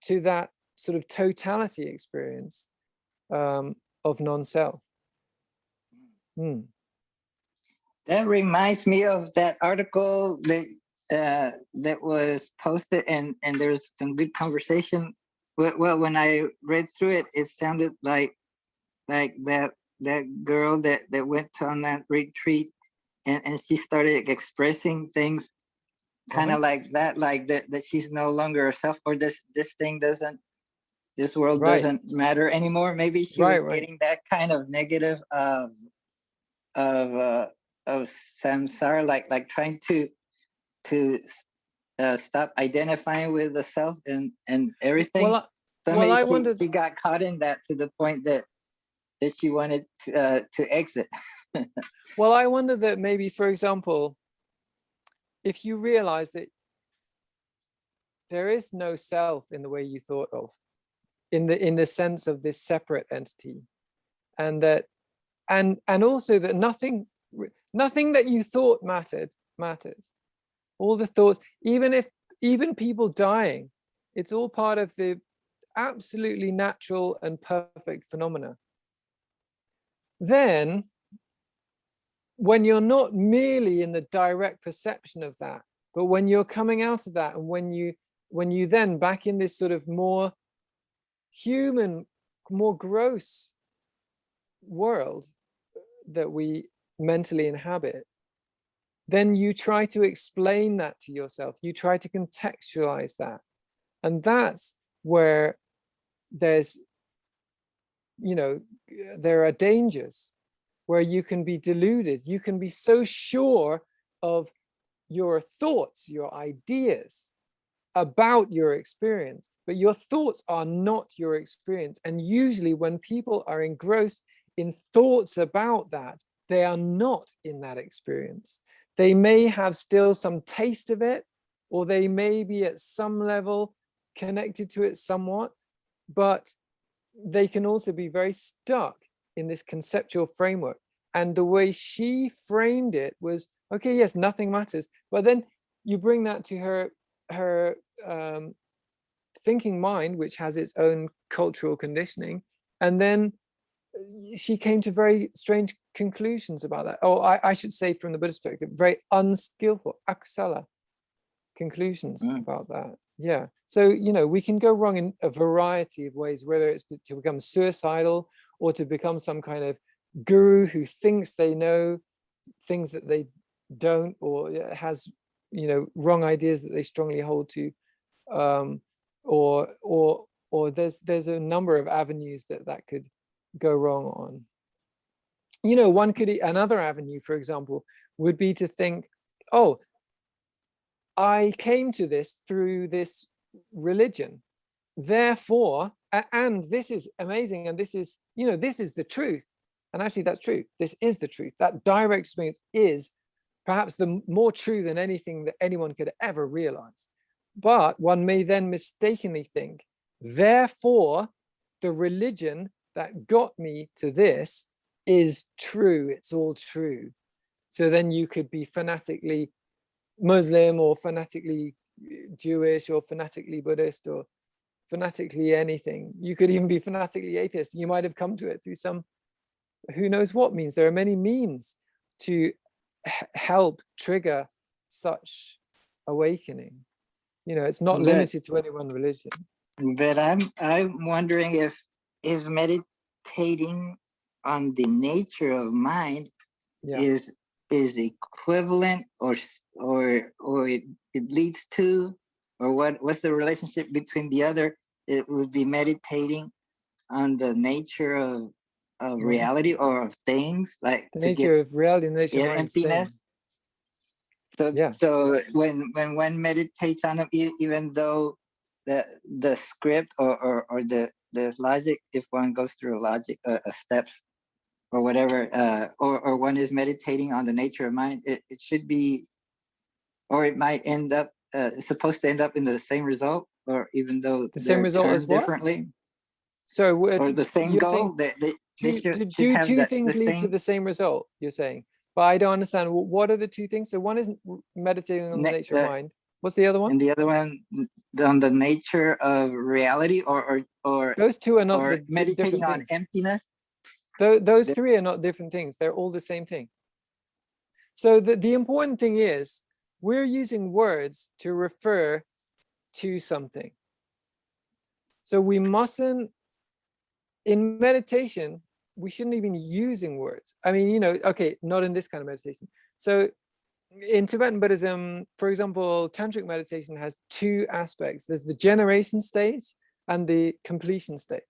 to that sort of totality experience of non-self. That reminds me of that article that was posted, and there's some good conversation. Well, when I read through it, it sounded like that girl that went on that retreat, and she started expressing things kind of like that she's no longer herself, or this world doesn't matter anymore. Maybe she was getting that kind of negative of samsara, like trying to stop identifying with the self and everything. I wondered, she got caught in that to the point that she wanted to exit. Well, I wonder that maybe, for example, if you realize that there is no self in the way you thought of, in the sense of this separate entity, and that and also that nothing that you thought matters. All the thoughts, even people dying, it's all part of the absolutely natural and perfect phenomena. Then when you're not merely in the direct perception of that, but when you're coming out of that, and when you then back in this sort of more human, more gross world that we mentally inhabit, then you try to explain that to yourself. You try to contextualize that. And that's where there's, there are dangers where you can be deluded. You can be so sure of your thoughts, your ideas about your experience, but your thoughts are not your experience. And usually when people are engrossed in thoughts about that, they are not in that experience. They may have still some taste of it, or they may be at some level connected to it somewhat, but they can also be very stuck in this conceptual framework. And the way she framed it was, okay, yes, nothing matters. But then you bring that to her thinking mind, which has its own cultural conditioning, and then she came to very strange conclusions about that. Oh, I should say from the Buddhist perspective, very unskillful, akusala conclusions about that. Yeah. So, we can go wrong in a variety of ways, whether it's to become suicidal or to become some kind of guru who thinks they know things that they don't, or has, wrong ideas that they strongly hold to, or there's a number of avenues that could go wrong on. One could, another avenue, for example, would be to think, oh, I came to this through this religion, therefore, and this is amazing, and this is, this is the truth. And actually that's true. This is the truth. That direct experience is perhaps the more true than anything that anyone could ever realize. But one may then mistakenly think, therefore, the religion that got me to this is true. It's all true. So then you could be fanatically Muslim, or fanatically Jewish, or fanatically Buddhist, or fanatically anything. You could even be fanatically atheist. You might have come to it through some, who knows what means. There are many means to help trigger such awakening. It's not limited to any one religion. But I'm wondering if meditating on the nature of mind is equivalent, or it leads to, or what's the relationship between the other? It would be meditating on the nature of reality, or of things, like the nature of reality, the nature of emptiness. So when one meditates on it, even though the script or the logic, if one goes through logic steps or whatever, or one is meditating on the nature of mind, it should be, or it might end up supposed to end up in the same result, or even though the same result as what? Differently. So or the same goal. Do two things lead to the same result? You're saying, but I don't understand. What are the two things? So one is meditating on the nature of mind. What's the other one? And the other one on the nature of reality, or those two are not the meditating on emptiness. Those three are not different things. They're all the same thing. So the important thing is we're using words to refer to something. So we mustn't, in meditation, we shouldn't even be using words. I mean, okay, not in this kind of meditation. So in Tibetan Buddhism, for example, tantric meditation has two aspects. There's the generation stage and the completion stage.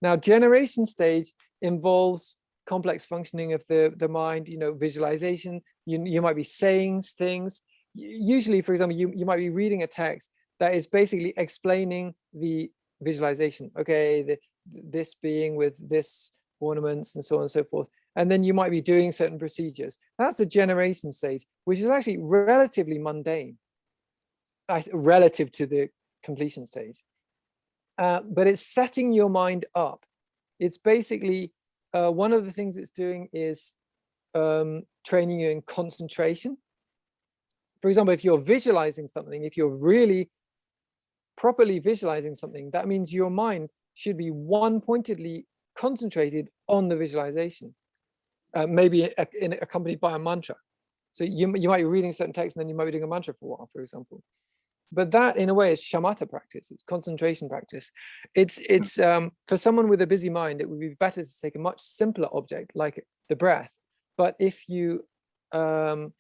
Now, generation stage involves complex functioning of the mind, visualization. You might be saying things. Usually, for example, you might be reading a text that is basically explaining the visualization. Okay, this being with this ornaments and so on and so forth. And then you might be doing certain procedures. That's the generation stage, which is actually relatively mundane relative to the completion stage. but it's setting your mind up. It's basically, one of the things it's doing is training you in concentration. For example, if you're visualizing something, if you're really properly visualizing something, that means your mind should be one-pointedly concentrated on the visualization, maybe accompanied by a mantra. So you might be reading certain text and then you might be doing a mantra for a while, for example. But that, in a way, is shamatha practice. It's concentration practice. It's for someone with a busy mind, it would be better to take a much simpler object like the breath. But if you are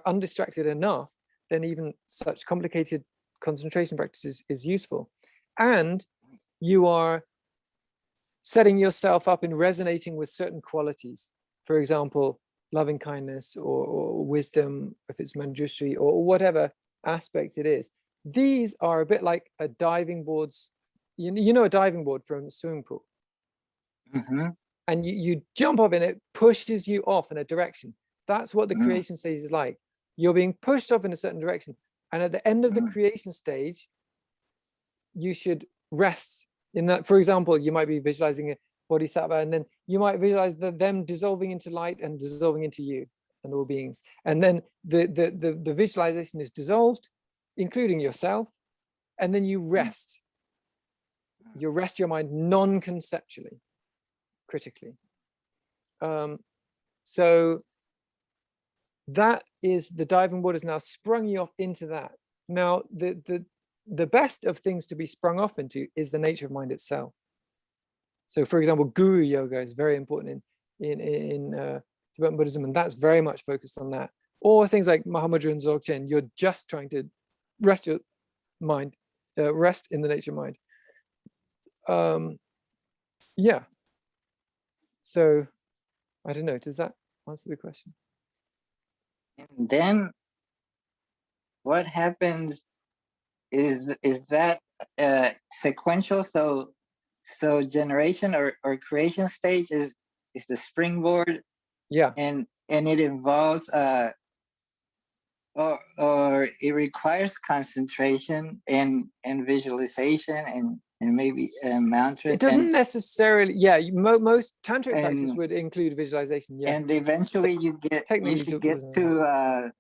undistracted enough, then even such complicated concentration practice is useful. And you are setting yourself up in resonating with certain qualities. For example, loving kindness or wisdom, if it's manjushri, or whatever aspect it is. These are a bit like a diving board's, you know, a diving board from a swimming pool. And you jump up and it pushes you off in a direction. That's what the creation stage is like. You're being pushed off in a certain direction. And at the end of the creation stage, you should rest in that. For example, you might be visualizing a bodhisattva, and then you might visualize them dissolving into light and dissolving into you and all beings. And then the visualization is dissolved, including yourself, and then you rest. You rest your mind non-conceptually, critically. So that is, the diving board has now sprung you off into that. Now, the best of things to be sprung off into is the nature of mind itself. So, for example, guru yoga is very important in Tibetan Buddhism, and that's very much focused on that. Or things like Mahamudra and Dzogchen, you're just trying to rest your mind, rest in the nature of mind. Yeah. So, I don't know, does that answer the question? And then what happens is that sequential? So generation or creation stage is the springboard. Yeah. And it involves or it requires concentration and visualization and maybe mantras. It doesn't necessarily, yeah, most tantric practice would include visualization, yeah. And eventually you should get to a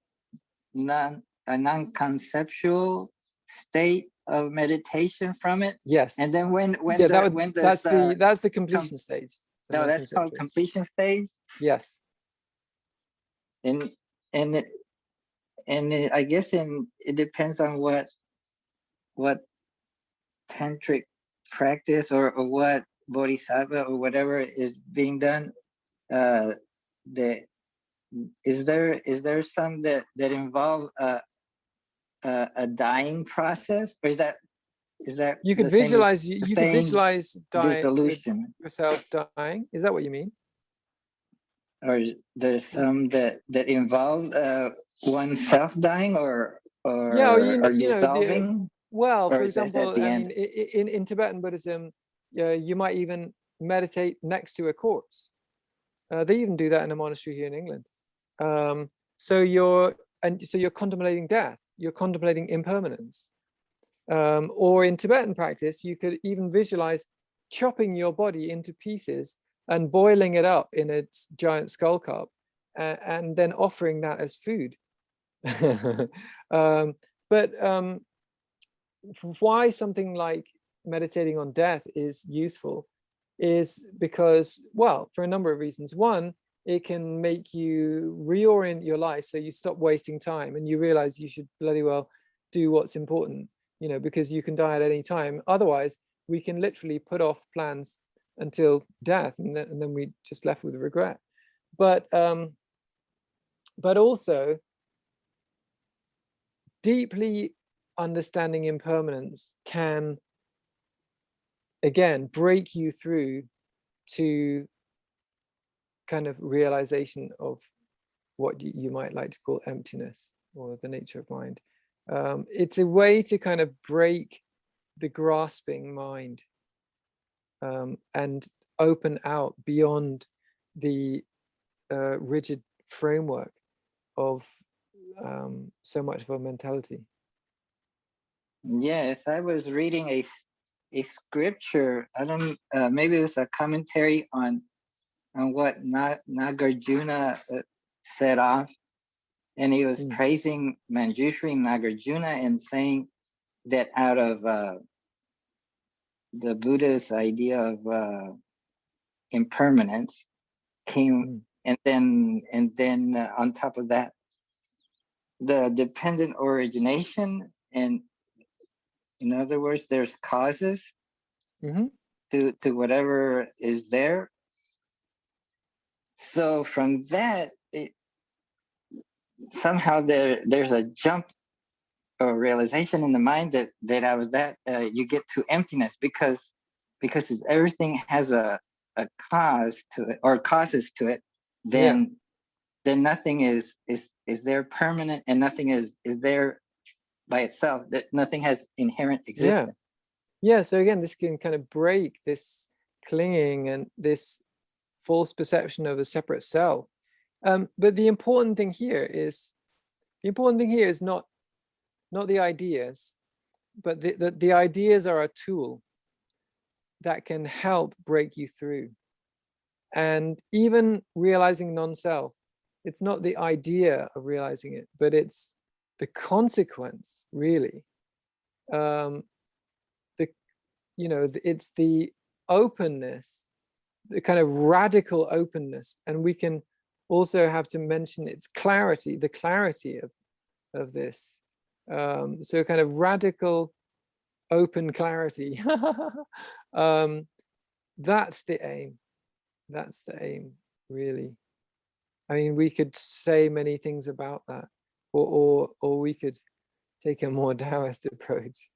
non-conceptual state of meditation from it. Yes. And then that's the completion stage. No, that's called completion stage. Yes. And I guess it depends on what tantric practice or what bodhisattva or whatever is being done. Is there some that involve a dying process, or is that you could visualize you could visualize dissolution, yourself dying? Is that what you mean? Or there's some that involve oneself dying or dissolving? Well, for example, I mean, in Tibetan Buddhism, you might even meditate next to a corpse. They even do that in a monastery here in England. So you're contemplating death. You're contemplating impermanence. Or in Tibetan practice, you could even visualize chopping your body into pieces and boiling it up in a giant skull cup, and then offering that as food. But why something like meditating on death is useful is because, well, for a number of reasons. One, it can make you reorient your life, so you stop wasting time and you realize you should bloody well do what's important, because you can die at any time. Otherwise, we can literally put off plans until death, and then we just left with regret. But also, deeply understanding impermanence can, again, break you through to kind of realization of what you might like to call emptiness or the nature of mind. It's a way to kind of break the grasping mind and open out beyond the rigid framework of so much of our mentality. Yes, I was reading a scripture. I don't. Maybe it was a commentary on what Nagarjuna set off, and he was praising Manjushri Nagarjuna and saying that out of the Buddha's idea of impermanence came, and then on top of that, the dependent origination, and in other words, there's causes to whatever is there. So from that, somehow there's a jump or realization in the mind that out of that you get to emptiness, because everything has a cause to it or causes to it, then nothing is there permanent, and nothing is there by itself, that nothing has inherent existence. Yeah, so again, this can kind of break this clinging and this false perception of a separate self. But the important thing here is not the ideas, but the ideas are a tool that can help break you through. And even realizing non-self, it's not the idea of realizing it, but it's the consequence, really. It's the openness, the kind of radical openness, and we can also have to mention its clarity, the clarity of this. So kind of radical, open clarity. That's the aim. That's the aim, really. I mean, we could say many things about that, or we could take a more Taoist approach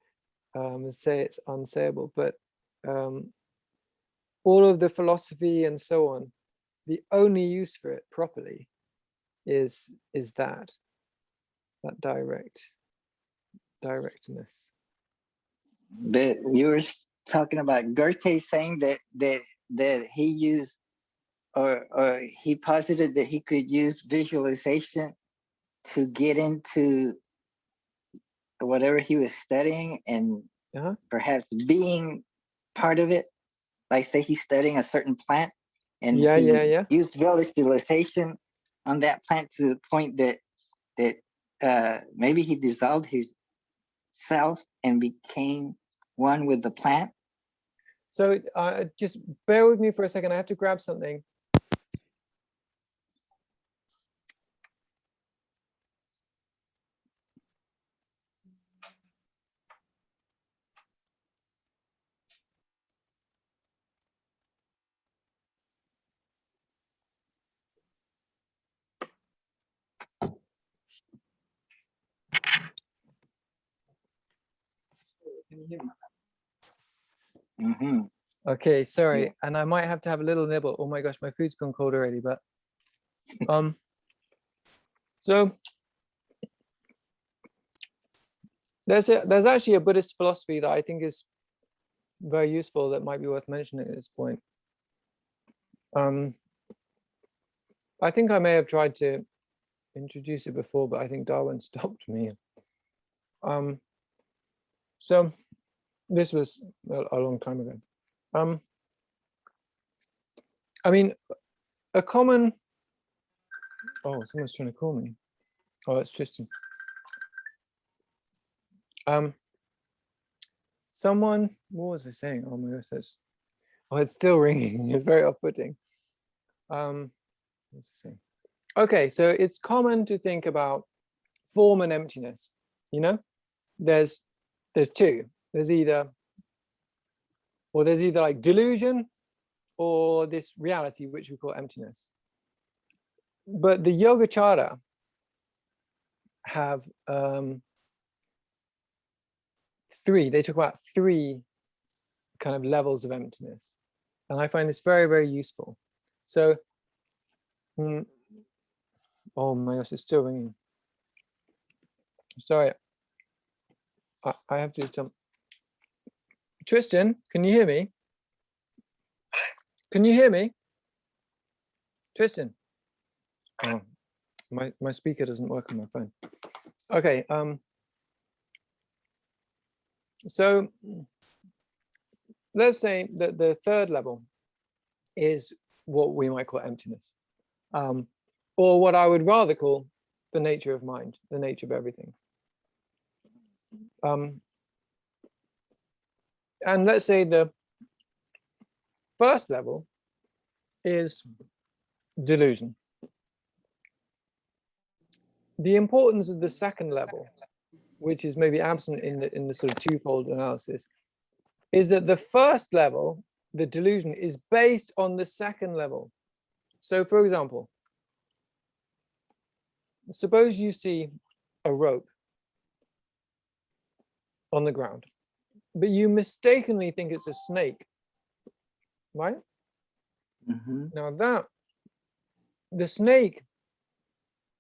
and say it's unsayable. But all of the philosophy and so on, the only use for it properly is that directness. But you were talking about Goethe saying that he used, or he posited that he could use visualization to get into whatever he was studying, and perhaps being part of it. Like, say he's studying a certain plant, and he used visualization on that plant to the point that maybe he dissolved his self and became one with the plant. So just bear with me for a second. I have to grab something. Okay, sorry, and I might have to have a little nibble. Oh my gosh, my food's gone cold already. But so there's actually a Buddhist philosophy that I think is very useful, that might be worth mentioning at this point. I think I may have tried to introduce it before, but I think Darwin stopped me. So this was a long time ago. I mean, a common. Oh, someone's trying to call me. Oh, it's Tristan. Someone. What was I saying? Oh my gosh, it's still ringing. It's very off-putting. What's it saying? Okay, so it's common to think about form and emptiness. You know, there's two. There's either like delusion or this reality, which we call emptiness. But the Yogacara have they talk about three kind of levels of emptiness. And I find this very, very useful. So, oh my gosh, it's still ringing. Sorry, I have to do some. Tristan, can you hear me? Can you hear me? Tristan? Oh, my speaker doesn't work on my phone. Okay, so let's say that the third level is what we might call emptiness, or what I would rather call the nature of mind, the nature of everything. And let's say the first level is delusion. The importance of the second level, which is maybe absent in the sort of twofold analysis, is that the first level, the delusion, is based on the second level. So, for example, suppose you see a rope on the ground, but you mistakenly think it's a snake, right? Mm-hmm. Now the snake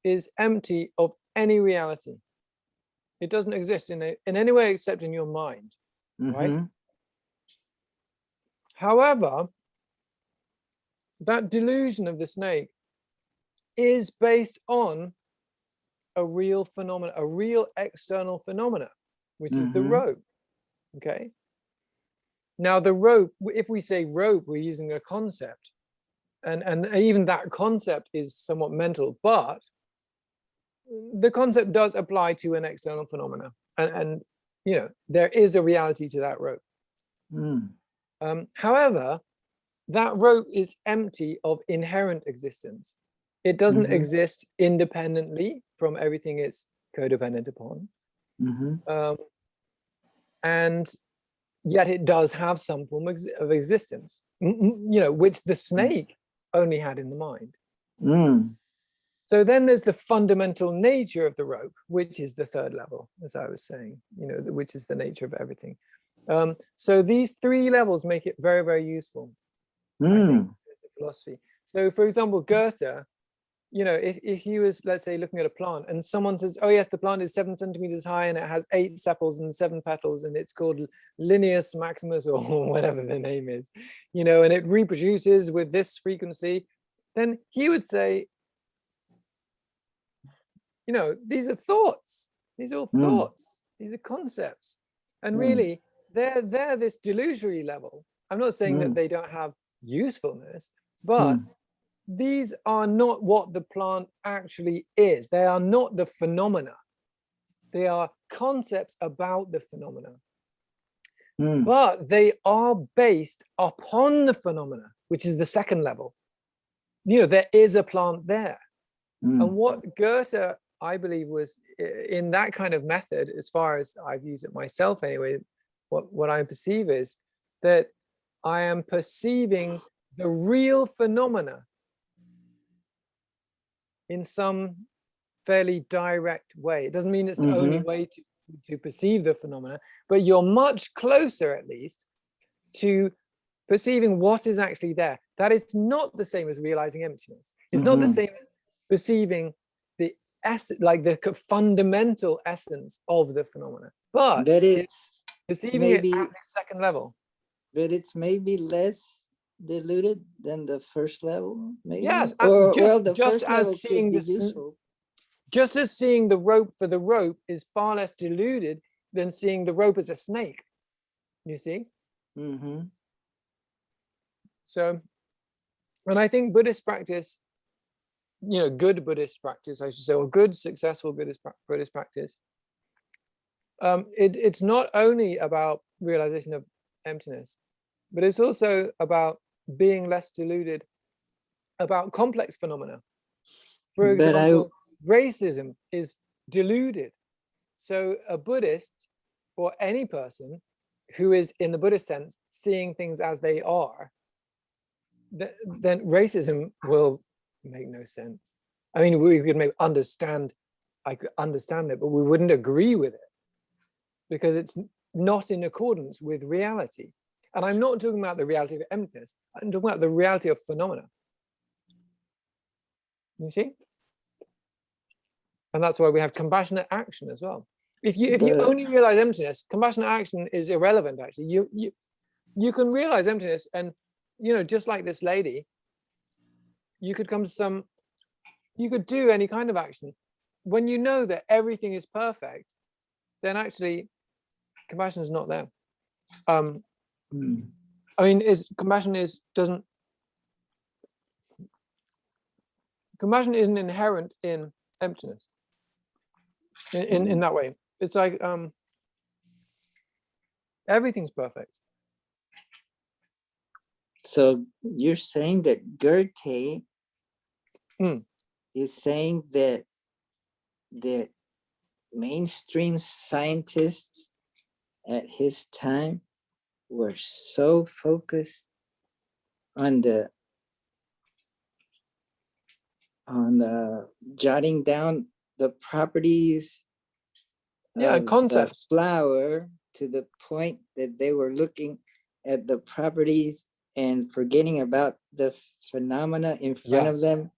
is empty of any reality. It doesn't exist in any way except in your mind, right? Mm-hmm. However, that delusion of the snake is based on a real phenomena, a real external phenomena, which is the Mm-hmm. rope. Okay. Now the rope, if we say rope, we're using a concept, and even that concept is somewhat mental, but the concept does apply to an external phenomena, and you know, there is a reality to that rope. Mm. However, that rope is empty of inherent existence. It doesn't Mm-hmm. exist independently from everything it's codependent upon. Mm-hmm. And yet it does have some form of existence, you know, which the snake only had in the mind. Mm. So then there's the fundamental nature of the rope, which is the third level, as I was saying, you know, which is the nature of everything. So these three levels make it very, very useful, I think, in philosophy. So, for example, Goethe, you know, if he was, let's say, looking at a plant and someone says, oh yes, the plant is 7 centimeters high and it has 8 sepals and 7 petals and it's called Linnaeus Maximus or whatever the name is, you know, and it reproduces with this frequency, then he would say, you know, these are thoughts. These are all thoughts. These are concepts. And really, they're this delusory level. I'm not saying that they don't have usefulness, but these are not what the plant actually is. They are not the phenomena. They are concepts about the phenomena. But they are based upon the phenomena, which is the second level. You know, there is a plant there. And what Goethe, I believe, was in that kind of method, as far as I've used it myself anyway, what I perceive is that I am perceiving the real phenomena in some fairly direct way. It doesn't mean it's the only way to perceive the phenomena, but you're much closer, at least, to perceiving what is actually there. That is not the same as realizing emptiness. It's not the same as perceiving the essence, like the fundamental essence of the phenomena, but it's perceiving it at the second level. But it's maybe less diluted than the first level, maybe. Yes, or just, well, the just first as level seeing could be useful. Just as seeing the rope for the rope is far less diluted than seeing the rope as a snake. You see? So, and I think Buddhist practice, you know, good Buddhist practice, I should say, or good, successful Buddhist practice, it's not only about realization of emptiness, but it's also about being less deluded about complex phenomena. For example, racism is deluded. So a Buddhist, or any person who is, in the Buddhist sense, seeing things as they are, then racism will make no sense. I mean, we could maybe understand, I could understand it, but we wouldn't agree with it because it's not in accordance with reality. And I'm not talking about the reality of emptiness. I'm talking about the reality of phenomena. You see? And that's why we have compassionate action as well. If you only realize emptiness, compassionate action is irrelevant. Actually, you can realize emptiness, and you know, just like this lady, you could come to you could do any kind of action. When you know that everything is perfect, then actually compassion is not there. I mean, compassion isn't inherent in emptiness in that way. It's like everything's perfect. So you're saying that Goethe is saying that mainstream scientists at his time were so focused on the jotting down the properties and concepts. the flower to the point that they were looking at the properties and forgetting about the phenomena in front of them.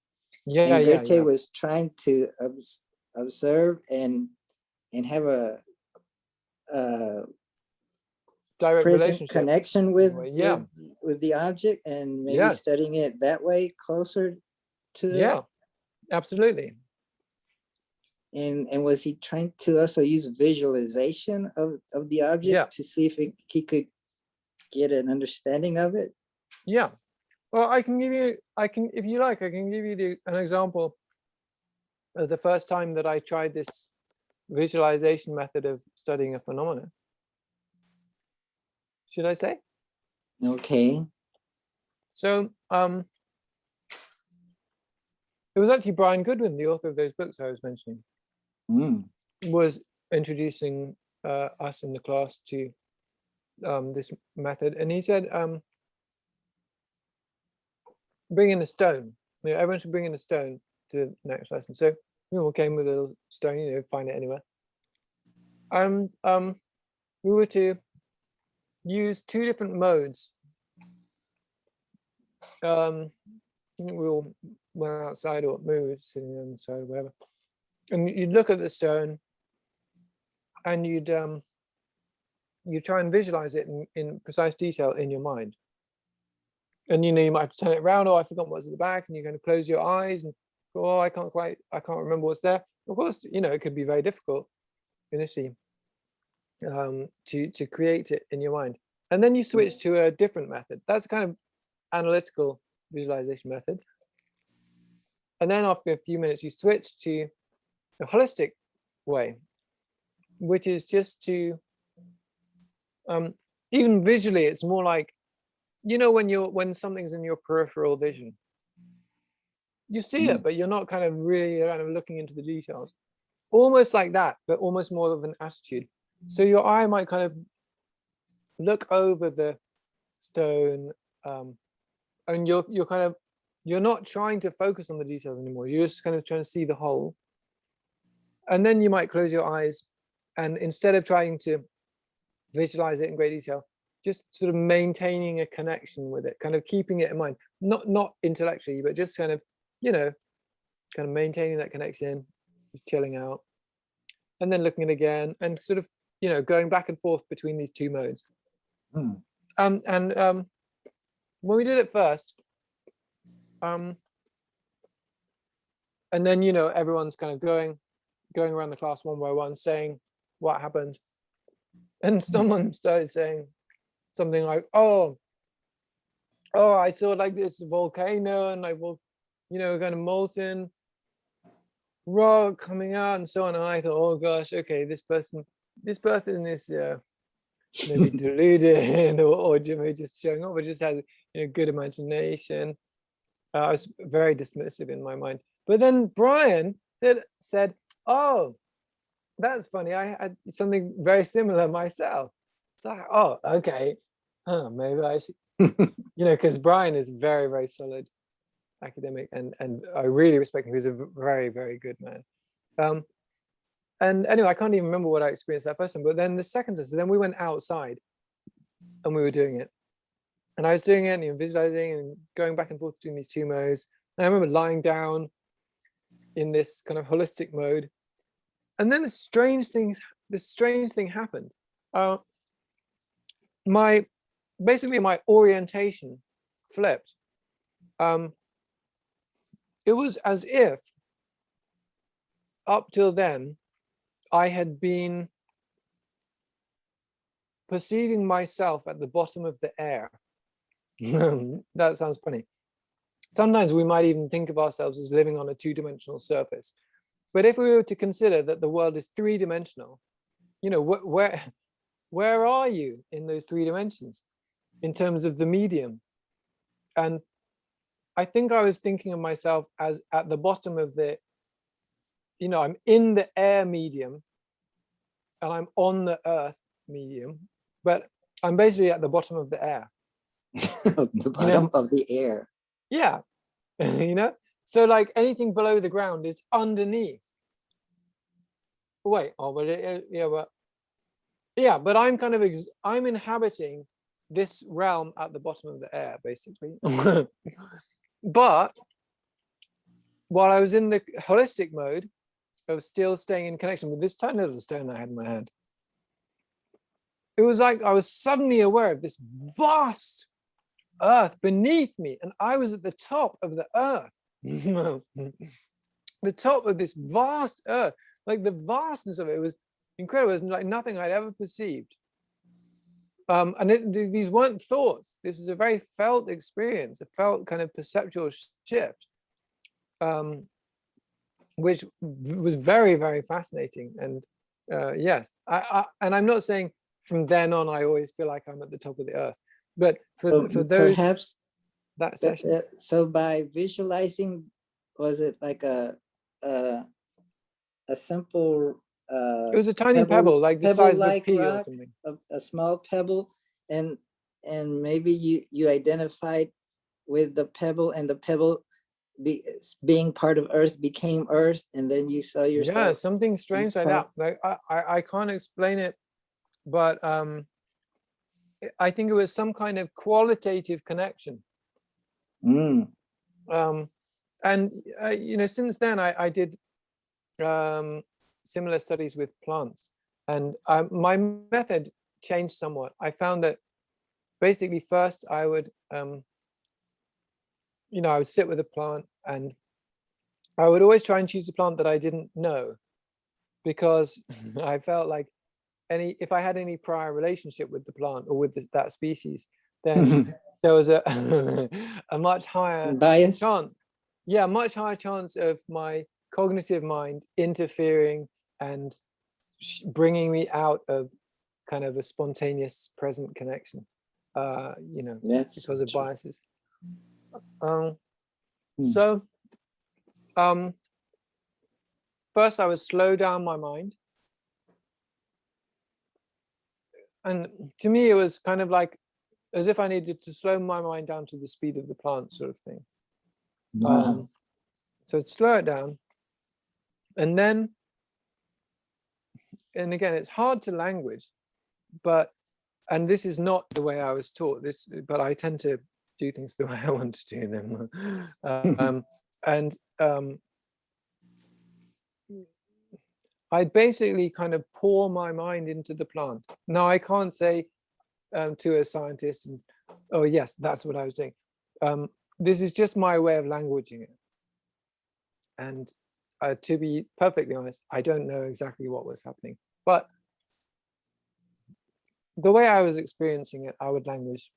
And Goethe was trying to observe and have a direct relationship connection with the object, and maybe studying it that way closer to it. Absolutely. And was he trying to also use visualization of the object to see if he could get an understanding of it? Yeah. Well, if you like, I can give you an example of the first time that I tried this visualization method of studying a phenomenon. Should I say? Okay. So it was actually Brian Goodwin, the author of those books I was mentioning, was introducing us in the class to this method, and he said, bring in a stone. Everyone should bring in a stone to the next lesson. So we all came with a little stone, find it anywhere. We were to use two different modes. We all went outside, or we were sitting on the side or whatever, and you'd look at the stone and you'd try and visualize it in precise detail in your mind. And you might have to turn it around, I forgot what's at the back, and you're going to close your eyes and go, I can't remember what's there. Of course, it could be very difficult initially to create it in your mind. And then you switch to a different method. That's a kind of analytical visualization method. And then after a few minutes, you switch to a holistic way, which is just to even visually, it's more like, when something's in your peripheral vision, you see it, but you're not kind of really looking into the details. Almost like that, but almost more of an attitude. So your eye might kind of look over the stone, and you're not trying to focus on the details anymore. You're just kind of trying to see the whole. And then you might close your eyes, and instead of trying to visualize it in great detail, just sort of maintaining a connection with it, kind of keeping it in mind, not intellectually, but just kind of maintaining that connection, just chilling out, and then looking at it again, and sort of going back and forth between these two modes. And when we did it first, and then everyone's kind of going around the class one by one, saying what happened, and someone started saying something like, oh, I saw like this volcano, and like, kind of molten rock coming out and so on. And I thought, oh gosh, okay, this person is maybe deluded or maybe just showing up, but just has good imagination. I was very dismissive in my mind. But then Brian said, oh, that's funny, I had something very similar myself. So oh, okay, maybe I should, because Brian is very, very solid academic, and I really respect him. He's a very, very good man. And anyway, I can't even remember what I experienced that first time, but then the second time, then we went outside and we were doing it. And I was doing it and visualizing and going back and forth between these two modes. And I remember lying down in this kind of holistic mode. And then this strange thing happened. My orientation flipped. It was as if up till then I had been perceiving myself at the bottom of the air, That sounds funny. Sometimes we might even think of ourselves as living on a two-dimensional surface. But if we were to consider that the world is three-dimensional, you know, where are you in those three dimensions in terms of the medium? And I think I was thinking of myself as at the bottom of the, you know, I'm in the air medium and I'm on the earth medium, but I'm basically at the bottom of the air. The bottom of the air. Yeah. You know, so like anything below the ground is underneath. Wait, oh, but but I'm kind of I'm inhabiting this realm at the bottom of the air, basically. But while I was in the holistic mode of still staying in connection with this tiny little stone I had in my hand, it was like I was suddenly aware of this vast earth beneath me, and I was at the top of the earth. The top of this vast earth, like the vastness of it was incredible. It was like nothing I'd ever perceived. And these weren't thoughts. This was a very felt experience, a felt kind of perceptual shift, which was very, very fascinating. And yes, and I'm not saying from then on I always feel like I'm at the top of the earth, but for those perhaps that session. So by visualizing, was it like a simple it was a tiny pebble like the size of a pea or something, a small pebble, and maybe you identified with the pebble, and the pebble being part of earth became earth, and then you saw yourself. Yeah, something strange like that. Like I can't explain it, but I think it was some kind of qualitative connection. And you know, since then I did similar studies with plants, and my method changed somewhat. I found that basically first I would you know, I would sit with a plant, and I would always try and choose a plant that I didn't know, because I felt like if I had any prior relationship with the plant or with that species, then there was a a much higher bias chance. Yeah, much higher chance of my cognitive mind interfering and bringing me out of kind of a spontaneous present connection, you know, because of biases. So first I would slow down my mind, and to me it was kind of like as if I needed to slow my mind down to the speed of the plant, sort of thing. So I'd slow it down, and then, and again, it's hard to language, but, and this is not the way I was taught this, but I tend to do things the way I want to do them. I basically kind of pour my mind into the plant. Now I can't say to a scientist, and, oh yes, that's what I was doing. This is just my way of languaging it. And to be perfectly honest, I don't know exactly what was happening, but the way I was experiencing it, I would language,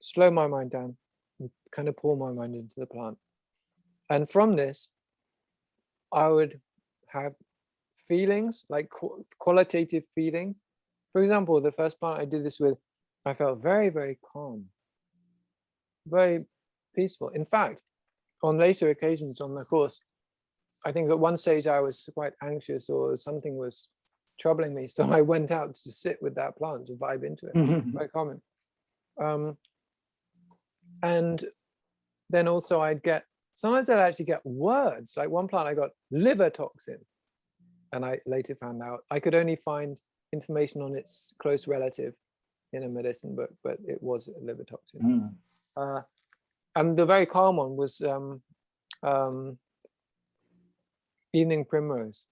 slow my mind down, and kind of pour my mind into the plant. And from this, I would have feelings, like qualitative feelings. For example, the first plant I did this with, I felt very, very calm, very peaceful. In fact, on later occasions on the course, I think at one stage I was quite anxious or something was troubling me. So I went out to sit with that plant to vibe into it, very common. And then also sometimes I'd actually get words. Like one plant I got liver toxin. And I later found out I could only find information on its close relative in a medicine book, but it was a liver toxin. And the very calm one was evening primrose.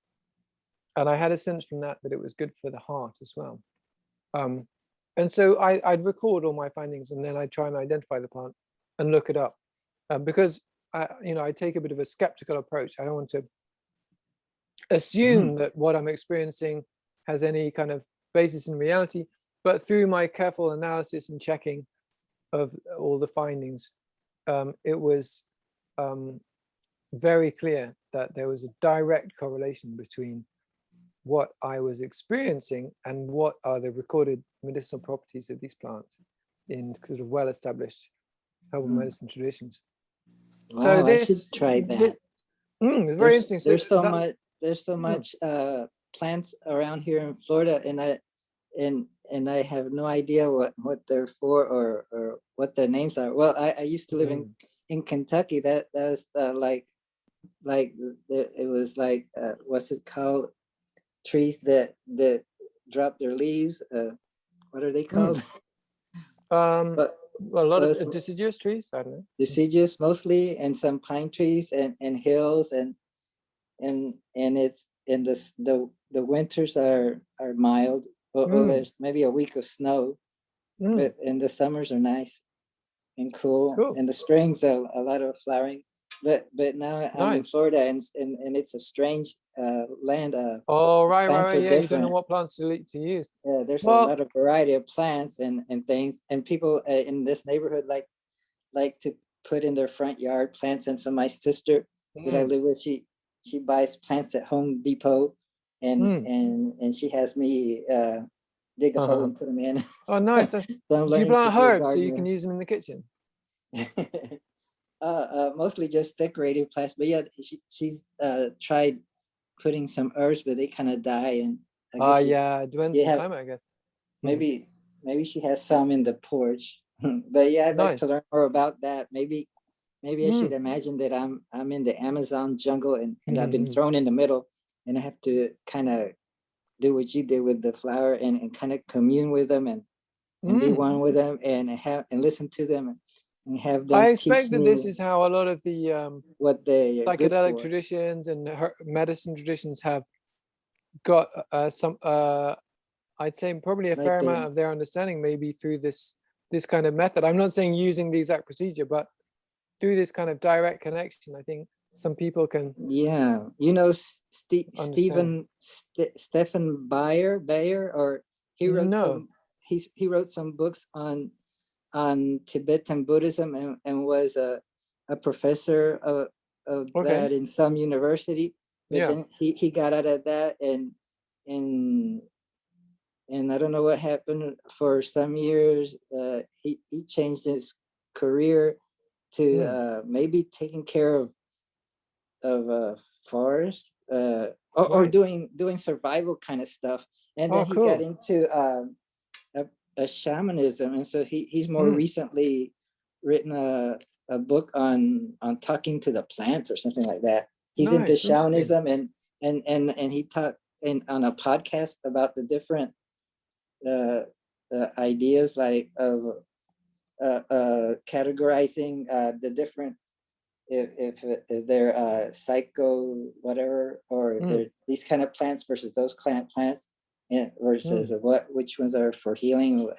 And I had a sense from that it was good for the heart as well. And so I'd record all my findings, and then I'd try and identify the plant and look it up. Because I take a bit of a skeptical approach. I don't want to assume that what I'm experiencing has any kind of basis in reality, but through my careful analysis and checking, of all the findings, it was very clear that there was a direct correlation between what I was experiencing and what are the recorded medicinal properties of these plants in sort of well-established herbal medicine traditions. Wow, So I should this, try that. it's very interesting. So There's so that, much. There's so much plants around here in Florida, and I have no idea what they're for or what their names are. Well, I used to live in Kentucky. That's it was like what's it called? Trees that drop their leaves. What are they called? well, a lot well, of deciduous trees. I don't know. Deciduous mostly, and some pine trees and hills and it's in the winters are mild. Well, there's maybe a week of snow, but and the summers are nice and cool. And the springs a lot of flowering. But now I'm in Florida and it's a strange land. Oh, right. Yeah, different. you don't know what plants to use. Yeah, there's a lot of variety of plants and things, and people in this neighborhood like to put in their front yard plants. And so my sister that I live with, she buys plants at Home Depot, and she has me dig a hole and put them in. Oh, nice. So do you plant herbs so you can use them in the kitchen? Mostly just decorative plants, but yeah, she's tried putting some herbs, but they kind of die. And I guess it depends on the climate, I guess. Maybe she has some in the porch. But yeah, I'd like to learn more about that. Maybe I should imagine that I'm in the Amazon jungle and I've been thrown in the middle, and I have to kind of do what you did with the flower and kind of commune with them and be one with them and listen to them and have them. I expect that this is how a lot of the what they psychedelic traditions and medicine traditions have got some. I'd say probably a fair amount of their understanding, maybe through this kind of method. I'm not saying using the exact procedure, but through this kind of direct connection, I think some people can. Yeah, you know, Stephen Bayer, or he wrote he wrote some books on Tibetan Buddhism and was a professor of that in some university. But then he got out of that and I don't know what happened for some years. He changed his career to maybe taking care of forest or doing survival kind of stuff. And then he got into a shamanism, and so he's more recently written a book on talking to the plants or something like that. He's into shamanism and he talked on a podcast about the different ideas like of categorizing the different if they're psycho whatever or they're these kind of plants versus those plants and versus which ones are for healing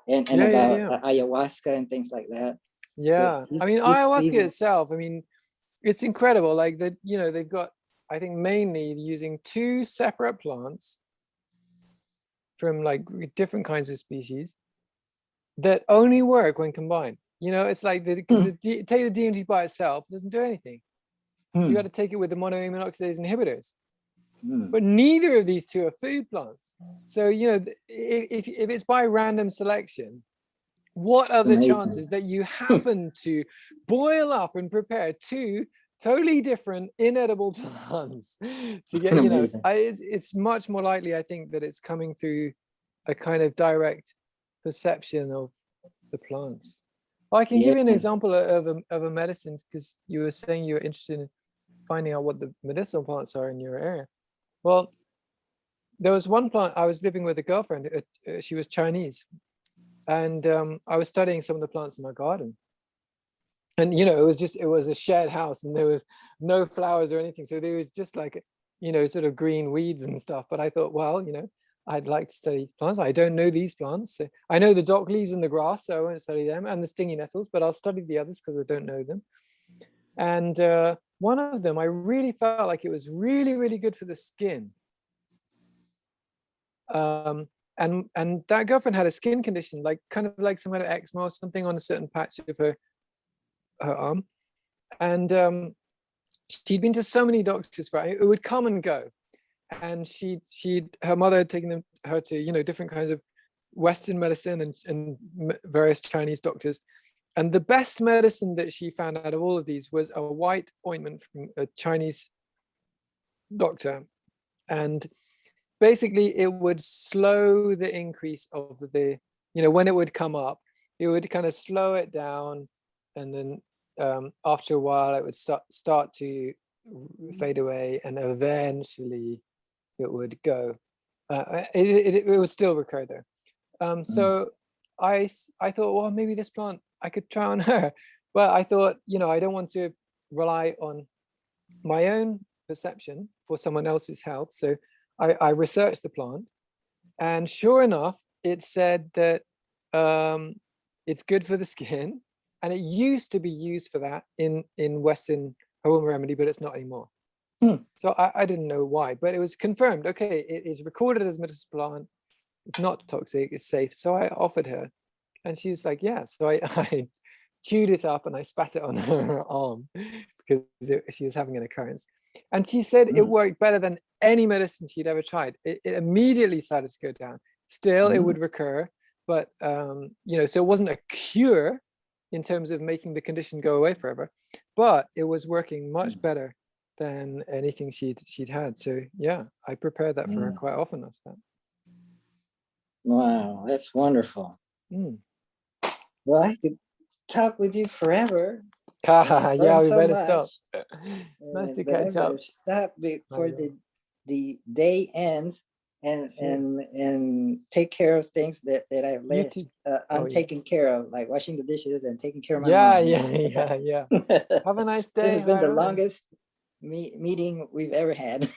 and about ayahuasca and things like that. So I mean ayahuasca itself, I mean it's incredible, like that, you know, they've got, I think mainly using two separate plants from like different kinds of species that only work when combined. You know, it's like take the DMT by itself, it doesn't do anything. You got to take it with the monoamine oxidase inhibitors. But neither of these two are food plants. So, you know, if it's by random selection, what are the chances that you happen to boil up and prepare two totally different inedible plants to get, you know, it's much more likely, I think, that it's coming through a kind of direct perception of the plants. I can give you an example of a medicine, because you were saying you were interested in finding out what the medicinal plants are in your area. Well, there was one plant. I was living with a girlfriend. She was Chinese, and I was studying some of the plants in my garden. And you know, it was a shared house, and there was no flowers or anything. So there was just like, you know, sort of green weeds and stuff. But I thought, well, you know, I'd like to study plants. I don't know these plants. So I know the dock leaves and the grass, so I won't study them, and the stingy nettles, but I'll study the others because I don't know them. And one of them, I really felt like it was really, really good for the skin. and that girlfriend had a skin condition, like kind of like some kind of eczema or something on a certain patch of her arm, and she'd been to so many doctors for it. It would come and go, and her mother had taken her to different kinds of Western medicine and various Chinese doctors. And the best medicine that she found out of all of these was a white ointment from a Chinese doctor. And basically it would slow the increase of when it would come up, it would kind of slow it down. And then after a while, it would start to fade away, and eventually it would go. It would still recur though. So I thought, well, maybe this plant I could try on her. But I thought, I don't want to rely on my own perception for someone else's health. So I researched the plant, and sure enough, it said that it's good for the skin, and it used to be used for that in Western home remedy, but it's not anymore. So I didn't know why, but it was confirmed. Okay, it is recorded as medicinal plant. It's not toxic, it's safe. So I offered her, and she was like, yeah. So I chewed it up and I spat it on her arm because she was having an occurrence. And she said it worked better than any medicine she'd ever tried. It immediately started to go down. Still, it would recur, but so it wasn't a cure in terms of making the condition go away forever, but it was working much better than anything she'd had. So yeah, I prepared that for her quite often after that. Wow, that's wonderful. Well, I could talk with you forever. Yeah, we so better much. stop. Nice to But I catch better up. stop before the day ends, and take care of things that I've left untaken care of, like washing the dishes and taking care of my mom. Yeah. Have a nice day. This has been the longest meeting we've ever had.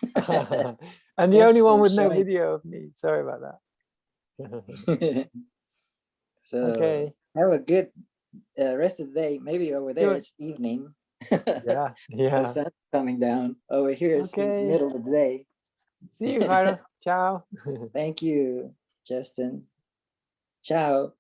And the only one with no video of me. Sorry about that. So okay. Have a good rest of the day. Maybe over there it's evening. Yeah. The sun's coming down. Over here it's the middle of the day. See you, Jairo. Ciao. Thank you, Justin. Ciao.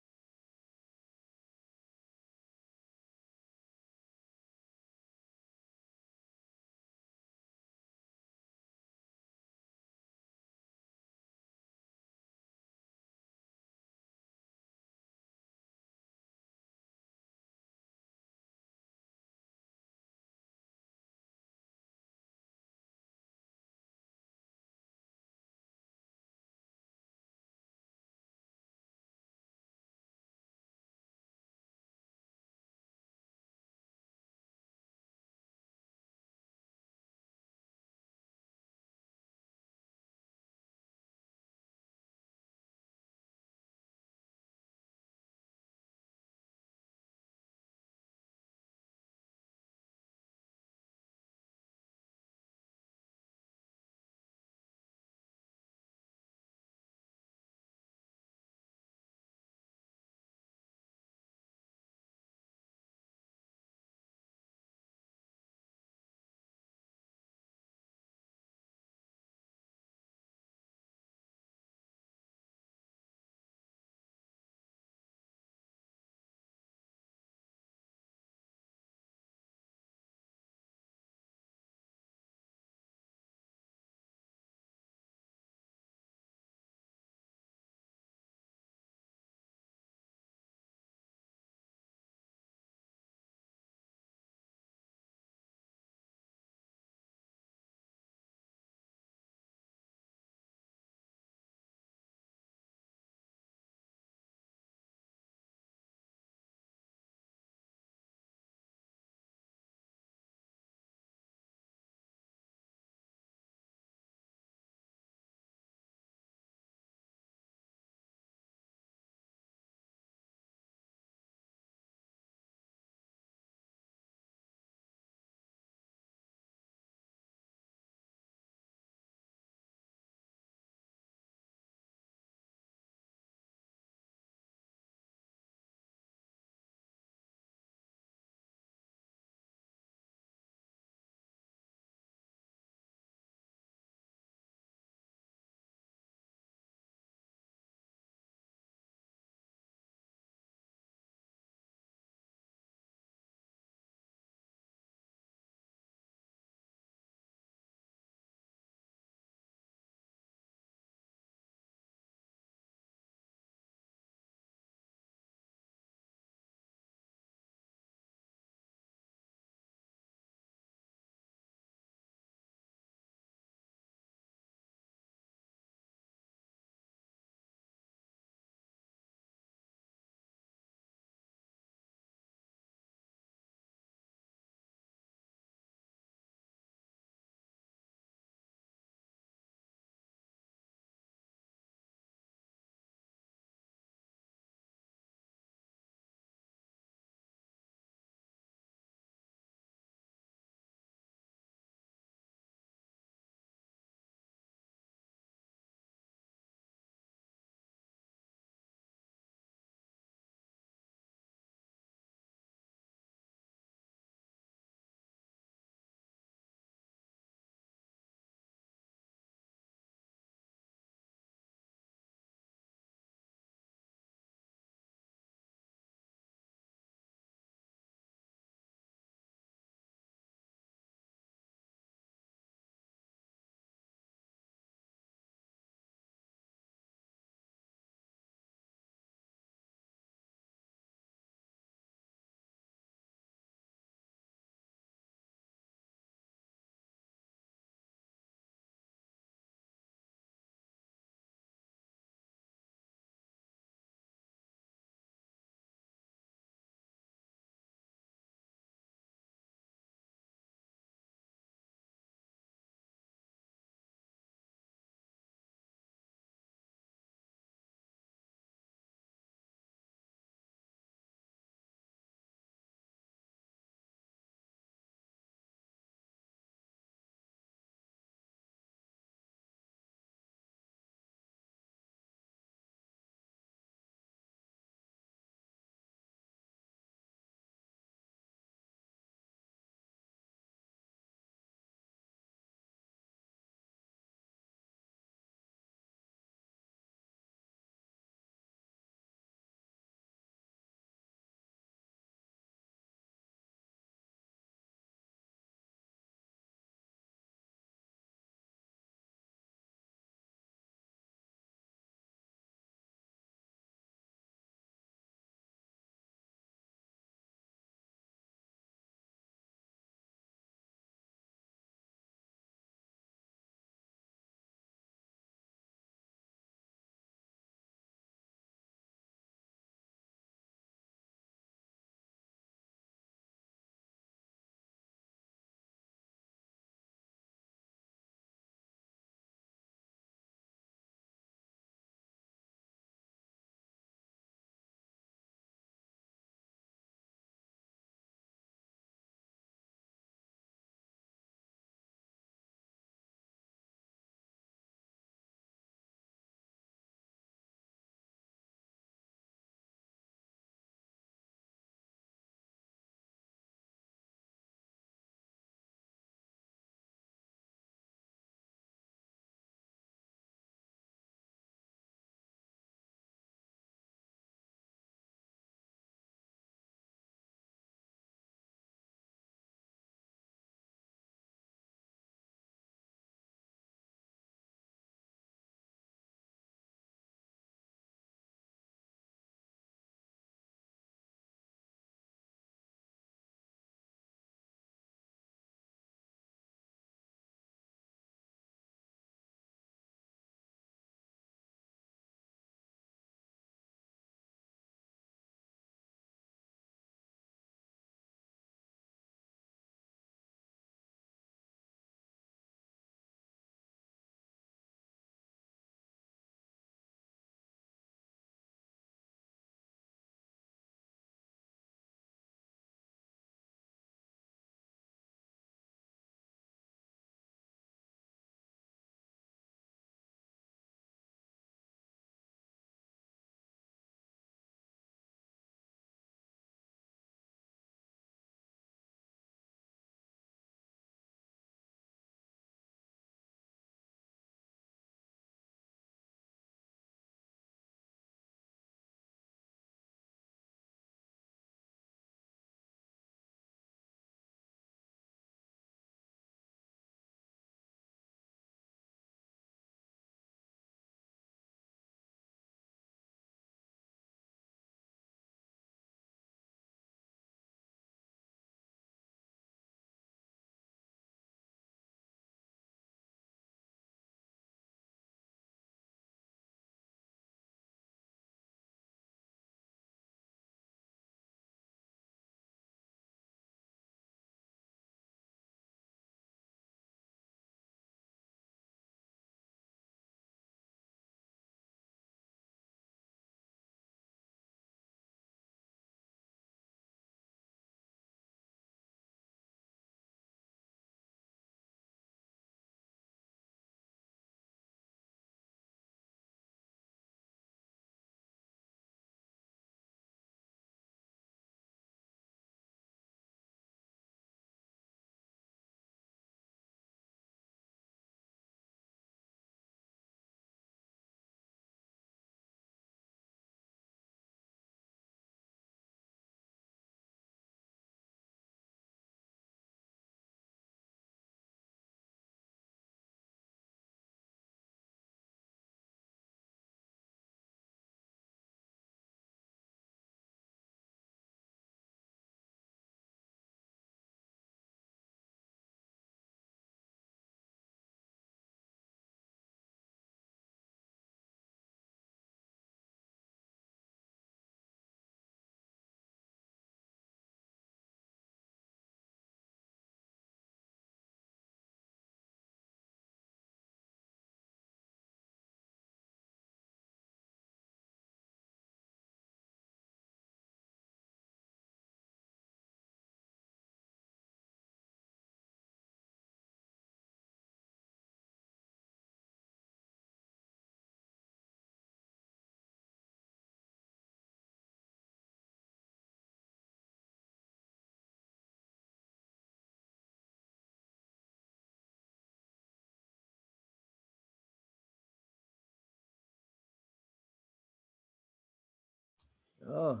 Oh.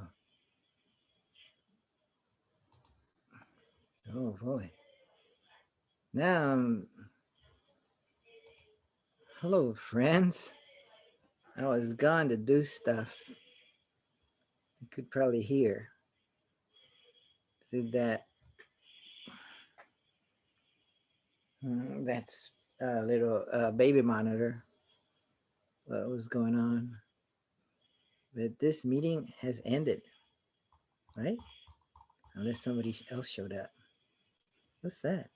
Oh boy. Now, hello, friends. I was gone to do stuff. You could probably hear. See that? That's a little baby monitor. What was going on? But this meeting has ended, right? Unless somebody else showed up. What's that?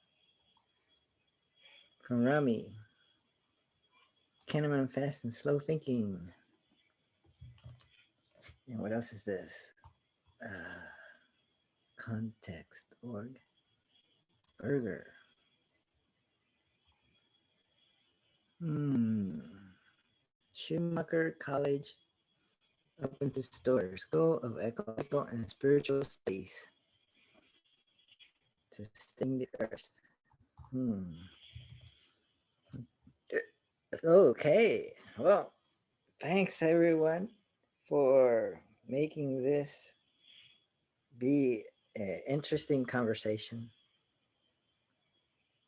From Rami. Kahneman fast and slow thinking. And what else is this? Context org. Burger. Schumacher College open to store. School of Ecological and Spiritual Studies. To sting the earth. Okay. Well, thanks everyone for making this be an interesting conversation.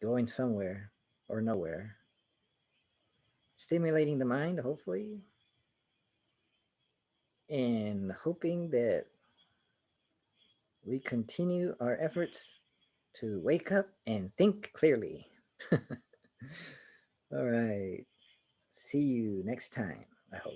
Going somewhere or nowhere. Stimulating the mind, hopefully. And hoping that we continue our efforts to wake up and think clearly. All right. See you next time, I hope.